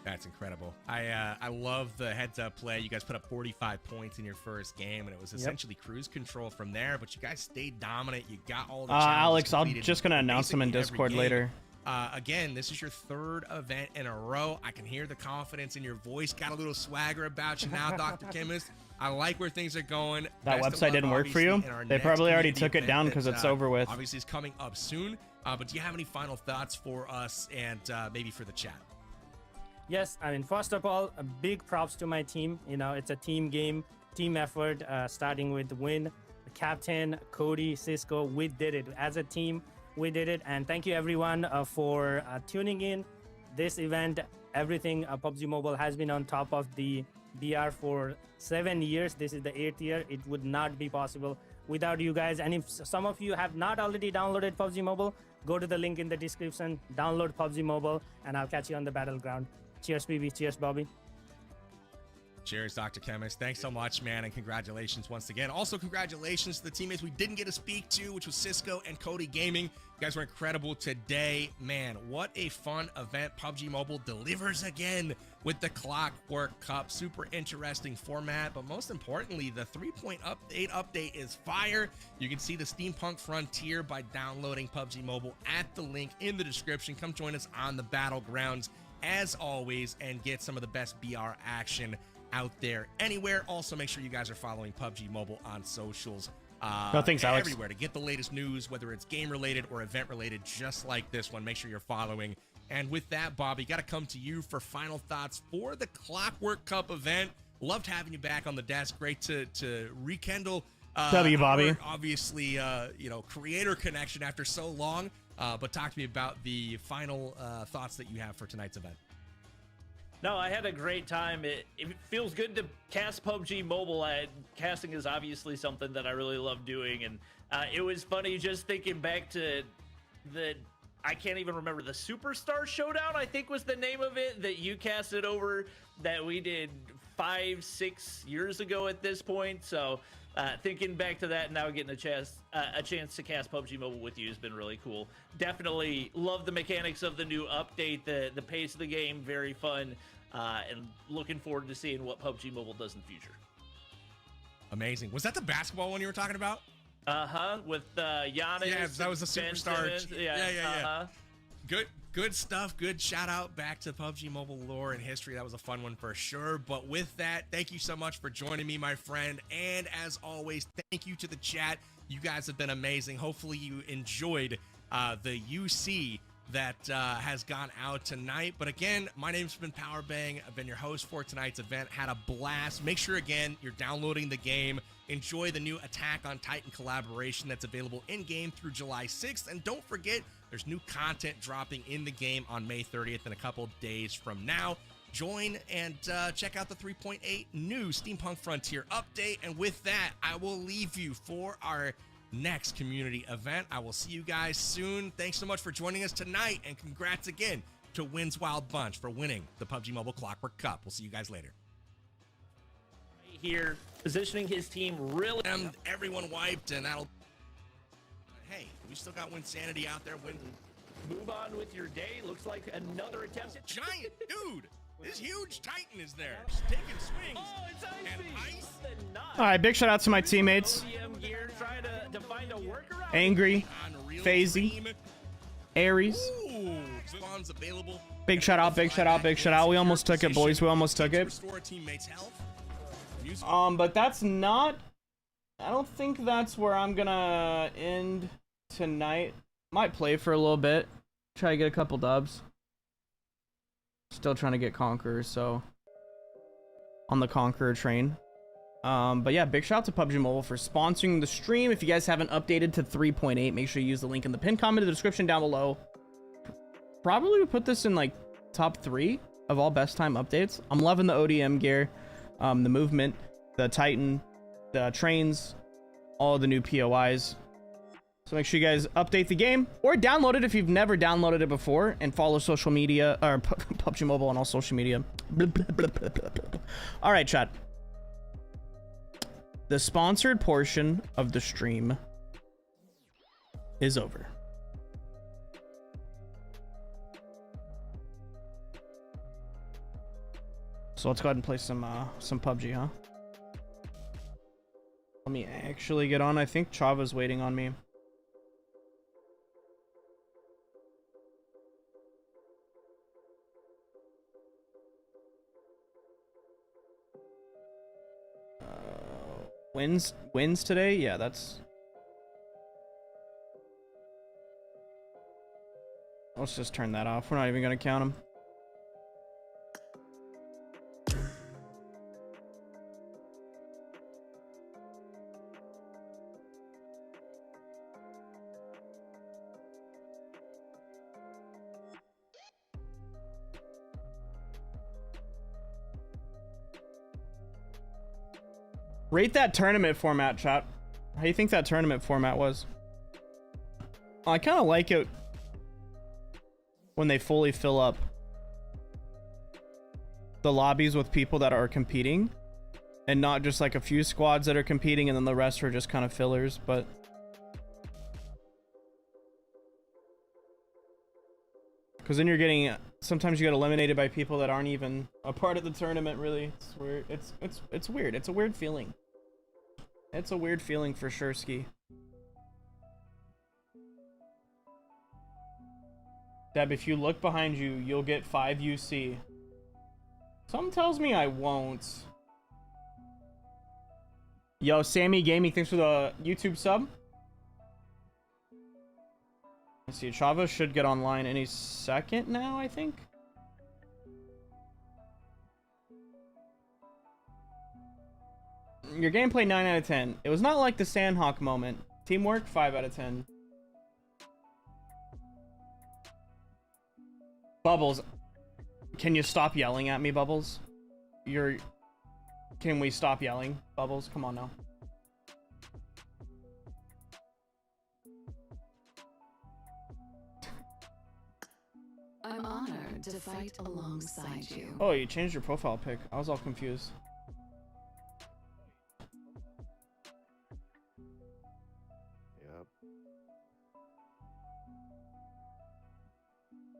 That's incredible. I love the heads-up play. You guys put up 45 points in your first game, and it was essentially cruise control from there, but you guys stayed dominant. You got all the Alex, I'm completed just going to announce them in Discord later. Again, this is your 3rd event in a row. I can hear the confidence in your voice. Got a little swagger about you now, Dr. Chemist. I like where things are going. That website didn't work for you? They probably already took it down because it's over with. Obviously, it's coming up soon. But do you have any final thoughts for us and maybe for the chat? Yes, I mean, first of all, a big props to my team. You know, it's a team game, team effort, starting with Win, the captain, Cody, Cisco. We did it as a team. We did it. And thank you, everyone, for tuning in. This event, everything, PUBG Mobile has been on top of the BR for 7 years. This is the 8th year. It would not be possible without you guys. And if some of you have not already downloaded PUBG Mobile, go to the link in the description, download PUBG Mobile, and I'll catch you on the battleground. Cheers, PB. Cheers, Bobby. Cheers, Dr. Chemist. Thanks so much, man, and congratulations once again. Also, congratulations to the teammates we didn't get to speak to, which was Cisco and Cody Gaming. You guys were incredible today. Man, what a fun event. PUBG Mobile delivers again with the Clockwork Cup. Super interesting format, but most importantly, the 3.8 update is fire. You can see the Steampunk Frontier by downloading PUBG Mobile at the link in the description. Come join us on the battlegrounds as always and get some of the best BR action out there anywhere. Also, make sure you guys are following PUBG Mobile on socials. No thanks, Alex. Everywhere to get the latest news, whether it's game related or event related, just like this one. Make sure you're following. And with that, Bobby, got to come to you for final thoughts for the Clockwork Cup event. Loved having you back on the desk. Great to rekindle. W, Bobby. Obviously, creator connection after so long. But talk to me about the final thoughts that you have for tonight's event. No, I had a great time. It feels good to cast PUBG Mobile. Casting is obviously something that I really love doing, and it was funny just thinking back to I can't even remember, the Superstar Showdown, I think was the name of it, that you casted over, that we did 5-6 years ago at this point. So thinking back to that and now getting a chance to cast PUBG Mobile with you has been really cool. Definitely love the mechanics of the new update, the pace of the game, very fun, and looking forward to seeing what PUBG Mobile does in the future. Amazing. Was that the basketball one you were talking about? With Giannis. Yeah, that was the Superstar. Yeah. Good stuff. Good shout out back to PUBG Mobile lore and history. That was a fun one for sure. But with that, thank you so much for joining me, my friend. And as always, thank you to the chat. You guys have been amazing. Hopefully you enjoyed the UC that has gone out tonight. But again, my name's been Powerbang. I've been your host for tonight's event. Had a blast. Make sure, again, you're downloading the game. Enjoy the new Attack on Titan collaboration that's available in-game through July 6th. And don't forget, there's new content dropping in the game on May 30th in a couple days from now. Join and check out the 3.8 new Steampunk Frontier update. And with that, I will leave you for our next community event. I will see you guys soon. Thanks so much for joining us tonight. And congrats again to Wins Wild Bunch for winning the PUBG Mobile Clockwork Cup. We'll see you guys later. Here, positioning his team really. Everyone wiped, and that'll. Hey, we still got Winsanity out there. Move on with your day. Looks like another attempt. Giant dude. This huge Titan is there, just taking swings. Oh, it's icy. All right, big shout out to my teammates. Angry, FaZe, Aries. Ooh, spawns available. Big shout out, big shout out, big shout out. We almost took it, boys. We almost took it. Restore a teammate's health. But that's not. I don't think that's where I'm gonna end tonight. Might play for a little bit, try to get a couple dubs. Still trying to get Conqueror, so on the Conqueror train. But yeah, big shout out to PUBG Mobile for sponsoring the stream. If you guys haven't updated to 3.8, make sure you use the link in the pinned comment in the description down below. Probably would put this in like top 3 of all best time updates. I'm loving the ODM gear, the movement, the Titan, the trains, all the new POIs. So make sure you guys update the game or download it if you've never downloaded it before, and follow social media or PUBG Mobile on all social media. All right, chat. The sponsored portion of the stream is over. So let's go ahead and play some PUBG, huh? Let me actually get on. I think Chava's waiting on me. Wins today? Yeah, that's... Let's just turn that off. We're not even gonna count them. Rate that tournament format, chat. How do you think that tournament format was? I kind of like it when they fully fill up the lobbies with people that are competing, and not just like a few squads that are competing and then the rest are just kind of fillers. But because then you're getting, sometimes you get eliminated by people that aren't even a part of the tournament, really. It's weird. It's weird. It's a weird feeling. It's a weird feeling for sure, Ski. Deb, if you look behind you, you'll get 5 UC. Something tells me I won't. Yo, Sammy Gaming, thanks for the YouTube sub. Let's see, Chava should get online any second now, I think. Your gameplay 9 out of 10. It was not like the Sandhawk moment. Teamwork 5 out of 10. Bubbles. Can you stop yelling at me, Bubbles? Can we stop yelling, Bubbles? Come on now. I'm honored to fight alongside you. Oh, you changed your profile pic. I was all confused. Yep.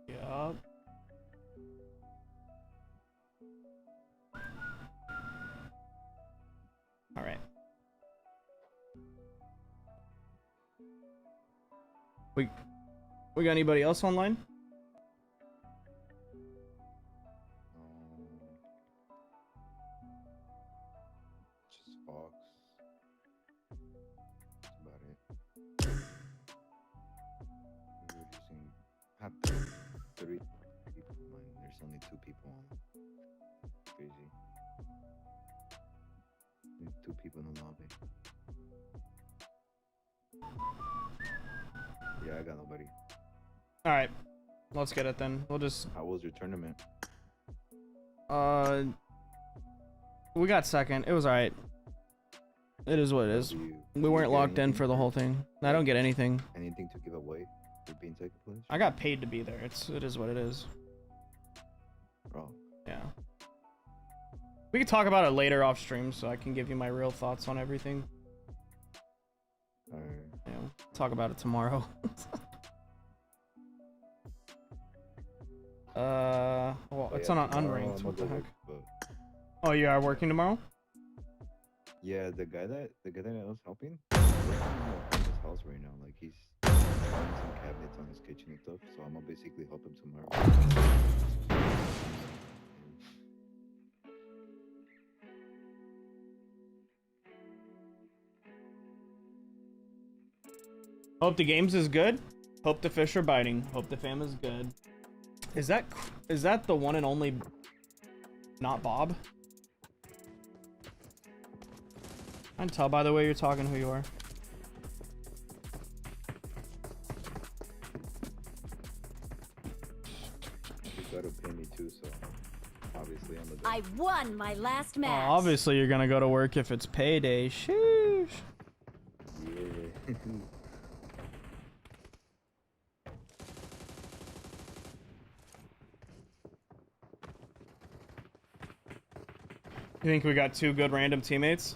Yup. All right. We got anybody else online? Just Fox. That's about it. We were using have 3 people online. There's only 2 people on. Crazy. Need 2 people in the lobby. Yeah, I got nobody. All right, let's get it then. We'll just. How was your tournament? We got second. It was all right. It is what it is. We weren't locked in for the whole thing. I don't get anything. Anything to give away for being second place? I got paid to be there. It is what it is. Oh. Yeah. We can talk about it later off stream, so I can give you my real thoughts on everything. Alright. Yeah, we'll talk about it tomorrow. Well, it's on unranked. What the heck? Oh, you are working tomorrow? Yeah, the guy that I was helping, he's working at his house right now. Like he's putting some cabinets on his kitchen and stuff. So I'm gonna basically help him tomorrow. Hope the games is good. Hope the fish are biting. Hope the fam is good. Is that the one and only not Bob? I can tell by the way you're talking who you are. You gotta pay me too, so obviously I'm the I won my last Oh, match. obviously you're gonna go to work if it's payday. Sheesh. Yeah. You think we got 2 good random teammates?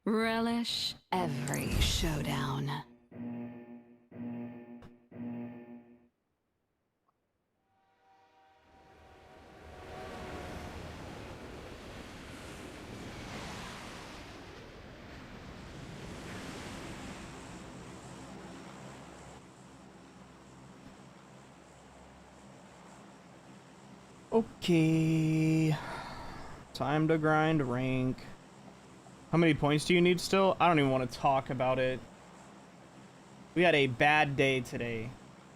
Relish every showdown. Okay. Time to grind rank. How many points do you need still? I don't even want to talk about it. We had a bad day today.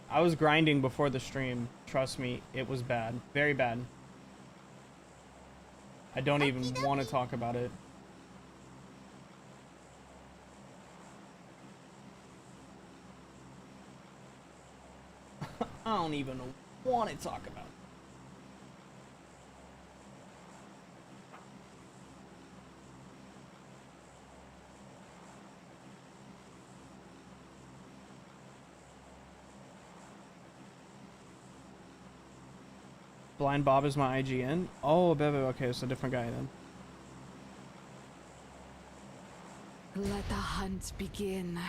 I was grinding before the stream. Trust me, it was bad. Very bad. I don't even want to talk about it. I don't even want to talk about it. Blind Bob is my IGN. Oh, Bebe. Okay, it's a different guy then. Let the hunt begin.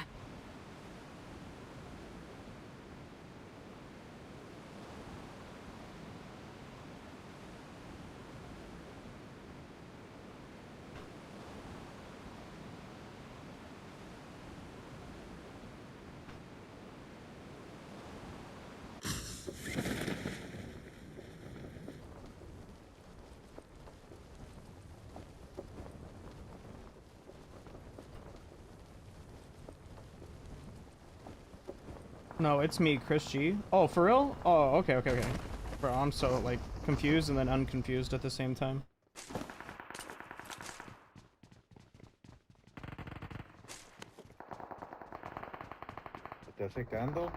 No, it's me, Chris G. Oh, for real? Oh, okay. Bro, I'm so, like, confused and then unconfused at the same time. secando.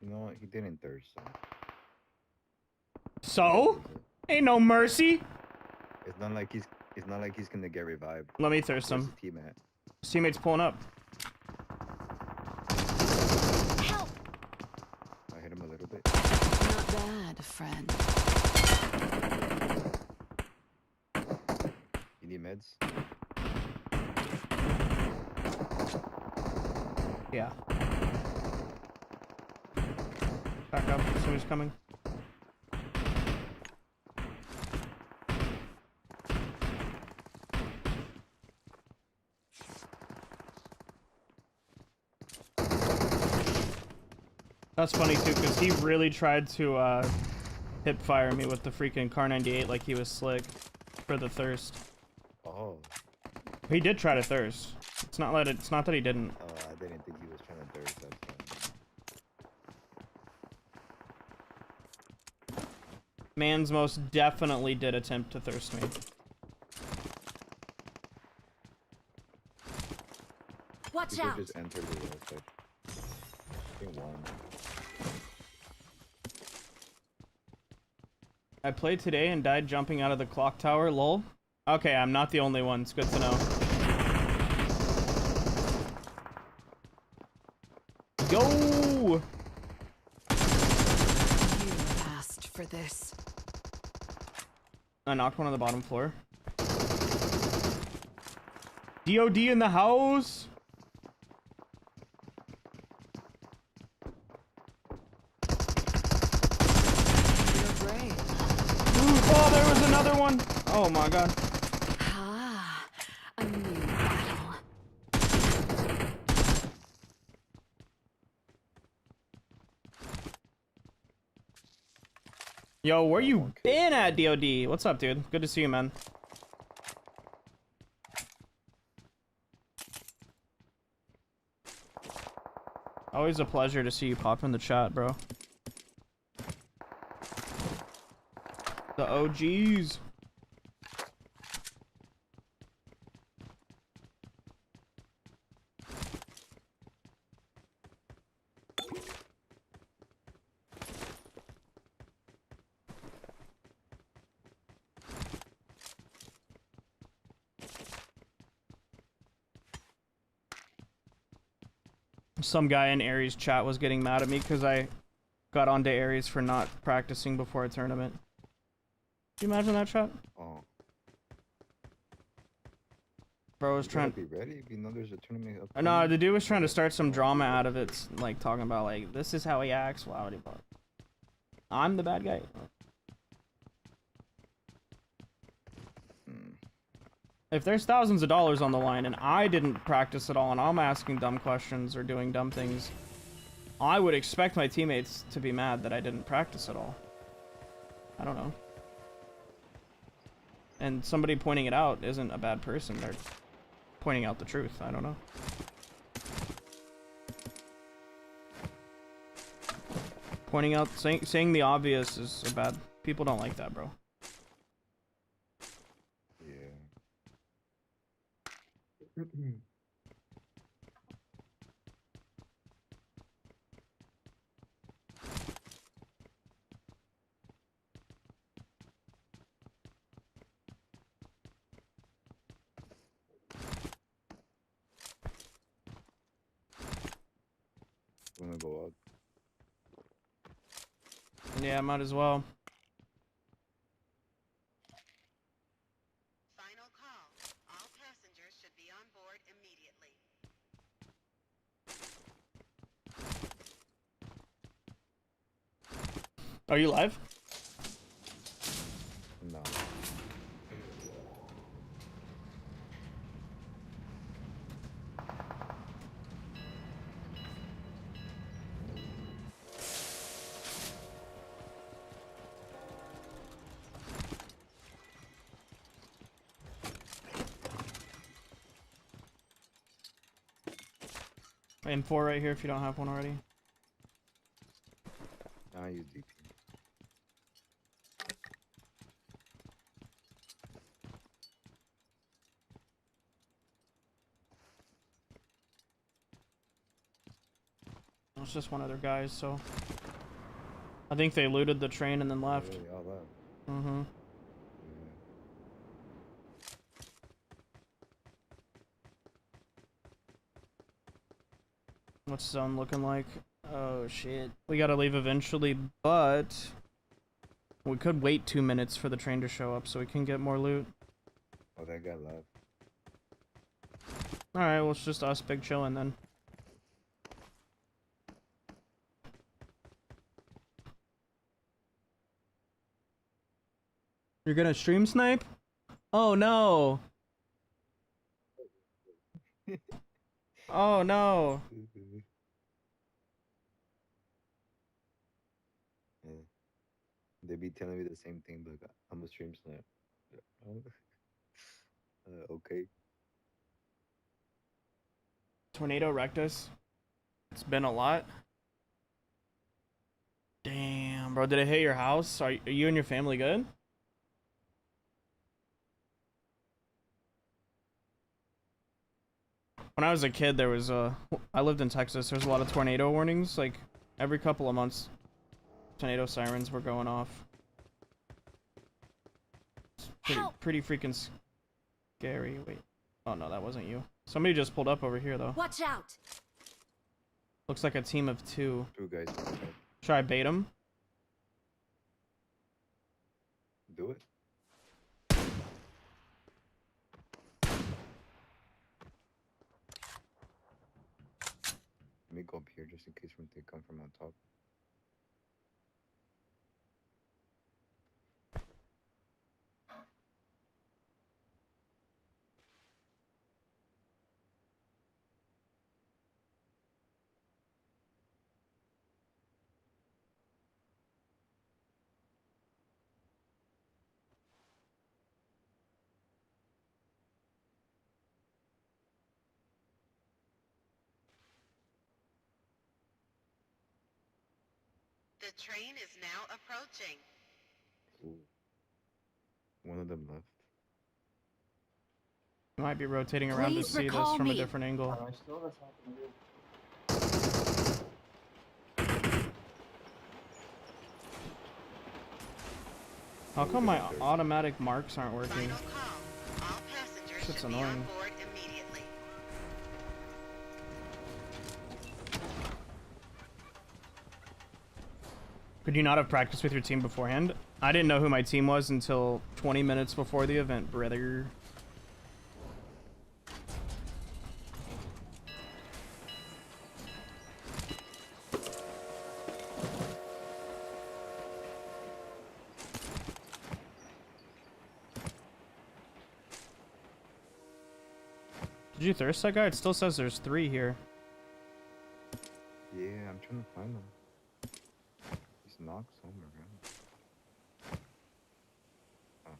You know what? He didn't thirst. So? Ain't no mercy. It's not like he's gonna get revived. Let me thirst him. Where's the team at? His teammate's pulling up. Help! I hit him a little bit. Not bad, friend. You need meds? Yeah. Back up. Somebody's coming. That's funny too, because he really tried to hip fire me with the freaking Car 98 like he was slick for the thirst. Oh. He did try to thirst. It's not that he didn't. Oh, I didn't think he was trying to thirst. That's Mans most definitely did attempt to thirst me. Watch People out! just enter the outside. I think one. I played today and died jumping out of the clock tower, lol. Okay, I'm not the only one. It's good to know. Yo! You asked for this. I knocked one on the bottom floor. DOD in the house! Oh, there was another one! Oh my god. Ah, a new battle. Yo, where you been at, DOD? What's up, dude? Good to see you, man. Always a pleasure to see you pop in the chat, bro. The OGs. Some guy in Aries chat was getting mad at me because I got onto Aries for not practicing before a tournament. Can you imagine that, chat? Oh. Bro was trying to be ready. You know there's a tournament up. No, the dude was trying to start some drama out of it, like talking about like this is how he acts. Wow, I'm the bad guy. If there's thousands of dollars on the line and I didn't practice at all and I'm asking dumb questions or doing dumb things, I would expect my teammates to be mad that I didn't practice at all. I don't know. And somebody pointing it out isn't a bad person. They're pointing out the truth. I don't know. Pointing out, saying the obvious is a bad... People don't like that, bro. I'm gonna go up. Yeah, might as well. Final call. All passengers should be on board immediately. Are you live? No. M4 right here if you don't have one already. I use DP. It's just one of their guys, so I think they looted the train and then left. Really, all that. Mm-hmm. What's zone looking like? Oh shit. We gotta leave eventually, but we could wait 2 minutes for the train to show up so we can get more loot. Oh, that guy left. Alright, well it's just us big chillin' then. You're gonna stream snipe? Oh no! Oh no! Yeah. They be telling me the same thing, but I'm a stream sniper. Okay. Tornado wrecked us. It's been a lot. Damn, bro. Did it hit your house? Are you and your family good? When I was a kid, there was I lived in Texas. There's a lot of tornado warnings. Like every couple of months, tornado sirens were going off. It's pretty freaking scary. Wait. Oh no, that wasn't you. Somebody just pulled up over here though. Watch out. Looks like a team of two. Two guys. Should I bait them? Do it. Let me go up here just in case they come from on top. The train is now approaching. Ooh. One of them left. I might be rotating around to see this from a different angle. How come my automatic marks aren't working? It's annoying. Could you not have practiced with your team beforehand? I didn't know who my team was until 20 minutes before the event, brother. Did you thirst that guy? It still says there's 3 here. Yeah, I'm trying to find them. He's knocked somewhere around. Oh,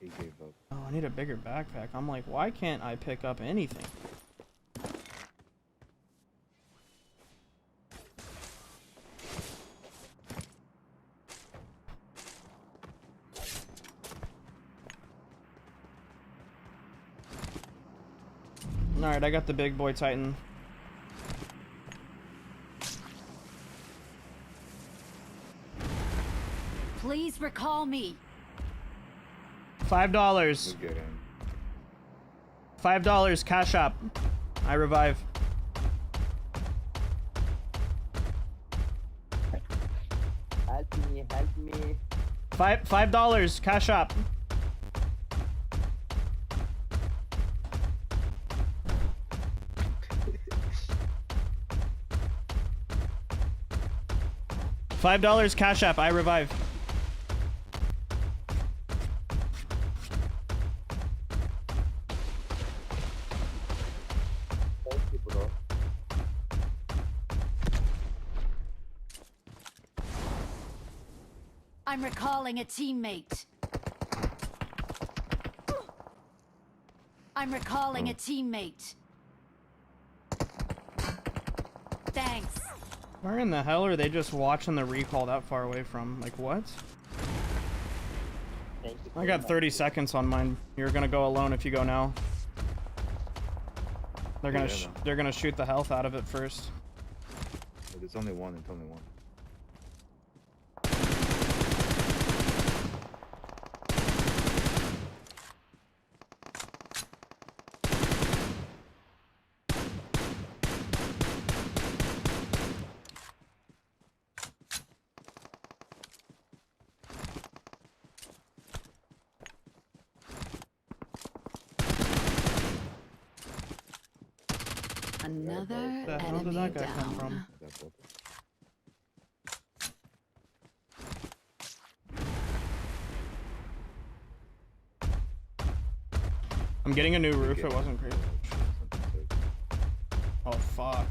he gave up. Oh, I need a bigger backpack. I'm like, why can't I pick up anything? Alright, I got the big boy Titan. Please recall me. $5. $5 cash up. I revive. Help me, help me. $5 cash up. $5 cash app, I revive. I'm recalling a teammate. I'm recalling a teammate. Where in the hell are they just watching the recall that far away from? Like, what? I got 30 seconds on mine. You're gonna go alone if you go now. They're gonna shoot the health out of it first. It's only one. It's only one. Another Where the hell did enemy that guy come from? down. I'm getting a new roof. It wasn't great. Oh fuck.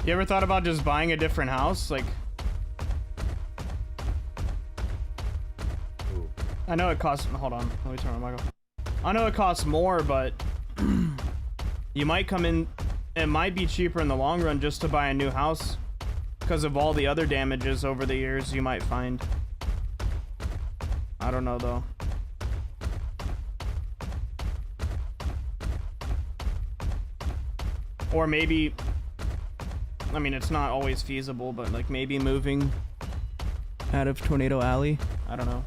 You ever thought about just buying a different house? Like, I know it costs. Hold on, let me turn my mic off. I know it costs more, but you might come in. It might be cheaper in the long run just to buy a new house because of all the other damages over the years you might find. I don't know though. Or maybe, I mean, it's not always feasible, but like maybe moving out of Tornado Alley. I don't know.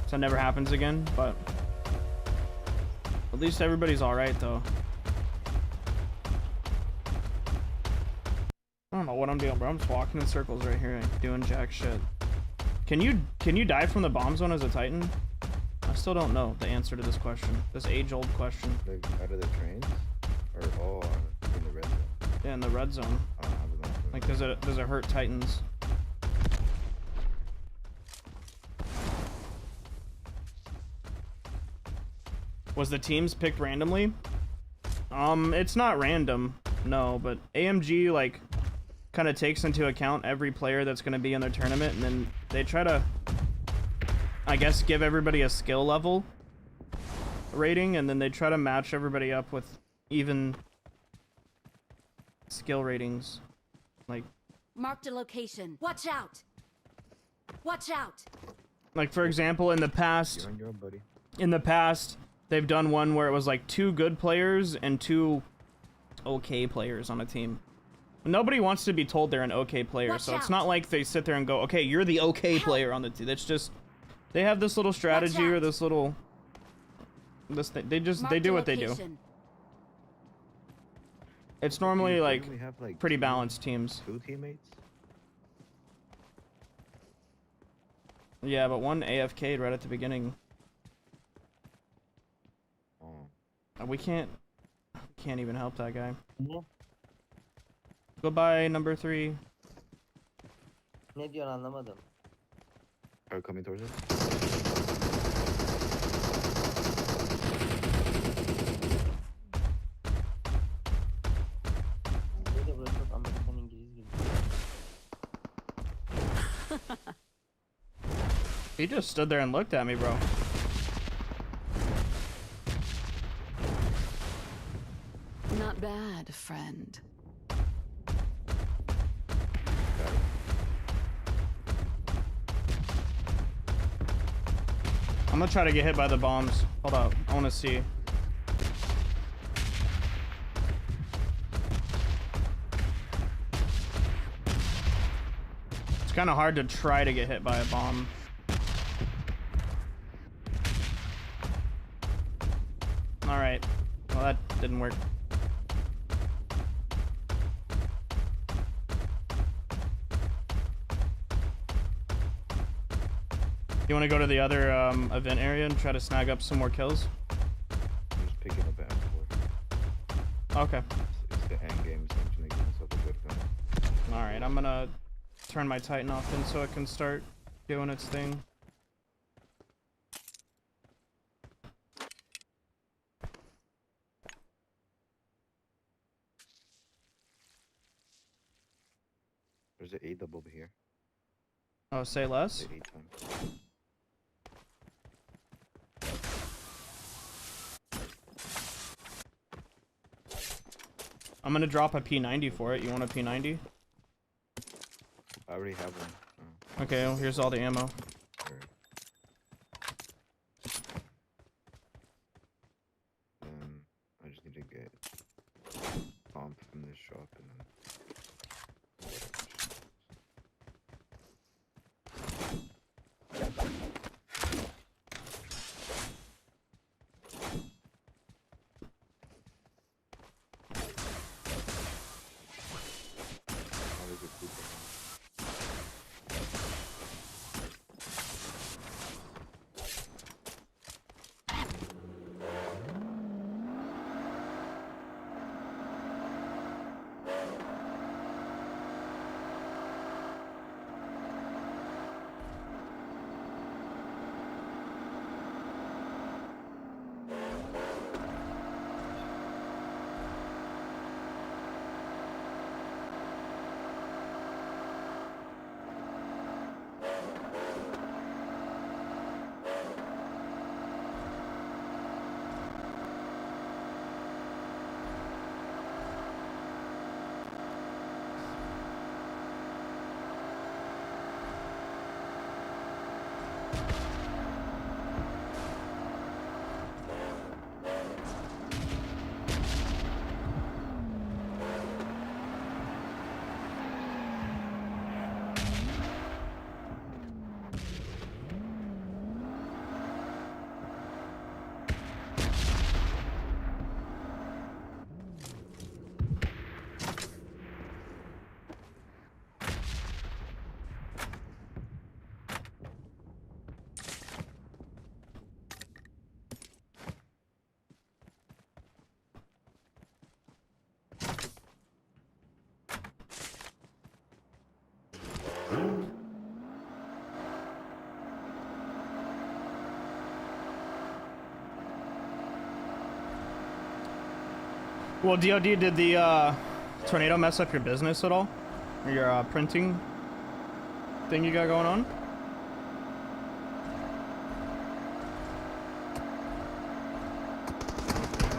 So it never happens again, but at least everybody's all right though. I don't know what I'm doing, bro. I'm just walking in circles right here, doing jack shit. Can you die from the bomb zone as a Titan? I still don't know the answer to this question. This age-old question. Like out of the trains, or in the red zone. Yeah, in the red zone. Like, does it hurt Titans? Was the teams picked randomly? It's not random, no, but AMG like kind of takes into account every player that's going to be in their tournament, and then they try to, I guess, give everybody a skill level rating, and then they try to match everybody up with even skill ratings. Like, Marked a location. Watch out! Watch out! Like for example, in the past, they've done one where it was like 2 good players and 2 okay players on a team. Nobody wants to be told they're an okay player, so it's not like they sit there and go, okay, you're the okay player on the team. It's just, they have this little strategy or this little, this thing. They do what they do. It's normally like pretty balanced teams. 2 teammates? Yeah, but one AFK'd right at the beginning. We can't even help that guy. Goodbye, number 3. Ne diyorsun anlamadım. Are coming towards us? Böyle burası çok Amerikan İngiliz gibi. He just stood there and looked at me, bro. Not bad, friend. I'm gonna try to get hit by the bombs. Hold up, I wanna see. It's kind of hard to try to get hit by a bomb. Alright, well that didn't work. You want to go to the other event area and try to snag up some more kills? I'm just picking up M4. Okay. It's the end game essentially, giving myself a good gun. Alright, I'm gonna turn my Titan off then so it can start doing its thing. There's an A-double over here. Oh, say less? The 8 times. I'm gonna drop a P90 for it. You want a P90? I already have one. Okay, well, here's all the ammo. I just need to get bomb from this shop and then. Well, DOD, did the tornado mess up your business at all? Or your printing thing you got going on?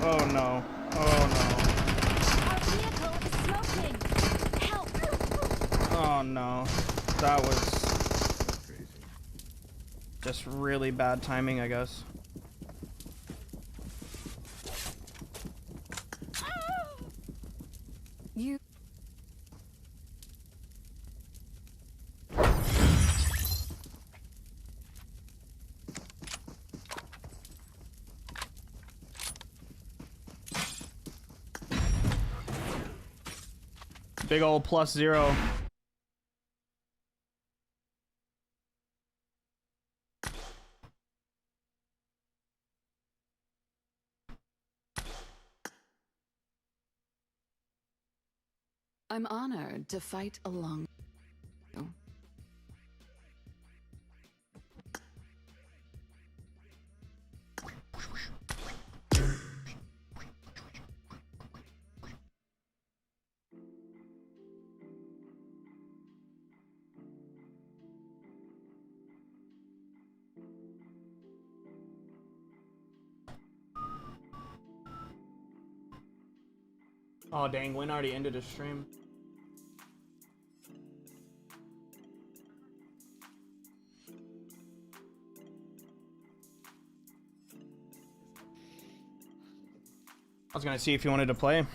Oh no. Oh no. Oh no. That was just really bad timing, I guess. You. Big old +0. I'm honored to fight along you. Oh dang, Win already ended his stream. I was gonna see if you wanted to play.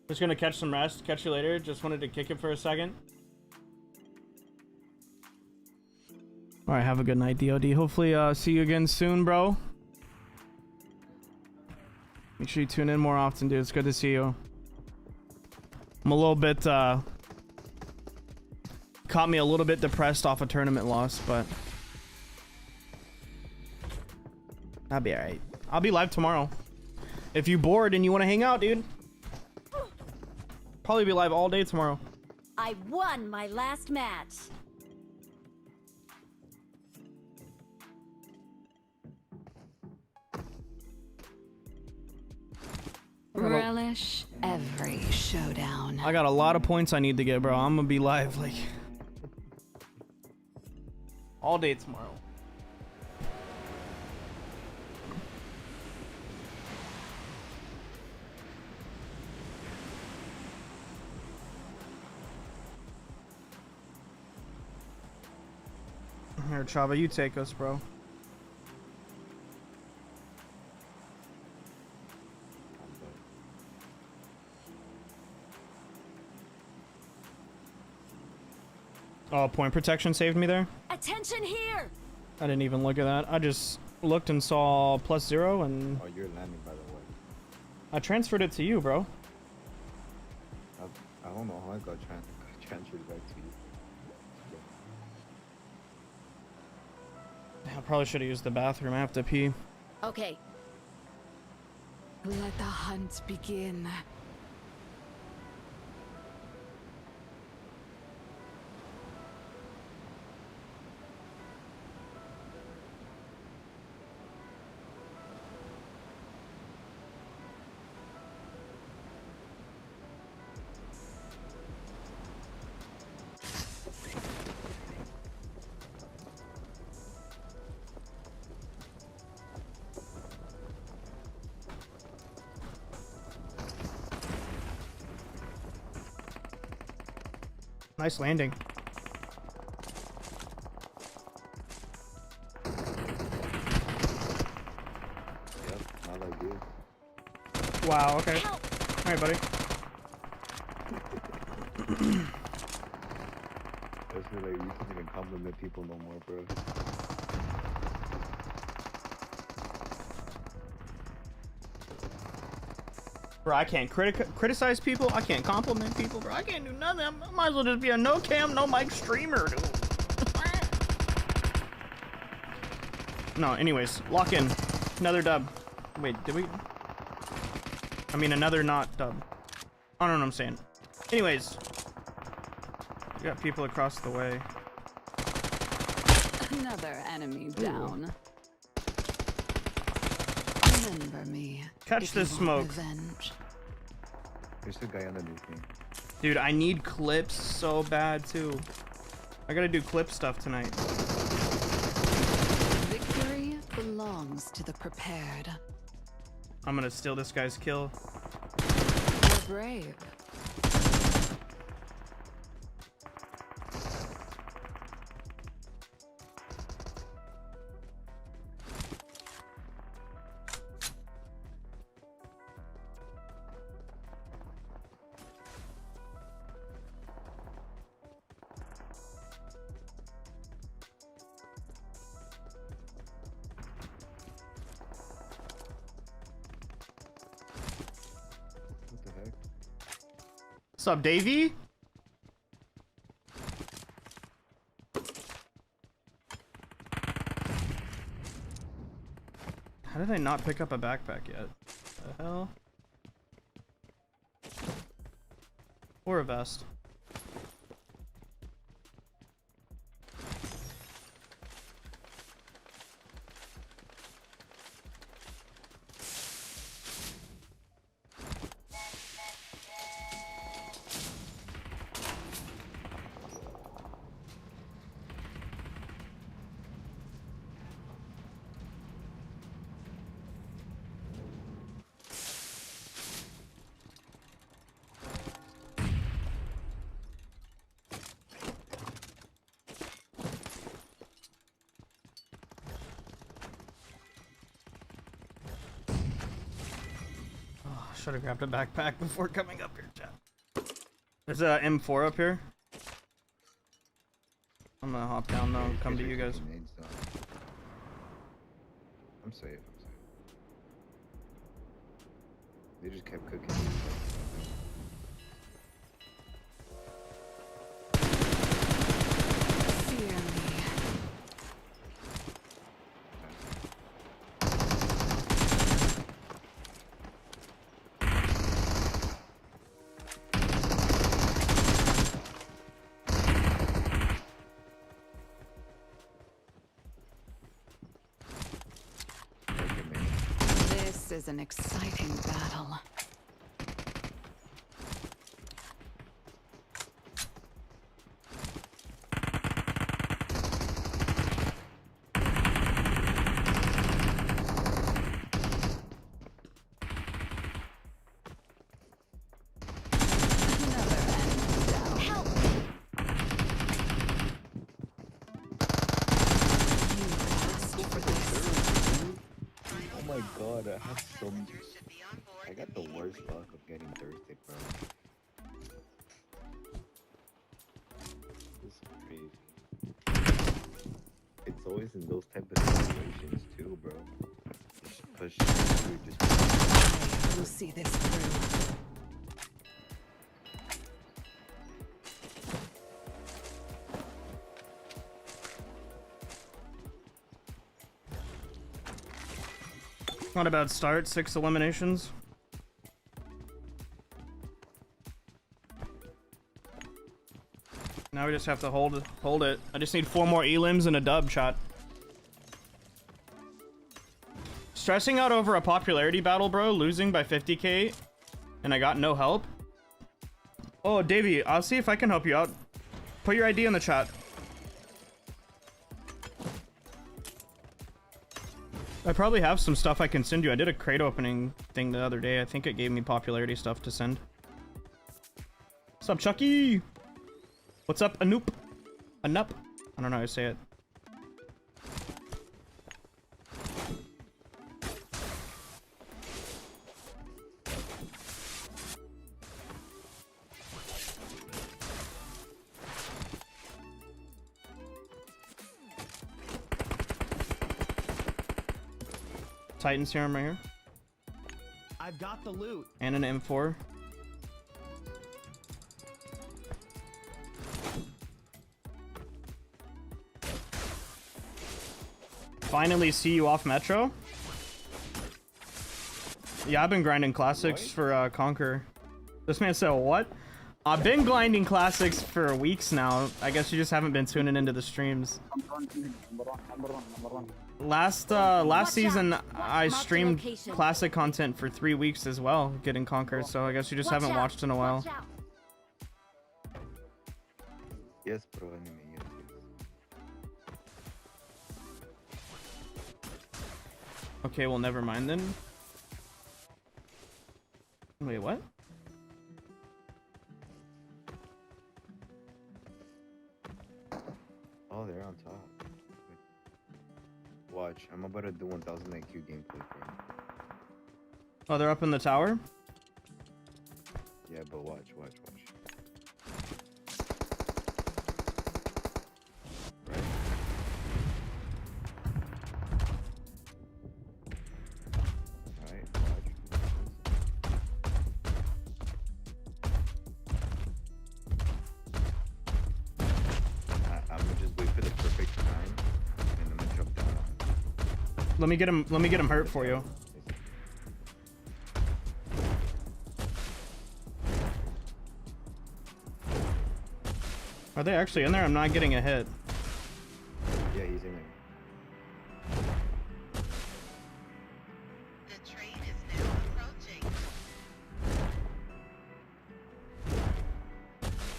Just gonna catch some rest. Catch you later. Just wanted to kick it for a second. Alright, have a good night, DOD. Hopefully, see you again soon, bro. Make sure you tune in more often, dude. It's good to see you. I'm a little bit, caught me a little bit depressed off a tournament loss, but I'll be alright. I'll be live tomorrow. If you're bored and you want to hang out, dude. Probably be live all day tomorrow. I won my last match. Relish every showdown. I got a lot of points I need to get, bro. I'm gonna be live like all day tomorrow. Here, Chava, you take us, bro. Oh, point protection saved me there? Attention here! I didn't even look at that. I just looked and saw +0 and... Oh, you're landing, by the way. I transferred it to you, bro. I don't know how I got transferred back to you. I probably should have used the bathroom. I have to pee. Okay. Let the hunt begin. Nice landing. Yep, not like you. Wow, okay. Alright, buddy. That's like, you can't even compliment people no more, bro. Bro, I can't criticize people. I can't compliment people, bro. I can't do nothing. I might as well just be a no cam, no mic streamer, dude. No, anyways, lock in. Another dub. Wait, did we? I mean, another not dub. I don't know what I'm saying. Anyways, we got people across the way. Another enemy down. Remember me. Catch this smoke. Revenge. There's a guy underneath me. Dude, I need clips so bad too. I gotta do clip stuff tonight. Victory belongs to the prepared. I'm gonna steal this guy's kill. You're brave. What's up, Davey? How did I not pick up a backpack yet? The hell? Or a vest. Should have grabbed a backpack before coming up here, chat. There's a M4 up here. I'm gonna hop down though and come to you guys. I'm safe. They just kept cooking. is an exciting battle. Oh my god, I have so much. I got the worst luck of getting thirsty, bro. This is crazy. It's always in those type of situations too, bro. Just push through, just We'll see this through. Not a bad start, 6 eliminations. Now we just have to hold it. I just need 4 more elims and a dub, chat. Stressing out over a popularity battle, bro, losing by 50k, and I got no help. Oh, Davey, I'll see if I can help you out. Put your ID in the chat. I probably have some stuff I can send you. I did a crate opening thing the other day. I think it gave me popularity stuff to send. What's up, Chucky? What's up, Anoop? Anup? I don't know how to say it. Titan serum right here. I've got the loot. And an M4. Finally see you off Metro. Yeah, I've been grinding classics for Conquer. This man said what? I've been grinding classics for weeks now. I guess you just haven't been tuning into the streams. Last season I streamed classic content for 3 weeks as well, getting Conquer, so I guess you just haven't watched in a while. yes, bro, anime, yes. Okay, well, never mind then. Wait, what? Oh, they're on top. Watch, I'm about to do 1000 IQ gameplay, bro. Oh, they're up in the tower? Yeah, but watch. Let me get him hurt for you. Are they actually in there? I'm not getting a hit. Yeah, he's in there. The train is now approaching.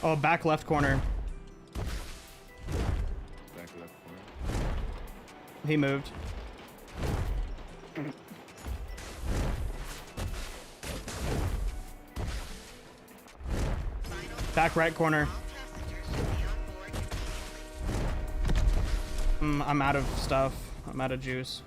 Oh, back left corner. Back left corner. He moved. Back right corner. I'm out of stuff. I'm out of juice.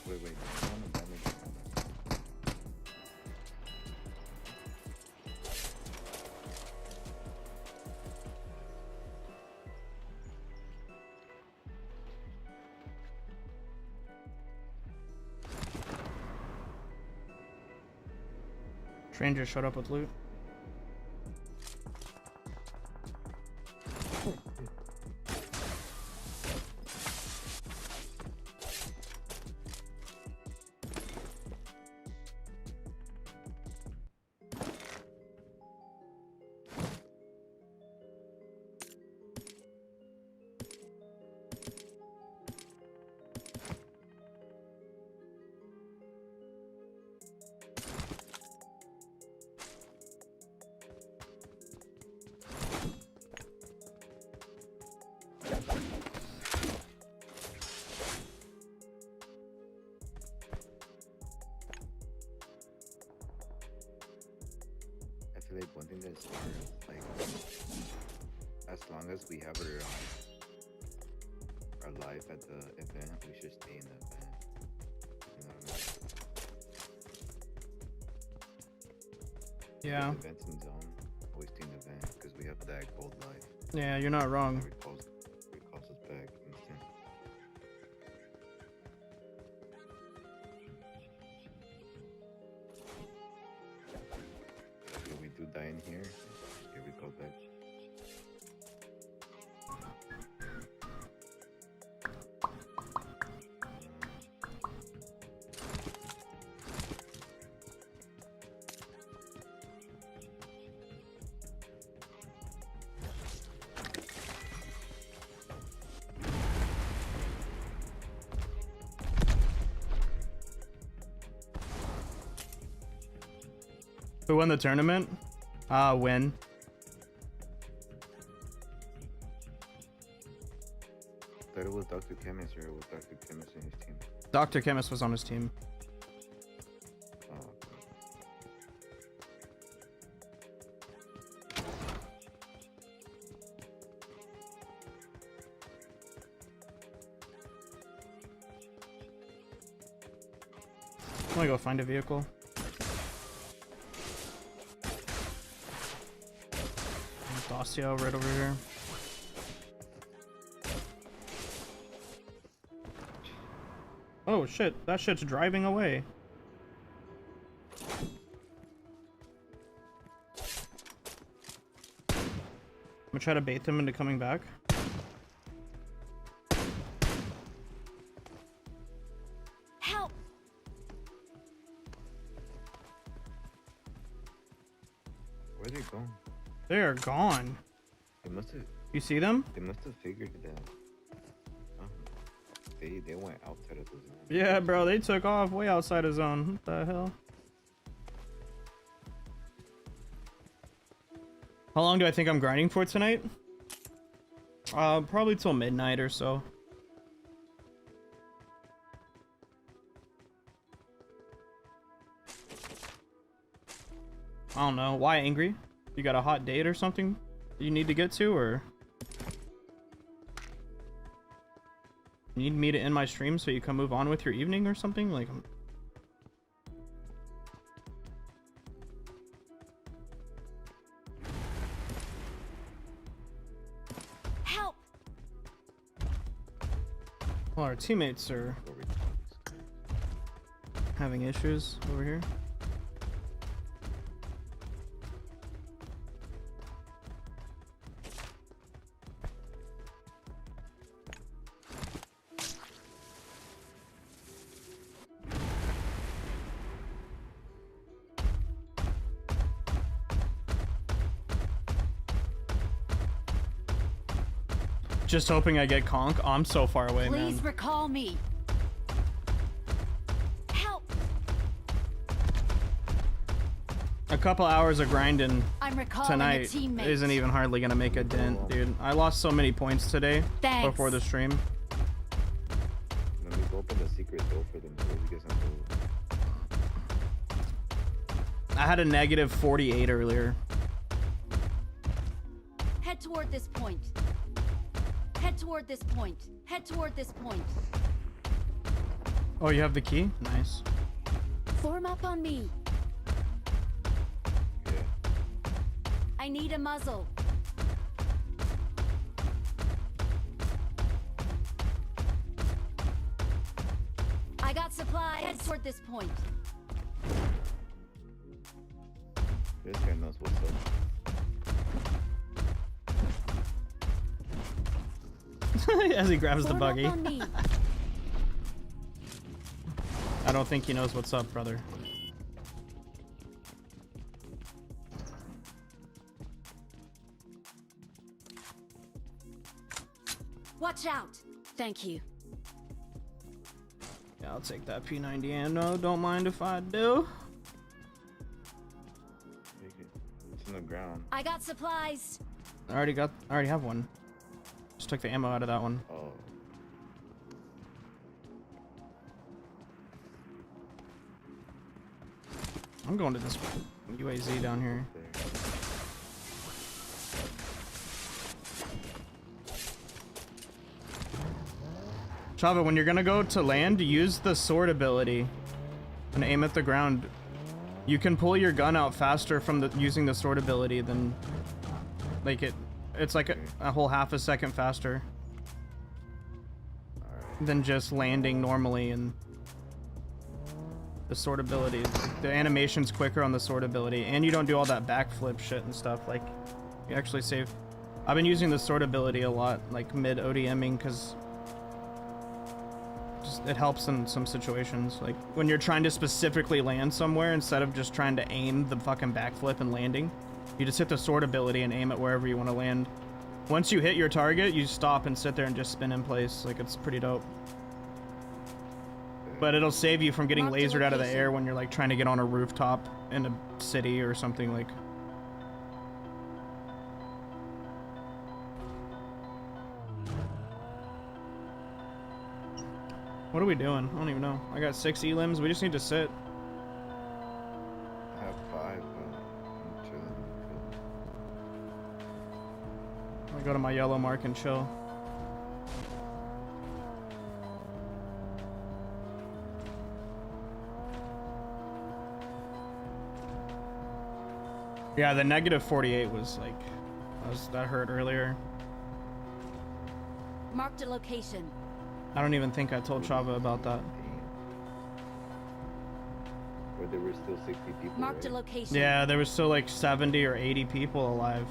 Wait. Train just showed up with loot. start. Like, as long as we have our life at the event, we should stay in the event. You know what I mean? Yeah. If the event's in zone, always stay in the event because we have that gold life. Yeah, you're not wrong. It recalls us back instant. If we do die in here, here we go back. Who won the tournament? Win. I thought it was Dr. Chemist, or was Dr. Chemist and his team? Dr. Chemist was on his team. I'm gonna go find a vehicle. Dacia right over here. Oh shit, that shit's driving away. I'm gonna try to bait them into coming back. Help! Where'd they go? They are gone. They must have. You see them? They must have figured that. They went outside of the zone. Yeah, bro, they took off way outside of zone. What the hell? How long do I think I'm grinding for tonight? Probably till midnight or so. I don't know. Why angry? You got a hot date or something you need to get to, or you need me to end my stream so you can move on with your evening or something? Like, help! Well, our teammates are having issues over here. Just hoping I get conk. Oh, I'm so far away, man. Please recall me. Help! A couple hours of grinding I'm recalling tonight a teammate. isn't even hardly gonna make a dent, dude. I lost so many points today before the stream. Let me go open the secret door for them so we get some food. I had a negative 48 earlier. Head toward this point. Head toward this point. Head toward this point. Oh, you have the key? Nice. Form up on me. I need a muzzle. I got supplies. Head toward this point. This guy knows what's up. As he grabs the Form up buggy. on me. I don't think he knows what's up, brother. Watch out. Thank you. Yeah, I'll take that P90 ammo. Don't mind if I do. Take it. It's in the ground. I got supplies. I already have one. Just took the ammo out of that one. Oh. I'm going to this UAZ down here. Chava, when you're gonna go to land, use the sword ability and aim at the ground. You can pull your gun out faster from using the sword ability than like it's like a whole half a second faster than just landing normally. And the sword ability, the animation's quicker on the sword ability, and you don't do all that backflip shit and stuff. Like, you actually save. I've been using the sword ability a lot, like mid ODMing, because it helps in some situations. Like when you're trying to specifically land somewhere, instead of just trying to aim the fucking backflip and landing, you just hit the sword ability and aim it wherever you want to land. Once you hit your target, you stop and sit there and just spin in place. Like, it's pretty dope. But it'll save you from getting lasered out of the air when you're like trying to get on a rooftop in a city or something. Like, what are we doing? I don't even know. I got 6 elims. We just need to sit. I have 5, but I'm chilling. I'll go to my yellow mark and chill. Yeah, the negative 48 was like, that hurt earlier. Marked a location. I don't even think I told Chava about that. Where there were still 60 people. Marked a location. Yeah, there was still like 70 or 80 people alive.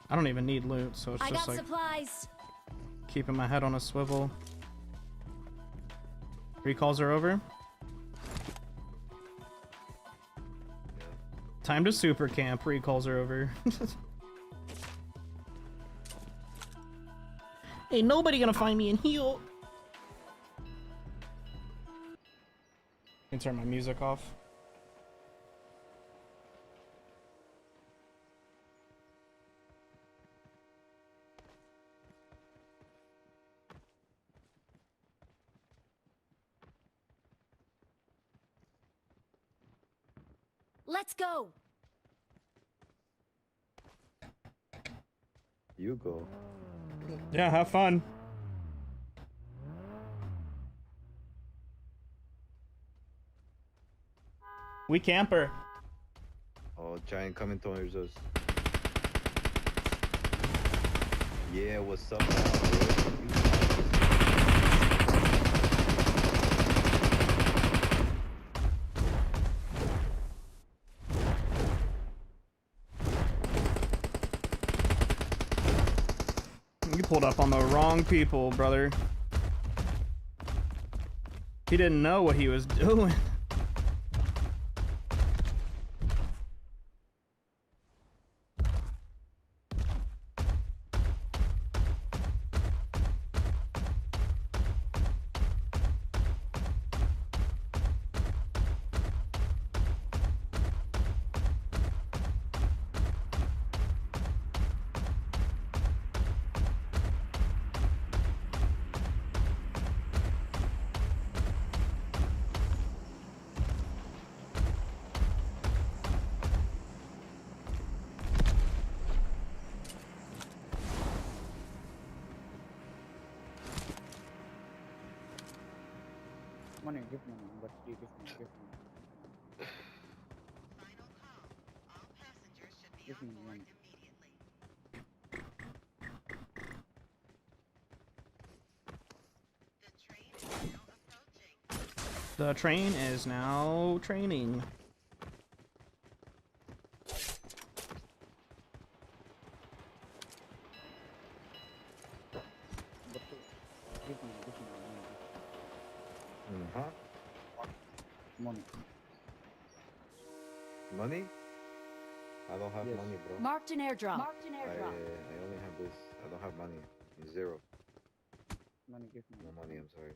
I don't even need loot, so it's just like supplies. Keeping my head on a swivel. Recalls are over. Time to super camp. Recalls are over. Ain't nobody gonna find me in here. Can turn my music off. Let's go. You go. Yeah, have fun. We camper. Oh, giant coming towards us. Yeah, what's up, bro? You pulled up on the wrong people, brother. He didn't know what he was doing. Money, give money, but give money. Give me money. The train is now training. Money. Money? I don't have money, bro. Marked an airdrop. I only have this. have money. 0. Money, give me. No money, I'm sorry.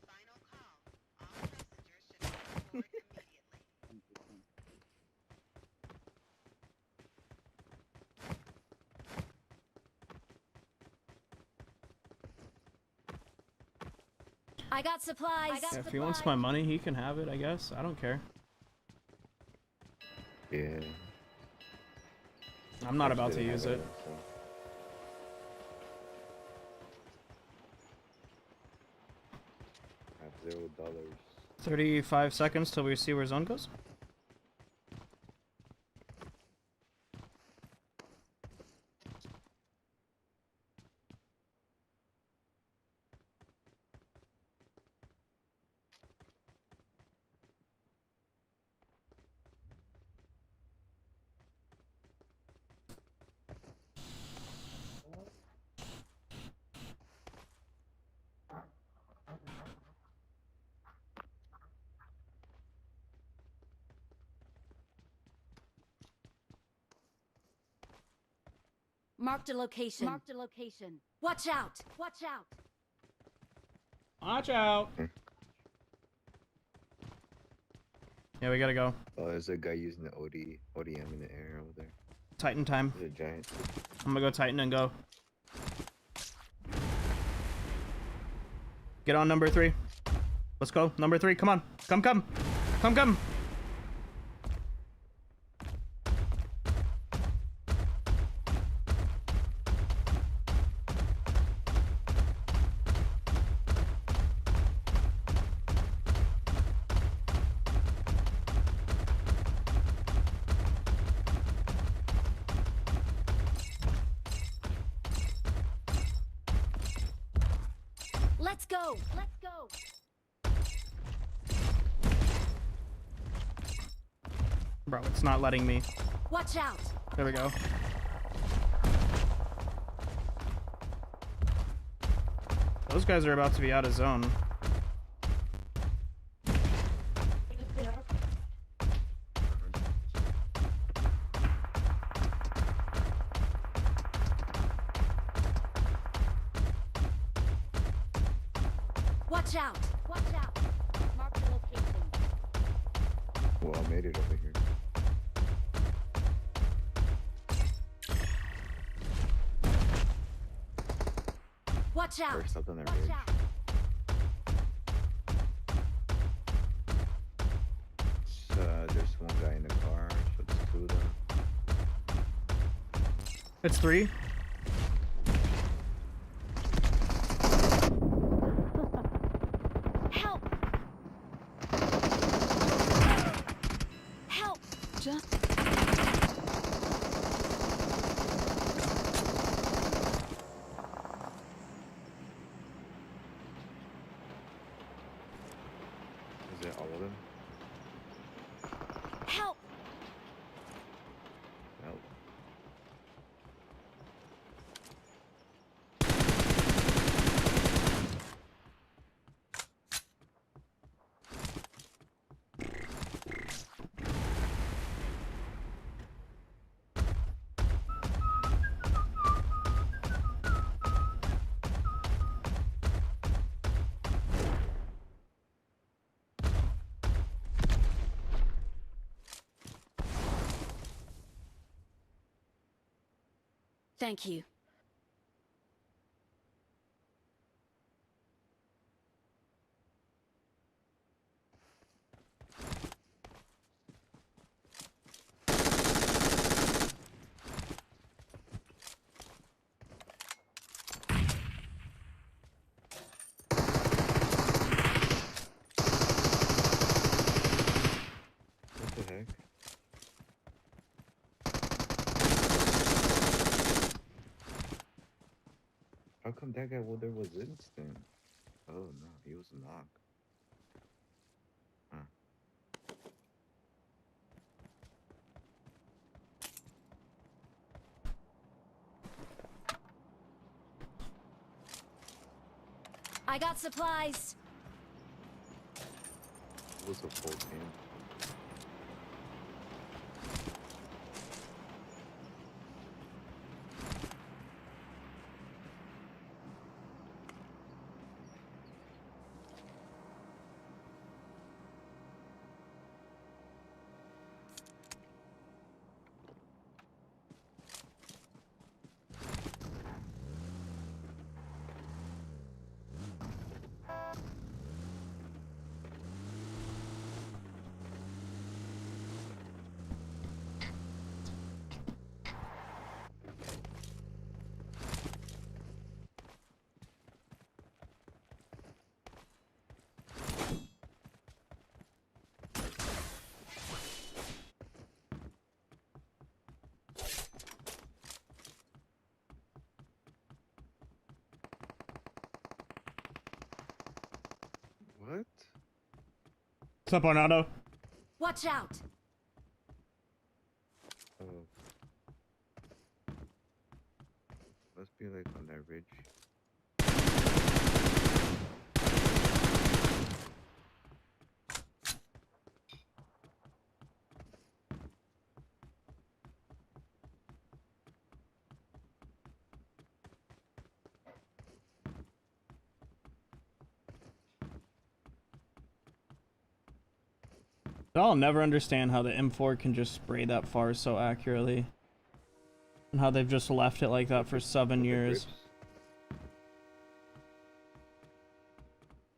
I got supplies. Yeah, if he wants my money, he can have it, I guess. I don't care. Yeah. I'm not about to use it. I have $0. 35 seconds till we see where zone goes. Marked a location. Marked a location. Watch out! Watch out! Watch out! Yeah, we gotta go. Oh, there's a guy using the ODM in the air over there. Titan time. There's a giant. I'm gonna go Titan and go. Get on number 3. Let's go. Number 3, come on. Come. Come. Let's go! Let's go! Bro, it's not letting me. Watch out! There we go. Those guys are about to be out of zone. Watch out! Watch out! Mark the location. Well, I made it over here. Watch out! First up on the Watch ridge. out! There's one guy in the car, so it's 2 of them. It's 3. Help! Help! Just Is it all of them? Help! Help. Thank you. What the heck? How come that guy there was instant? Oh no, he was knocked. Huh. I got supplies. It was a full team. What's up, Arnado? Watch out. Oh. Must be like on that ridge. I'll never understand how the M4 can just spray that far so accurately. And how they've just left it like that for 7 years.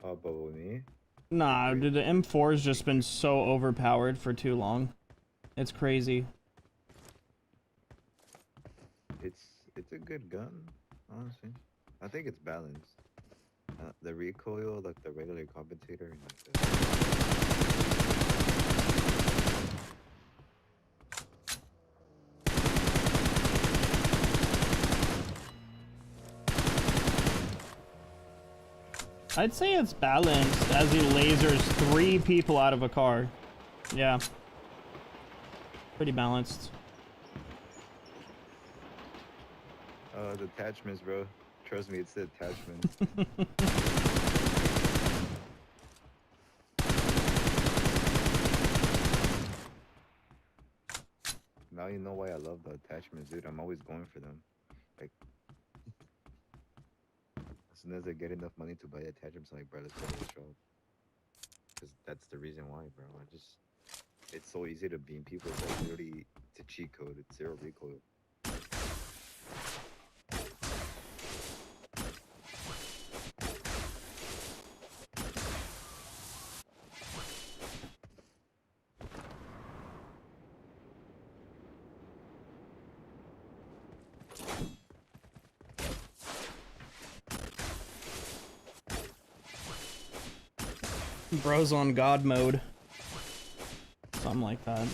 Oh, but with me? Nah, dude, the M4 has just been so overpowered for too long. It's crazy. It's a good gun, honestly. I think it's balanced. The recoil, like the regular compensator, and like I'd say it's balanced as he lasers 3 people out of a car. Yeah. Pretty balanced. the attachments, bro. Trust me, it's the attachments. Now you know why I love the attachments, dude. I'm always going for them. Like, as soon as I get enough money to buy attachments, I'm like, bro, let's go to the shop. Because that's the reason why, bro. It's so easy to beam people. It's like literally, it's a cheat code. It's 0 recoil. Bro's on God mode. Something like that.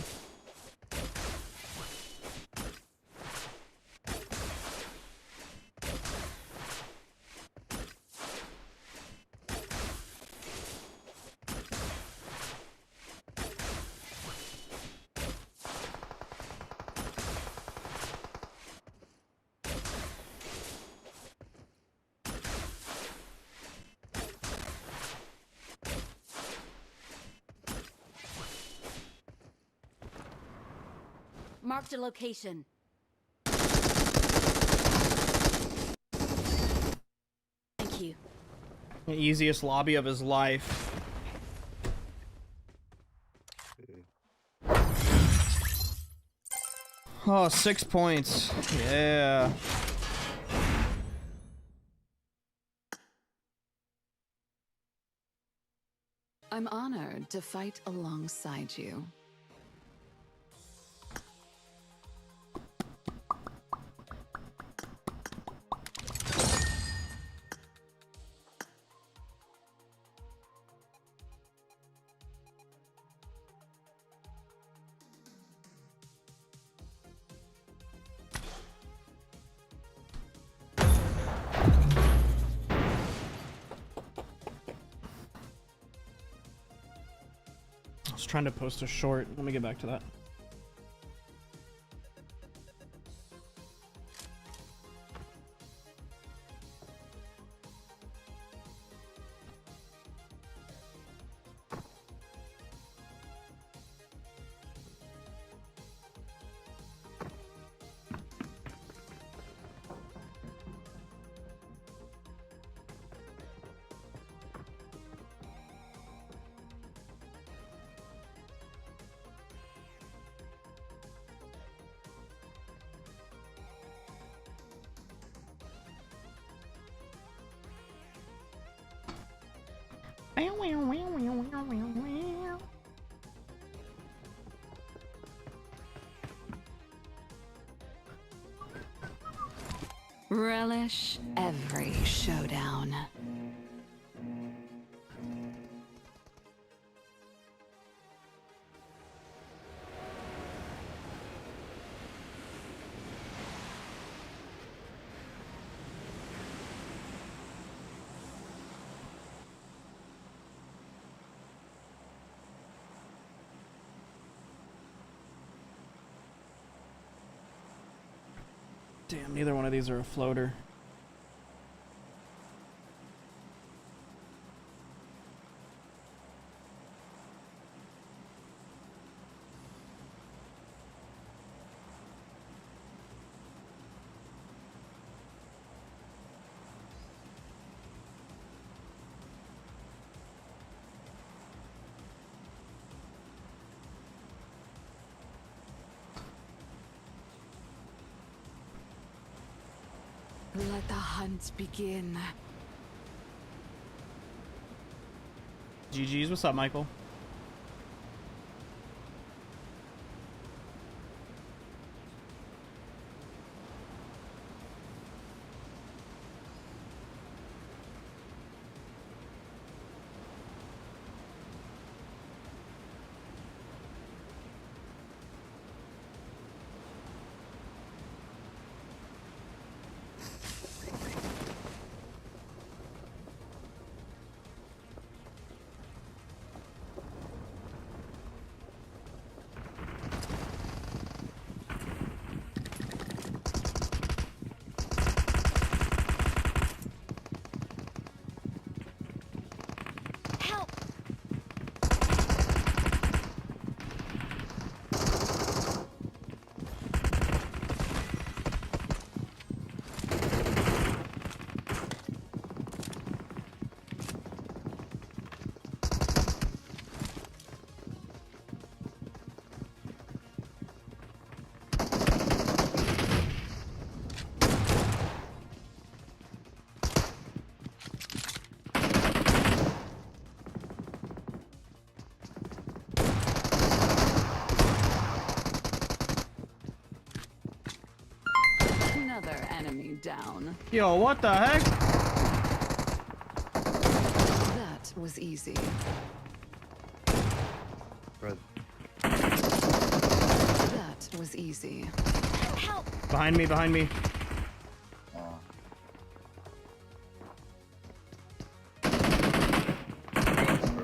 Marked a location. Thank you. The easiest lobby of his life. Oh, 6 points. Yeah. I'm honored to fight alongside you. I was trying to post a short. Let me get back to that. Relish every showdown. Damn, neither one of these are a floater. Let the hunt begin. GG's, what's up, Michael? Another enemy down. Yo, what the heck? That was easy. Bro. That was easy. Help! Behind me, behind me. Bro,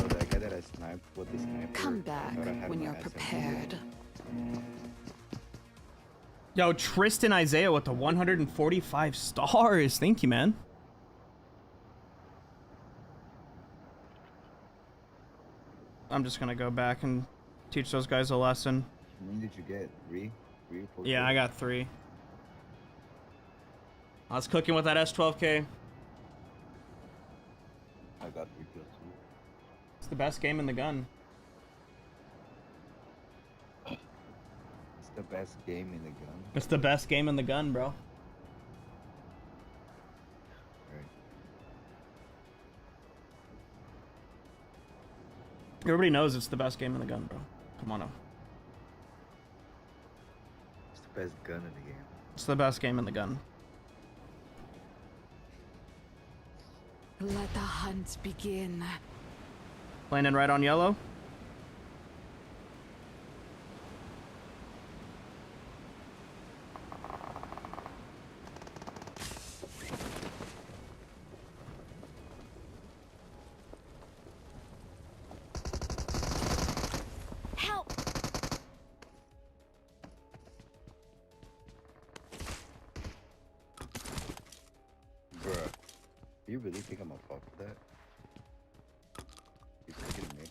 that guy that I sniped with the sniper. Come back when you're prepared. Yo, Tristan Isaiah with the 145 stars. Thank you, man. I'm just gonna go back and teach those guys a lesson. How many did you get? Three? Three or four? Yeah, I got 3. I was cooking with that S12K. I got 3 kills too. It's the best game in the gun. It's the best game in the gun. It's the best game in the gun, bro. Everybody knows it's the best game in the gun, bro. Come on now. It's the best gun in the game. It's the best game in the gun. Let the hunt begin. Landing right on yellow. Help! Bruh, do you really think I'm gonna fuck with that? He's taking me.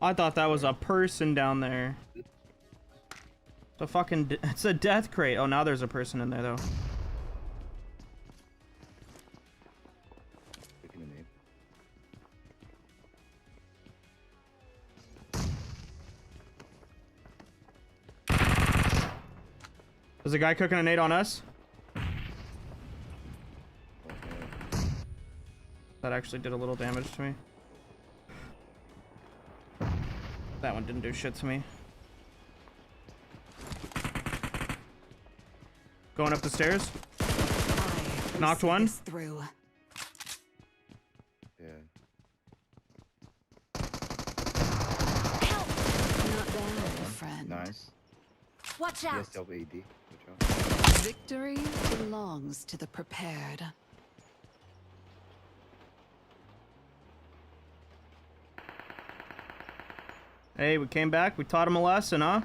I thought that was a person down there. The fucking, it's a death crate. Oh, now there's a person in there though. There's a guy cooking a nade on us. That actually did a little damage to me. That one didn't do shit to me. Going up the stairs. Knocked one. Through. Yeah. Not bad, friend. Nice. Watch out! Yes, AD. Good job. Victory belongs to the prepared. Hey, we came back. We taught him a lesson, huh?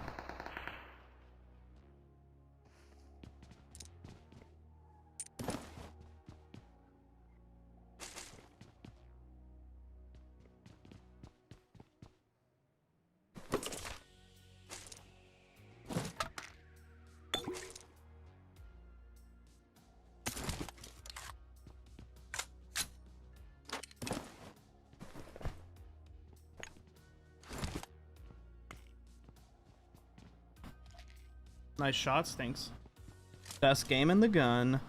Nice shots, thanks. Best game in the gun.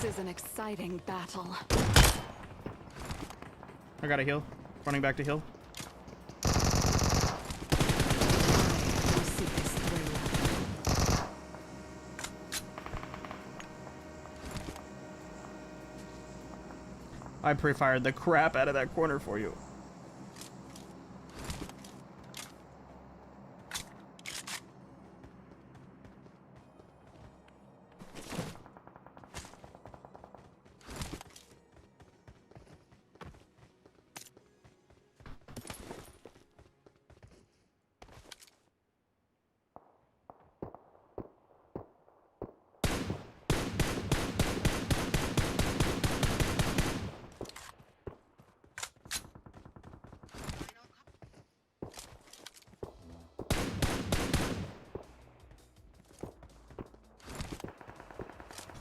This is an exciting battle. I got a heal. Running back to heal. I pre-fired the crap out of that corner for you.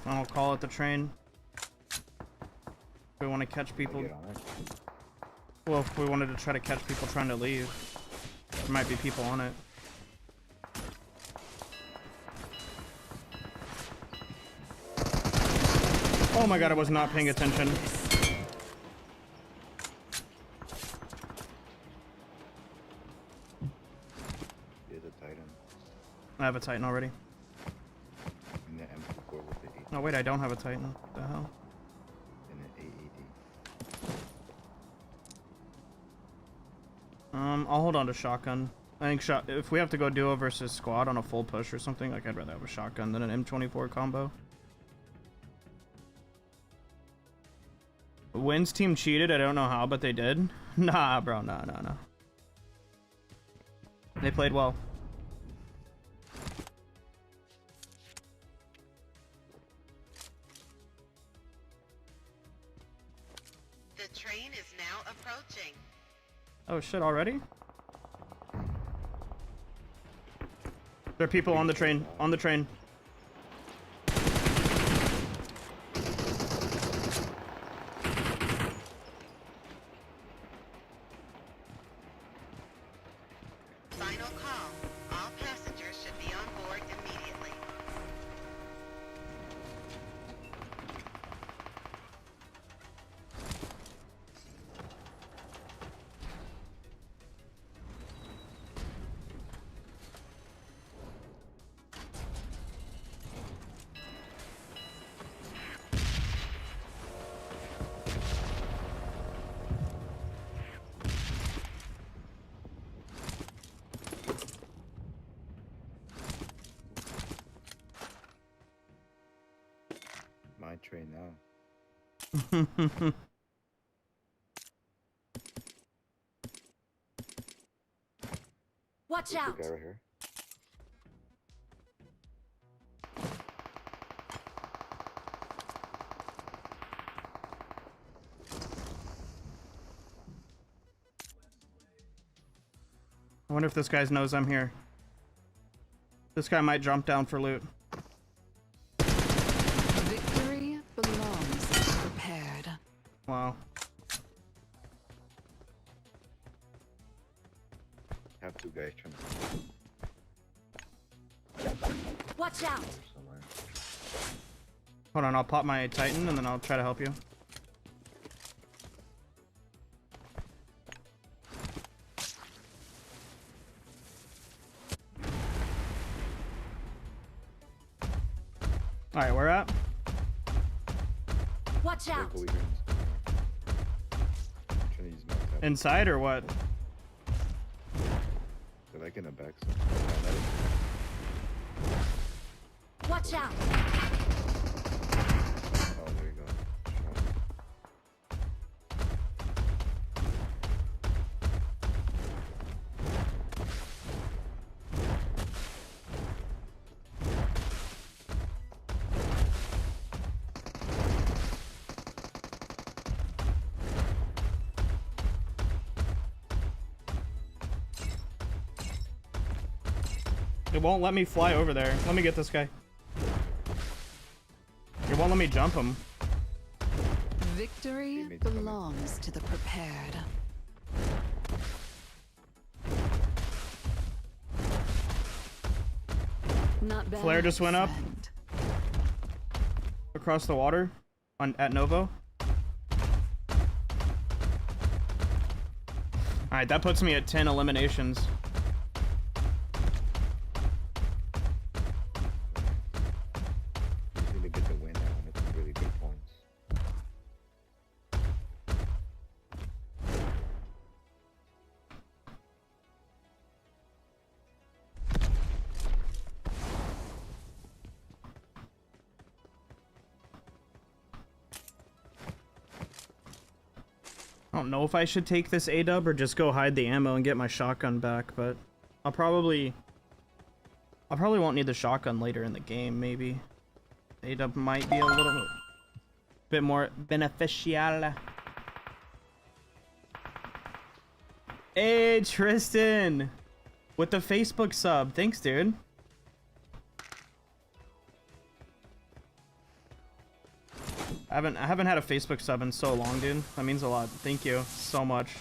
Final call at the train. We want to catch people. Well, if we wanted to try to catch people trying to leave, there might be people on it. Oh my god, I was not paying attention. I have a Titan already. Oh wait, I don't have a Titan. What the hell? I'll hold on to shotgun. I think if we have to go duo versus squad on a full push or something, like I'd rather have a shotgun than an M24 combo. Wins team cheated. I don't know how, but they did. Nah, bro. No. They played well. The train is now approaching. Oh shit, already? There are people on the train. On the train. Final call. All passengers should be on board immediately. My train now. Watch out! Guy right here. I wonder if this guy knows I'm here. This guy might jump down for loot. Victory belongs to the prepared. Have two guys guy's trying to... Watch out! somewhere. Hold on, I'll pop my Titan and then I'll try to help you. Alright, where at? Watch out! Inside or what? They're like in the back. Watch out! Oh, there you go. It won't let me fly over there. Let me get this guy. It won't let me jump him. Victory belongs to the prepared. Not bad. Flare just went up. Across the water at Novo. Alright, that puts me at 10 eliminations. I don't know if I should take this A-dub or just go hide the ammo and get my shotgun back, but I'll probably won't need the shotgun later in the game, maybe. A-dub might be a little bit more beneficial. Hey, Tristan! With the Facebook sub. Thanks, dude. I haven't had a Facebook sub in so long, dude. That means a lot. Thank you so much.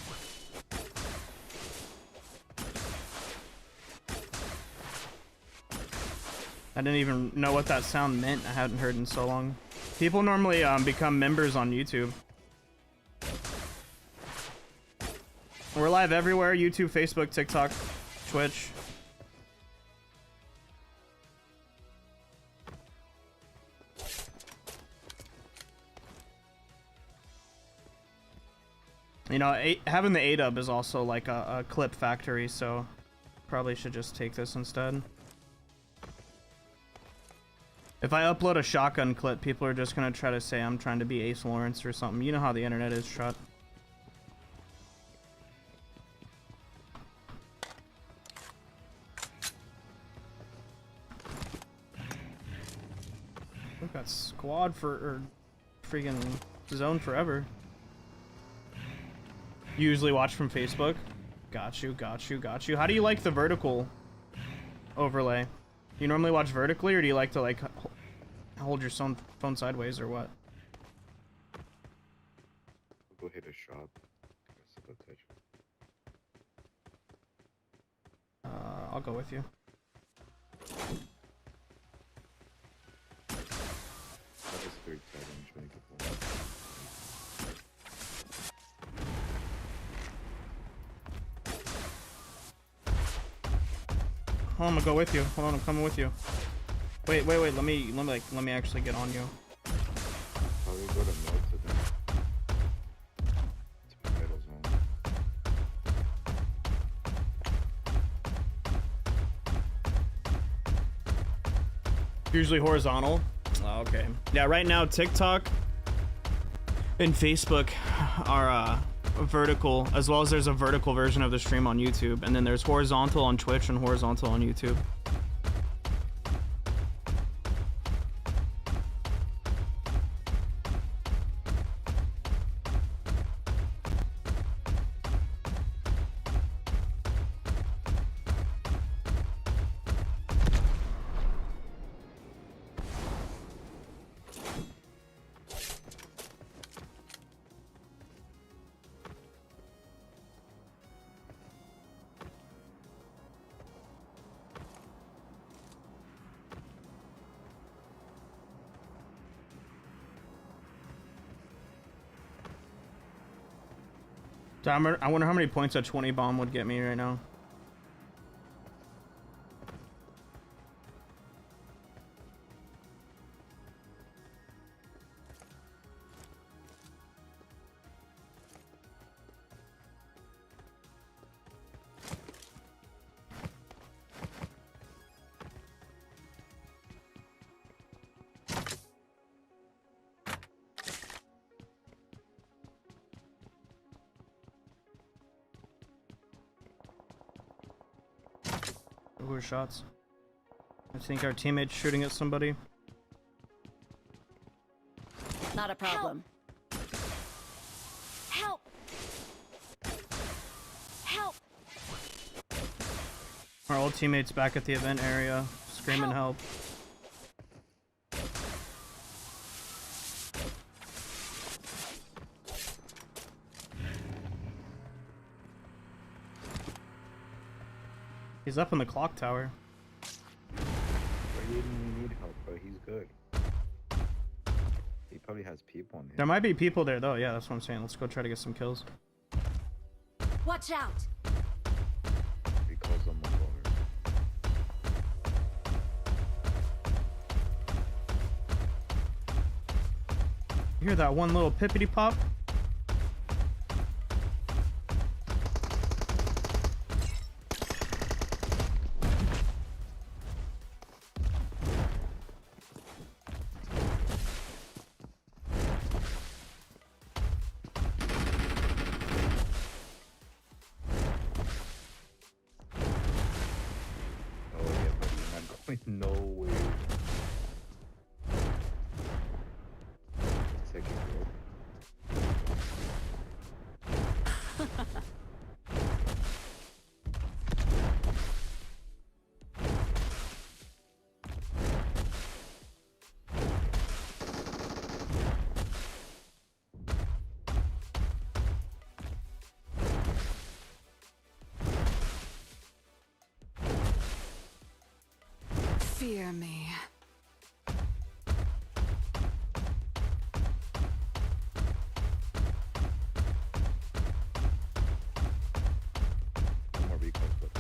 I didn't even know what that sound meant. I hadn't heard in so long. People normally become members on YouTube. We're live everywhere. YouTube, Facebook, TikTok, Twitch. You know, having the A-dub is also like a clip factory, so probably should just take this instead. If I upload a shotgun clip, people are just gonna try to say I'm trying to be Ace Lawrence or something. You know how the internet is, Shut. Look, that squad or freaking zone forever. You usually watch from Facebook. Got you, got you, got you. How do you like the vertical overlay? Do you normally watch vertically, or do you like to like hold your phone sideways, or what? Go hit a shop. I'll go with you. That is third side. I'm trying to get one. Hold on, I'm gonna go with you. Hold on, I'm coming with you. Wait. Let me actually get on you. Probably go to north to them. It's my middle zone. Usually horizontal. Oh, okay. Yeah, right now TikTok and Facebook are vertical, as well as there's a vertical version of the stream on YouTube, and then there's horizontal on Twitch and horizontal on YouTube. I wonder how many points a 20 bomb would get me right now. Who are shots? I think our teammate's shooting at somebody. Not a problem. Help! Help! Our old teammate's back at the event area, screaming help. He's up in the clock tower. Bro, he didn't even need help, bro. He's good. He probably has people on him. There might be people there though. Yeah, that's what I'm saying. Let's go try to get some kills. Watch out! He calls them over. You hear that one little pippity pop? No way. Second Fear me. No more recalls, but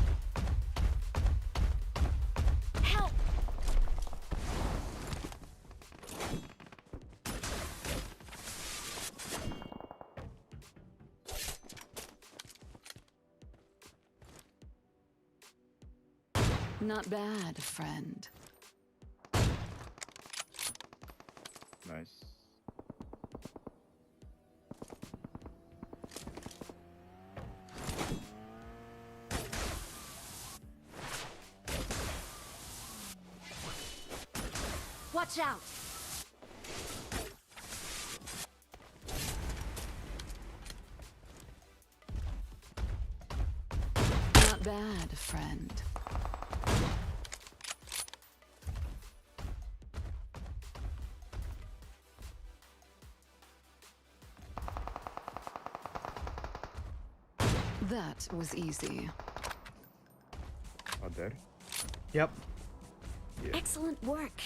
Help! Not bad, friend. nice. Watch out! Not bad, friend. That was easy. Oh, there? Yep. Yeah. Excellent work.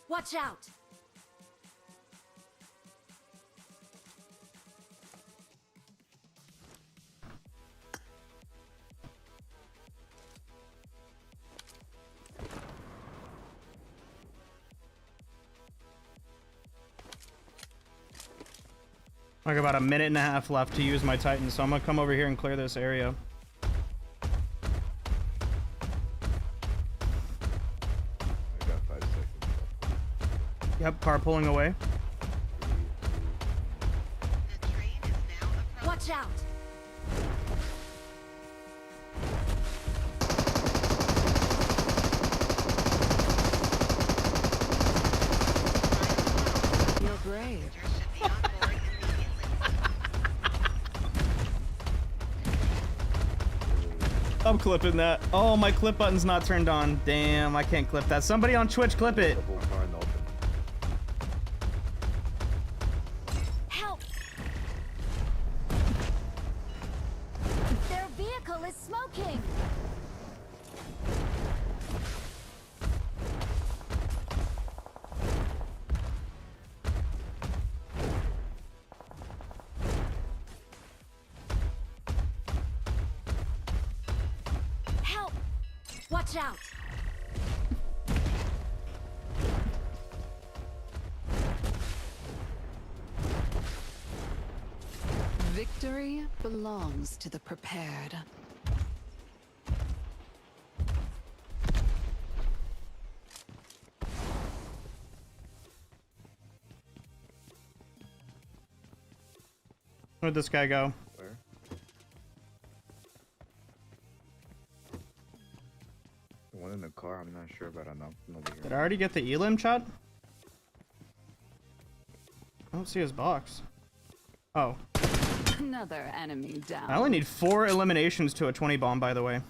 Watch out! I got about a minute and a half left to use my Titan, so I'm gonna come over here and clear this area. I got 5 seconds. Yep, car pulling away. Watch out! You're brave. I'm clipping that. Oh, my clip button's not turned on. Damn, I can't clip that. Somebody on Twitch, clip it. Help! Their vehicle is smoking! Help! Watch out! Victory belongs to the prepared. Where'd this guy go? Where? The one in the car, I'm not sure, but I know nobody. Did I already get the elim, chat? I don't see his box. Oh. Another enemy down. I only need 4 eliminations to a 20 bomb, by the way.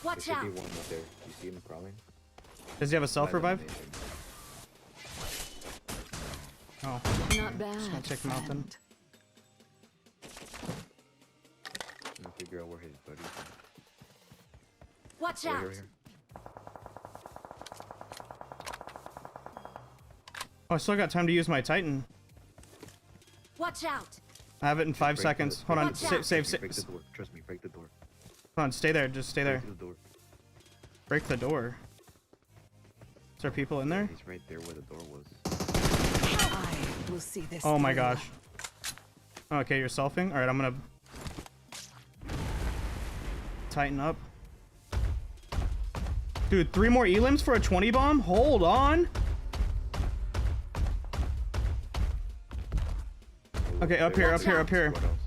Watch There out! should be one right there. You see him crawling? Does he have a self-revive? Elimination. Oh. Not bad. Just gonna check him out then. I'm gonna figure out where his buddy is. Watch Right out! here, right here. Oh, I still got time to use my Titan. Watch out! I have it in 5 Break seconds. the- Hold on. Watch Save, out. save, Break the save. door. Trust me, break the door. Hold on. Stay there. Just stay there. Break the door. Break the door. Is there people in there? He's right there where the door was. I will see this. Oh my through. gosh. Okay, you're selfing? Alright, I'm gonna tighten up. Dude, 3 more elims for a 20 bomb? Hold on. Okay, up here, up here, up here. What else?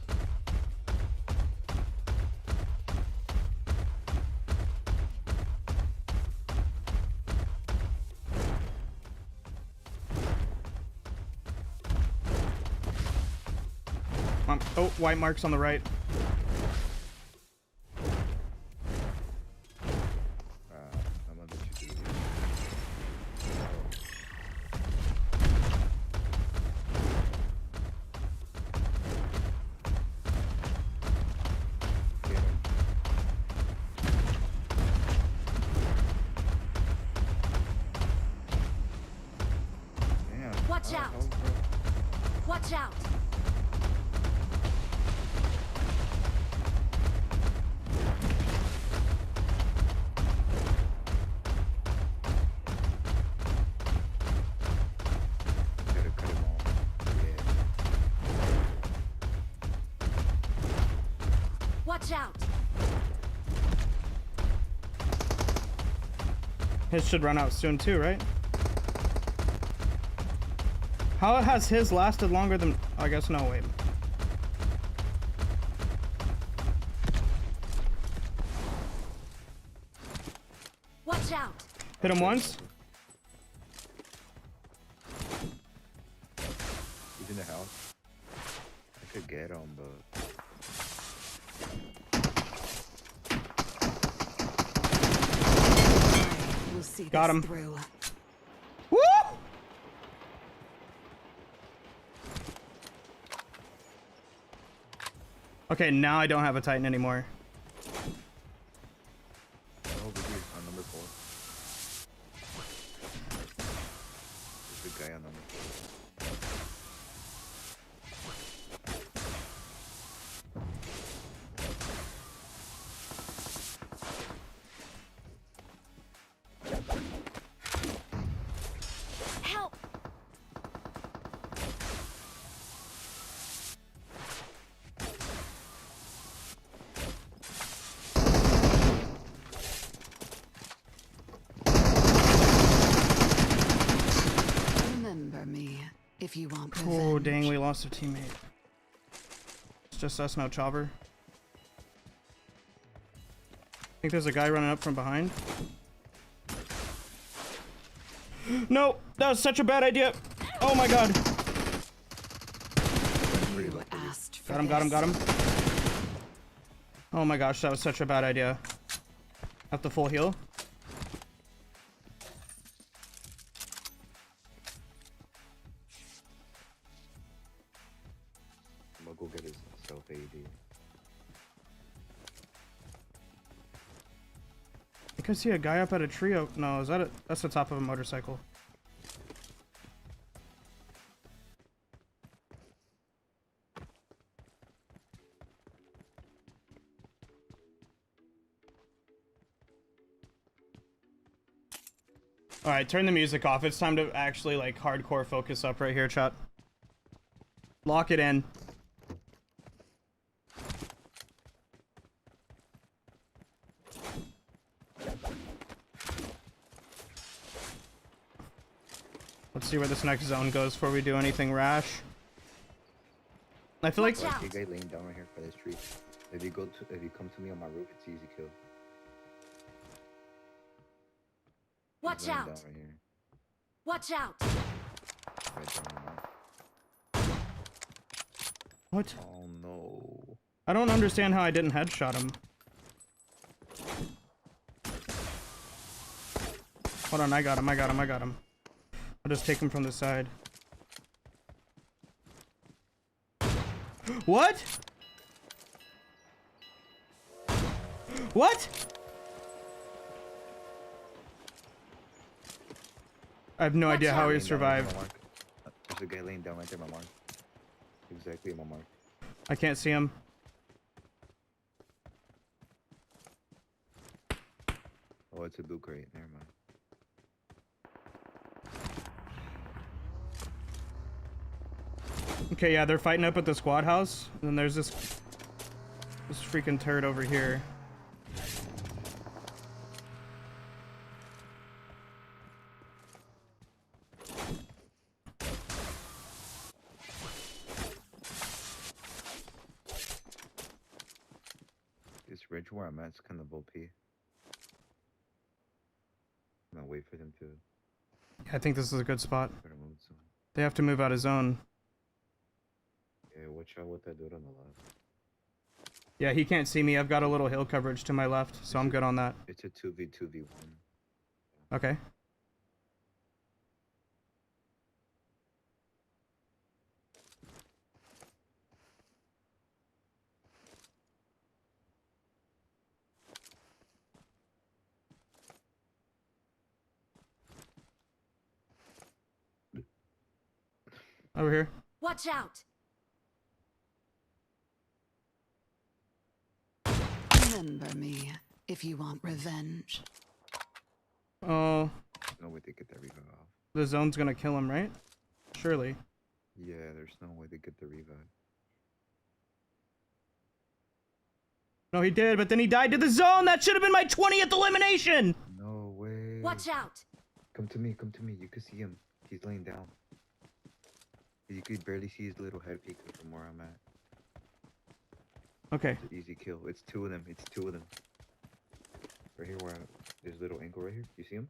Oh, white marks on the right. I'm gonna let you do it. Get him. Damn. Watch Oh, out. oh, bro. Watch out! Gotta cut him off. Yeah. Watch out! His should run out soon too, right? How has his lasted longer than... I guess no, wait. Watch out! Hit him once. He's in the house. I could get him, but We'll see Got this him. through. Woo! Okay, now I don't have a Titan anymore. over here on number 4. There's a guy on number 4. Help! lost a teammate. It's just us now, Chopper. I think there's a guy running up from behind. No, that was such a bad idea. Oh my god. Got him. Oh my gosh, that was such a bad idea. Have to full heal. I'm gonna go get his self AD. I could see a guy up at a tree. No, is that it? That's the top of a motorcycle. All right, turn the music off. It's time to actually like hardcore focus up right here, chat. Lock it in. Let's see where this next zone goes before we do anything rash. I feel like a guy laying down right here for this tree. If you come to me on my roof, it's easy kill. Watch out! Right here. Watch out! Right down there. What? Oh no. I don't understand how I didn't headshot him. Hold on, I got him. I'll just take him from the side. What? What? I have no idea how he survived. There's a guy laying down right there, my mark. Exactly my mark. I can't see him. Oh, it's a blue crate. Never mind. Okay, yeah, they're fighting up at the squad house, and then there's this freaking turd over here. This ridge where I'm at is kind of OP. I'm gonna wait for them to. I think this is a good spot. They have to move out of zone. Yeah, watch out what that dude on the left. Yeah, he can't see me. I've got a little hill coverage to my left, so I'm good on that. It's a 2v2v1. Okay. Over here. Watch out! Remember me if you want revenge. Oh. No way to get that revive off. The zone's gonna kill him, right? Surely. Yeah, there's no way to get the revive. No, he did, but then he died to the zone! That should have been my 20th elimination! No way. Watch out! Come to me, come to me. You can see him. He's laying down. You could barely see his little head peeking from where I'm at. Okay. It's an easy kill. It's two of them. Right here where there's a little angle right here. You see him?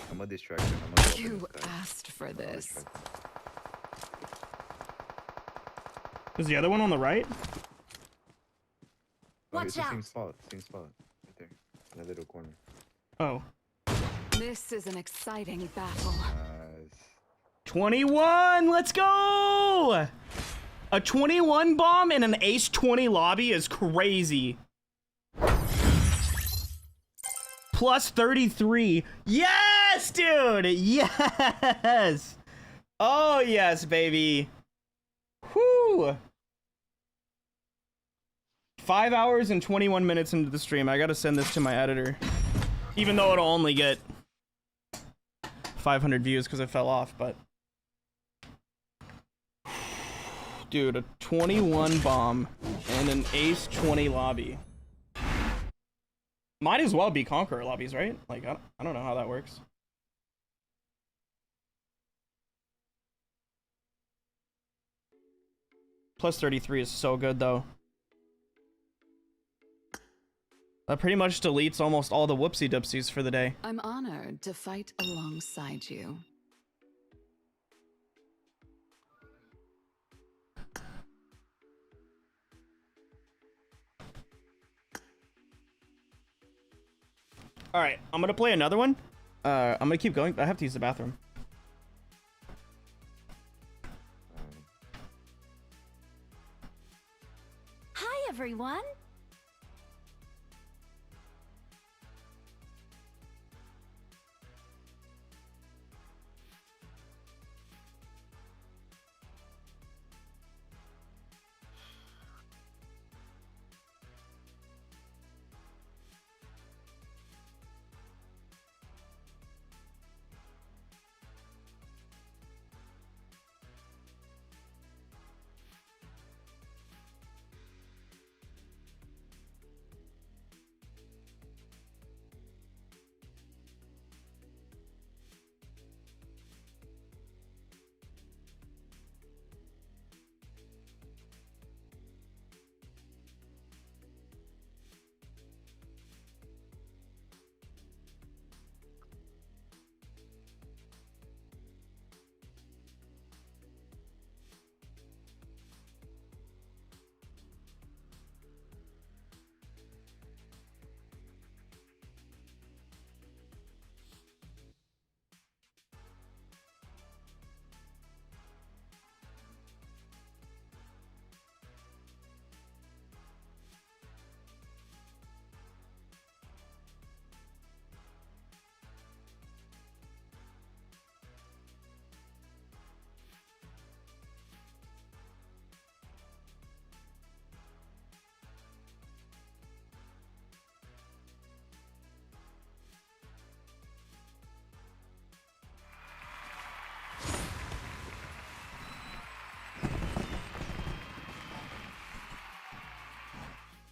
I'm gonna distract him. You asked for this. Is the other one on the right? It's the same spot. Right there. In the little corner. Oh. This is an exciting battle. 21! Let's go! A 21 bomb in an ace 20 lobby is crazy. Plus 33. Yes, dude! Yes! Oh, yes, baby. Whew! 5 hours and 21 minutes into the stream. I gotta send this to my editor. Even though it'll only get 500 views because it fell off, but... Dude, a 21 bomb and an ace 20 lobby. Might as well be Conqueror lobbies, right? Like, I don't know how that works. Plus 33 is so good, though. That pretty much deletes almost all the whoopsie-dipsies for the day. I'm honored to fight alongside you. Alright, I'm gonna play another one. I'm gonna keep going. I have to use the bathroom. Hi, everyone.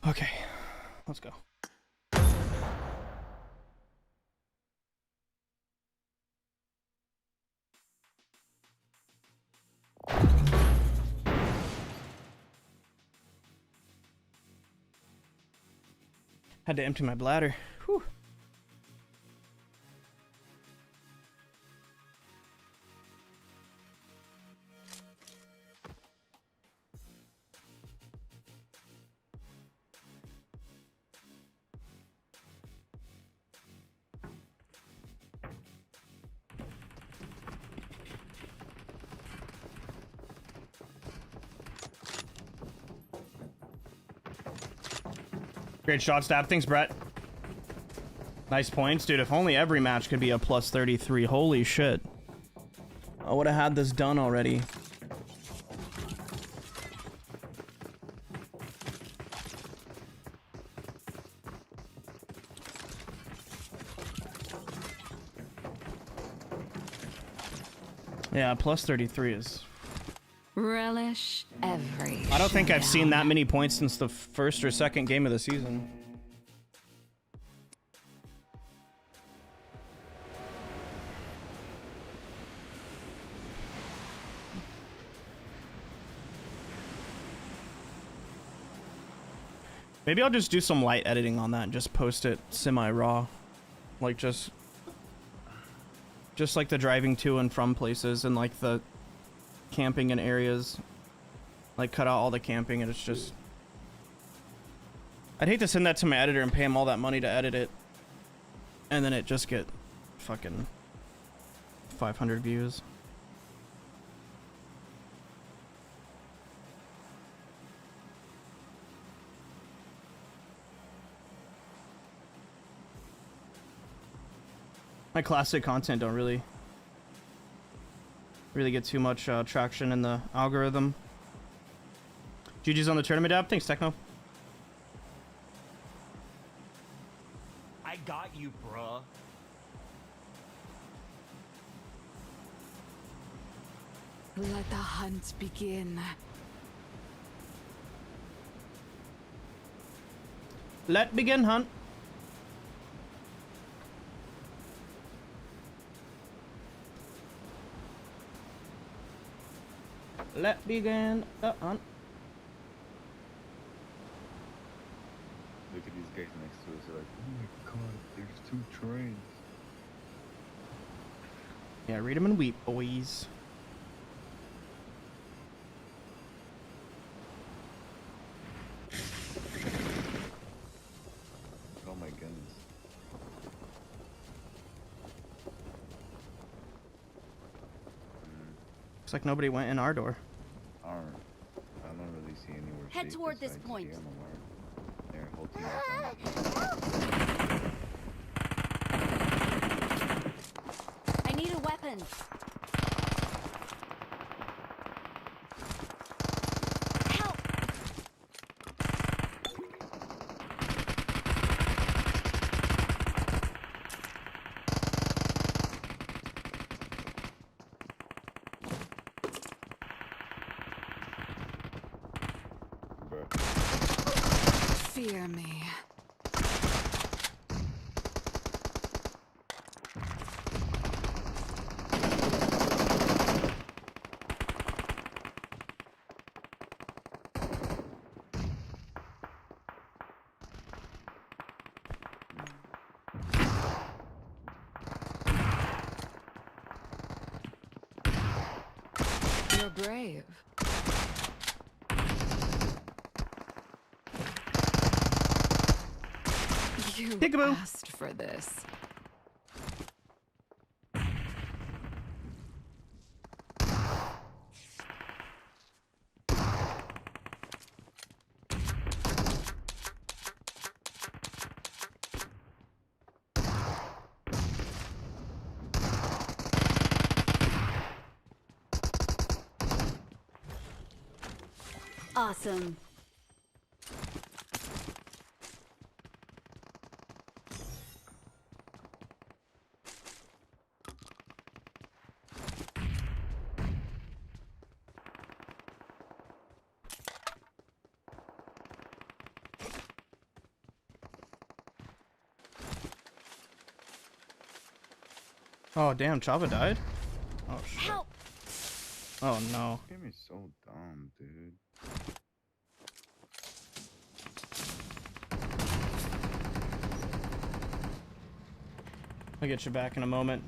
Okay, let's go. Had to empty my bladder. Whew. Great shot, Stab. Thanks, Brett. Nice points. Dude, if only every match could be a plus 33. Holy shit. I would have had this done already. Yeah, plus 33 is... Relish every I don't think I've showdown. seen that many points since the first or second game of the season. Maybe I'll just do some light editing on that and just post it semi-raw. Like just like the driving to and from places and like the camping in areas. Like cut out all the camping and it's just... I'd hate to send that to my editor and pay him all that money to edit it. And then it just get fucking 500 views. My classic content don't really get too much traction in the algorithm. GG's on the tournament app. Thanks, Techno. I got you, bruh. Let the hunt begin. Let begin hunt. Let begin the hunt. Look at these guys next to us. They're like, oh my god, there's 2 trains. Yeah, read them and weep, boys. Oh my goodness. Looks like nobody went in our door. I don't really see anywhere. Head toward this point. Their whole team I need a weapon. Help! Fear me. You're brave. You Peekaboo. asked for this. Awesome. Oh, damn, Chava died? Oh, shit. Help! Oh, no. This game is so dumb, dude. I'll get you back in a moment.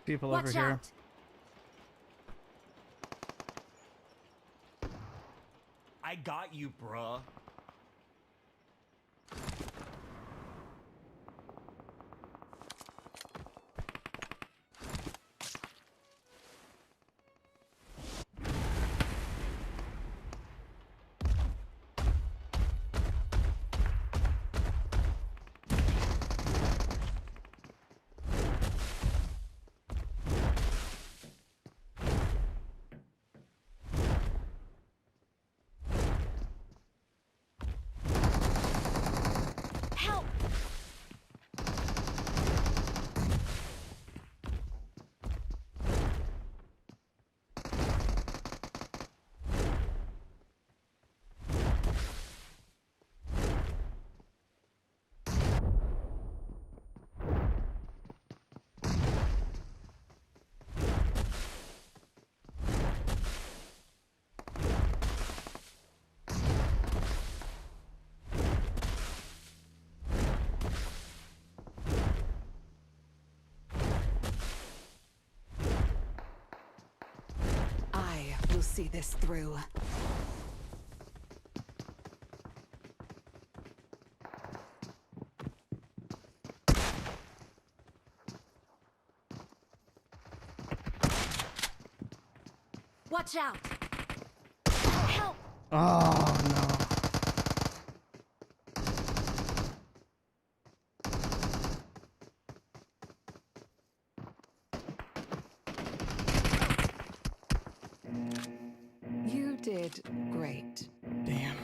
People over Watch here. out. I got you, bruh. Help! I will see this through. Watch out! Help! Oh no. You did great. Damn.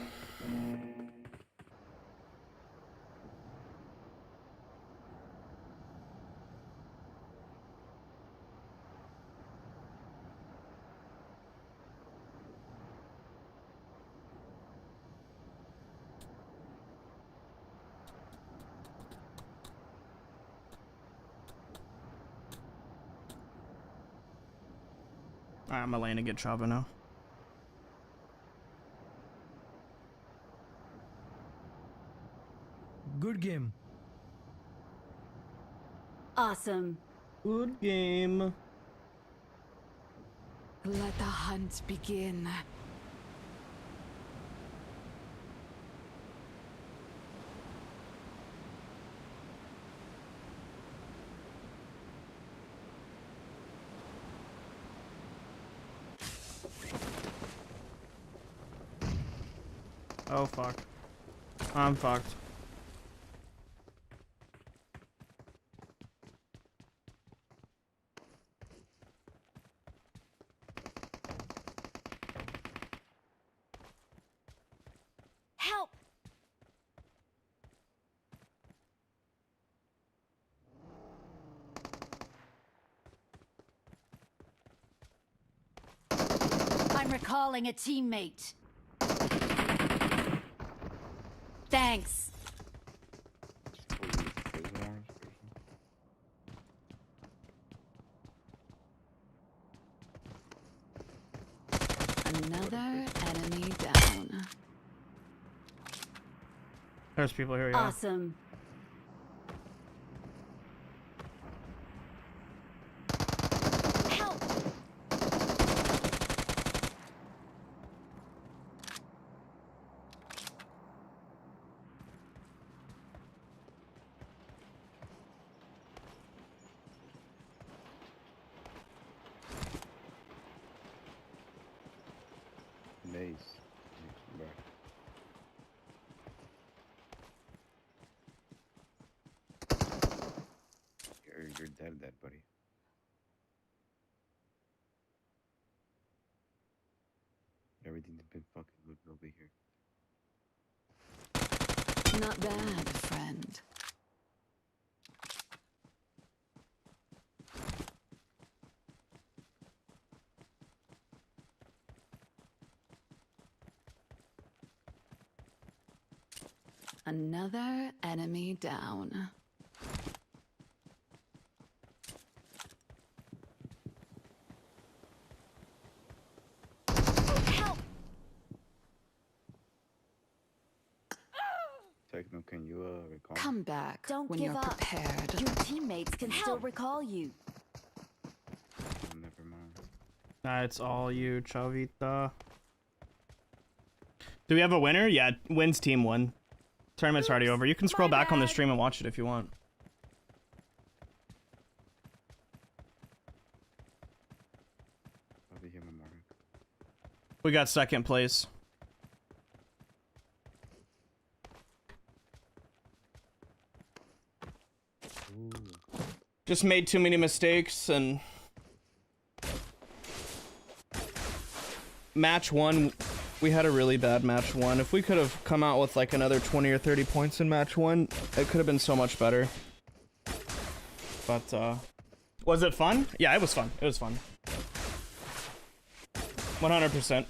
Alright, I'm gonna land and get Chavo now. Good game. Awesome. Good game. Let the hunt begin. Oh fuck. I'm fucked. Help! I'm recalling a teammate. Thanks. Another enemy down. There's people here, yeah. Awesome. Help! Nice. Back. You're dead, buddy. Everything's been fucking good over here. Not bad, friend. Another enemy down. Help! Techno, can you recall? Come back Don't when give you're up. prepared. Your teammates can still recall you. Oh, never mind. Nah, it's all you, Chavita. Do we have a winner? Yeah, wins team won. Tournament's already over. You can scroll back on the stream and watch it if you want. I'll be here in the morning. We got second place. Ooh. Just made too many mistakes and match one, we had a really bad match one. If we could have come out with like another 20 or 30 points in match one, it could have been so much better. But was it fun? Yeah, it was fun. It was fun. 100%.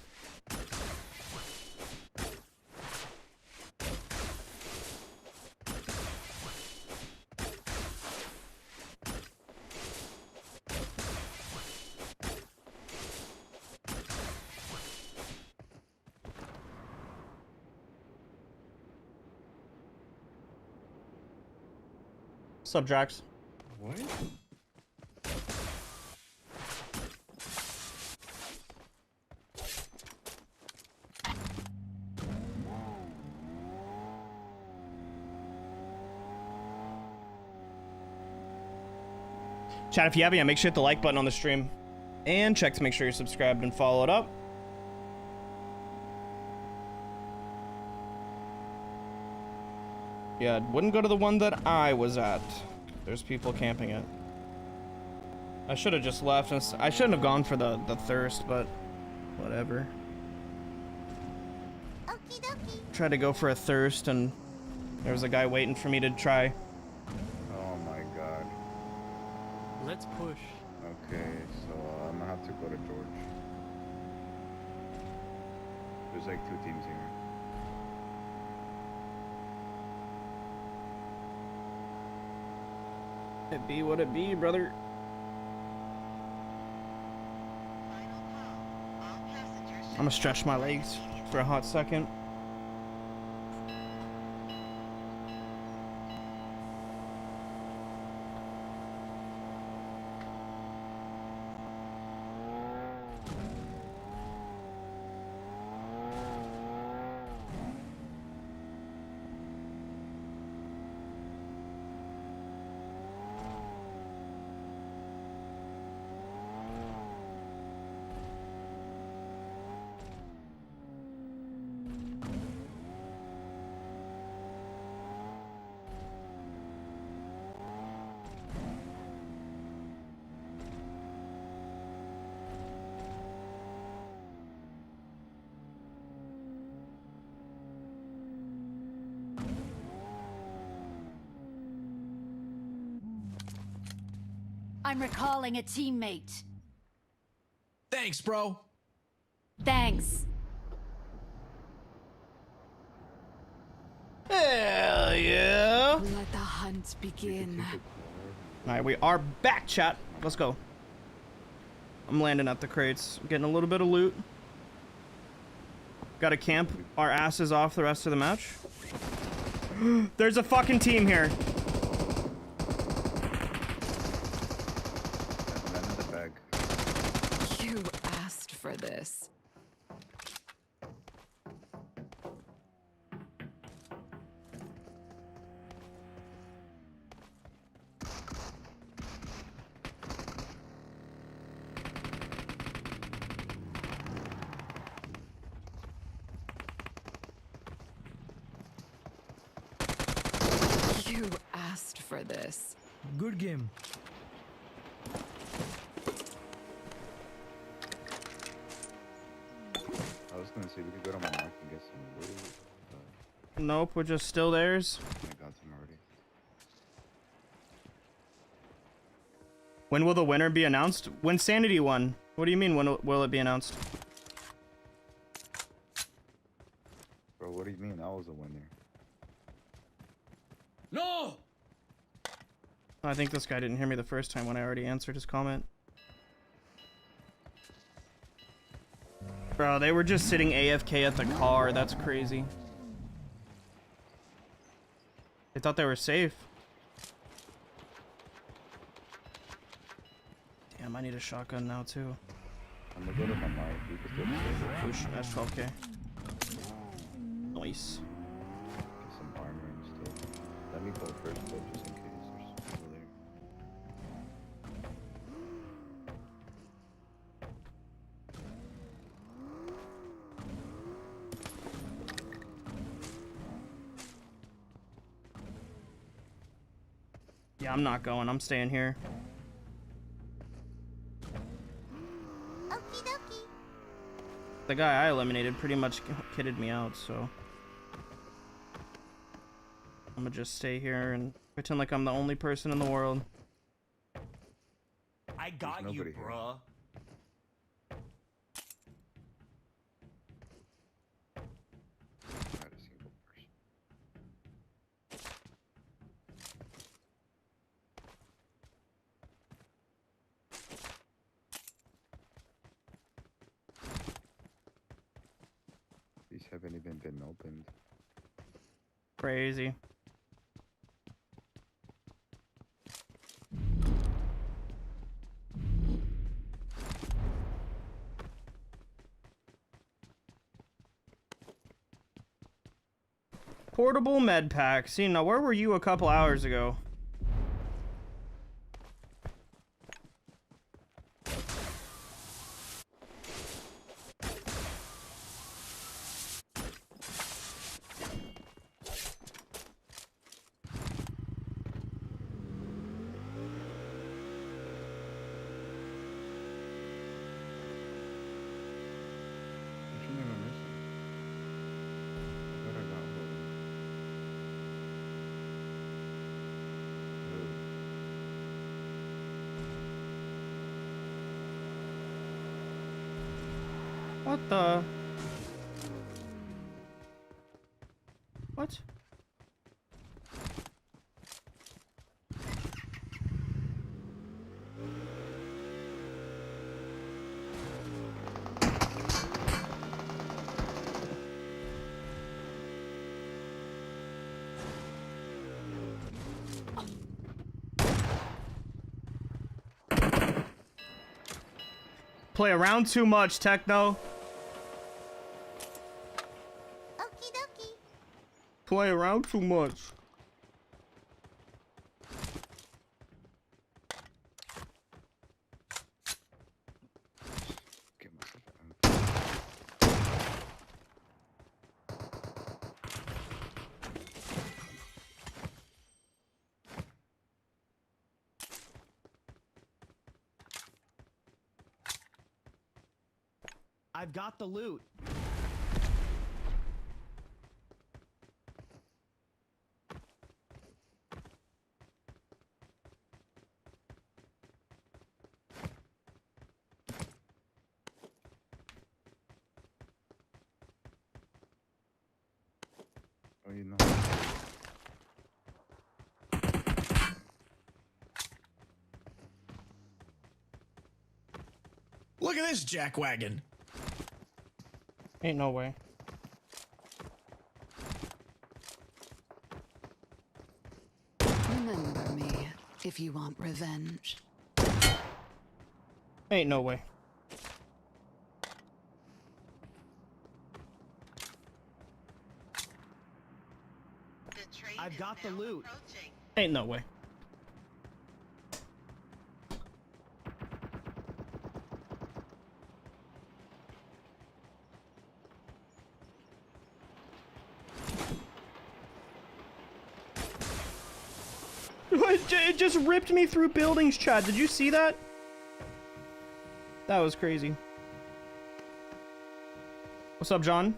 What's up, Jax? What? Chat, if you haven't yet, make sure to hit the like button on the stream. And check to make sure you're subscribed and followed up. Yeah, wouldn't go to the one that I was at. There's people camping it. I should have just left. I shouldn't have gone for the thirst, but whatever. Okie dokie. Tried to go for a thirst, and there was a guy waiting for me to try. Oh my god. Let's push. Okay, so I'm gonna have to go to George. There's like 2 teams here. It be what it be, brother. I'm gonna stretch my legs for a hot second. I'm recalling a teammate. Thanks, bro. Thanks. Hell yeah! Let the hunt begin. Alright, we are back, chat. Let's go. I'm landing at the crates. Getting a little bit of loot. Gotta camp our asses off the rest of the match. There's a fucking team here. You asked for this. You asked for this. Good game. I was gonna say we could go to my mark and get some loot. Nope, we're just still theirs. I got some already. When will the winner be announced? When Sanity won. What do you mean, when will it be announced? Bro, what do you mean? I was a winner. No! I think this guy didn't hear me the first time when I already answered his comment. Bro, they were just sitting AFK at the car. That's crazy. They thought they were safe. Damn, I need a shotgun now too. I'm gonna go to my mark. We could go to Push, that's 12k. Nice. get some armor and stuff. Let me go first though, just in case there's people there. Yeah, I'm not going. I'm staying here. Okie dokie. The guy I eliminated pretty much kitted me out, so I'm gonna just stay here and pretend like I'm the only person in the world. I got you, nobody here. bruh. Not a single person. These haven't even been opened. Crazy. Portable med pack. See, now where were you a couple hours ago? What the? What? Play around too much, Techno. Okie dokie. Play around too much. I've got the loot. Oh, you know. Look at this jackwagon. Ain't no way. Remember me if you want revenge. Ain't no way. I've got the loot. Ain't no way. It just ripped me through buildings, Chad. Did you see that? That was crazy. What's up, John?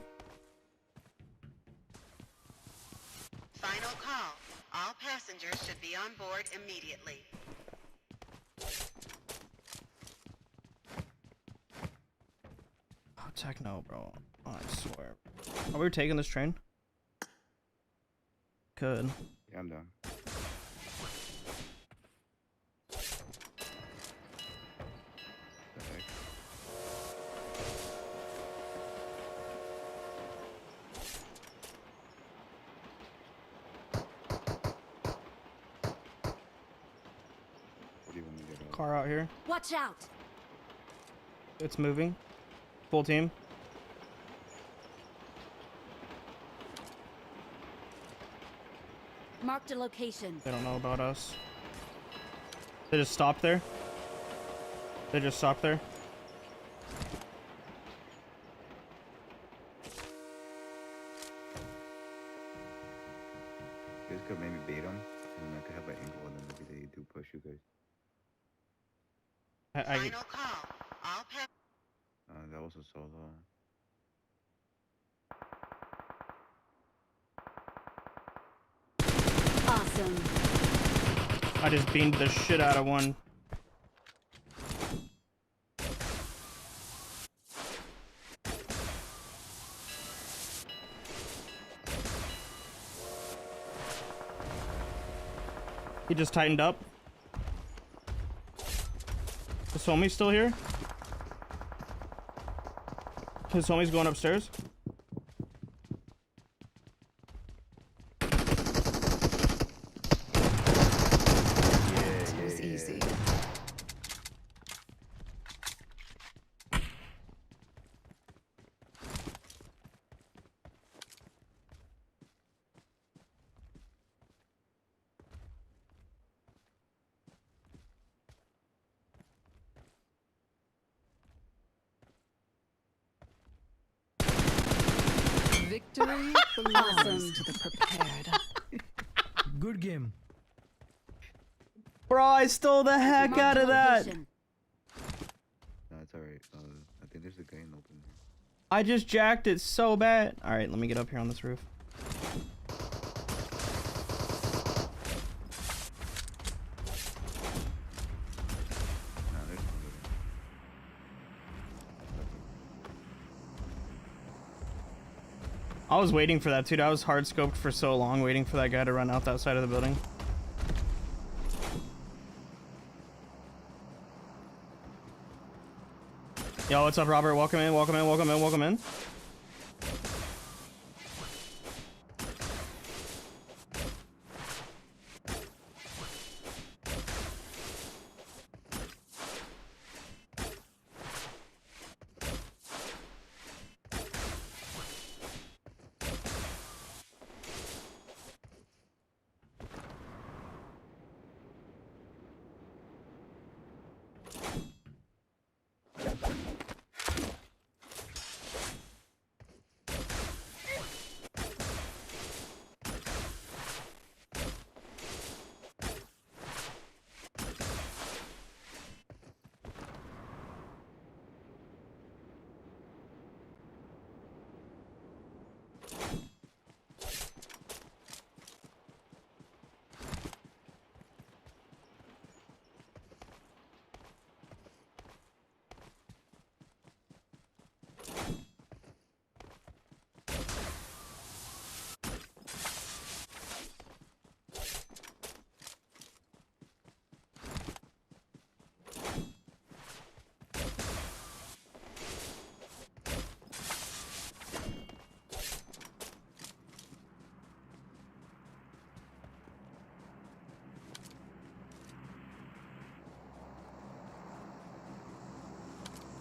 Final call. All passengers should be on board immediately. Oh, Techno, bro. Oh, I swear. Are we taking this train? Good. Yeah, I'm done. Car out here. Watch out. It's moving. Full team. Marked a location. They don't know about us. They just stopped there. They just stopped there. You guys could maybe bait them, and then I could have an angle, and then maybe they do push you guys. Final call. All That was a solo. Awesome. I just beamed the shit out of one. He just tightened up. His homie's still here? His homie's going upstairs? It was easy. Victory belongs to the prepared. Good game. Bro, I stole the heck out of that. No, it's alright. I think there's a guy in open there. I just jacked it so bad. All right, let me get up here on this roof. I was waiting for that, dude. I was hard scoped for so long, waiting for that guy to run out that side of the building. Yo, what's up, Robert? Welcome in, welcome in, welcome in, welcome in.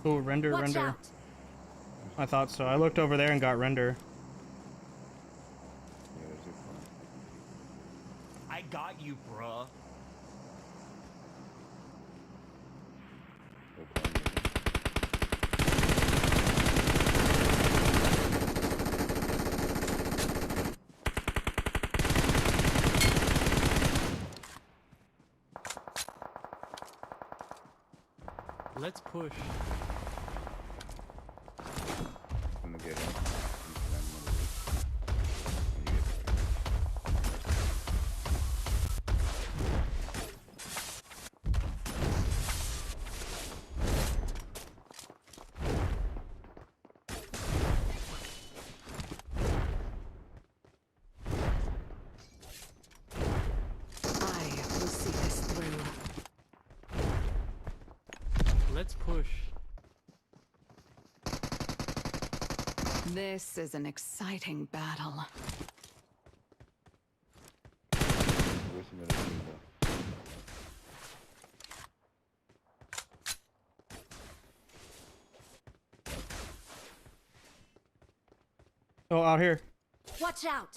Oh, render, Watch render. out. I thought so. I looked over there and got render. I got you, bruh. Let's push. I'm gonna get him. I will see this through. Let's push. This is an exciting battle. Oh, out here. Watch out.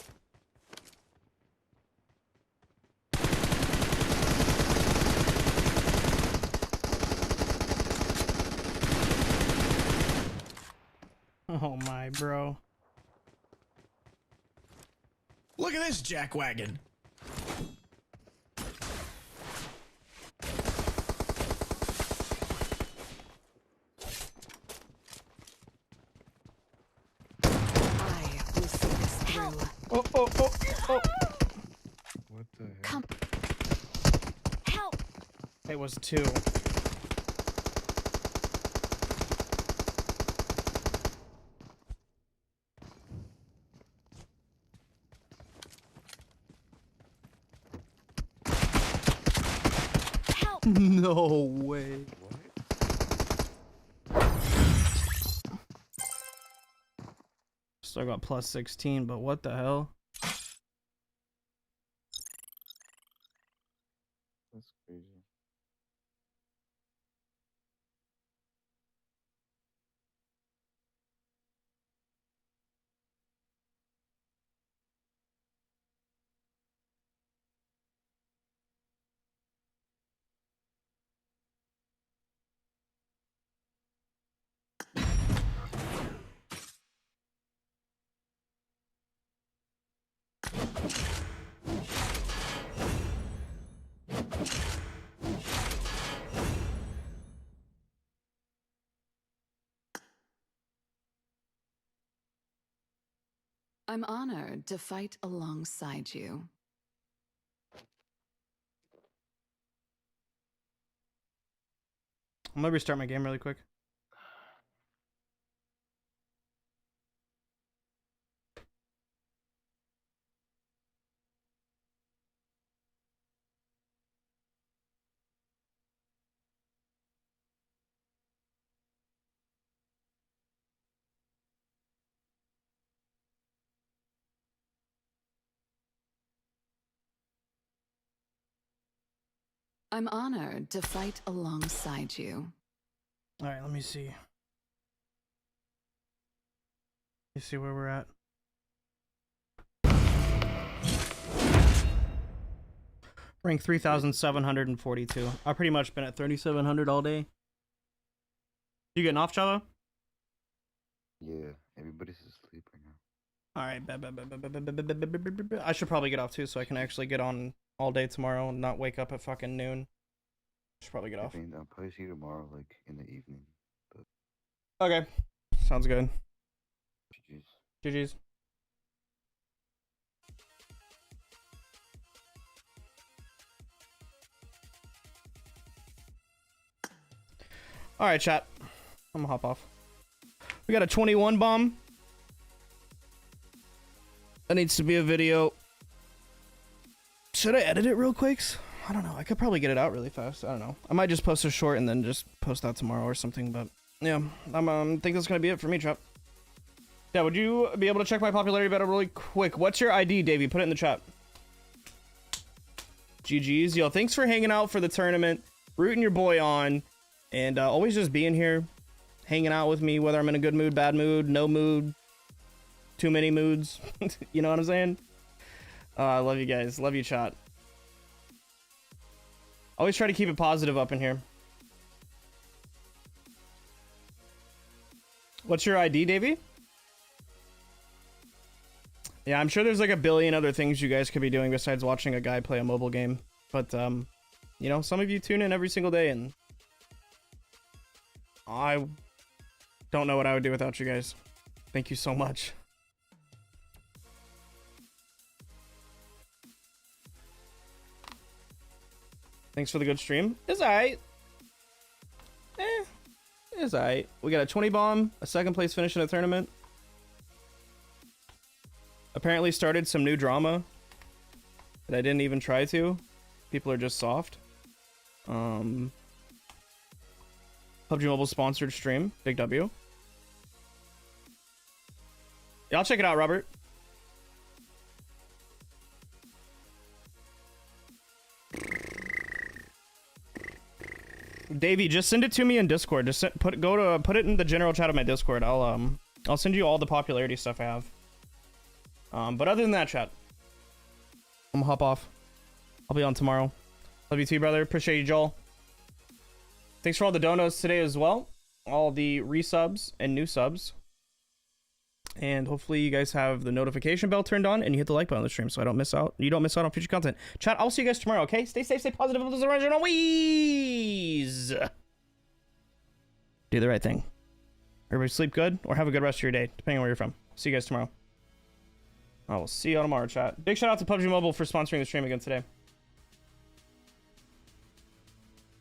Oh my, bro. Look at this jackwagon. I will see this through. Oh, oh, oh, oh. What the heck? Come. Help. It was two. Help. No way. Still got plus 16, but what the hell? That's crazy. I'm honored to fight alongside you. I'm gonna restart my game really quick. I'm honored to fight alongside you. All right, let me see. Let me see where we're at. Rank 3,742. I've pretty much been at 3,700 all day. You getting off, Chava? Yeah, everybody's asleep right now. All right, I should probably get off too, so I can actually get on all day tomorrow and not wake up at fucking noon. Should probably get off. I mean, I'll probably see you tomorrow, like in the evening. But... Okay, sounds good. GG's. GG's. All right, chat. I'm gonna hop off. We got a 21 bomb. That needs to be a video. Should I edit it real quick? I don't know. I could probably get it out really fast. I don't know. I might just post a short and then just post that tomorrow or something. But yeah, I think that's gonna be it for me, chat. Yeah, would you be able to check my popularity battle really quick? What's your ID, Davey? Put it in the chat. GG's. Yo, thanks for hanging out for the tournament, rooting your boy on, and always just being here, hanging out with me, whether I'm in a good mood, bad mood, no mood, too many moods. You know what I'm saying? I love you guys. Love you, chat. Always try to keep it positive up in here. What's your ID, Davey? Yeah, I'm sure there's like a billion other things you guys could be doing besides watching a guy play a mobile game. But, you know, some of you tune in every single day, and I don't know what I would do without you guys. Thank you so much. Thanks for the good stream. It's alright. It's alright. We got a 20 bomb, a second place finish in a tournament. Apparently started some new drama that I didn't even try to. People are just soft. PUBG Mobile sponsored stream. Big W. Yeah, I'll check it out, Robert. Davey, just send it to me in Discord. Just put it in the general chat of my Discord. I'll send you all the popularity stuff I have. But other than that, chat, I'm gonna hop off. I'll be on tomorrow. Love you too, brother. Appreciate you, Joel. Thanks for all the donos today as well. All the resubs and new subs. And hopefully you guys have the notification bell turned on and you hit the like button on the stream so I don't miss out. You don't miss out on future content. Chat, I'll see you guys tomorrow, okay? Stay safe, stay positive, and always do the right thing. Everybody sleep good or have a good rest of your day, depending on where you're from. See you guys tomorrow. I will see you all tomorrow, chat. Big shout out to PUBG Mobile for sponsoring the stream again today.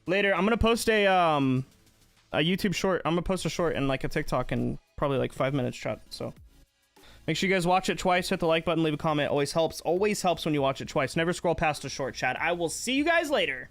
Later, I'm gonna post a YouTube short. I'm gonna post a short and like a TikTok in probably like 5 minutes, chat. So make sure you guys watch it twice. Hit the like button, leave a comment. Always helps. Always helps when you watch it twice. Never scroll past a short, chat. I will see you guys later.